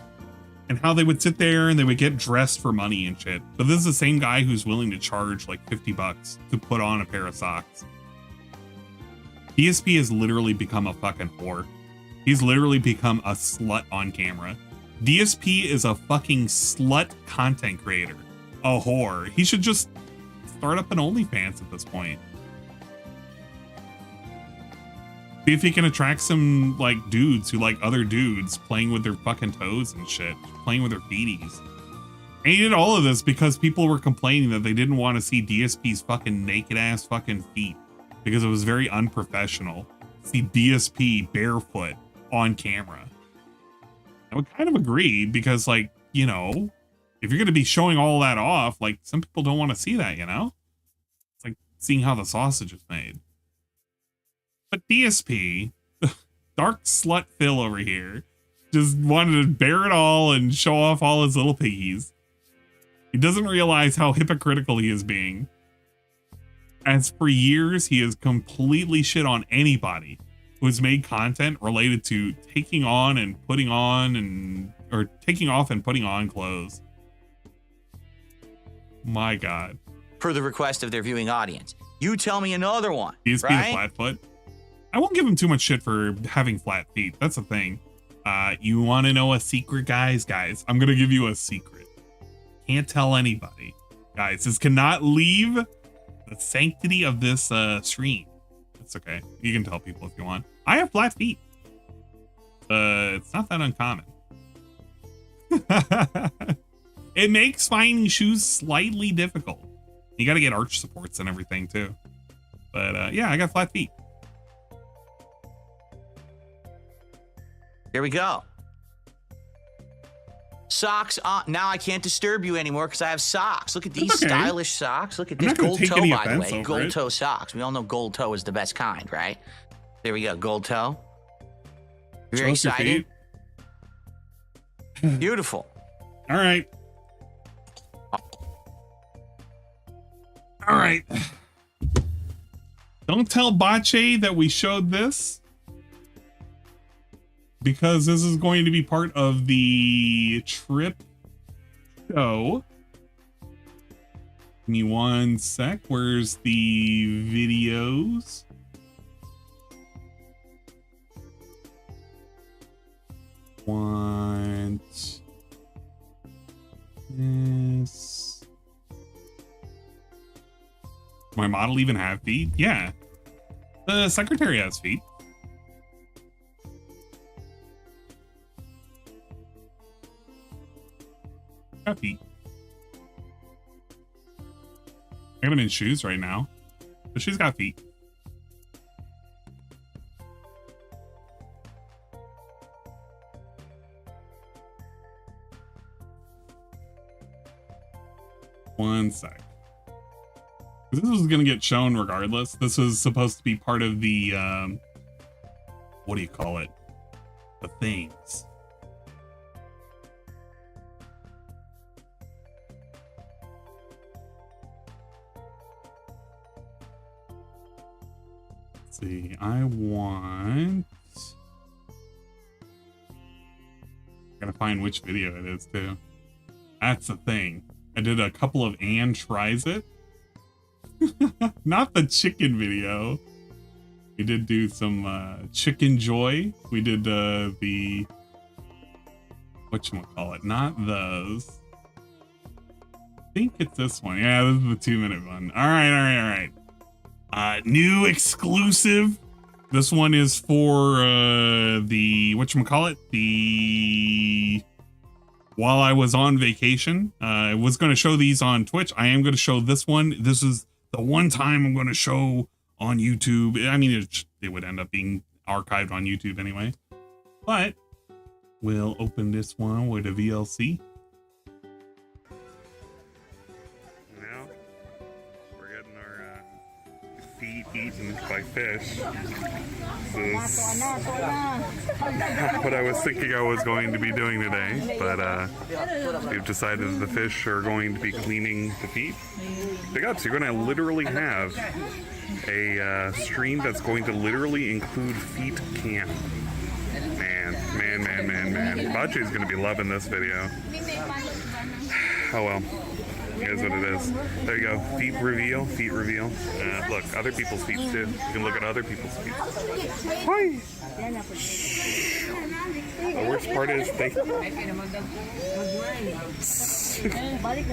and how they would sit there and they would get dressed for money and shit. But this is the same guy who's willing to charge like $50 to put on a pair of socks. DSP has literally become a fucking whore. He's literally become a slut on camera. DSP is a fucking slut content creator. A whore. He should just start up an OnlyFans at this point. See if he can attract some like dudes who like other dudes playing with their fucking toes and shit, playing with their feeties. And he did all of this because people were complaining that they didn't want to see DSP's fucking naked ass fucking feet because it was very unprofessional. See DSP barefoot on camera. I would kind of agree because, like, you know, if you're going to be showing all that off, like some people don't want to see that, you know? It's like seeing how the sausage is made. But DSP, dark slut Phil over here, just wanted to bear it all and show off all his little piggies. He doesn't realize how hypocritical he is being. As for years, he has completely shit on anybody who has made content related to taking on and putting on and, or taking off and putting on clothes. My God. Per the request of their viewing audience. You tell me another one. DSP right? the Flatfoot. I won't give him too much shit for having flat feet. That's the thing. You want to know a secret, guys? Guys, I'm going to give you a secret. Can't tell anybody. Guys, this cannot leave the sanctity of this stream. It's okay. You can tell people if you want. I have flat feet. It's not that uncommon. It makes finding shoes slightly difficult. You got to get arch supports and everything too. But yeah, I got flat feet. Here we go. Socks on. Now I can't disturb you anymore because I have socks. Look at these stylish socks. Look at this gold toe, by the way. Gold toe socks. We all know gold toe is the best kind, right? There we go. Gold toe. Very excited. Beautiful. All right. All right. Don't tell Bache that we showed this, because this is going to be part of the trip show. Give me one sec. Where's the videos? Want this. My model even have feet? Yeah. The secretary has feet. Got feet. I got him in shoes right now. But she's got feet. One sec. This was going to get shown regardless. This was supposed to be part of the, what do you call it? The things. Let's see, I want... Gotta find which video it is too. That's the thing. I did a couple of Anne Tries It. Not the chicken video. We did do some Chicken Joy. We did the whatchamacallit, not those. I think it's this one. Yeah, this is the 2-minute one. All right. New exclusive. This one is for the whatchamacallit, the while I was on vacation. I was going to show these on Twitch. I am going to show this one. This is the one time I'm going to show on YouTube. I mean, it would end up being archived on YouTube anyway. But we'll open this one with a VLC. Now we're getting our feet eaten by fish. This is what I was thinking I was going to be doing today, but we've decided the fish are going to be cleaning the feet. So you're going to literally have a stream that's going to literally include feet cam. Man. Bache's going to be loving this video. Oh well. Here's what it is. There you go. Feet reveal. Look, other people's feet too. You can look at other people's feet. Hi. The worst part is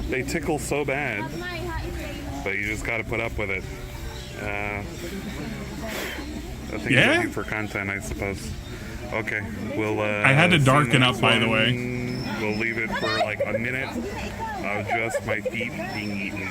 they tickle so bad, but you just got to put up with it. I think it's looking for content, I suppose. Okay, we'll. I had to darken up, by the way. We'll leave it for like a minute of just my feet being eaten.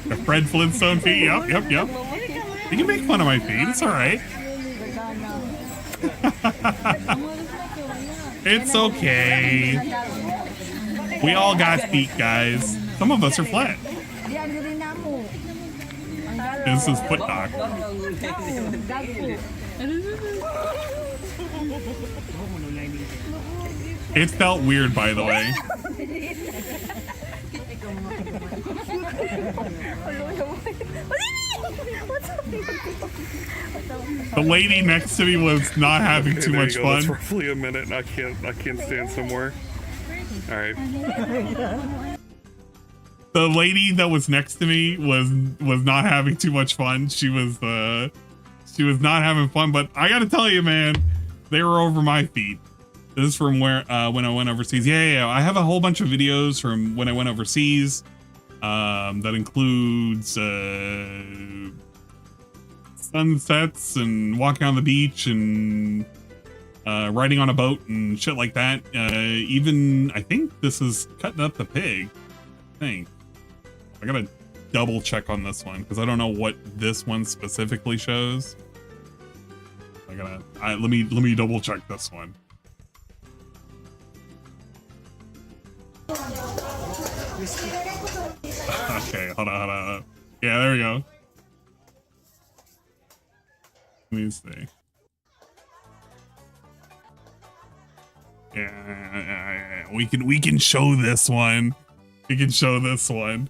The Fred Flintstone feet. Yep. You can make fun of my feet. It's all right. It's okay. We all got feet, guys. Some of us are flat. This is foot dog. It felt weird, by the way. The lady next to me was not having too much fun. That's roughly a minute, and I can't stand somewhere. All right. The lady that was next to me was not having too much fun. She was not having fun, but I gotta tell you, man, they were over my feet. This is from where when I went overseas. Yeah. I have a whole bunch of videos from when I went overseas. That includes sunsets and walking on the beach and riding on a boat and shit like that. Even I think this is Cutting Up the Pig. I think I gotta double check on this one because I don't know what this one specifically shows. Let me double check this one. Okay, hold on. Yeah, there we go. Let me see. Yeah, we can show this one. We can show this one.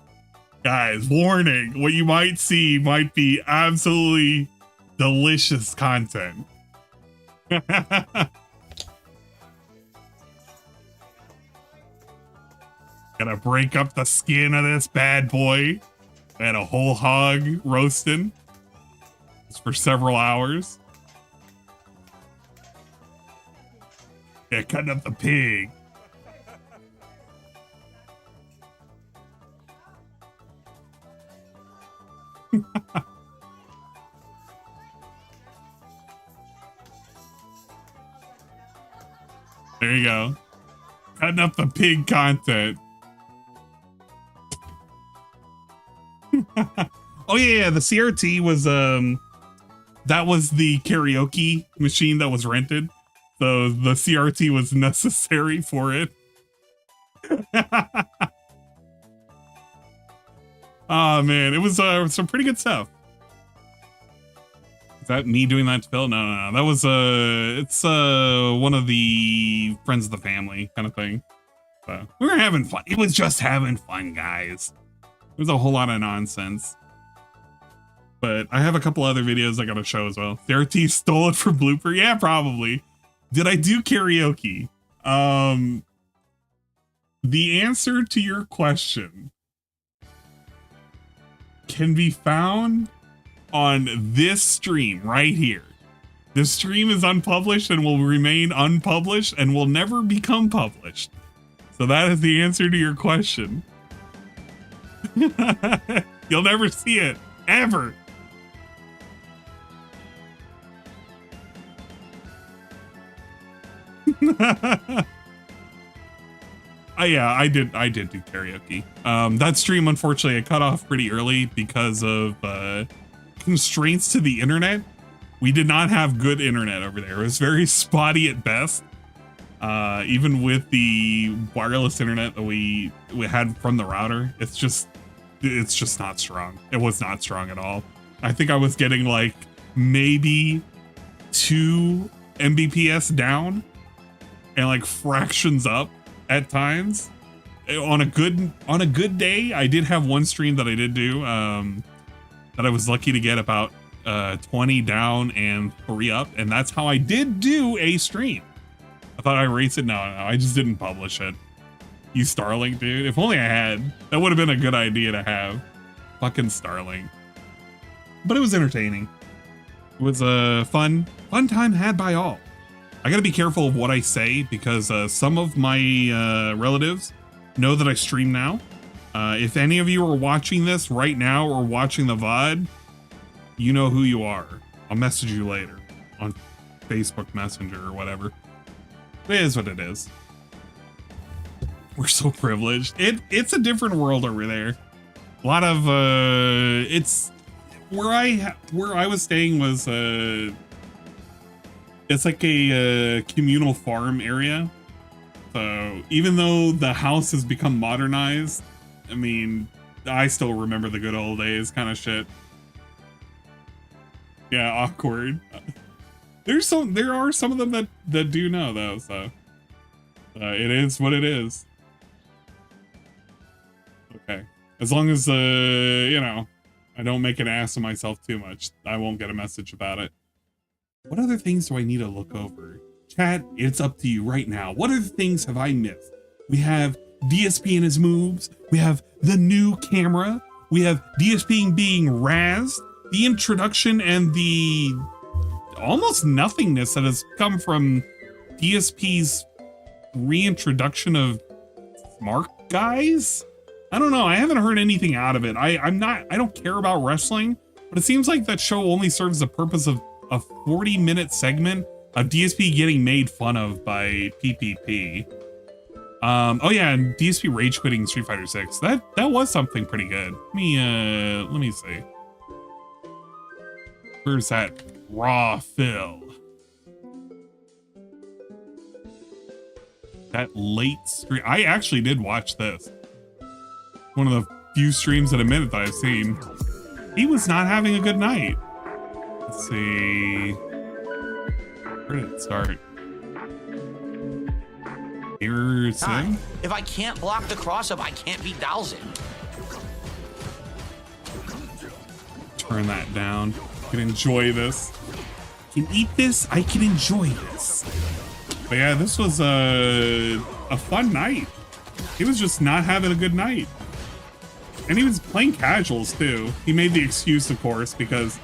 Guys, warning, what you might see might be absolutely delicious content. Gotta break up the skin of this bad boy. I had a whole hog roasting. It's for several hours. Yeah, cutting up the pig. There you go. Cutting up the pig content. Oh yeah, the CRT was that was the karaoke machine that was rented. So the CRT was necessary for it. Oh man, it was some pretty good stuff. Is that me doing that to Phil? No. That was it's one of the friends of the family kind of thing. So we were having fun. It was just having fun, guys. There's a whole lot of nonsense. But I have a couple other videos I gotta show as well. CRT stole it from Blooper? Yeah, probably. Did I do karaoke? The answer to your question can be found on this stream right here. This stream is unpublished and will remain unpublished and will never become published. So that is the answer to your question. You'll never see it, ever. Yeah, I did do karaoke. That stream, unfortunately, I cut off pretty early because of constraints to the internet. We did not have good internet over there. It was very spotty at best. Even with the wireless internet that we had from the router, it's just not strong. It was not strong at all. I think I was getting like maybe 2 Mbps down and like fractions up at times. On a good day, I did have one stream that I did do that I was lucky to get about 20 down and 3 up, and that's how I did do a stream. I thought I erased it. No, I just didn't publish it. You Starlink, dude. If only I had. That would have been a good idea to have. Fucking Starlink. But it was entertaining. It was a fun time had by all. I gotta be careful of what I say because some of my relatives know that I stream now. If any of you are watching this right now or watching the VOD, you know who you are. I'll message you later on Facebook Messenger or whatever. It is what it is. We're so privileged. It's a different world over there. A lot of it's where I was staying was it's like a communal farm area. So even though the house has become modernized, I mean, I still remember the good old days kind of shit. Yeah, awkward. There are some of them that do know though, so it is what it is. Okay, as long as you know, I don't make an ass of myself too much, I won't get a message about it. What other things do I need to look over? Chat, it's up to you right now. What other things have I missed? We have DSP and his moves. We have the new camera. We have DSP being razzed. The introduction and the almost nothingness that has come from DSP's reintroduction of smart guys. I don't know. I haven't heard anything out of it. I don't care about wrestling, but it seems like that show only serves the purpose of a 40-minute segment of DSP getting made fun of by PPP. Oh yeah, and DSP rage quitting Street Fighter 6. That was something pretty good. Let me see. Where's that raw fill? That late stream. I actually did watch this. One of the few streams in a minute that I've seen. He was not having a good night. Let's see. Where did it start? Mirror Sim? If I can't block the cross up, I can't beat Darziak. Turn that down. I can enjoy this. I can eat this. I can enjoy this. But yeah, this was a fun night. He was just not having a good night. And he was playing casuals too. He made the excuse, of course, because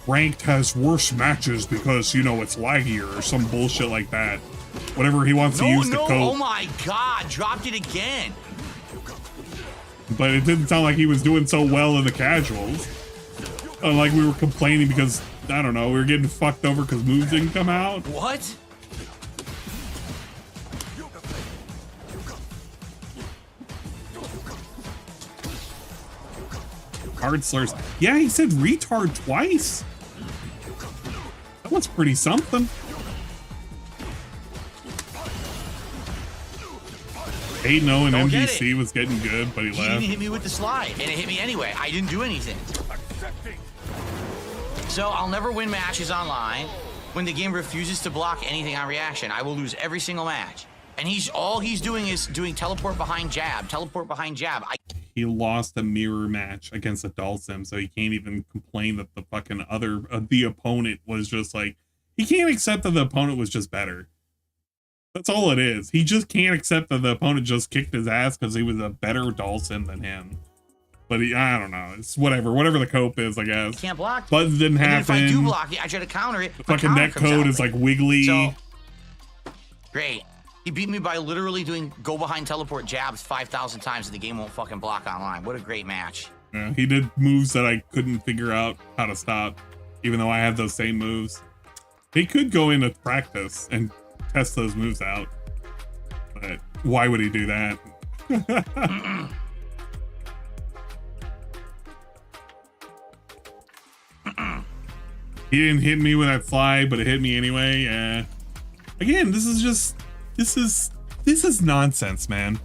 ranked has worse matches because, you know, it's laggier or some bullshit like that. Whatever he wants to use to cope. Oh my god, dropped it again. But it didn't sound like he was doing so well in the casuals. Like we were complaining because, I don't know, we were getting fucked over because moves didn't come out. What? Hard slurs. Yeah, he said retard twice. That was pretty something. 8-0 and MVC was getting good, but he left. He didn't hit me with the slide, and it hit me anyway. I didn't do anything. So I'll never win matches online. When the game refuses to block anything on reaction, I will lose every single match. And all he's doing is doing teleport behind jab, teleport behind jab. He lost a mirror match against a Dalsim, so he can't even complain that the fucking the opponent was just like, he can't accept that the opponent was just better. That's all it is. He just can't accept that the opponent just kicked his ass because he was a better Dalsim than him. But I don't know. It's whatever the cope is, I guess. I can't block. Buttons didn't happen. If I do block it, I try to counter it. The fucking net code is like wiggly. So, great. He beat me by literally doing go behind teleport jabs 5,000 times and the game won't fucking block online. What a great match. Yeah, he did moves that I couldn't figure out how to stop, even though I have those same moves. He could go into practice and test those moves out, but why would he do that? He didn't hit me with that fly, but it hit me anyway. Yeah. Again, this is nonsense, man.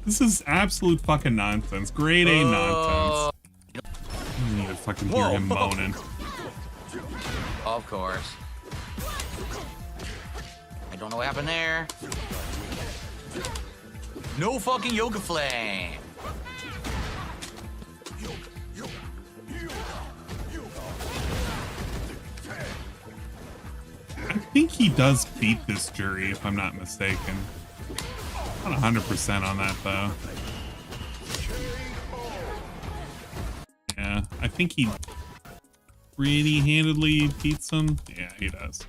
This is absolute fucking nonsense. Grade A nonsense. I need to fucking hear him moaning. Of course. I don't know what happened there. No fucking yoga flame. I think he does beat this jury, if I'm not mistaken. Not 100% on that, though. Yeah, I think he pretty handedly beats them. Yeah, he does.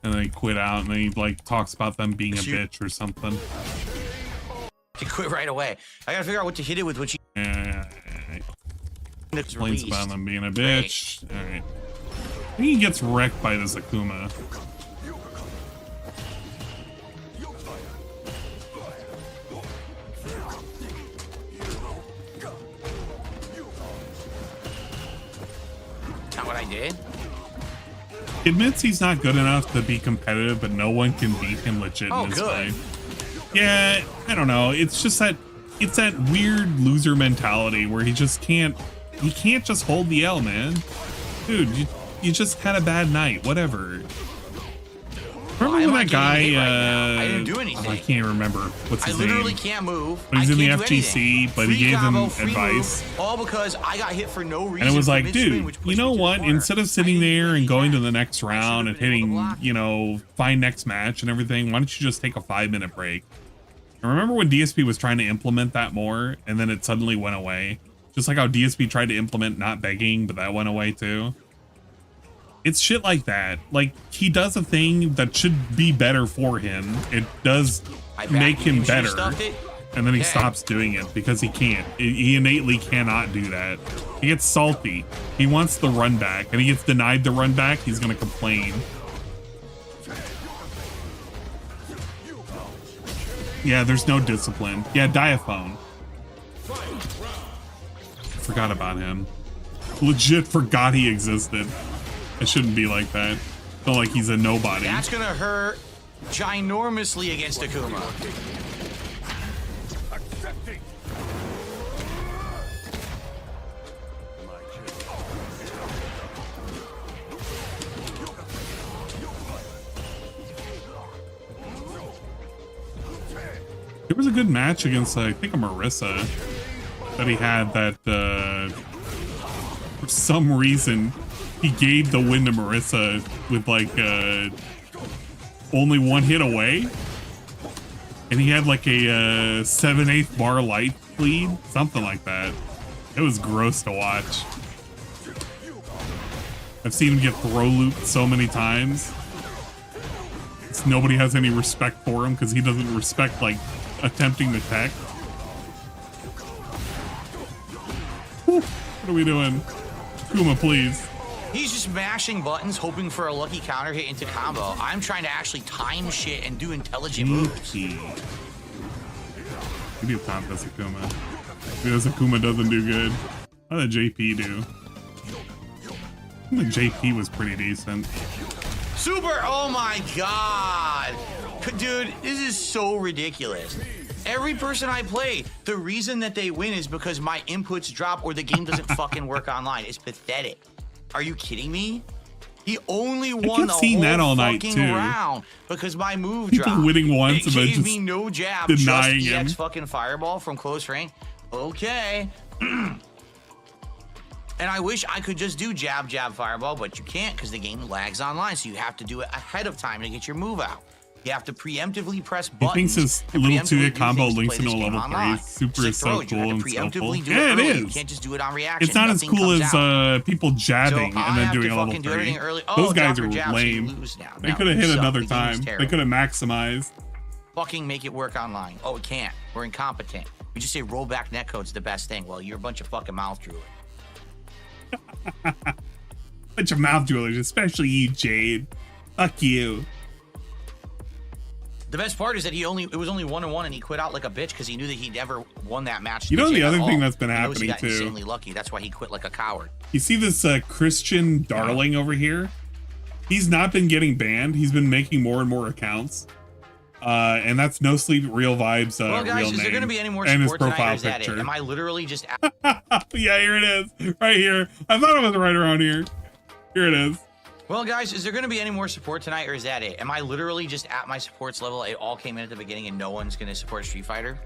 And then he quit out, and then he, like, talks about them being a bitch or something. He quit right away. I gotta figure out what to hit it with, which yeah. Complains about them being a bitch. Alright. I think he gets wrecked by this Akuma. Not what I did. He admits he's not good enough to be competitive, but no one can beat him legit in this fight. Yeah, I don't know. It's just that it's that weird loser mentality where he can't just hold the L, man. Dude, you just had a bad night, whatever. Remember when that guy, I didn't do anything. I can't remember what's his name. I literally can't move. But he's in the can't do FGC, anything. but Free he gave him combo, free advice. Move, all because I got hit for no reason. And it was like, mid-swing, dude, which you know pushed me to what? the corner. Instead of sitting there and going to the next round and hitting, you know, find next match and everything, why don't you just take a 5-minute break? And remember when DSP was trying to implement that more and then it suddenly went away? Just like how DSP tried to implement not begging, but that went away too. It's shit like that. Like, he does a thing that should be better for him. It does make him better. And then he stops doing it because he can't. He innately cannot do that. He gets salty. He wants the run back, and he gets denied the run back. He's going to complain. Yeah, there's no discipline. Yeah, Diaphone. Forgot about him. Legit forgot he existed. It shouldn't be like that. Feel like he's a nobody. That's gonna hurt ginormously against Akuma. There was a good match against, I think, a Marissa that he had that, for some reason, he gave the win to Marissa with like only one hit away, and he had like a 7/8 bar light lead, something like that. It was gross to watch. I've seen him get throw looped so many times. Nobody has any respect for him because he doesn't respect like attempting to tech. What are we doing? Kuma, please. He's just mashing buttons, hoping for a lucky counter hit into combo. I'm trying to actually time shit and do intelligent moves. Maybe it's not this Akuma. Maybe this Akuma doesn't do good. How did JP do? I think JP was pretty decent. Super! Oh my god! Dude, this is so ridiculous. Every person I play, the reason that they win is because my inputs drop or the game doesn't fucking work online. It's pathetic. Are you kidding me? He only won the whole fucking round because my move dropped. People winning once and then gave just me no jab, denying just him. EX fucking fireball from close range. Okay. And I wish I could just do jab, jab, fireball, but you can't because the game lags online, so you have to do it ahead of time to get your move out. You have to preemptively press buttons. He thinks his little 2-hit combo links into a level 3. Super is so cool and so cool. Yeah, it is. You can't just do it on reaction. It's not as cool as people jabbing and then doing a level 3. Those guys are lame. They could have hit another time. They could have maximized. Fucking make it work online. Oh, it can't. We're incompetent. We just say rollback netcode's the best thing. Well, you're a bunch of fucking mouth droolers. Bunch of mouth droolers, especially you, Jade. Fuck you. The best part is that it was only 1-1 and he quit out like a bitch because he knew that he never won that match. You know the other thing that's been happening he got too. Insanely lucky. That's why he quit like a coward. You see this Christian Darling over here? He's not been getting banned. He's been making more and more accounts. And that's No Sleep Real Vibes. Well, guys, is there going to be any more support tonight, or is that it? Am I literally just? Yeah, here it is, right here. I thought it was right around here. Here it is. Well, guys, is there going to be any more support tonight, or is that it? Am I literally just at my supports level? It all came in at the beginning, and no one's going to support Street Fighter.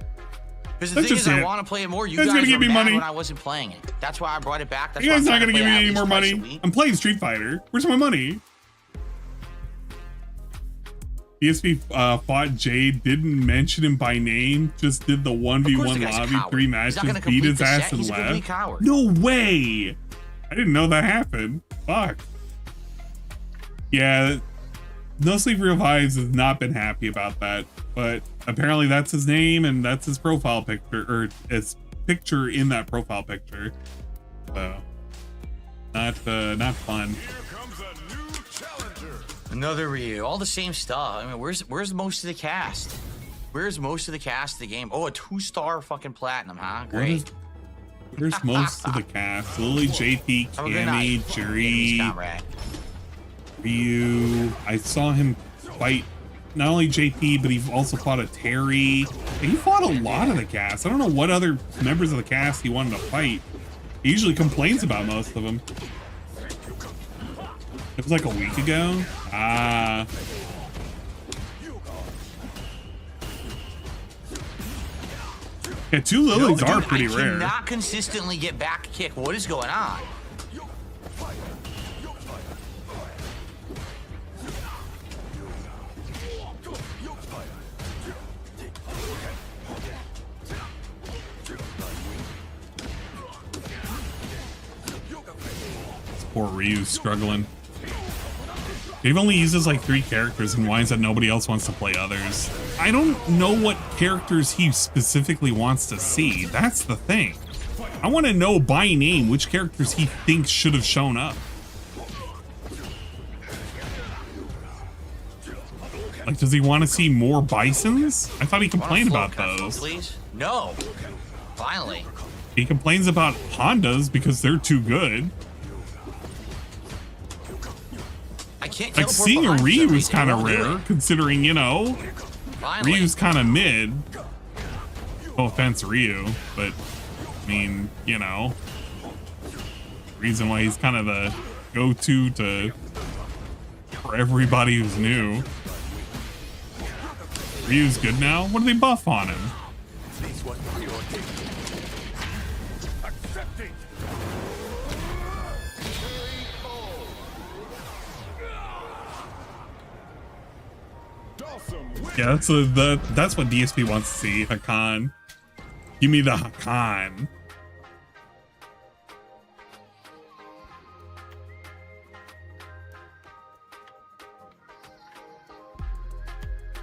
Because the thing is, I want to play it more. You guys were mad money when I wasn't playing it. That's why I brought it back. That's you guys not going to give me any more money. I'm playing Street Fighter. Where's my money? DSP fought Jade, didn't mention him by name, just did the 1v1 lobby, 3 matches, beat his ass and left. No way! I didn't know that happened. Fuck. Yeah, No Sleep Real Vibes has not been happy about that, but apparently that's his name and that's his profile picture, or his picture in that profile picture. So, not fun. Another Ryu, all the same stuff. I mean, where's most of the cast? Where's most of the cast of the game? Oh, a 2-star fucking platinum, huh? Great. Where's most of the cast? Lily, JP, Cammy, Jerry, Ryu. I saw him fight not only JP, but he also fought a Terry. He fought a lot of the cast. I don't know what other members of the cast he wanted to fight. He usually complains about most of them. It was like a week ago. Yeah, 2 lilies No, are dude, pretty I rare. cannot consistently get back kick. What is going on? Poor Ryu's struggling. Dave only uses like 3 characters and whines that nobody else wants to play others. I don't know what characters he specifically wants to see. That's the thing. I want to know by name which characters he thinks should have shown up. Like, does he want to see more Bisons? I thought he complained about those. Please? No. Finally. He complains about Hondas because they're too good. I can't Like, seeing a Ryu is kind of rare, considering, you know, Finally. Ryu's kind of mid. No offense, Ryu, but I mean, you know, reason why he's kind of the go-to for everybody who's new. Ryu's good now. What do they buff on him? Yeah, that's what DSP wants to see. Hakan. Give me the Hakan.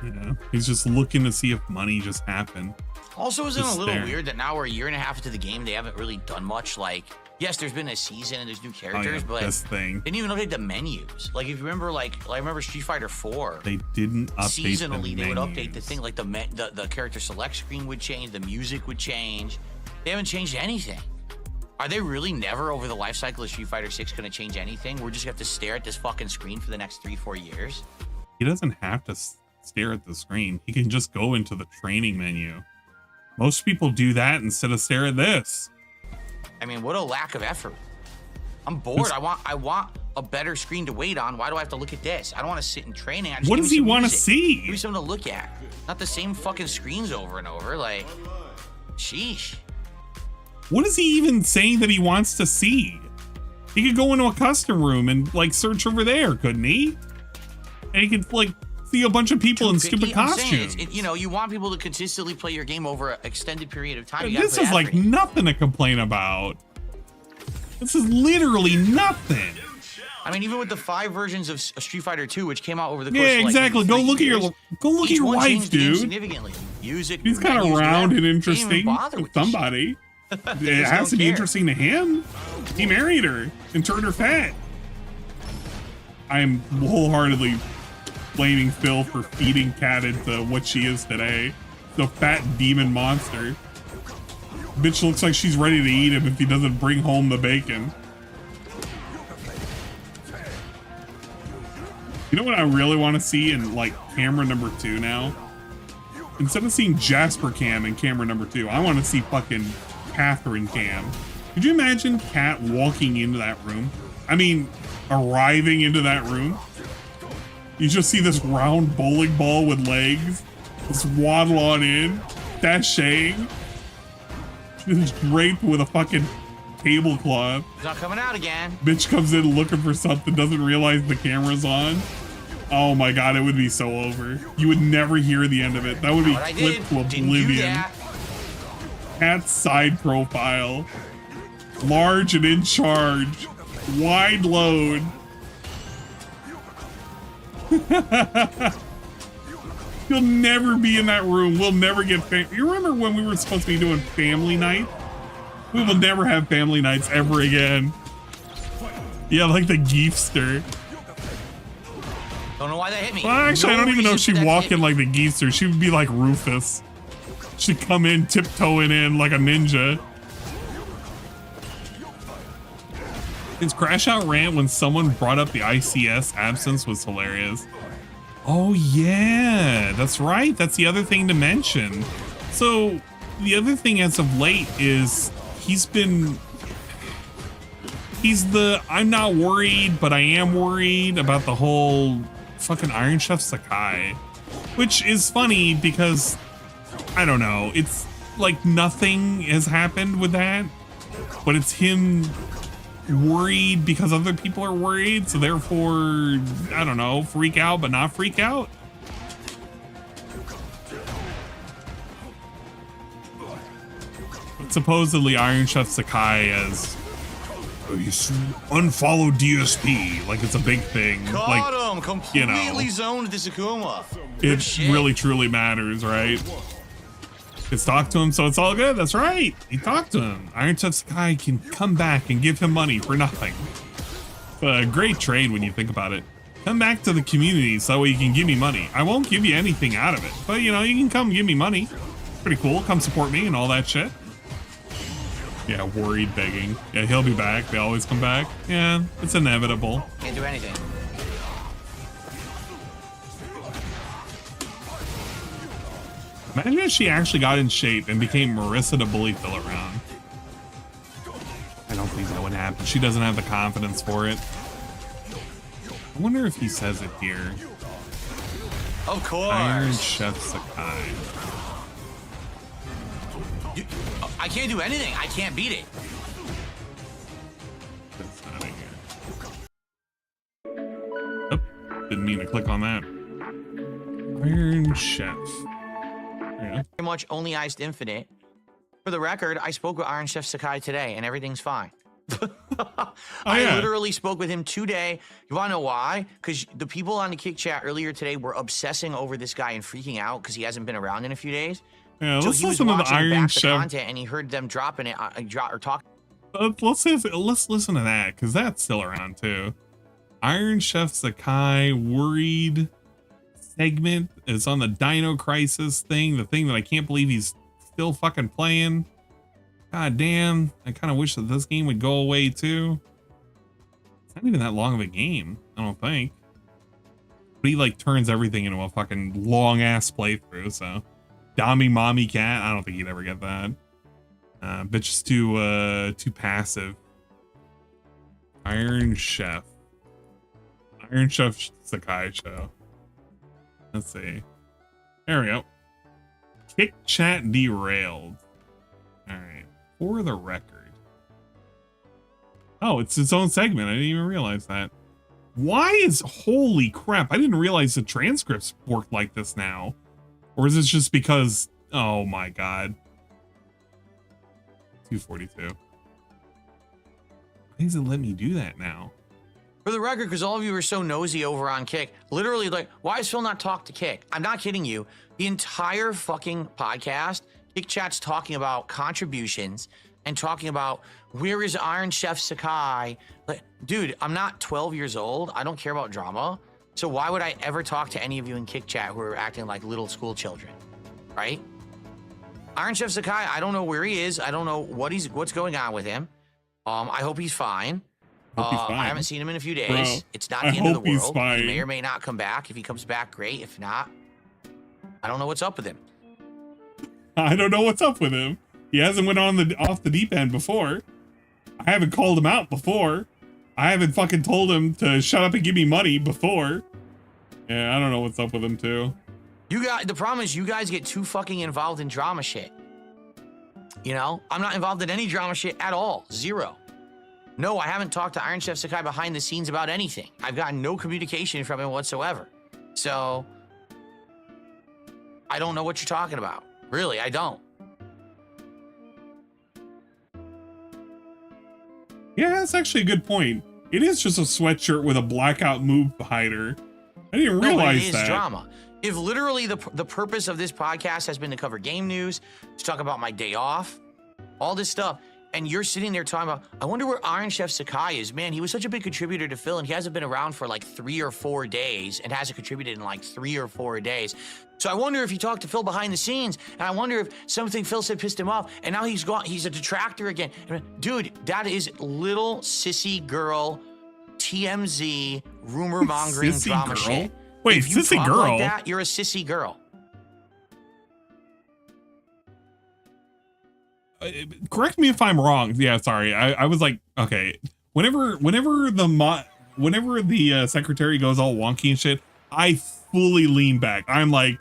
Yeah, he's just looking to see if money just happened. Also, isn't it a Just little there. weird that now we're a year and a half into the game, they haven't really done much? Like, yes, there's been a season and there's new characters, but this thing. they didn't even update the menus. Like, if you remember, like I remember Street Fighter 4. They didn't update Seasonally, the they would menus. update the thing, like the character select screen would change, the music would change. They haven't changed anything. Are they really never over the life cycle of Street Fighter 6 going to change anything? We're just going to have to stare at this fucking screen for the next 3-4 years? He doesn't have to stare at the screen. He can just go into the training menu. Most people do that instead of stare at this. I mean, what a lack of effort. I'm bored. I want a better screen to wait on. Why do I have to look at this? I don't want to sit in training. I just What give does me he some want to music. see? Give me something to look at. Not the same fucking screens over and over. Like, sheesh. What is he even saying that he wants to see? He could go into a custom room and like search over there, couldn't he? And he could like see a bunch of people in stupid I'm saying, costumes. you know, you want people to consistently play your game over an extended period of time. You gotta This put is like effort in. nothing to complain about. This is literally nothing. I mean, even with the 5 versions of Street Fighter 2, which came out over the course Yeah, of like exactly. maybe Go 3 look at your years, each one wife, changed the game dude. significantly. Music. He's kind of menus, round and whatever. They didn't even interesting bother to with this shit. somebody. They It just has don't to be care. interesting to him. He married her and turned her fat. I am wholeheartedly blaming Phil for feeding Kat into what she is today. The fat demon monster. Bitch looks like she's ready to eat him if he doesn't bring home the bacon. You know what I really want to see in like camera number 2 now? Instead of seeing Jasper Cam in camera number 2, I want to see fucking Catherine Cam. Could you imagine Kat walking into that room? I mean, arriving into that room. You just see this round bowling ball with legs. Just waddle on in, sashaying. Just draped with a fucking tablecloth. It's not coming out again. Bitch comes in looking for something, doesn't realize the camera's on. Oh my god, it would be so over. You would never hear the end of it. That would be What I clipped did, to didn't do oblivion. that. Cat's side profile. Large and in charge. Wide load. You'll never be in that room. We'll never get You remember when we were supposed to be doing family night? We will never have family nights ever again. Yeah, like the Geefster. Don't know why that hit me. Well, actually, I No don't even know if reason she'd for that to walk hit in me. like the Geefster. She would be like Rufus. She'd come in tiptoeing in like a ninja. His crash out rant when someone brought up the ICS absence was hilarious. Oh yeah, that's right. That's the other thing to mention. So the other thing as of late is he's the I'm not worried, but I am worried about the whole fucking Iron Chef Sakai, which is funny because I don't know. like nothing has happened with that, but it's him worried because other people are worried, so therefore, I don't know, freak out but not freak out. But supposedly Iron Chef Sakai has unfollowed DSP, like it's a big thing. Caught him, completely zoned this Akuma. It really truly matters, right? Just talk to him, so it's all good. That's right. He talked to him. Iron Chef Sakai can come back and give him money for nothing. It's a great trade when you think about it. Come back to the community so you can give me money. I won't give you anything out of it, but you know, you can come give me money. Pretty cool. Come support me and all that shit. Yeah, worried begging. Yeah, he'll be back. They always come back. Yeah, it's inevitable. Can't do anything. Imagine if she actually got in shape and became Marissa to bully Phil around. I don't think that would happen. She doesn't have the confidence for it. I wonder if he says it here. Of course. Iron Chef Sakai. I can't do anything. I can't beat it. That's not in here. Oh, didn't mean to click on that. Iron Chef. Yeah. Pretty much only iced infinite. For the record, I spoke with Iron Chef Sakai today and everything's fine. I literally spoke with him today. You want to know why? Because the people on the Kick Chat earlier today were obsessing over this guy and freaking out because he hasn't been around in a few days. Yeah, so let's he was listen to the watching Iron back Chef. the content and he heard them dropping it, or talking. Let's listen to that because that's still around too. Iron Chef Sakai worried segment is on the Dino Crisis thing, the thing that I can't believe he's still fucking playing. God damn, I kind of wish that this game would go away too. It's not even that long of a game, I don't think. But he like turns everything into a fucking long ass playthrough, so. Dommy Mommy Cat, I don't think he'd ever get that. Bitch is too passive. Iron Chef. Iron Chef Sakai show. Let's see. There we go. Kick Chat derailed. Alright. For the record. Oh, it's its own segment. I didn't even realize that. Why is, holy crap, I didn't realize the transcripts work like this now. Or is this just because, oh my god. 242. Why does it let me do that now? For the record, because all of you are so nosy over on Kick, literally like, why is Phil not talk to Kick? I'm not kidding you. The entire fucking podcast, Kick Chat's talking about contributions and talking about where is Iron Chef Sakai? Like, dude, I'm not 12 years old. I don't care about drama. So why would I ever talk to any of you in Kick Chat who are acting like little school children, right? Iron Chef Sakai, I don't know where he is. I don't know what's going on with him. I hope he's fine. I haven't seen him in a few days. Bro, it's not the end of the he's world. fine. He may or may not come back. If he comes back, great. If not, I don't know what's up with him. I don't know what's up with him. He hasn't went off the deep end before. I haven't called him out before. I haven't fucking told him to shut up and give me money before. Yeah, I don't know what's up with him too. The problem is you guys get too fucking involved in drama shit. You know, I'm not involved in any drama shit at all. Zero. No, I haven't talked to Iron Chef Sakai behind the scenes about anything. I've gotten no communication from him whatsoever. So, I don't know what you're talking about. Really, I don't. Yeah, that's actually a good point. It is just a sweatshirt with a blackout move hider. I didn't realize it is that. Drama. If literally the purpose of this podcast has been to cover game news, to talk about my day off, all this stuff, and you're sitting there talking about, I wonder where Iron Chef Sakai is. Man, he was such a big contributor to Phil, and he hasn't been around for like 3 or 4 days, and hasn't contributed in like 3 or 4 days. So I wonder if he talked to Phil behind the scenes, and I wonder if something Phil said pissed him off, and now he's gone. He's a detractor again. Dude, that is little sissy girl, TMZ, rumor mongering Sissy drama girl? shit. Wait, if you sissy talk girl? like that, you're a sissy girl. Correct me if I'm wrong. Yeah, sorry. I was like, okay. Whenever the secretary goes all wonky and shit, I fully lean back. I'm like,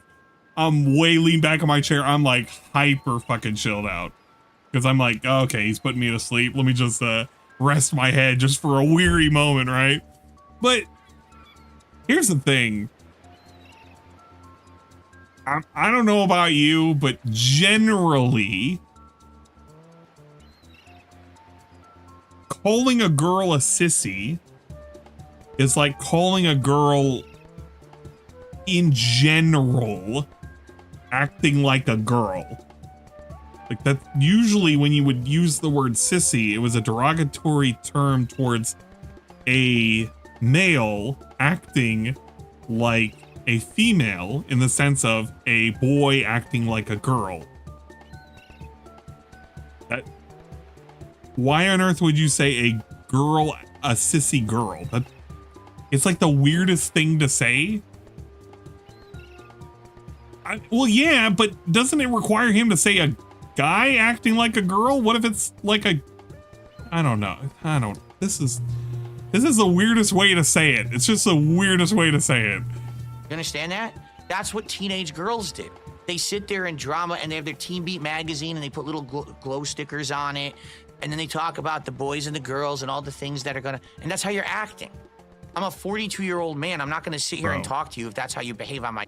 I'm way leaned back in my chair. I'm like hyper fucking chilled out. Because I'm like, okay, he's putting me to sleep. Let me just rest my head just for a weary moment, right? But here's the thing. I don't know about you, but generally, calling a girl a sissy is like calling a girl in general acting like a girl. Like that usually when you would use the word sissy, it was a derogatory term towards a male acting like a female in the sense of a boy acting like a girl. Why on earth would you say a girl, a sissy girl? It's like the weirdest thing to say. Well, yeah, but doesn't it require him to say a guy acting like a girl? What if it's like a, I don't know. This is the weirdest way to say it. It's just the weirdest way to say it. You understand that? That's what teenage girls do. They sit there in drama and they have their Teen Beat magazine and they put little glow stickers on it. And then they talk about the boys and the girls and all the things that are gonna, and that's how you're acting. I'm a 42-year-old man. I'm not gonna sit here and talk to you if that's how you behave on my.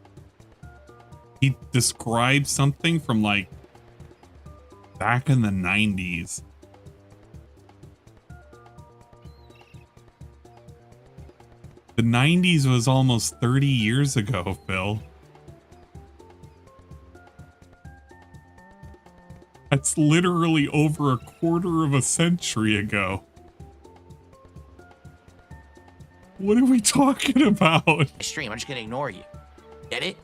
He described something from like back in the 90s. The 90s was almost 30 years ago, Phil. That's literally over a quarter of a century ago. What are we talking about? Stream. I'm just gonna ignore you. Get it?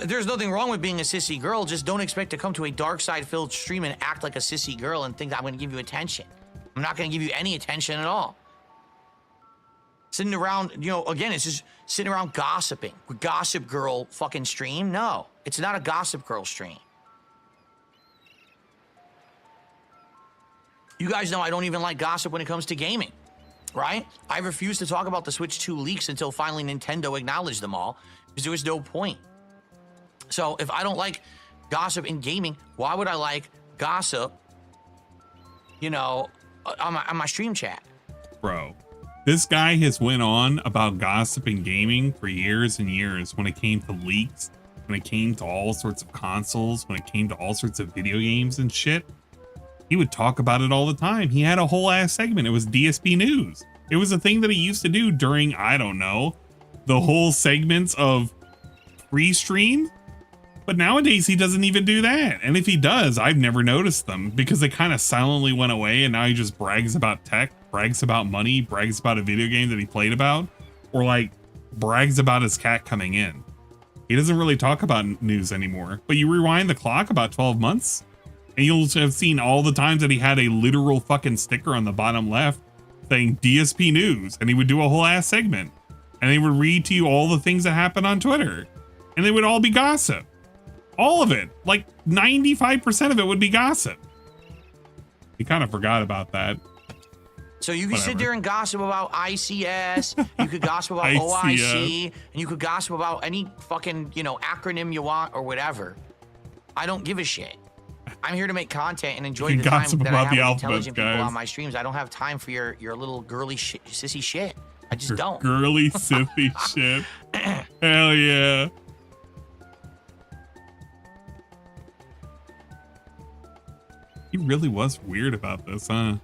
There's nothing wrong with being a sissy girl. Just don't expect to come to a dark side filled stream and act like a sissy girl and think that I'm gonna give you attention. I'm not gonna give you any attention at all. Sitting around, you know, again, it's just sitting around gossiping. Gossip girl fucking stream? No, it's not a gossip girl stream. You guys know I don't even like gossip when it comes to gaming, right? I refuse to talk about the Switch 2 leaks until finally Nintendo acknowledged them all, because there was no point. So if I don't like gossip in gaming, why would I like gossip, you know, on my stream chat? Bro, this guy has went on about gossip in gaming for years and years when it came to leaks, when it came to all sorts of consoles, when it came to all sorts of video games and shit. He would talk about it all the time. He had a whole ass segment. It was DSP News. It was a thing that he used to do during, I don't know, the whole segments of pre-stream. But nowadays he doesn't even do that. And if he does, I've never noticed them because they kind of silently went away and now he just brags about tech, brags about money, brags about a video game that he played about, or like brags about his cat coming in. He doesn't really talk about news anymore. But you rewind the clock about 12 months and you'll have seen all the times that he had a literal fucking sticker on the bottom left saying DSP News, and he would do a whole ass segment and they would read to you all the things that happened on Twitter and they would all be gossip. All of it, like 95% of it would be gossip. He kind of forgot about that. So you can sit there and gossip about ICS, you could gossip about OIC, and you could gossip about any fucking, you know, acronym you want or whatever. I don't give a shit. I'm here to make content and enjoy the time that I have with intelligent people on my streams. I don't have time for your little girly sissy shit. I just don't. Girly sissy shit. Hell yeah. He really was weird about this, huh?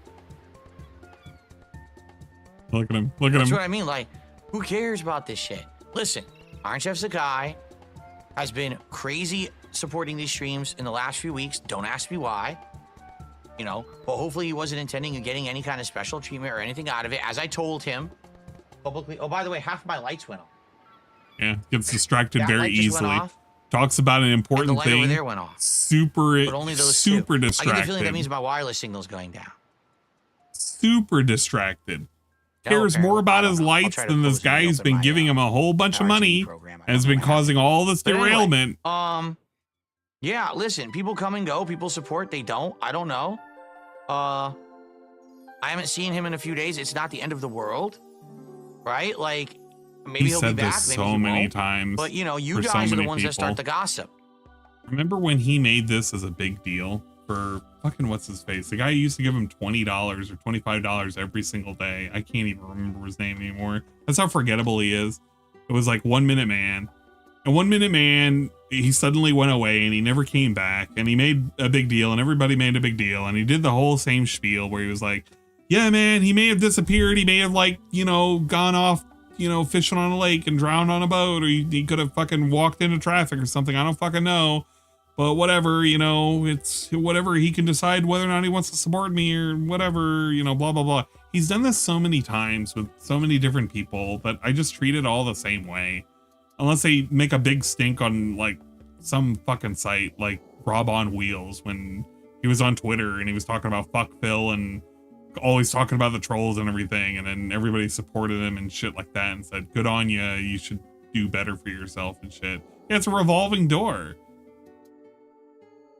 Look at him. Look at him. That's what I mean. Like, who cares about this shit? Listen, Iron Chef Sakai has been crazy supporting these streams in the last few weeks. Don't ask me why. You know, but hopefully he wasn't intending on getting any kind of special treatment or anything out of it. As I told him publicly. Oh, by the way, half my lights went off. Yeah, gets distracted very easily. Talks about an important thing. Over there went off. Super distracted. I get the feeling that means my wireless signal's going down. Super distracted. Cares more about his lights than this guy who's been giving him a whole bunch of money and has been causing all this derailment. Yeah, listen, people come and go, people support, they don't. I don't know. I haven't seen him in a few days. It's not the end of the world, right? Like, Maybe he'll be back. This Maybe so he many won't. times. But you know, you for so guys are the many ones that start people. the gossip. Remember when he made this as a big deal for fucking what's his face? The guy who used to give him $20 or $25 every single day. I can't even remember his name anymore. That's how forgettable he is. It was like 1 Minute Man. And 1 Minute Man, he suddenly went away and he never came back. And he made a big deal and everybody made a big deal. And he did the whole same spiel where he was like, yeah, man, he may have disappeared. He may have, like, you know, gone off, you know, fishing on a lake and drowned on a boat. Or he could have fucking walked into traffic or something. I don't fucking know. But whatever, you know, it's whatever. He can decide whether or not he wants to support me or whatever, you know, blah, blah, blah. He's done this so many times with so many different people that I just treat it all the same way. Unless they make a big stink on, like, some fucking site like Rob on Wheels when he was on Twitter and he was talking about fuck Phil and always talking about the trolls and everything. And then everybody supported him and shit like that and said, good on you. You should do better for yourself and shit. Yeah, it's a revolving door.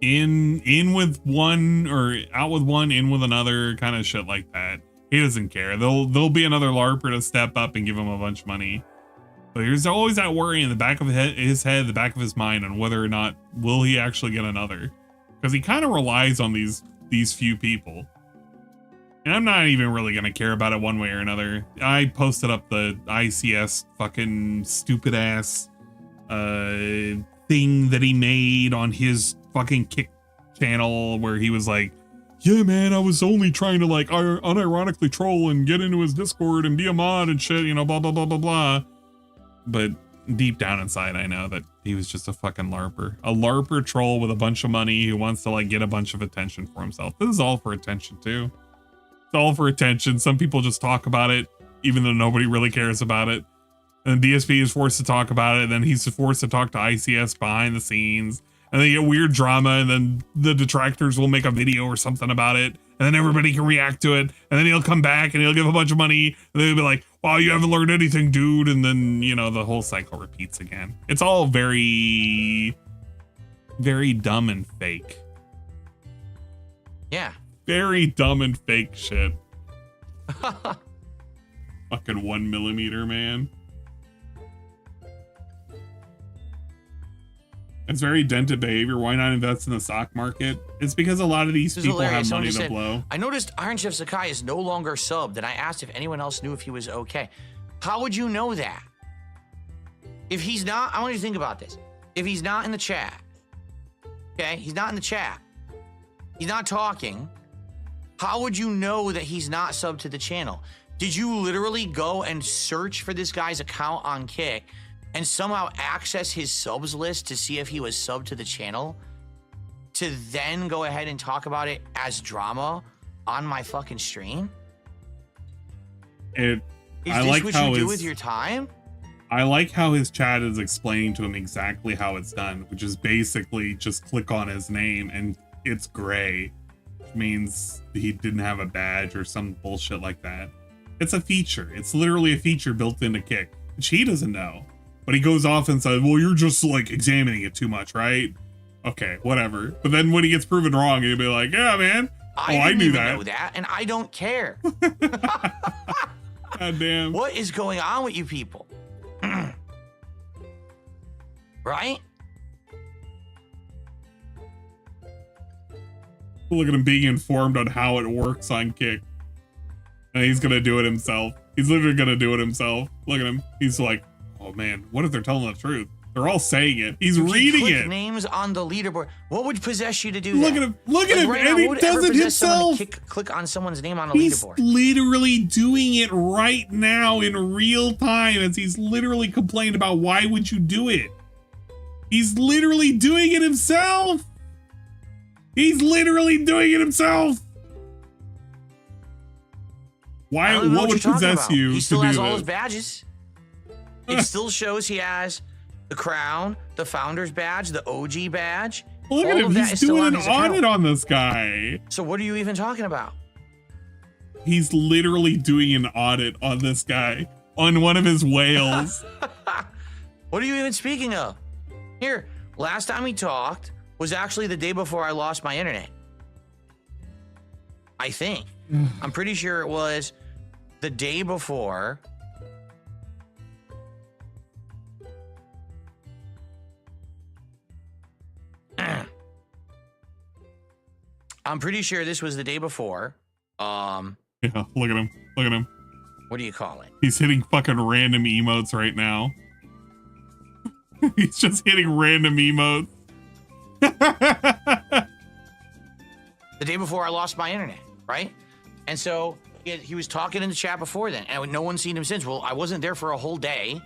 In with one or out with one, in with another, kind of shit like that. He doesn't care. There'll be another LARPer to step up and give him a bunch of money. But there's always that worry in the back of his head, the back of his mind, on whether or not will he actually get another, because he kind of relies on these few people. And I'm not even really gonna care about it one way or another. I posted up the ICS fucking stupid ass thing that he made on his fucking Kick channel where he was like, yeah, man, I was only trying to like unironically troll and get into his Discord and be a mod and shit, you know, blah, blah, blah, blah, blah. But deep down inside, I know that he was just a fucking LARPer. A LARPer troll with a bunch of money who wants to like get a bunch of attention for himself. This is all for attention too. It's all for attention. Some people just talk about it, even though nobody really cares about it. And DSP is forced to talk about it. And then he's forced to talk to ICS behind the scenes. And they get weird drama, and then the detractors will make a video or something about it, and then everybody can react to it, and then he'll come back and he'll give a bunch of money, and they'll be like, wow, you haven't learned anything, dude. And then, you know, the whole cycle repeats again. It's all very, very dumb and fake. Yeah. Very dumb and fake shit. Fucking 1 millimeter, man. It's very dented behavior. Why not invest in the stock market? It's because a lot of these people have money to blow. I noticed Iron Chef Sakai is no longer subbed, and I asked if anyone else knew if he was okay. How would you know that? If he's not, I want you to think about this. If he's not in the chat, okay? He's not in the chat. He's not talking. How would you know that he's not subbed to the channel? Did you literally go and search for this guy's account on Kick and somehow access his subs list to see if he was subbed to the channel, to then go ahead and talk about it as drama on my fucking stream? Is this like what how you do with your time? I like how his chat is explaining to him exactly how it's done, which is basically just click on his name and it's gray, which means he didn't have a badge or some bullshit like that. It's a feature. It's literally a feature built into Kick, which he doesn't know. But he goes off and says, well, you're just like examining it too much, right? Okay, whatever. But then when he gets proven wrong, he'll be like, yeah, man. I knew that. Know that, and I don't care. God damn. What is going on with you people? Right? Look at him being informed on how it works on Kick. And he's going to do it himself. He's literally going to do it himself. Look at him. He's like, oh man, what if they're telling the truth? They're all saying it. He's reading it. Names on the leaderboard. What would possess you to do look that? At him. Look at him. Right and now, he does it himself. Click on someone's name on a He's leaderboard. literally doing it right now in real time as he's literally complained about why would you do it? He's literally doing it himself. He's literally doing it himself. Why? What would possess you to do this? He still has all his badges. It still shows he has the crown, the founder's badge, the OG badge. Look at him. He's doing an audit on this guy. So what are you even talking about? He's literally doing an audit on this guy, on one of his whales. What are you even speaking of? Here, last time we talked was actually the day before I lost my internet. I think. I'm pretty sure it was the day before I'm pretty sure this was the day before. Yeah, look at him. Look at him. What do you call it? He's hitting fucking random emotes right now. He's just hitting random emotes. The day before I lost my internet, right? And so he was talking in the chat before then, and no one's seen him since. Well, I wasn't there for a whole day,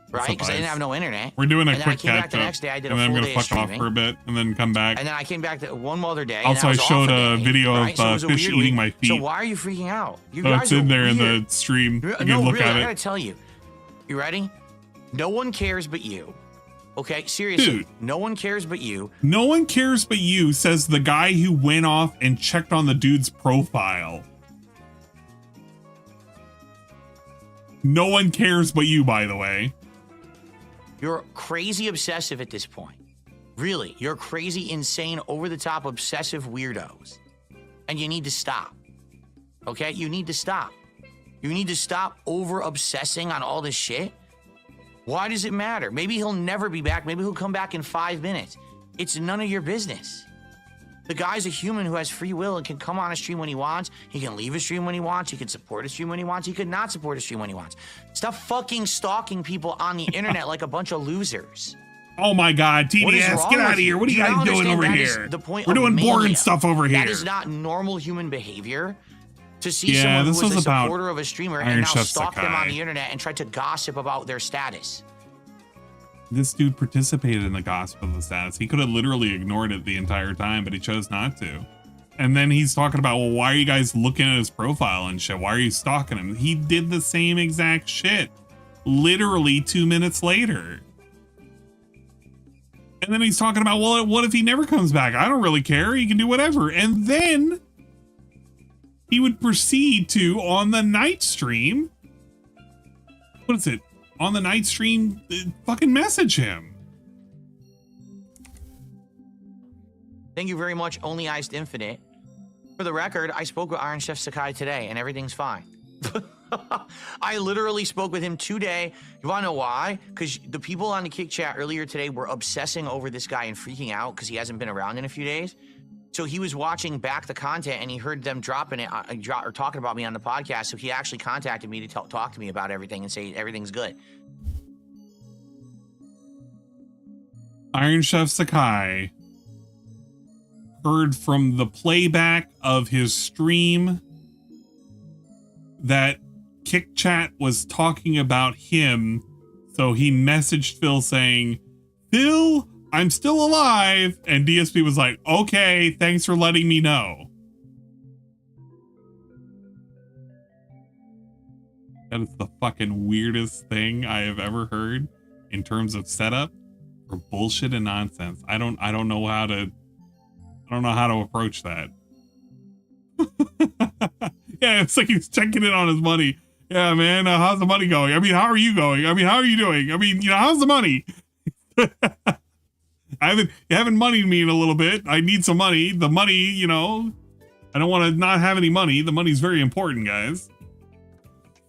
right? Because I didn't have no internet. We're doing a and quick then I came back the catch-up, next day. I did and a then I'm full gonna day of fuck off streaming. for a bit, and then come back. And then I came back one other day. Also, I showed a video of Fish eating my feet. So why are you freaking out? You So guys it's in are there in weird. the stream. You can No, look really, at I it. gotta tell you. You ready? No one cares but you. Okay, seriously. Dude. No one cares but you. No one cares but you, says the guy who went off and checked on the dude's profile. No one cares but you, by the way. You're crazy obsessive at this point. Really, you're crazy, insane, over-the-top, obsessive weirdos. And you need to stop. Okay? You need to stop. You need to stop over-obsessing on all this shit. Why does it matter? Maybe he'll never be back. Maybe he'll come back in 5 minutes. It's none of your business. The guy's a human who has free will and can come on a stream when he wants. He can leave a stream when he wants. He can support a stream when he wants. He could not support a stream when he wants. Stop fucking stalking people on the internet like a bunch of losers. Oh my god, What is TDS, wrong get out with of here. you? What are you Do guys not doing understand over that is here? the point We're of doing boring mania. stuff over here. That is not normal human behavior. To see Yeah, someone this who was was a about supporter of a streamer Iron and now Chef stalk them on Sakai. the internet and try to gossip about their status. This dude participated in the gossip of the status. He could have literally ignored it the entire time, but he chose not to. And then he's talking about, well, why are you guys looking at his profile and shit? Why are you stalking him? He did the same exact shit. Literally 2 minutes later. And then he's talking about, well, what if he never comes back? I don't really care. He can do whatever. And then he would proceed to, on the night stream, what is it? On the night stream, fucking message him. Thank you very much, Only Iced Infinite. For the record, I spoke with Iron Chef Sakai today, and everything's fine. I literally spoke with him today. You want to know why? Because the people on the Kick Chat earlier today were obsessing over this guy and freaking out because he hasn't been around in a few days. So he was watching back the content, and he heard them dropping it or talking about me on the podcast. So he actually contacted me to talk to me about everything and say everything's good. Iron Chef Sakai heard from the playback of his stream that Kick Chat was talking about him, so he messaged Phil saying, Phil, I'm still alive, and DSP was like, okay, thanks for letting me know. That is the fucking weirdest thing I have ever heard in terms of setup for bullshit and nonsense. I don't know how to approach that. Yeah, it's like he's checking in on his money. Yeah, man, how's the money going? I mean, how are you going? I mean, how are you doing? I mean, how's the money? You haven't moneyed me in a little bit. I need some money. The money, I don't want to not have any money. The money's very important, guys.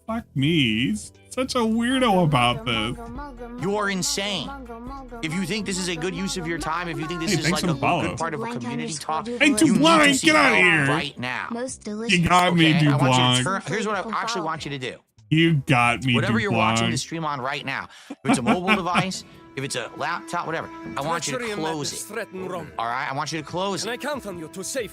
Fuck me. He's such a weirdo about this. You are insane. If you think this is a good use of your time, if you think this is thanks like for the follow. good part of a community talk, Hey, you need to Dooblanc, see get out of help here. right now. You got me, Okay, I want you to Dooblanc. turn. Here's what I actually want you to do. You got me, Whatever you're watching Dooblanc. the stream on right now, if it's a mobile device, if it's a laptop, whatever, I want you to close it. All right, I want you to close it.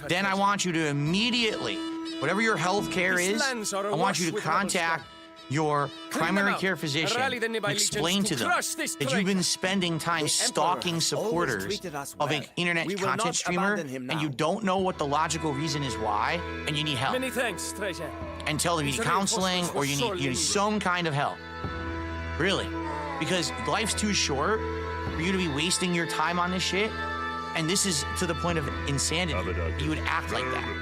Then I want you to immediately, whatever your health care is, I want you to contact your primary care physician and explain to them that you've been spending time stalking supporters of an internet content streamer and you don't know what the logical reason is why, and you need help. Many thanks, Treasure. And tell them you need counseling or you need some kind of help. Really. Because life's too short for you to be wasting your time on this shit. And this is to the point of insanity. You would act like that.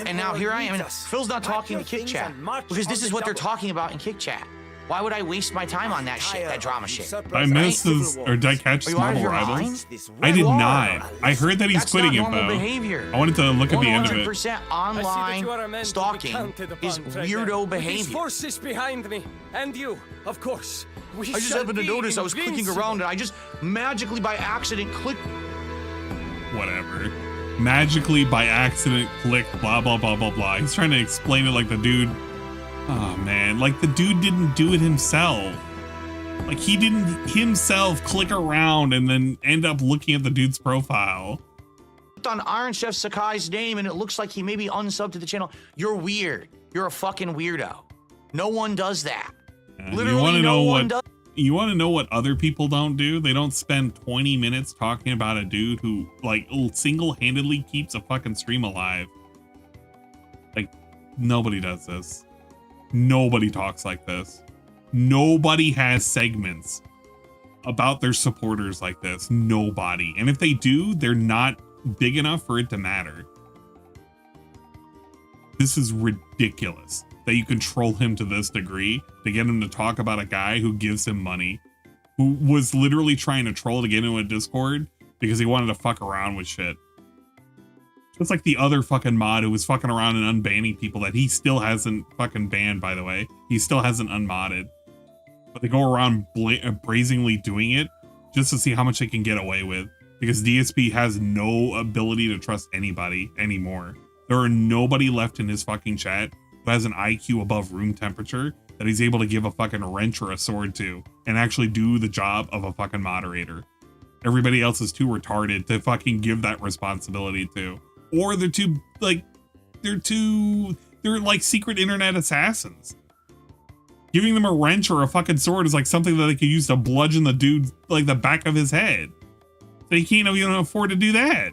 And now here I am. And Phil's not talking to Kick Chat because this is what they're talking about in Kick Chat. Why would I waste my time on that shit, that drama shit? I missed his, or did I catch his Marvel Rivals? I did not. I heard that he's That's quitting not it normal though. behavior. I wanted to look at the end of it. 100% online stalking is weirdo behavior. Forces behind me, and you, of course. I just happened to notice I was clicking around and I just magically by accident clicked. Whatever. magically by accident clicked blah blah blah blah blah. He's trying to explain it like the dude, oh man, like the dude didn't do it himself. Like he didn't himself click around and then end up looking at the dude's profile. On Iron Chef Sakai's name and it looks like he may be unsubbed to the channel. You're weird. You're a fucking weirdo. No one does that. Literally no one does. You want to know what other people don't do? They don't spend 20 minutes talking about a dude who like single-handedly keeps a fucking stream alive. Like nobody does this. Nobody talks like this. Nobody has segments about their supporters like this. Nobody. And if they do, they're not big enough for it to matter. This is ridiculous that you control him to this degree to get him to talk about a guy who gives him money, who was literally trying to troll to get into a Discord because he wanted to fuck around with shit. Just like the other fucking mod who was fucking around and unbanning people that he still hasn't fucking banned, by the way. He still hasn't unmodded. But they go around brazenly doing it just to see how much they can get away with. Because DSP has no ability to trust anybody anymore. There are nobody left in his fucking chat who has an IQ above room temperature that he's able to give a fucking wrench or a sword to and actually do the job of a fucking moderator. Everybody else is too retarded to fucking give that responsibility to. Or they're too, like, they're like secret internet assassins. Giving them a wrench or a fucking sword is like something that they could use to bludgeon the dude, like the back of his head. So he can't even afford to do that.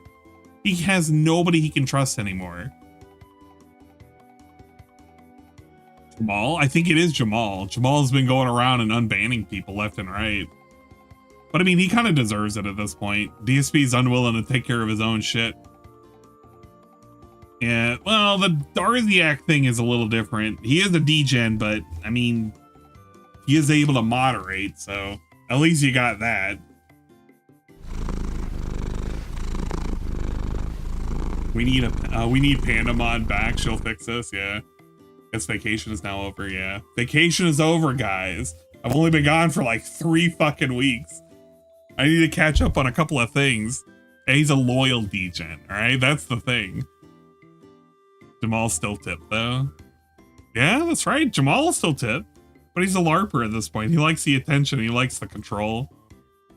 He has nobody he can trust anymore. Jamal? I think it is Jamal. Jamal's been going around and unbanning people left and right. But I mean, he kind of deserves it at this point. DSP's unwilling to take care of his own shit. Yeah, well, the Darziak thing is a little different. He is a degen, but I mean, he is able to moderate, so at least you got that. We need Pandamon back. She'll fix this. Yeah. Guess vacation is now over. Yeah. Vacation is over, guys. I've only been gone for like 3 fucking weeks. I need to catch up on a couple of things. And he's a loyal degen. All right. That's the thing. Jamal's still tip though. Yeah, that's right. Jamal's still tip, but he's a LARPer at this point. He likes the attention. He likes the control.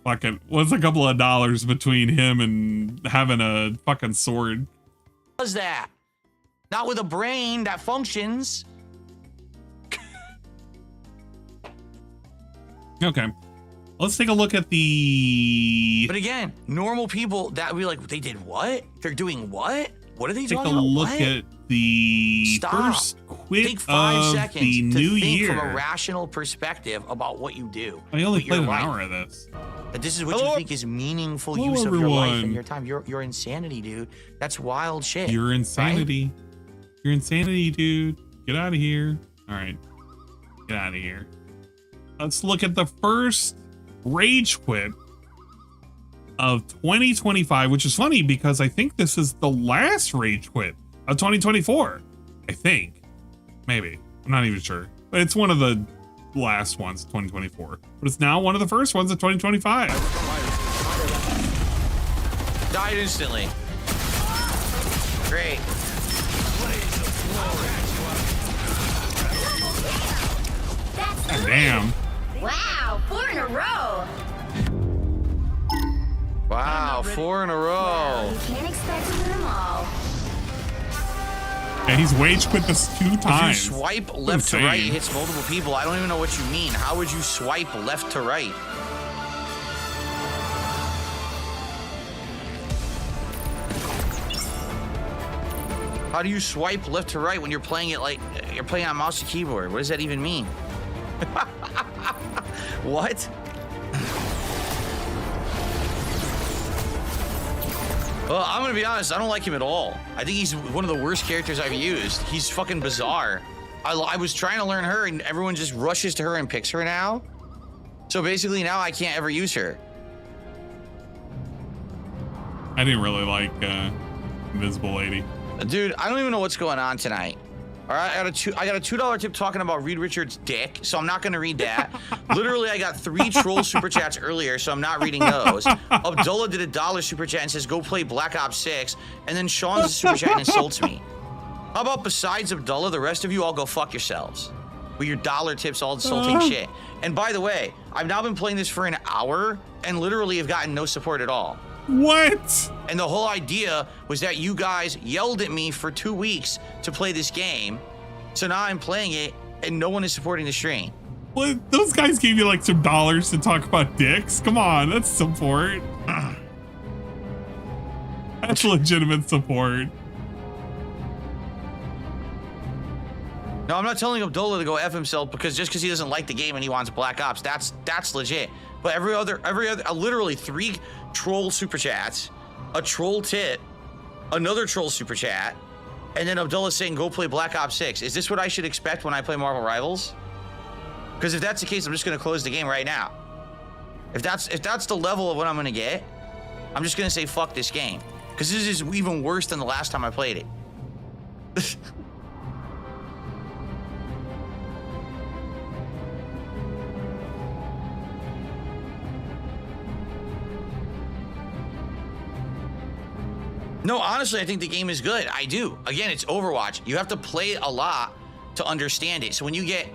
Fucking, what's a couple of dollars between him and having a fucking sword? Does that? Not with a brain that functions. Okay. Let's take a look at the... But again, normal people that we like, they did what? They're doing what? What are they doing? Take a look at the first quit Take 5 of seconds the to new think year. from a rational perspective about what you do. I only with your played an life. hour of this. That this is what you think is meaningful Hello, use of your life and everyone. your time. Your insanity, dude. That's wild shit. Your insanity. Right? Your insanity, dude. Get out of here. All right. Get out of here. Let's look at the first rage quit of 2025, which is funny because I think this is the last rage quit of 2024. I think. Maybe. I'm not even sure. But it's one of the last ones, 2024. But it's now one of the first ones of 2025. Died instantly. Great. God damn. Wow, 4 in a row. Wow, 4 in a row. You can't expect to win them all. And he's wage quit this 2 times. If you swipe left to right, it hits multiple people. I don't even know what you mean. How would you swipe left to right? How do you swipe left to right when you're playing it like you're playing on mouse and keyboard? What does that even mean? What? Well, I'm gonna be honest, I don't like him at all. I think he's one of the worst characters I've used. He's fucking bizarre. I was trying to learn her and everyone just rushes to her and picks her now. So basically now I can't ever use her. I didn't really like Invisible Lady. Dude, I don't even know what's going on tonight. All right, I got a $2 tip talking about Reed Richards' dick, so I'm not gonna read that. Literally, I got 3 troll super chats earlier, so I'm not reading those. Abdullah did a $1 super chat and says, "Go play Black Ops 6," and then Sean's super chat and insults me. How about besides Abdullah, the rest of you all go fuck yourselves with your $1 tips, all insulting shit. And by the way, I've now been playing this for an hour and literally have gotten no support at all. What? And the whole idea was that you guys yelled at me for 2 weeks to play this game. So now I'm playing it and no one is supporting the stream. Well, those guys gave you like some dollars to talk about dicks. Come on, that's support. That's legitimate support. No, I'm not telling Abdullah to go F himself because just because he doesn't like the game and he wants Black Ops, that's legit. But every other, literally 3 troll super chats, a troll tip, another troll super chat, and then Abdullah saying go play Black Ops 6. Is this what I should expect when I play Marvel Rivals? Because if that's the case, I'm just gonna close the game right now. If that's the level of what I'm gonna get, I'm just gonna say fuck this game. Because this is even worse than the last time I played it. No, honestly, I think the game is good. I do. Again, it's Overwatch. You have to play a lot to understand it. So when you get,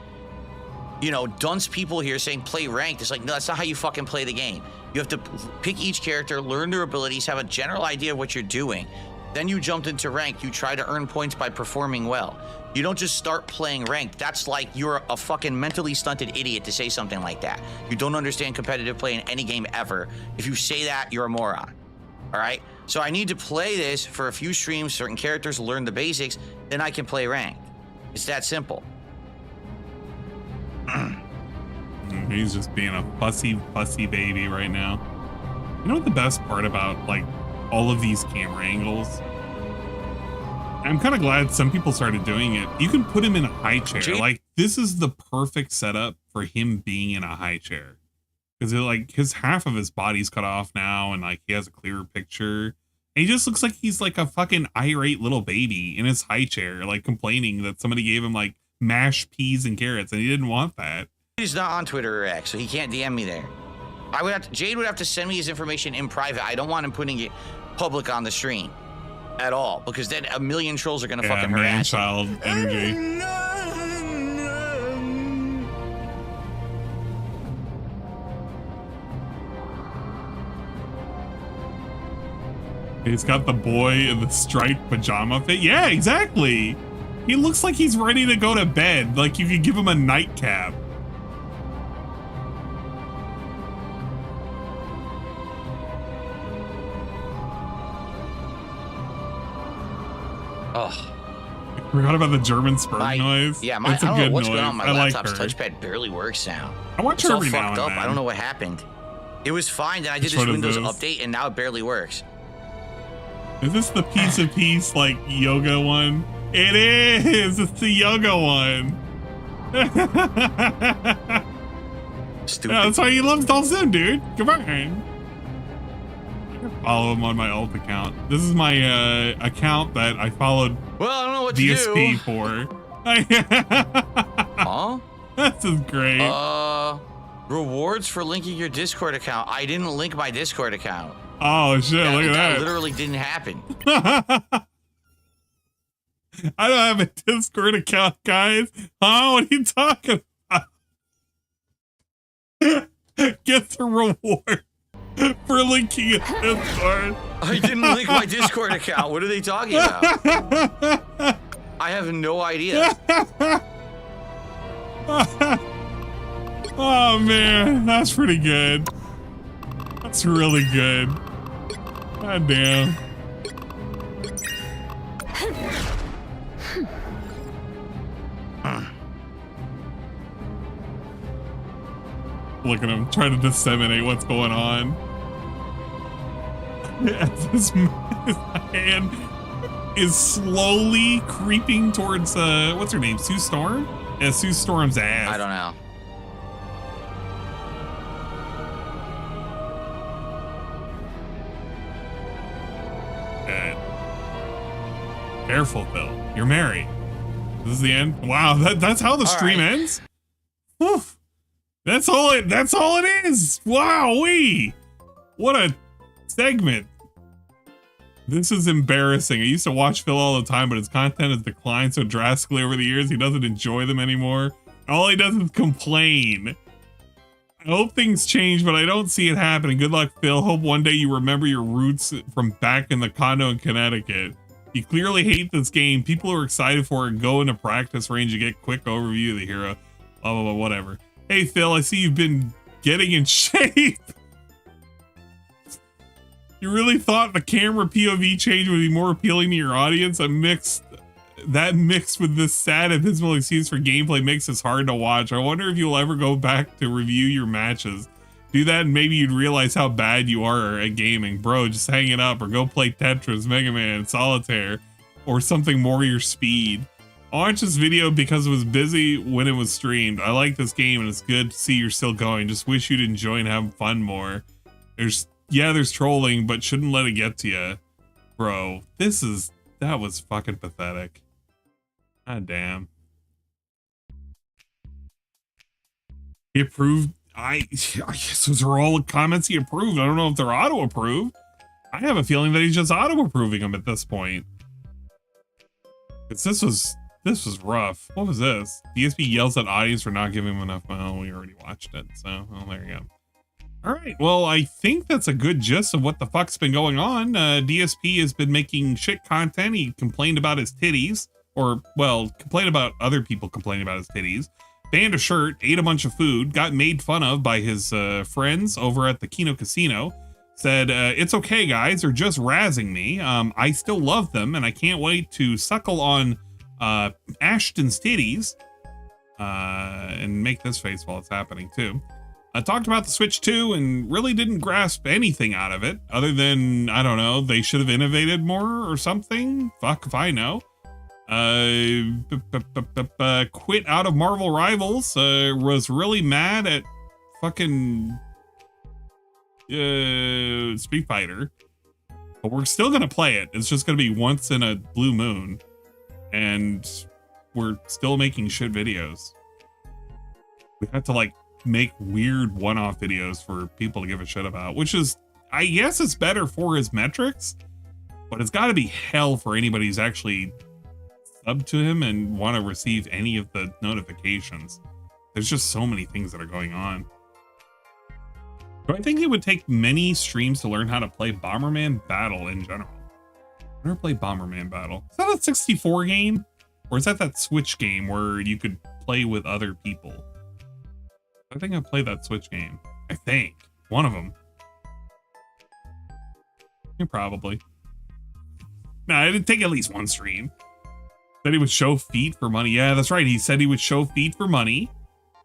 you know, dunce people here saying play ranked, it's like, no, that's not how you fucking play the game. You have to pick each character, learn their abilities, have a general idea of what you're doing. Then you jumped into ranked. You try to earn points by performing well. You don't just start playing ranked. That's like you're a fucking mentally stunted idiot to say something like that. You don't understand competitive play in any game ever. If you say that, you're a moron. All right? So I need to play this for a few streams, certain characters, learn the basics, then I can play ranked. It's that simple. He's just being a fussy baby right now. You know what the best part about like all of these camera angles? I'm kind of glad some people started doing it. You can put him in a high chair. Like this is the perfect setup for him being in a high chair. Because like his half of his body's cut off now and like he has a clearer picture. And he just looks like he's like a fucking irate little baby in his high chair, like complaining that somebody gave him like mashed peas and carrots and he didn't want that. He's not on Twitter or X, so he can't DM me there. Jade would have to send me his information in private. I don't want him putting it public on the stream at all, because then a million trolls are gonna fucking harass him. Man-child energy. He's got the boy in the striped pajama fit. Yeah, exactly. He looks like he's ready to go to bed. Like you could give him a nightcap. Oh. I forgot about the German sperm noise. Yeah, it's a I don't good know what's noise. going on. My I like laptop's her. touchpad barely works now. I watch her every now and up. then. I don't know what happened. It was fine, then I did Which this one is Windows this? update, and now it barely works. Is this the piece of peace like yoga one? It is. It's the yoga one. Stupid. Yeah, that's why he loves Dalsim, dude. Come on. Follow him on my alt account. This is my account that I followed. Well, I don't know what to DSP do. for. Huh? This is great. Rewards for linking your Discord account. I didn't link my Discord account. Oh shit! Look at that. Literally didn't happen. I don't have a Discord account, guys. Huh? What are you talking about? Get the reward for linking a Discord. I didn't link my Discord account. What are they talking about? I have no idea. Oh man, that's pretty good. That's really good. God damn. Look at him trying to disseminate what's going on. As his hand is slowly creeping towards what's her name? Sue Storm? Yeah, Sue Storm's ass. I don't know. Careful, Phil. You're married. This is the end. Wow, that's how the stream ends. Whew. That's all it is. Wowee. What a segment. This is embarrassing. I used to watch Phil all the time, but his content has declined so drastically over the years, he doesn't enjoy them anymore. All he does is complain. I hope things change, but I don't see it happening. Good luck, Phil. Hope one day you remember your roots from back in the condo in Connecticut. You clearly hate this game. People are excited for it. Go into practice range and get quick overview of the hero. Blah, blah, blah, whatever. Hey, Phil, I see you've been getting in shape. You really thought the camera POV change would be more appealing to your audience? That mixed with this sad abysmal excuse for gameplay makes this hard to watch. I wonder if you'll ever go back to review your matches. Do that and maybe you'd realize how bad you are at gaming. Bro, just hang it up or go play Tetris, Mega Man, Solitaire, or something more your speed. I watched this video because it was busy when it was streamed. I like this game and it's good to see you're still going. Just wish you'd enjoy and have fun more. There's trolling, but shouldn't let it get to you. Bro, that was fucking pathetic. God damn. He approved. I guess those are all the comments he approved. I don't know if they're auto-approved. I have a feeling that he's just auto-approving them at this point. This was rough. What was this? DSP yells at audience for not giving him enough. Well, we already watched it, so there you go. All right, well, I think that's a good gist of what the fuck's been going on. DSP has been making shit content. He complained about his titties, or, well, complained about other people complaining about his titties. Banned a shirt, ate a bunch of food, got made fun of by his friends over at the Kino Casino. Said, it's okay, guys, they're just razzing me. I still love them, and I can't wait to suckle on Ashton's titties. And make this face while it's happening, too. I talked about the Switch 2 and really didn't grasp anything out of it other than, I don't know, they should have innovated more or something. Fuck if I know. Quit out of Marvel Rivals. Was really mad at fucking Street Fighter. But we're still gonna play it. It's just gonna be once in a blue moon. And we're still making shit videos. We have to like make weird one-off videos for people to give a shit about, which is, I guess it's better for his metrics, but it's got to be hell for anybody who's actually subbed to him and want to receive any of the notifications. There's just so many things that are going on. Do I think it would take many streams to learn how to play Bomberman Battle in general? I've never played Bomberman Battle. Is that a 64 game? Or is that Switch game where you could play with other people? I think I played that Switch game. I think. One of them. Yeah, probably. Nah, it didn't take at least one stream. Said he would show feet for money. Yeah, that's right. He said he would show feet for money.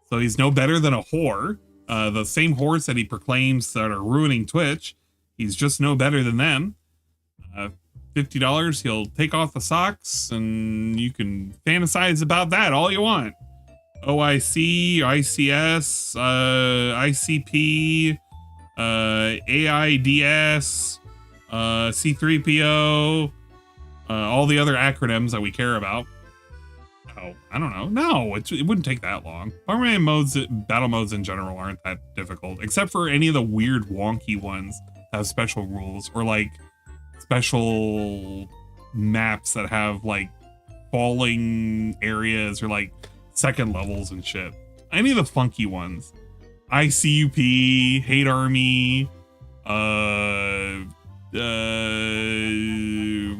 So he's no better than a whore. The same whores that he proclaims that are ruining Twitch. He's just no better than them. $50, he'll take off the socks and you can fantasize about that all you want. OIC, ICS, ICP, AIDS, C3PO, all the other acronyms that we care about. Oh, I don't know. No, it wouldn't take that long. Bomberman modes, battle modes in general aren't that difficult, except for any of the weird wonky ones that have special rules or like special maps that have like falling areas or like second levels and shit. Any of the funky ones. ICUP, Hate Army,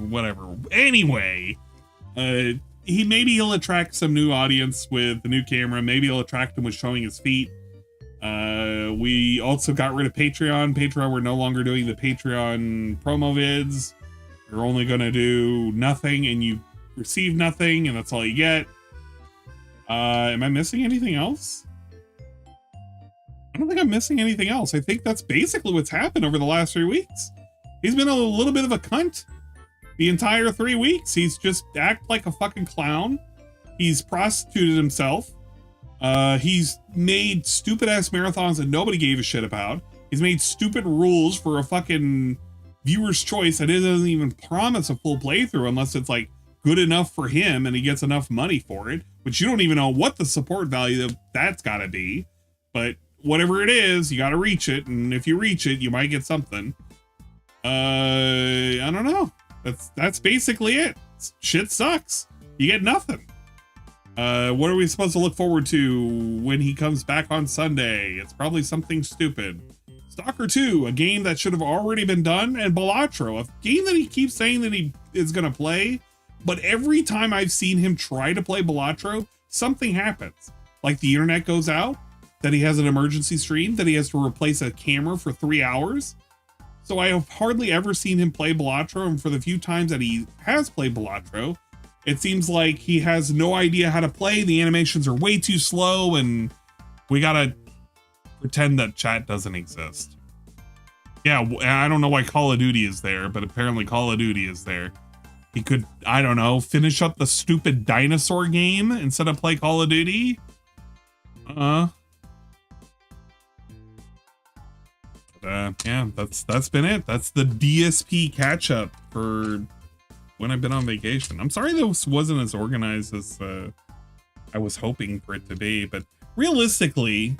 whatever. Anyway, he'll attract some new audience with the new camera. Maybe he'll attract them with showing his feet. We also got rid of Patreon. We're no longer doing the Patreon promo vids. We're only gonna do nothing and you receive nothing and that's all you get. Am I missing anything else? I don't think I'm missing anything else. I think that's basically what's happened over the last 3 weeks. He's been a little bit of a cunt the entire 3 weeks. He's just act like a fucking clown. He's prostituted himself. He's made stupid ass marathons that nobody gave a shit about. He's made stupid rules for a fucking viewer's choice that it doesn't even promise a full playthrough unless it's like good enough for him and he gets enough money for it, which you don't even know what the support value of that's got to be, but whatever it is, you got to reach it, and if you reach it, you might get something. I don't know. That's basically it. Shit sucks. You get nothing. What are we supposed to look forward to when he comes back on Sunday? It's probably something stupid. Stalker 2, a game that should have already been done, and Balatro, a game that he keeps saying that he is going to play, but every time I've seen him try to play Balatro, something happens. Like the internet goes out, that he has an emergency stream, that he has to replace a camera for 3 hours. So I have hardly ever seen him play Balatro, and for the few times that he has played Balatro, it seems like he has no idea how to play, the animations are way too slow, and we gotta pretend that chat doesn't exist. Yeah, I don't know why Call of Duty is there, but apparently Call of Duty is there. He could, I don't know, finish up the stupid dinosaur game instead of play Call of Duty? Yeah, that's been it. That's the DSP catch-up for when I've been on vacation. I'm sorry this wasn't as organized as I was hoping for it to be, but realistically,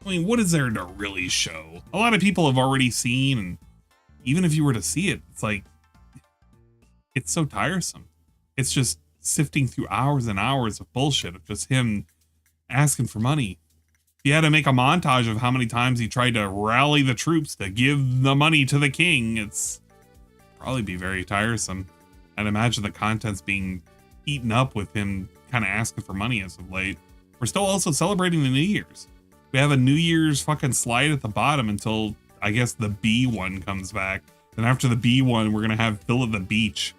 I mean, what is there to really show? A lot of people have already seen, and even if you were to see it, it's like, it's so tiresome. It's just sifting through hours and hours of bullshit of just him asking for money. He had to make a montage of how many times he tried to rally the troops to give the money to the king. It's probably be very tiresome. I'd imagine the content's being eaten up with him kind of asking for money as of late. We're still also celebrating the New Year's. We have a New Year's fucking slide at the bottom until, I guess, the B one comes back. Then after the B one, we're going to have Phil at the beach.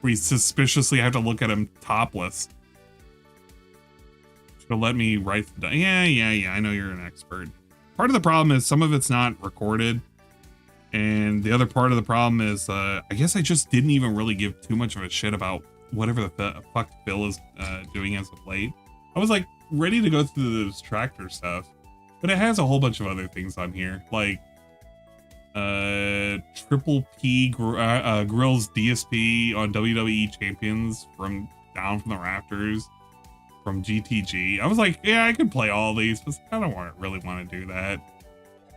We suspiciously have to look at him topless. Should have let me write the... Yeah, I know you're an expert. Part of the problem is some of it's not recorded. And the other part of the problem is, I guess I just didn't even really give too much of a shit about whatever the fuck Phil is doing as of late. I was like ready to go through the distractor stuff, but it has a whole bunch of other things on here, like Triple P grills DSP on WWE champions from down from the rafters from GTG. I was like, yeah, I could play all these, but I don't really want to do that.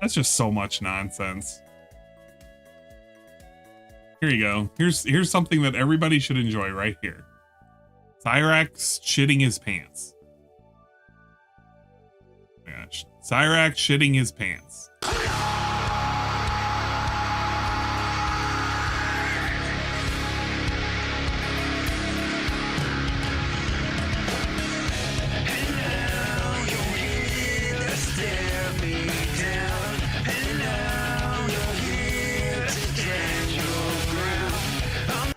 That's just so much nonsense. Here you go. Here's something that everybody should enjoy right here. Cyrax shitting his pants. Oh my gosh. Cyrax shitting his pants.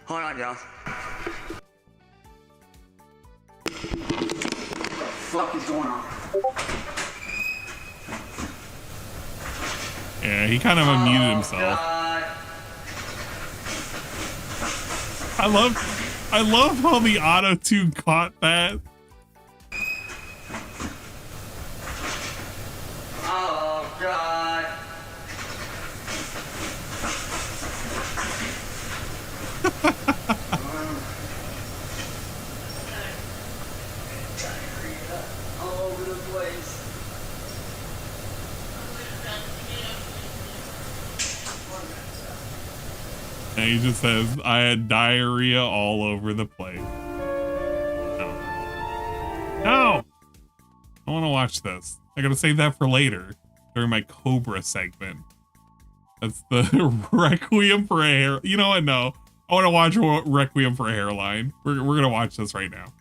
Hold on, y'all. What the fuck is going on? Yeah, he kind of unmuted himself. I love how the auto-tune caught that. Oh, God. All over the place. And he just says, I had diarrhea all over the place. No! I want to watch this. I gotta save that for later, during my Cobra segment. That's the Requiem for a Hair. You know what? No. I want to watch Requiem for a Hairline. We're gonna watch this right now.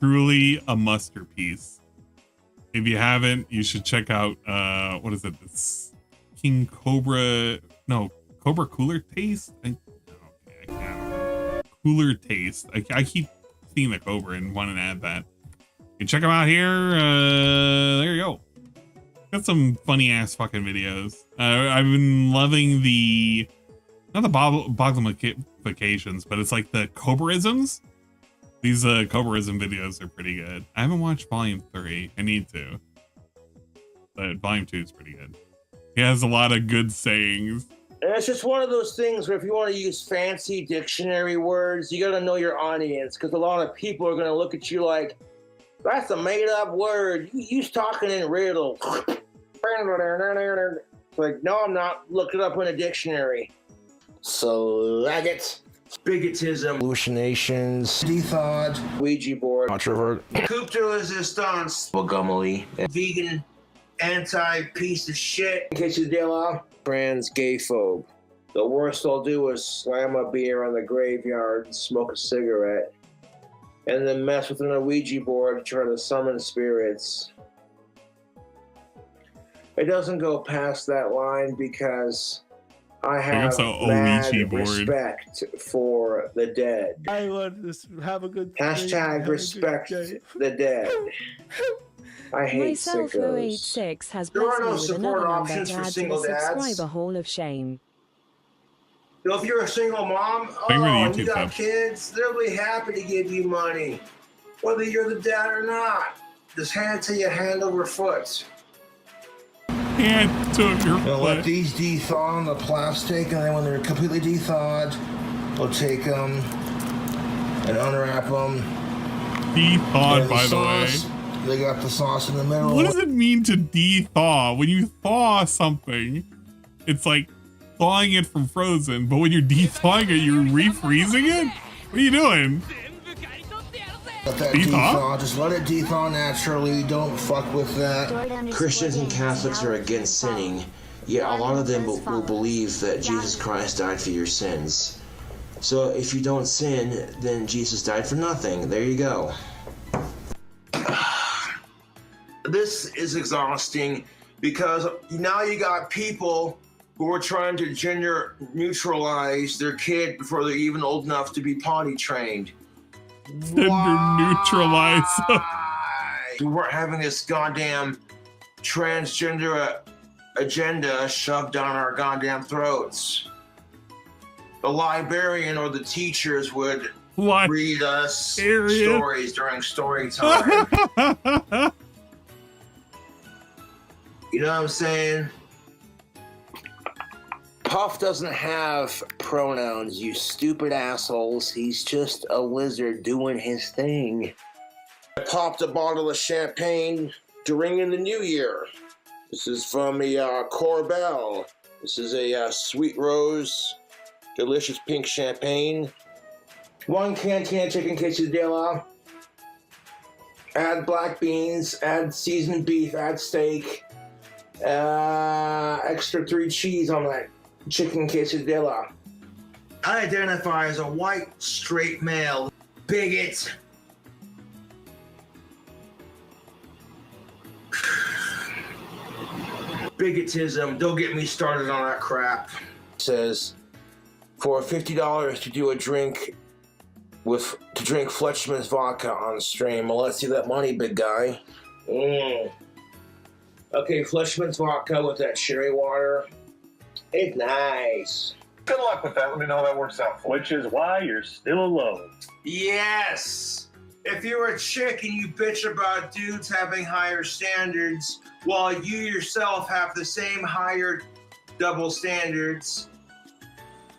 truly a masterpiece. If you haven't, you should check out what is it? It's King Cobra. No, Cobra Cooler Taste. Cooler Taste. I keep seeing the Cobra and want to add that. You can check them out here. There you go. Got some funny ass fucking videos. I've been loving the not the Boglifications, but it's like the Cobraisms. These Cobraism videos are pretty good. I haven't watched Volume 3. I need to. But Volume 2 is pretty good. He has a lot of good sayings. And it's just one of those things where if you want to use fancy dictionary words, you got to know your audience, because a lot of people are going to look at you like, that's a made-up word. You's talking in riddles. It's like, no, I'm not. Look it up in a dictionary. Slag it. Bigotism. Hallucinations. Dethought. Ouija board. Introvert. Coupe de resistance. Bogumily. Vegan. Anti-piece of shit. Quesadilla. Trans gay phobe. The worst they'll do is slam a beer on the graveyard and smoke a cigarette. And then mess with an Ouija board to try to summon spirits. It doesn't go past that line because I have mad respect for the dead. I want to have a good Hashtag respect the dead. I hate sickos. Has there are no with support another options for single dads. Subscriber Hall of Shame. So if you're a single mom, and you got kids, they'll be happy to give you money. Whether you're the dad or not. Just hand it to you hand over foot. Hand to your foot. Let these de-thaw on the plastic, and then when they're completely de-thawed, we'll take them and unwrap them. De-thawed, by the way. They got the sauce in the middle. What does it mean to de-thaw? When you thaw something, it's like thawing it from frozen, but when you're de-thawing it, you're refreezing it? What are you doing? Let that de-thaw. Just let it de-thaw naturally. Don't fuck with that. Christians and Catholics are against sinning, yet a lot of them will believe that Jesus Christ died for your sins. So if you don't sin, then Jesus died for nothing. There you go. This is exhausting because now you got people who are trying to gender neutralize their kid before they're even old enough to be potty trained. Gender neutralize. We're having this goddamn transgender agenda shoved down our goddamn throats. The librarian or the teachers would read us stories during story time. You know what I'm saying? Puff doesn't have pronouns, you stupid assholes. He's just a lizard doing his thing. I popped a bottle of champagne during in the new year. This is from a Corbel. This is a Sweet Rose, delicious pink champagne. 1 cantina chicken quesadilla. Add black beans, add seasoned beef, add steak. Extra 3 cheese on that chicken quesadilla. I identify as a white, straight male. Bigot. Bigotism. Don't get me started on that crap. It says, for $50 to do a drink to drink Fletchman's vodka on stream. Well, let's see that money, big guy. Okay, Fletchman's vodka with that cherry water. It's nice. Good luck with that. Let me know how that works out. Which is why you're still alone. Yes! If you're a chick and you bitch about dudes having higher standards, while you yourself have the same higher double standards,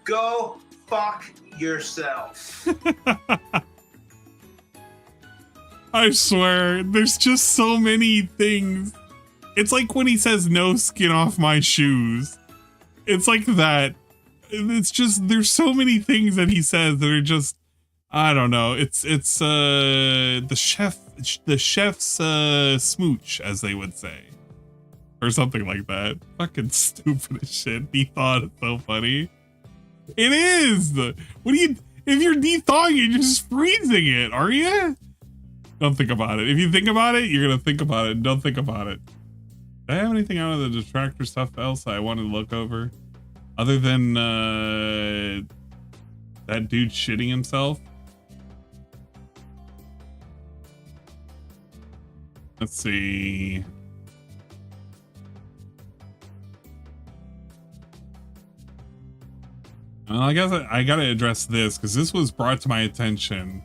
go fuck yourself. I swear, there's just so many things. It's like when he says no skin off my shoes. It's like that. It's just, there's so many things that he says that are just, I don't know. It's the chef's smooch, as they would say. Or something like that. Fucking stupid as shit. De-thawed is so funny. It is! What do you, if you're de-thawing it, you're just freezing it, are you? Don't think about it. If you think about it, you're gonna think about it. Don't think about it. Do I have anything out of the detractor stuff else I wanted to look over? Other than that dude shitting himself? Let's see. Well, I guess I gotta address this because this was brought to my attention,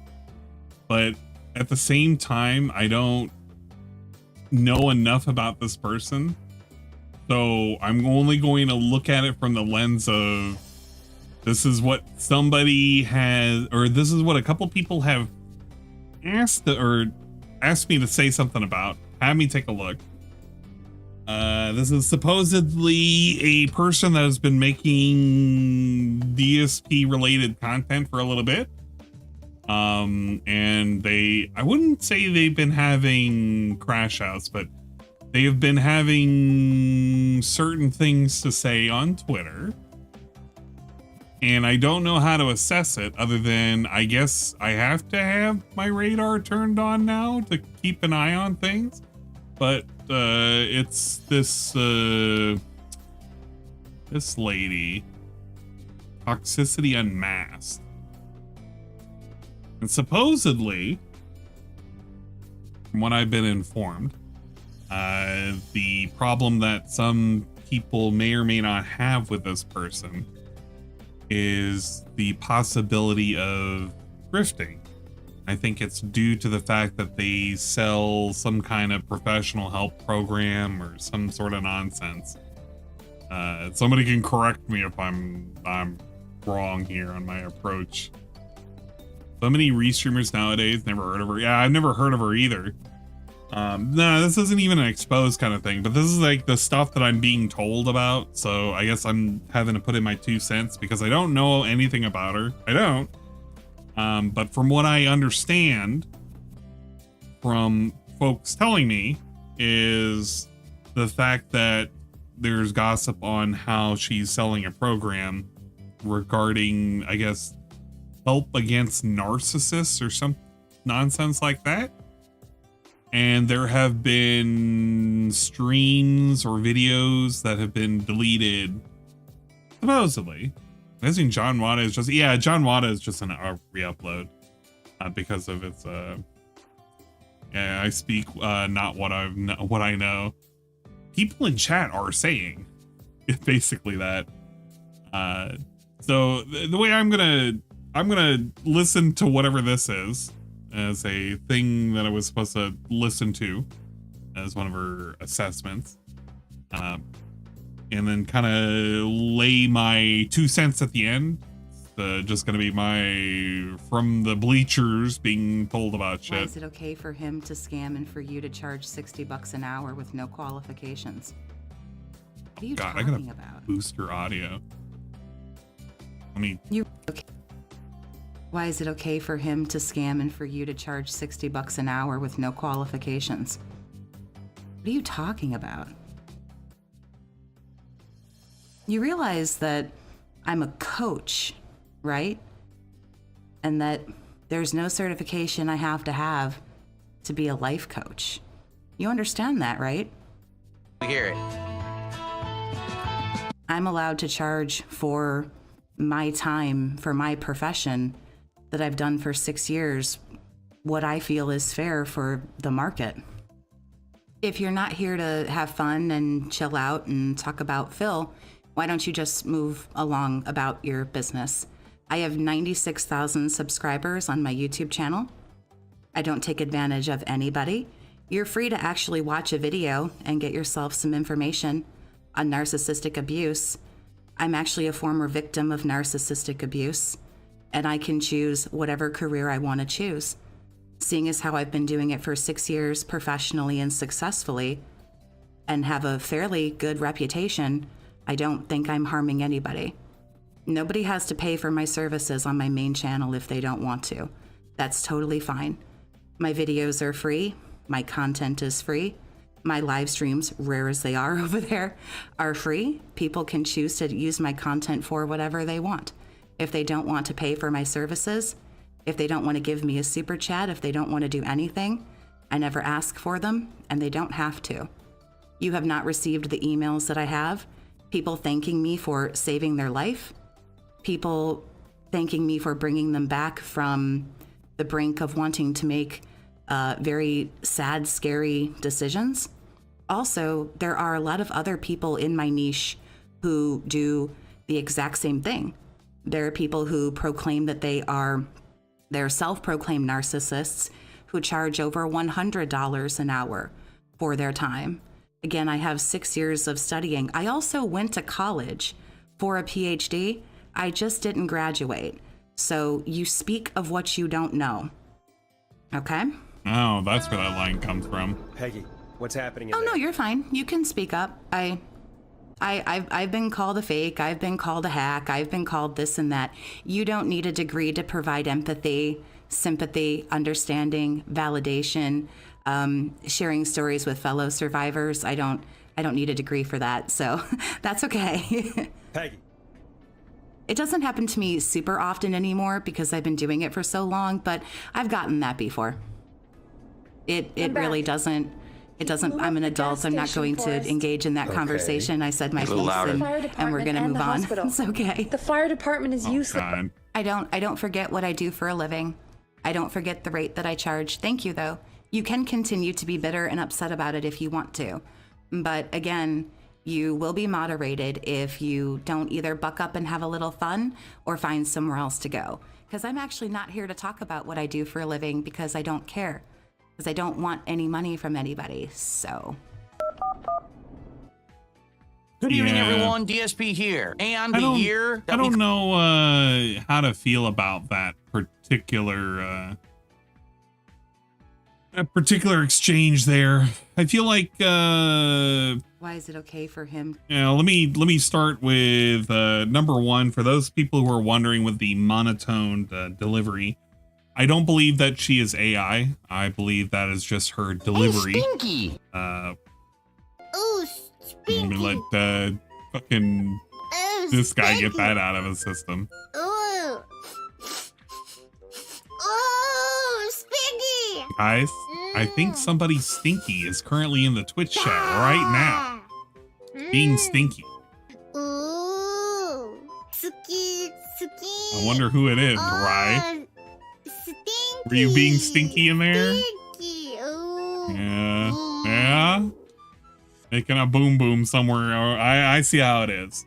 but at the same time, I don't know enough about this person, so I'm only going to look at it from the lens of this is what somebody has, or this is what a couple people have asked me to say something about. Have me take a look. This is supposedly a person that has been making DSP related content for a little bit. And I wouldn't say they've been having crash outs, but they have been having certain things to say on Twitter. And I don't know how to assess it other than I guess I have to have my radar turned on now to keep an eye on things. But it's this this lady, Toxicity Unmasked. And supposedly, from what I've been informed, the problem that some people may or may not have with this person is the possibility of grifting. I think it's due to the fact that they sell some kind of professional help program or some sort of nonsense. Somebody can correct me if I'm wrong here on my approach. So many restreamers nowadays, never heard of her. Yeah, I've never heard of her either. No, this isn't even an exposed kind of thing, but this is like the stuff that I'm being told about. So I guess I'm having to put in my 2 cents because I don't know anything about her. I don't. But from what I understand from folks telling me is the fact that there's gossip on how she's selling a program regarding, I guess, help against narcissists or some nonsense like that. And there have been streams or videos that have been deleted, supposedly. I think John Wada is just, yeah, John Wada is just a re-upload because of its, yeah, I speak not what I know. People in chat are saying basically that. So the way I'm gonna listen to whatever this is as a thing that I was supposed to listen to as one of her assessments. And then kind of lay my 2 cents at the end. Just gonna be my from the bleachers being told about shit. Why is it okay for him to scam and for you to charge $60 an hour with no qualifications? What are you talking about? Boost your audio. I mean, okay. Why is it okay for him to scam and for you to charge $60 an hour with no qualifications? What are you talking about? You realize that I'm a coach, right? And that there's no certification I have to be a life coach. You understand that, right? We hear it. I'm allowed to charge for my time, for my profession that I've done for 6 years, what I feel is fair for the market. If you're not here to have fun and chill out and talk about Phil, why don't you just move along about your business? I have 96,000 subscribers on my YouTube channel. I don't take advantage of anybody. You're free to actually watch a video and get yourself some information on narcissistic abuse. I'm actually a former victim of narcissistic abuse, and I can choose whatever career I want to choose. Seeing as how I've been doing it for 6 years professionally and successfully and have a fairly good reputation, I don't think I'm harming anybody. Nobody has to pay for my services on my main channel if they don't want to. That's totally fine. My videos are free. My content is free. My live streams, rare as they are over there, are free. People can choose to use my content for whatever they want. If they don't want to pay for my services, If they don't want to give me a super chat, if they don't want to do anything, I never ask for them, and they don't have to. You have not received the emails that I have. People thanking me for saving their life. People thanking me for bringing them back from the brink of wanting to make very sad, scary decisions. Also, there are a lot of other people in my niche who do the exact same thing. There are people who proclaim that they're self-proclaimed narcissists who charge over $100 an hour for their time. Again, I have 6 years of studying. I also went to college for a PhD. I just didn't graduate. So you speak of what you don't know. Okay? Oh, that's where that line comes from. Peggy, what's happening in Oh, there? no, you're fine. You can speak up. I've been called a fake. I've been called a hack. I've been called this and that. You don't need a degree to provide empathy, sympathy, understanding, validation, sharing stories with fellow survivors. I don't need a degree for that, so that's okay. Peggy. It doesn't happen to me super often anymore because I've been doing it for so long, but I've gotten that before. It really doesn't. It doesn't. I'm an adult. I'm not going to engage in that conversation. I said my piece, and we're going to move on. It's okay. The fire department is useless. God. I don't forget what I do for a living. I don't forget the rate that I charge. Thank you, though. You can continue to be bitter and upset about it if you want to. But again, you will be moderated if you don't either buck up and have a little fun or find somewhere else to go. Because I'm actually not here to talk about what I do for a living because I don't care. Because I don't want any money from anybody, so. Good evening, everyone. DSP here. And I the year that I don't know how to feel about that particular exchange there. I feel like Why is it okay for him? yeah, let me start with number one. For those people who are wondering with the monotoned delivery, I don't believe that she is AI. I believe that is just her delivery. Hey, Stinky. Ooh, Let me let fucking this guy get that out of his system. Ooh. Ooh, Spiggy. Guys, I think somebody stinky is currently in the Twitch chat right now. Being stinky. Ooh. Suki. I wonder who it is, Rye. Were you being stinky in there? Yeah. Making a boom boom somewhere. I see how it is.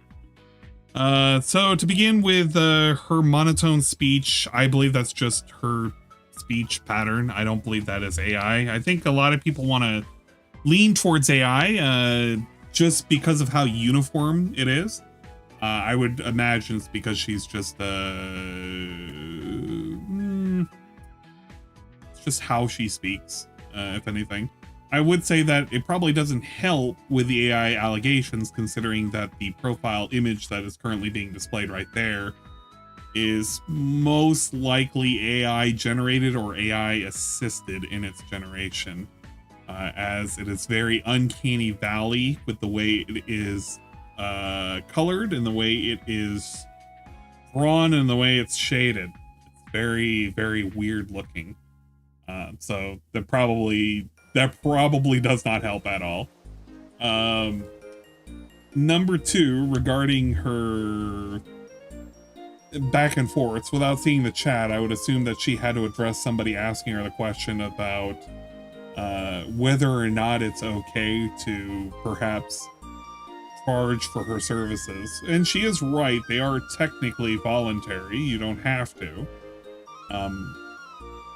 So to begin with her monotone speech, I believe that's just her speech pattern. I don't believe that is AI. I think a lot of people want to lean towards AI just because of how uniform it is. I would imagine it's because she's just it's just how she speaks, if anything. I would say that it probably doesn't help with the AI allegations, considering that the profile image that is currently being displayed right there is most likely AI generated or AI assisted in its generation, as it is very uncanny valley with the way it is colored and the way it is drawn and the way it's shaded. It's very, very weird looking. So that probably does not help at all. Number two, regarding her back and forths, without seeing the chat, I would assume that she had to address somebody asking her the question about whether or not it's okay to perhaps charge for her services. And she is right, they are technically voluntary. You don't have to.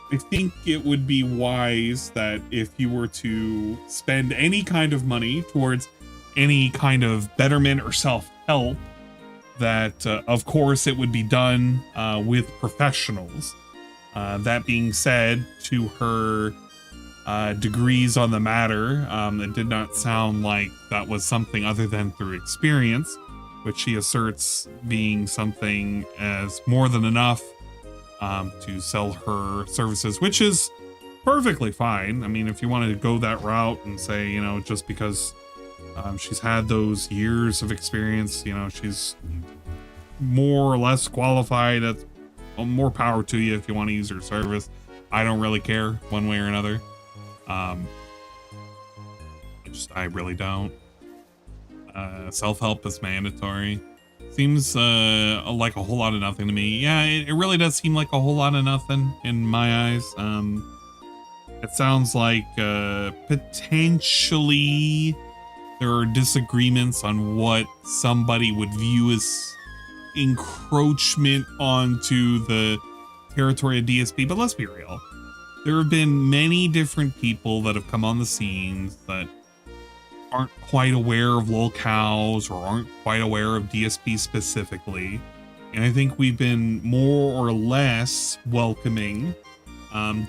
I think it would be wise that if you were to spend any kind of money towards any kind of betterment or self-help, that of course it would be done with professionals. That being said, to her degrees on the matter, it did not sound like that was something other than through experience, which she asserts being something as more than enough to sell her services, which is perfectly fine. I mean, if you wanted to go that route and say, you know, just because she's had those years of experience, you know, she's more or less qualified, more power to you if you want to use her service. I don't really care one way or another. I really don't. Self-help is mandatory. Seems like a whole lot of nothing to me. Yeah, it really does seem like a whole lot of nothing in my eyes. It sounds like potentially there are disagreements on what somebody would view as encroachment onto the territory of DSP, but let's be real. There have been many different people that have come on the scenes that aren't quite aware of locales or aren't quite aware of DSP specifically. And I think we've been more or less welcoming,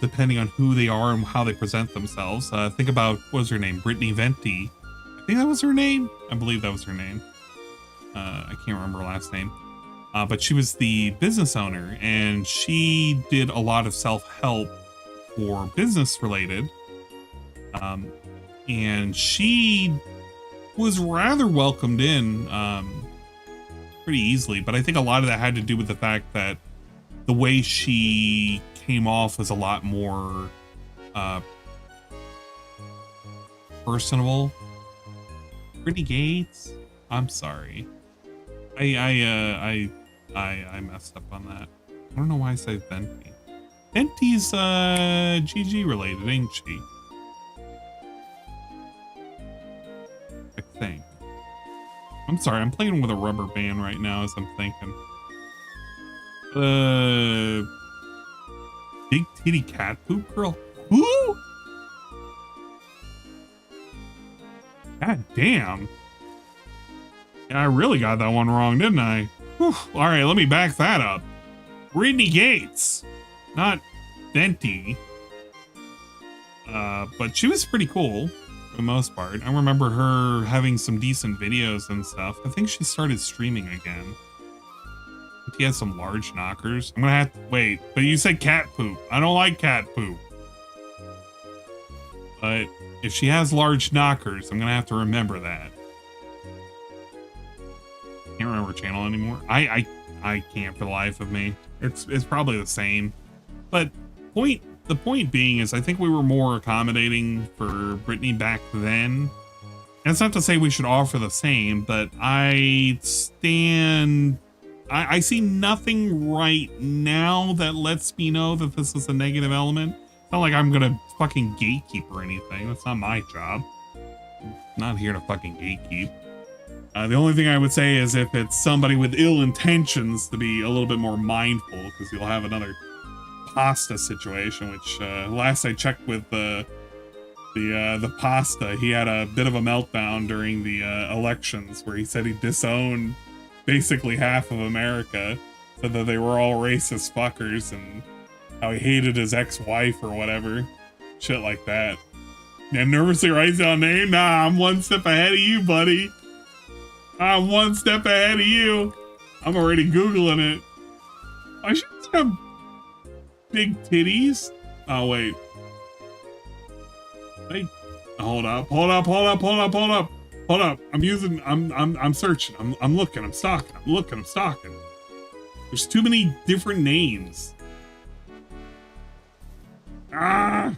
depending on who they are and how they present themselves. Think about, what was her name? Brittany Venti. I think that was her name. I believe that was her name. I can't remember her last name. But she was the business owner, and she did a lot of self-help for business related. And she was rather welcomed in pretty easily, but I think a lot of that had to do with the fact that the way she came off was a lot more personable. Brittany Gates? I'm sorry. I messed up on that. I don't know why I said Venti. Venti's GG related, ain't she? I think. I'm sorry, I'm playing with a rubber band right now as I'm thinking. Big titty cat poop girl. Who? God damn. Yeah, I really got that one wrong, didn't I? Whew. All right, let me back that up. Brittany Gates, not Venti. But she was pretty cool for the most part. I remember her having some decent videos and stuff. I think she started streaming again. He has some large knockers. I'm gonna have to wait, but you said cat poop. I don't like cat poop. But if she has large knockers, I'm gonna have to remember that. Can't remember her channel anymore. I can't for the life of me. It's probably the same. But the point being is I think we were more accommodating for Brittany back then. And it's not to say we should offer the same, but I see nothing right now that lets me know that this is a negative element. It's not like I'm gonna fucking gatekeep or anything. That's not my job. I'm not here to fucking gatekeep. The only thing I would say is if it's somebody with ill intentions, to be a little bit more mindful, because you'll have another pasta situation, which last I checked with the pasta, he had a bit of a meltdown during the elections where he said he disowned basically half of America, said that they were all racist fuckers and how he hated his ex-wife or whatever. Shit like that. Yeah, nervously writes down name? Nah, I'm one step ahead of you, buddy. I'm one step ahead of you. I'm already Googling it. I should have big titties. Oh, wait. Hey, hold up. I'm searching. I'm looking. I'm stalking. There's too many different names. Ah.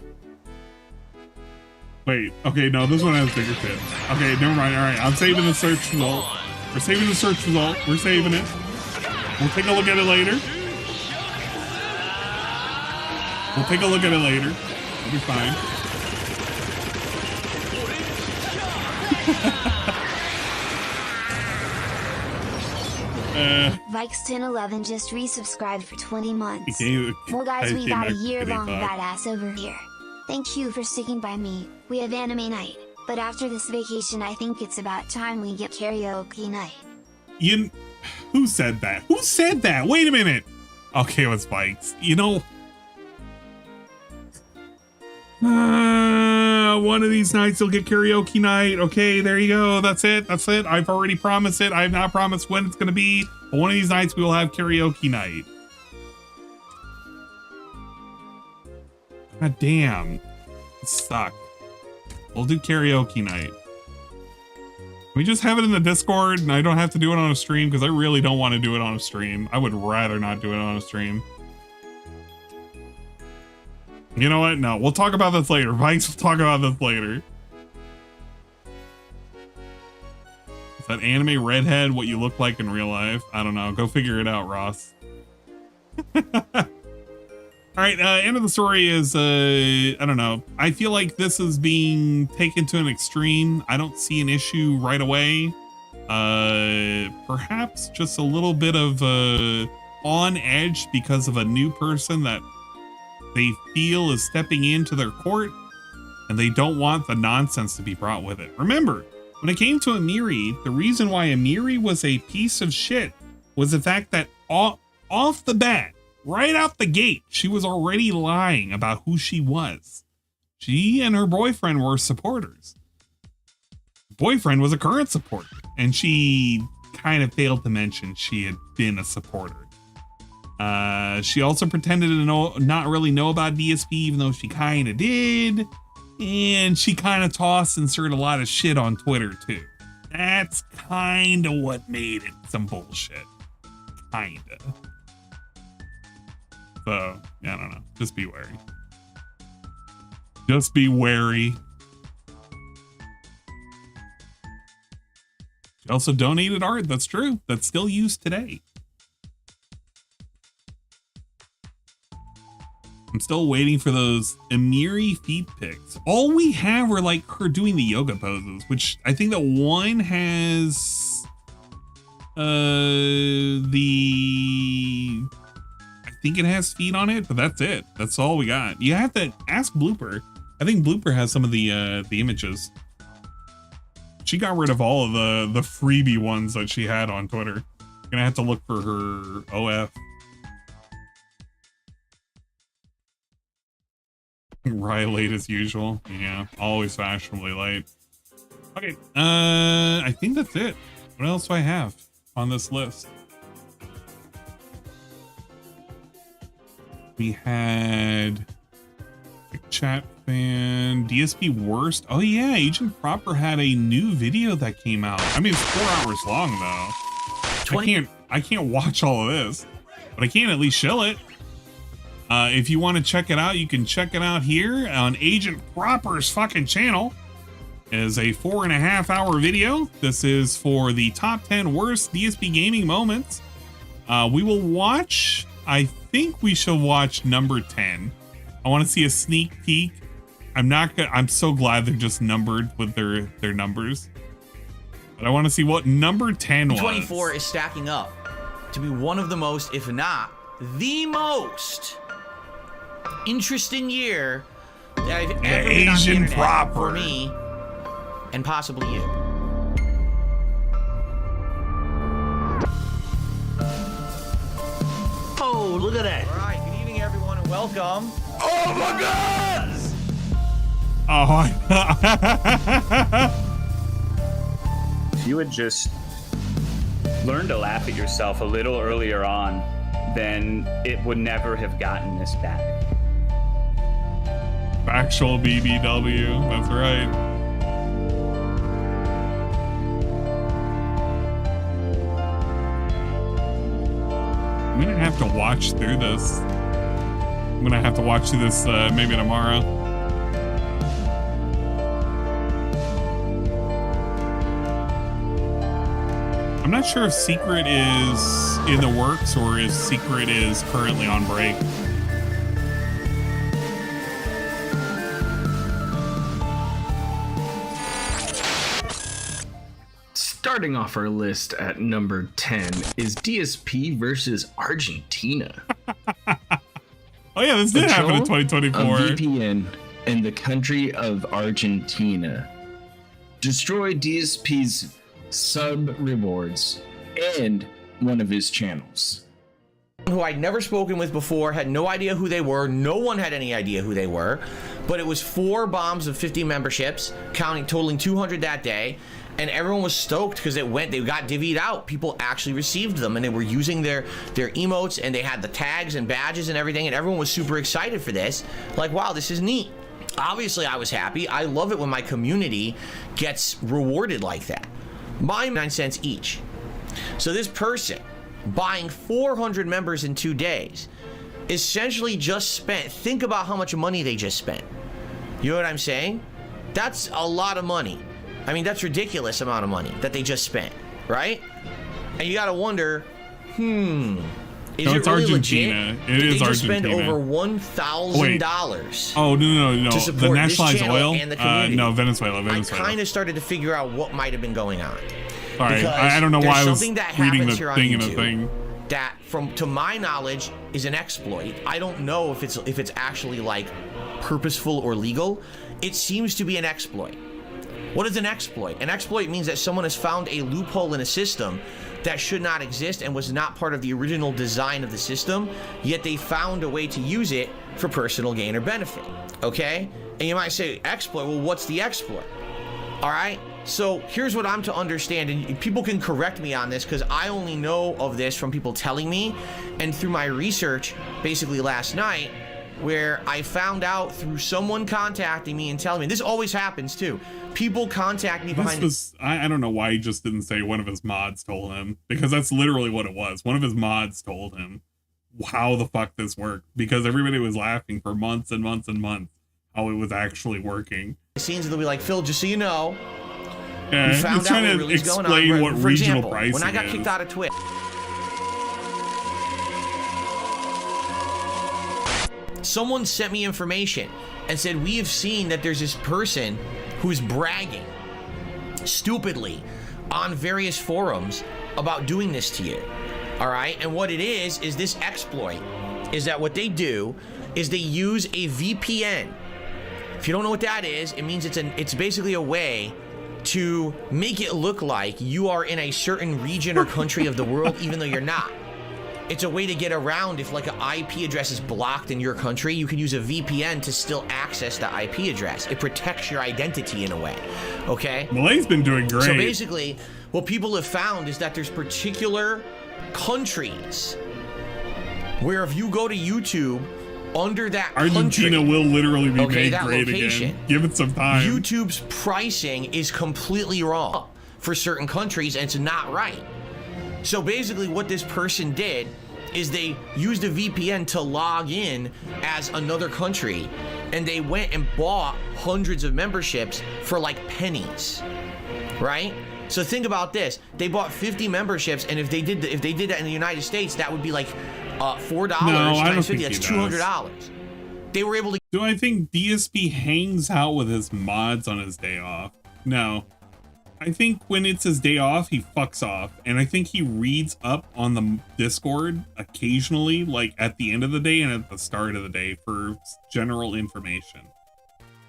Wait, okay, no, this one has bigger tits. Okay, never mind. All right, I'm saving the search result. We're saving the search result. We're saving it. We'll take a look at it later. It'll be fine. Vikes1011 just resubscribed for 20 months. Well guys, we got a year-long badass over here. Thank you for sticking by me. We have anime night, but after this vacation I think it's about time we get karaoke night. Who said that? Wait a minute. Okay, let's Vikes. One of these nights you'll get karaoke night. Okay, there you go. That's it. I've already promised it. I have not promised when it's going to be, but one of these nights we will have karaoke night. God damn. It sucked. We'll do karaoke night. Can we just have it in the Discord and I don't have to do it on a stream? Because I really don't want to do it on a stream. I would rather not do it on a stream. You know what? No, we'll talk about this later. Vikes, we'll talk about this later. Is that anime redhead what you look like in real life? I don't know. Go figure it out, Ross. All right, end of the story is, I don't know. I feel like this is being taken to an extreme. I don't see an issue right away. Perhaps just a little bit of on edge because of a new person that they feel is stepping into their court, and they don't want the nonsense to be brought with it. Remember, when it came to Amiri, the reason why Amiri was a piece of shit was the fact that off the bat, right out the gate, she was already lying about who she was. She and her boyfriend were supporters. Boyfriend was a current supporter, and she kind of failed to mention she had been a supporter. She also pretended to not really know about DSP, even though she kind of did. And she kind of tossed and stirred a lot of shit on Twitter too. That's kind of what made it some bullshit. Kind of. So, I don't know. Just be wary. Just be wary. She also donated art. That's true. That's still used today. I'm still waiting for those Amiri feet pics. All we have are like her doing the yoga poses, which I think that one has I think it has feet on it, but that's it. That's all we got. You have to ask Blooper. I think Blooper has some of the images. She got rid of all of the freebie ones that she had on Twitter. Gonna have to look for her OF. Right, late as usual. Yeah, always fashionably late. Okay, I think that's it. What else do I have on this list? We had chat fan, DSP worst. Oh yeah, Agent Proper had a new video that came out. I mean, it's 4 hours long though. I can't watch all of this, but I can at least show it. If you want to check it out, you can check it out here on Agent Proper's fucking channel. It is a 4.5 hour video. This is for the top 10 worst DSP gaming moments. We will watch, I think we shall watch number 10. I want to see a sneak peek. I'm so glad they're just numbered with their numbers. But I want to see what number 10 was. 24 is stacking up to be one of the most, if not the most interesting year that I've ever been on the internet Proper for me and possibly you. Oh, look at that. All right, good evening everyone and welcome. Oh my God! If you had just learned to laugh at yourself a little earlier on, then it would never have gotten this bad. Actual BBW, that's right. I'm gonna have to watch through this. I'm gonna have to watch through this maybe tomorrow. I'm not sure if Secret is in the works or if Secret is currently on break. Starting off our list at number 10 is DSP versus Argentina. Oh yeah, this did happen in 2024. A VPN in the country of Argentina destroyed DSP's sub rewards and one of his channels. Who I'd never spoken with before, had no idea who they were. No one had any idea who they were, but it was 4 bombs of 50 memberships, totaling 200 that day. And everyone was stoked because they got divvied out. People actually received them and they were using their emotes and they had the tags and badges and everything. And everyone was super excited for this. Like, wow, this is neat. Obviously, I was happy. I love it when my community gets rewarded like that. My 9 cents each. So this person buying 400 members in 2 days essentially just spent, think about how much money they just spent. You know what I'm saying? That's a lot of money. I mean, that's ridiculous amount of money that they just spent, right? And you gotta wonder, is no, it it's really Argentina. legit? It Did is they just Argentina. spend over $1,000? Oh, no. To support The nationalized this channel oil? and the community. No, Venezuela. I kind of started to figure out what might have been going on. Sorry, I don't know why I was reading the thing in a thing. That, to my knowledge, is an exploit. I don't know if it's actually like purposeful or legal. It seems to be an exploit. What is an exploit? An exploit means that someone has found a loophole in a system that should not exist and was not part of the original design of the system, yet they found a way to use it for personal gain or benefit. Okay? And you might say, exploit, well, what's the exploit? All right? So here's what I'm to understand, and people can correct me on this because I only know of this from people telling me and through my research basically last night, where I found out through someone contacting me and telling me, this always happens too. People contact me behind. I don't know why he just didn't say one of his mods told him, because that's literally what it was. One of his mods told him how the fuck this worked, because everybody was laughing for months and months and months how it was actually working. Scenes, and they'll be like, Phil, just so you know, yeah, we found he's trying out to what really is going explain on. what For regional example, pricing when I got is. kicked out of Twitch, someone sent me information and said, we have seen that there's this person who's bragging stupidly on various forums about doing this to you. All right, and what it is this exploit is that what they do is they use a VPN. If you don't know what that is, it means it's basically a way to make it look like you are in a certain region or country of the world, even though you're not. It's a way to get around if like an IP address is blocked in your country, you can use a VPN to still access the IP address. It protects your identity in a way, okay? Malay's been doing great. So basically, what people have found is that there's particular countries where if you go to YouTube, under that Argentina country, will literally be okay, made that great location, again. Give it some time. YouTube's pricing is completely wrong for certain countries, and it's not right. So basically what this person did is they used a VPN to log in as another country, and they went and bought hundreds of memberships for like pennies, right? So think about this. They bought 50 memberships, and if they did that in the United States, that would be like $4 times 50. That's $200. They were able to. Do I think DSP hangs out with his mods on his day off? No. I think when it's his day off, he fucks off. And I think he reads up on the Discord occasionally, like at the end of the day and at the start of the day for general information.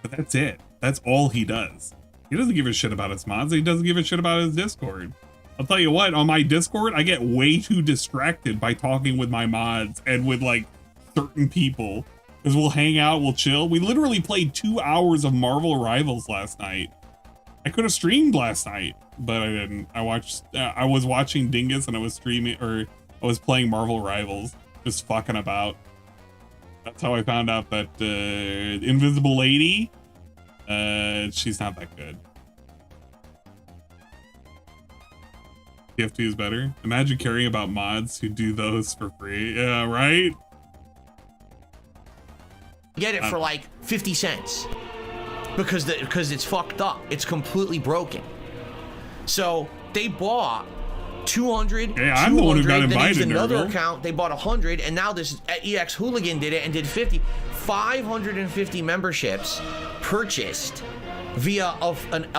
But that's it. That's all he does. He doesn't give a shit about his mods. He doesn't give a shit about his Discord. I'll tell you what, on my Discord, I get way too distracted by talking with my mods and with like certain people. Because we'll hang out, we'll chill. We literally played 2 hours of Marvel Rivals last night. I could have streamed last night, but I didn't. I was watching Dingus and I was streaming, or I was playing Marvel Rivals, just fucking about. That's how I found out that Invisible Lady, she's not that good. TF2 is better. Imagine caring about mods who do those for free. Yeah, right? Get it for like 50 cents. Because it's fucked up. It's completely broken. So they bought 200. Hey, I'm the one who got invited. Then another account. They bought 100, and now this EX Hooligan did it and did 50. 550 memberships purchased via a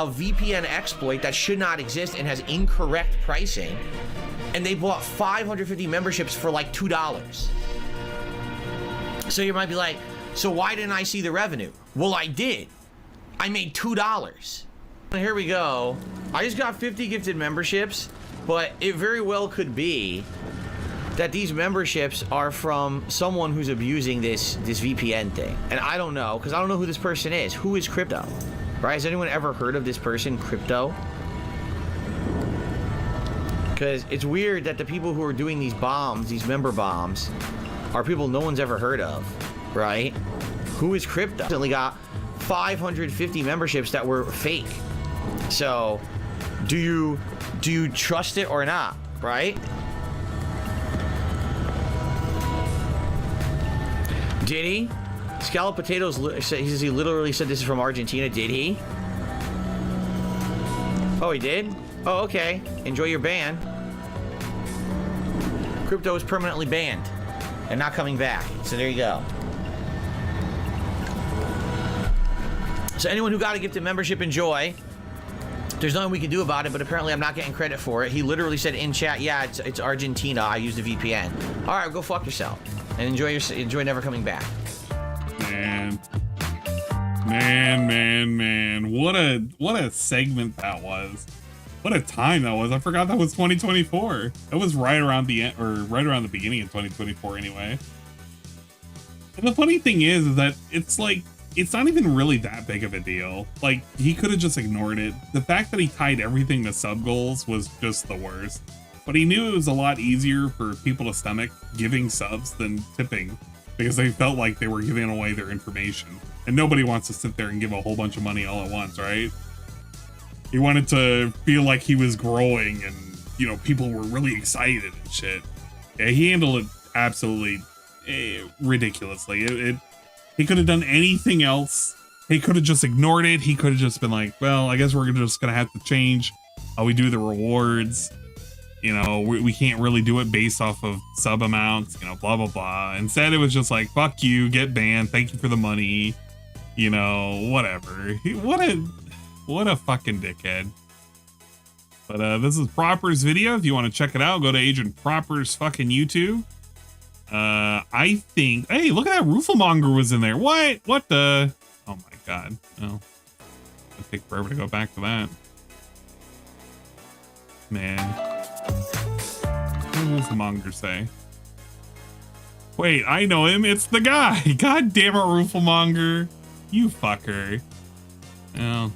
VPN exploit that should not exist and has incorrect pricing. And they bought 550 memberships for like $2. So you might be like, so why didn't I see the revenue? Well, I did. I made $2. Here we go. I just got 50 gifted memberships, but it very well could be that these memberships are from someone who's abusing this VPN thing. And I don't know, because I don't know who this person is. Who is Crypto? Right? Has anyone ever heard of this person, Crypto? Because it's weird that the people who are doing these bombs, these member bombs, are people no one's ever heard of, right? Who is Crypto? Recently got 550 memberships that were fake. So do you trust it or not, right? Did he? Scalloped Potatoes, he says he literally said this is from Argentina. Did he? Oh, he did? Oh, okay. Enjoy your ban. Crypto is permanently banned and not coming back. So there you go. So anyone who got a gifted membership, enjoy. There's nothing we can do about it, but apparently I'm not getting credit for it. He literally said in chat, yeah, it's Argentina. I use the VPN. All right, go fuck yourself and enjoy never coming back. Man. What a segment that was. What a time that was. I forgot that was 2024. That was right around the end, or right around the beginning of 2024 anyway. And the funny thing is that it's like, it's not even really that big of a deal. Like, he could have just ignored it. The fact that he tied everything to sub goals was just the worst. But he knew it was a lot easier for people to stomach giving subs than tipping, because they felt like they were giving away their information. And nobody wants to sit there and give a whole bunch of money all at once, right? He wanted to feel like he was growing and, you know, people were really excited and shit. Yeah, he handled it absolutely ridiculously. He could have done anything else. He could have just ignored it. He could have just been like, well, I guess we're just going to have to change how we do the rewards. You know, we can't really do it based off of sub amounts, you know, blah, blah, blah. Instead, it was just like, fuck you, get banned. Thank you for the money. You know, whatever. What a fucking dickhead. But this is Proper's video. If you want to check it out, go to Agent Proper's fucking YouTube. I think, hey, look at that, Rooflemonger was in there. What the, oh my god. Oh, it'll take forever to go back to that. Man, what did Rooflemonger say? Wait, I know him. It's the guy. God damn it, Rooflemonger. You fucker. Well,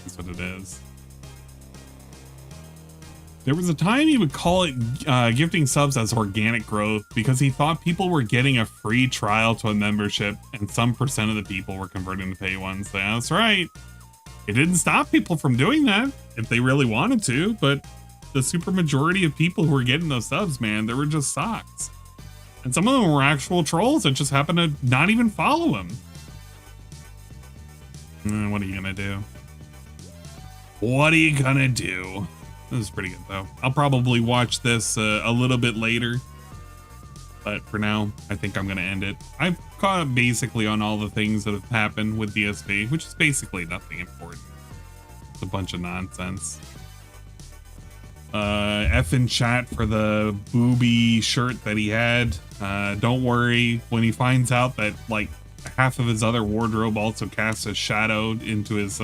that's what it is. There was a time he would call it gifting subs as organic growth because he thought people were getting a free trial to a membership and some percent of the people were converting to pay ones. That's right. It didn't stop people from doing that if they really wanted to, but the super majority of people who were getting those subs, man, they were just socks. And some of them were actual trolls that just happened to not even follow him. What are you gonna do? What are you gonna do? This is pretty good though. I'll probably watch this a little bit later, but for now, I think I'm gonna end it. I've caught up basically on all the things that have happened with DSP, which is basically nothing important. It's a bunch of nonsense. F in chat for the booby shirt that he had. Don't worry, when he finds out that like half of his other wardrobe also casts a shadow into his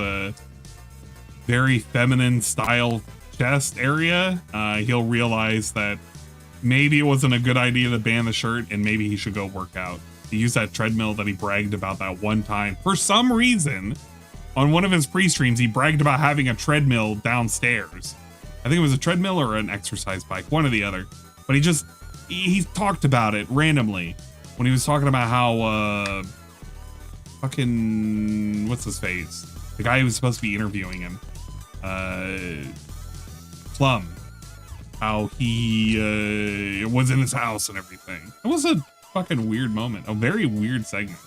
very feminine style chest area, he'll realize that maybe it wasn't a good idea to ban the shirt and maybe he should go work out. He used that treadmill that he bragged about that one time. For some reason, on one of his pre-streams, he bragged about having a treadmill downstairs. I think it was a treadmill or an exercise bike, one or the other. But he talked about it randomly when he was talking about how fucking, what's his face? The guy who was supposed to be interviewing him. Plum. How he was in his house and everything. It was a fucking weird moment. A very weird segment.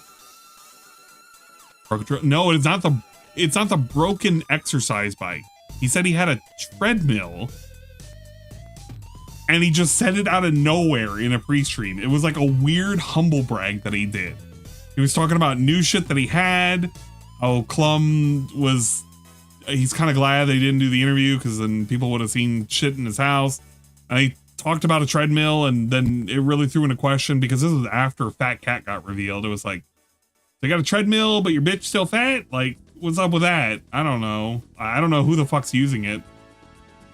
No, it's not the broken exercise bike. He said he had a treadmill and he just said it out of nowhere in a pre-stream. It was like a weird humble brag that he did. He was talking about new shit that he had. Oh, Clum was, he's kind of glad they didn't do the interview because then people would have seen shit in his house. And he talked about a treadmill and then it really threw into question because this was after Fat Cat got revealed. It was like, they got a treadmill, but your bitch still fat? Like, what's up with that? I don't know. I don't know who the fuck's using it.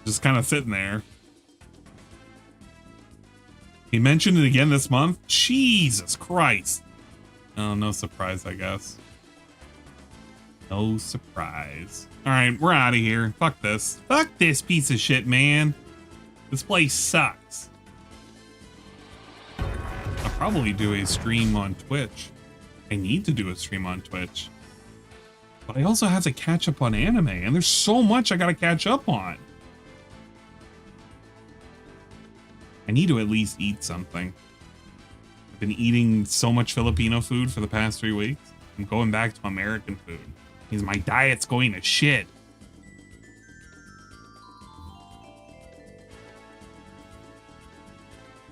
Just kind of sitting there. He mentioned it again this month. Jesus Christ. Oh, no surprise, I guess. No surprise. All right, we're out of here. Fuck this. Fuck this piece of shit, man. This place sucks. I'll probably do a stream on Twitch. I need to do a stream on Twitch. But I also have to catch up on anime, and there's so much I gotta catch up on. I need to at least eat something. been eating so much Filipino food for the past 3 weeks. I'm going back to American food because my diet's going to shit.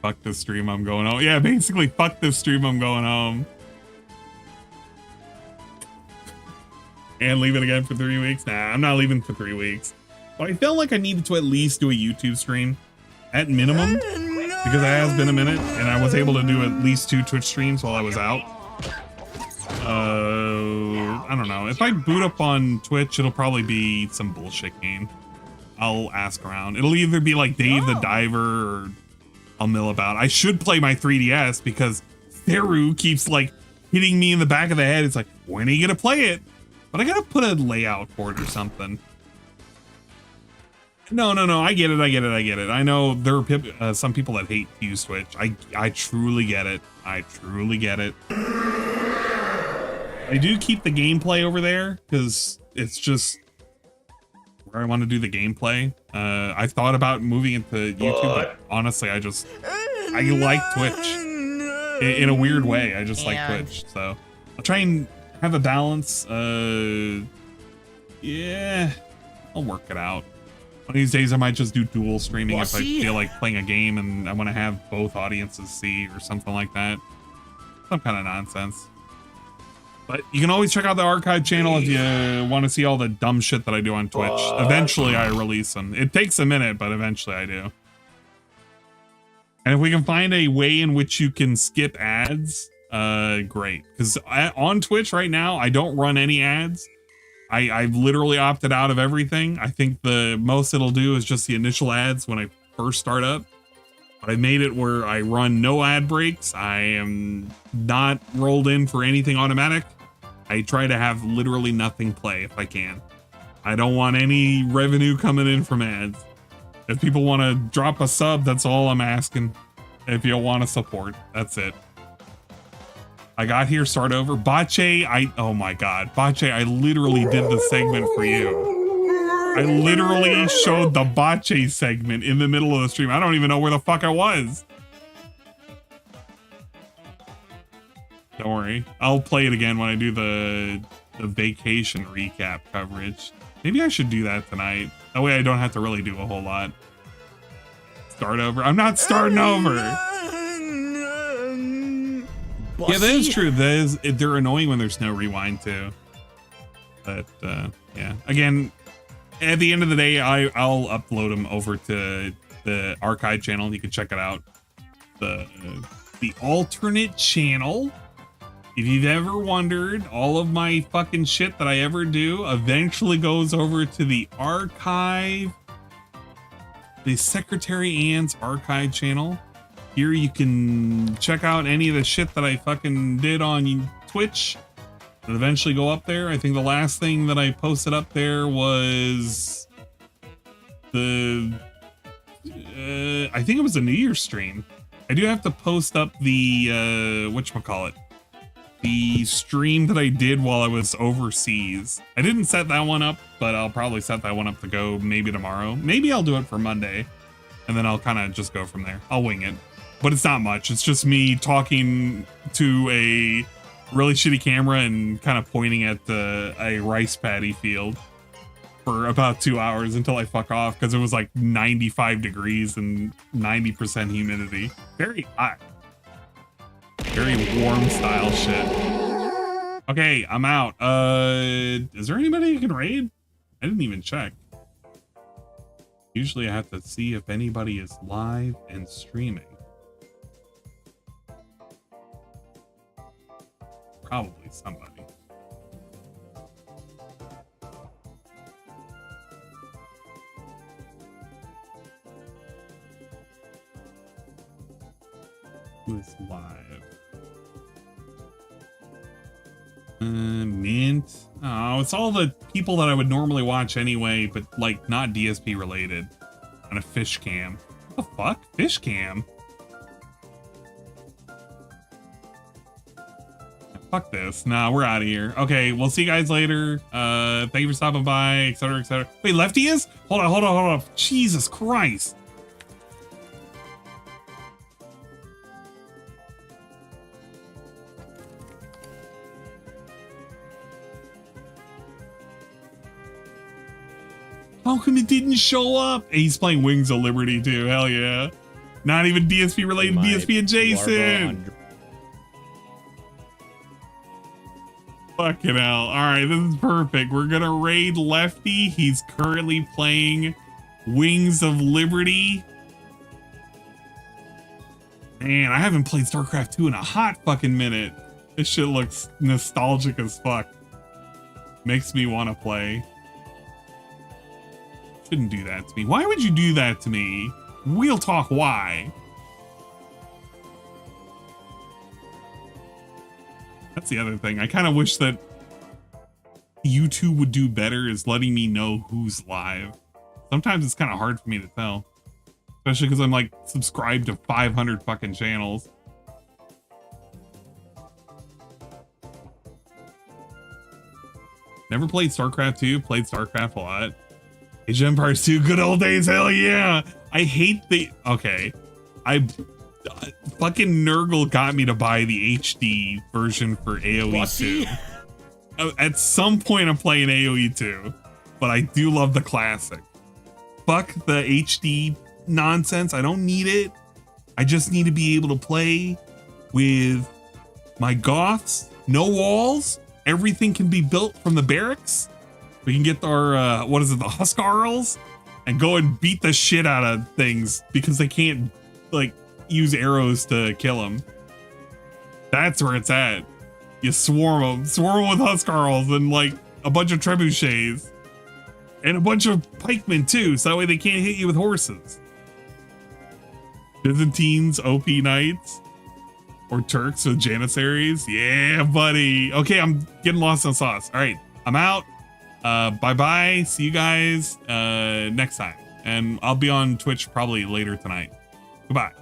Fuck this stream, I'm going home. Yeah, basically, fuck this stream, I'm going home. And leave it again for 3 weeks? Nah, I'm not leaving for 3 weeks. But I felt like I needed to at least do a YouTube stream at minimum because it has been a minute and I was able to do at least 2 Twitch streams while I was out. I don't know. If I boot up on Twitch, it'll probably be some bullshit game. I'll ask around. It'll either be like Dave the Diver or I'll mill about. I should play my 3DS because Theru keeps like hitting me in the back of the head. It's like, when are you gonna play it? But I gotta put a layout for it or something. No. I get it. I know there are some people that hate to use Twitch. I truly get it. I do keep the gameplay over there because it's just where I want to do the gameplay. I thought about moving into YouTube, but honestly, I like Twitch in a weird way. I just like Twitch, so I'll try and have a balance. Yeah, I'll work it out. One of these days, I might just do dual streaming if I feel like playing a game and I want to have both audiences see or something like that. Some kind of nonsense. But you can always check out the archive channel if you want to see all the dumb shit that I do on Twitch. Eventually, I release them. It takes a minute, but eventually I do. And if we can find a way in which you can skip ads, great. Because on Twitch right now, I don't run any ads. I've literally opted out of everything. I think the most it'll do is just the initial ads when I first start up. But I made it where I run no ad breaks. I am not rolled in for anything automatic. I try to have literally nothing play if I can. I don't want any revenue coming in from ads. If people want to drop a sub, that's all I'm asking. If you want to support, that's it. I got here, start over. Bache, oh my God. Bache, I literally did the segment for you. I literally showed the Bache segment in the middle of the stream. I don't even know where the fuck I was. Don't worry. I'll play it again when I do the vacation recap coverage. Maybe I should do that tonight. That way I don't have to really do a whole lot. Start over. I'm not starting over. Yeah, that is true. They're annoying when there's no rewind too. But yeah, again, at the end of the day, I'll upload them over to the archive channel. You can check it out. The alternate channel. If you've ever wondered, all of my fucking shit that I ever do eventually goes over to the archive, the Secretary Ann's archive channel. Here you can check out any of the shit that I fucking did on Twitch and eventually go up there. I think the last thing that I posted up there was I think it was a New Year's stream. I do have to post up the whatchamacallit, the stream that I did while I was overseas. I didn't set that one up, but I'll probably set that one up to go maybe tomorrow. Maybe I'll do it for Monday, and then I'll kind of just go from there. I'll wing it. But it's not much. It's just me talking to a really shitty camera and kind of pointing at a rice paddy field for about 2 hours until I fuck off because it was like 95 degrees and 90% humidity. Very hot. Very warm style shit. Okay, I'm out. Is there anybody you can raid? I didn't even check. Usually I have to see if anybody is live and streaming. Probably somebody. Who's live? Mint. Oh, it's all the people that I would normally watch anyway, but like not DSP related. On a fish cam. What the fuck? Fish cam? Fuck this. Nah, we're out of here. Okay, we'll see you guys later. Thank you for stopping by, etc., etc. Wait, Lefty is? Hold on. Jesus Christ. How come it didn't show up? And he's playing Wings of Liberty too. Hell yeah. Not even DSP related, DSP adjacent. Fucking hell. All right, this is perfect. We're gonna raid Lefty. He's currently playing Wings of Liberty. Man, I haven't played StarCraft 2 in a hot fucking minute. This shit looks nostalgic as fuck. Makes me want to play. Shouldn't do that to me. Why would you do that to me? We'll talk why. That's the other thing. I kind of wish that YouTube would do better is letting me know who's live. Sometimes it's kind of hard for me to tell. Especially because I'm like subscribed to 500 fucking channels. Never played StarCraft 2, played StarCraft a lot. Age of Empires 2, good old days, hell yeah! I hate the... Okay. Fucking Nurgle got me to buy the HD version for AoE 2. At some point I'm playing AoE 2, but I do love the classic. Fuck the HD nonsense, I don't need it. I just need to be able to play with my Goths, no walls, everything can be built from the barracks. We can get our, what is it, the Huskarls, and go and beat the shit out of things because they can't, like, use arrows to kill them. That's where it's at. You swarm them with Huskarls and, like, a bunch of trebuchets. And a bunch of pikemen, too, so that way they can't hit you with horses. Byzantines, OP Knights, or Turks with Janissaries. Yeah, buddy. Okay, I'm getting lost in sauce. All right, I'm out. Bye-bye. See you guys next time. And I'll be on Twitch probably later tonight. Goodbye.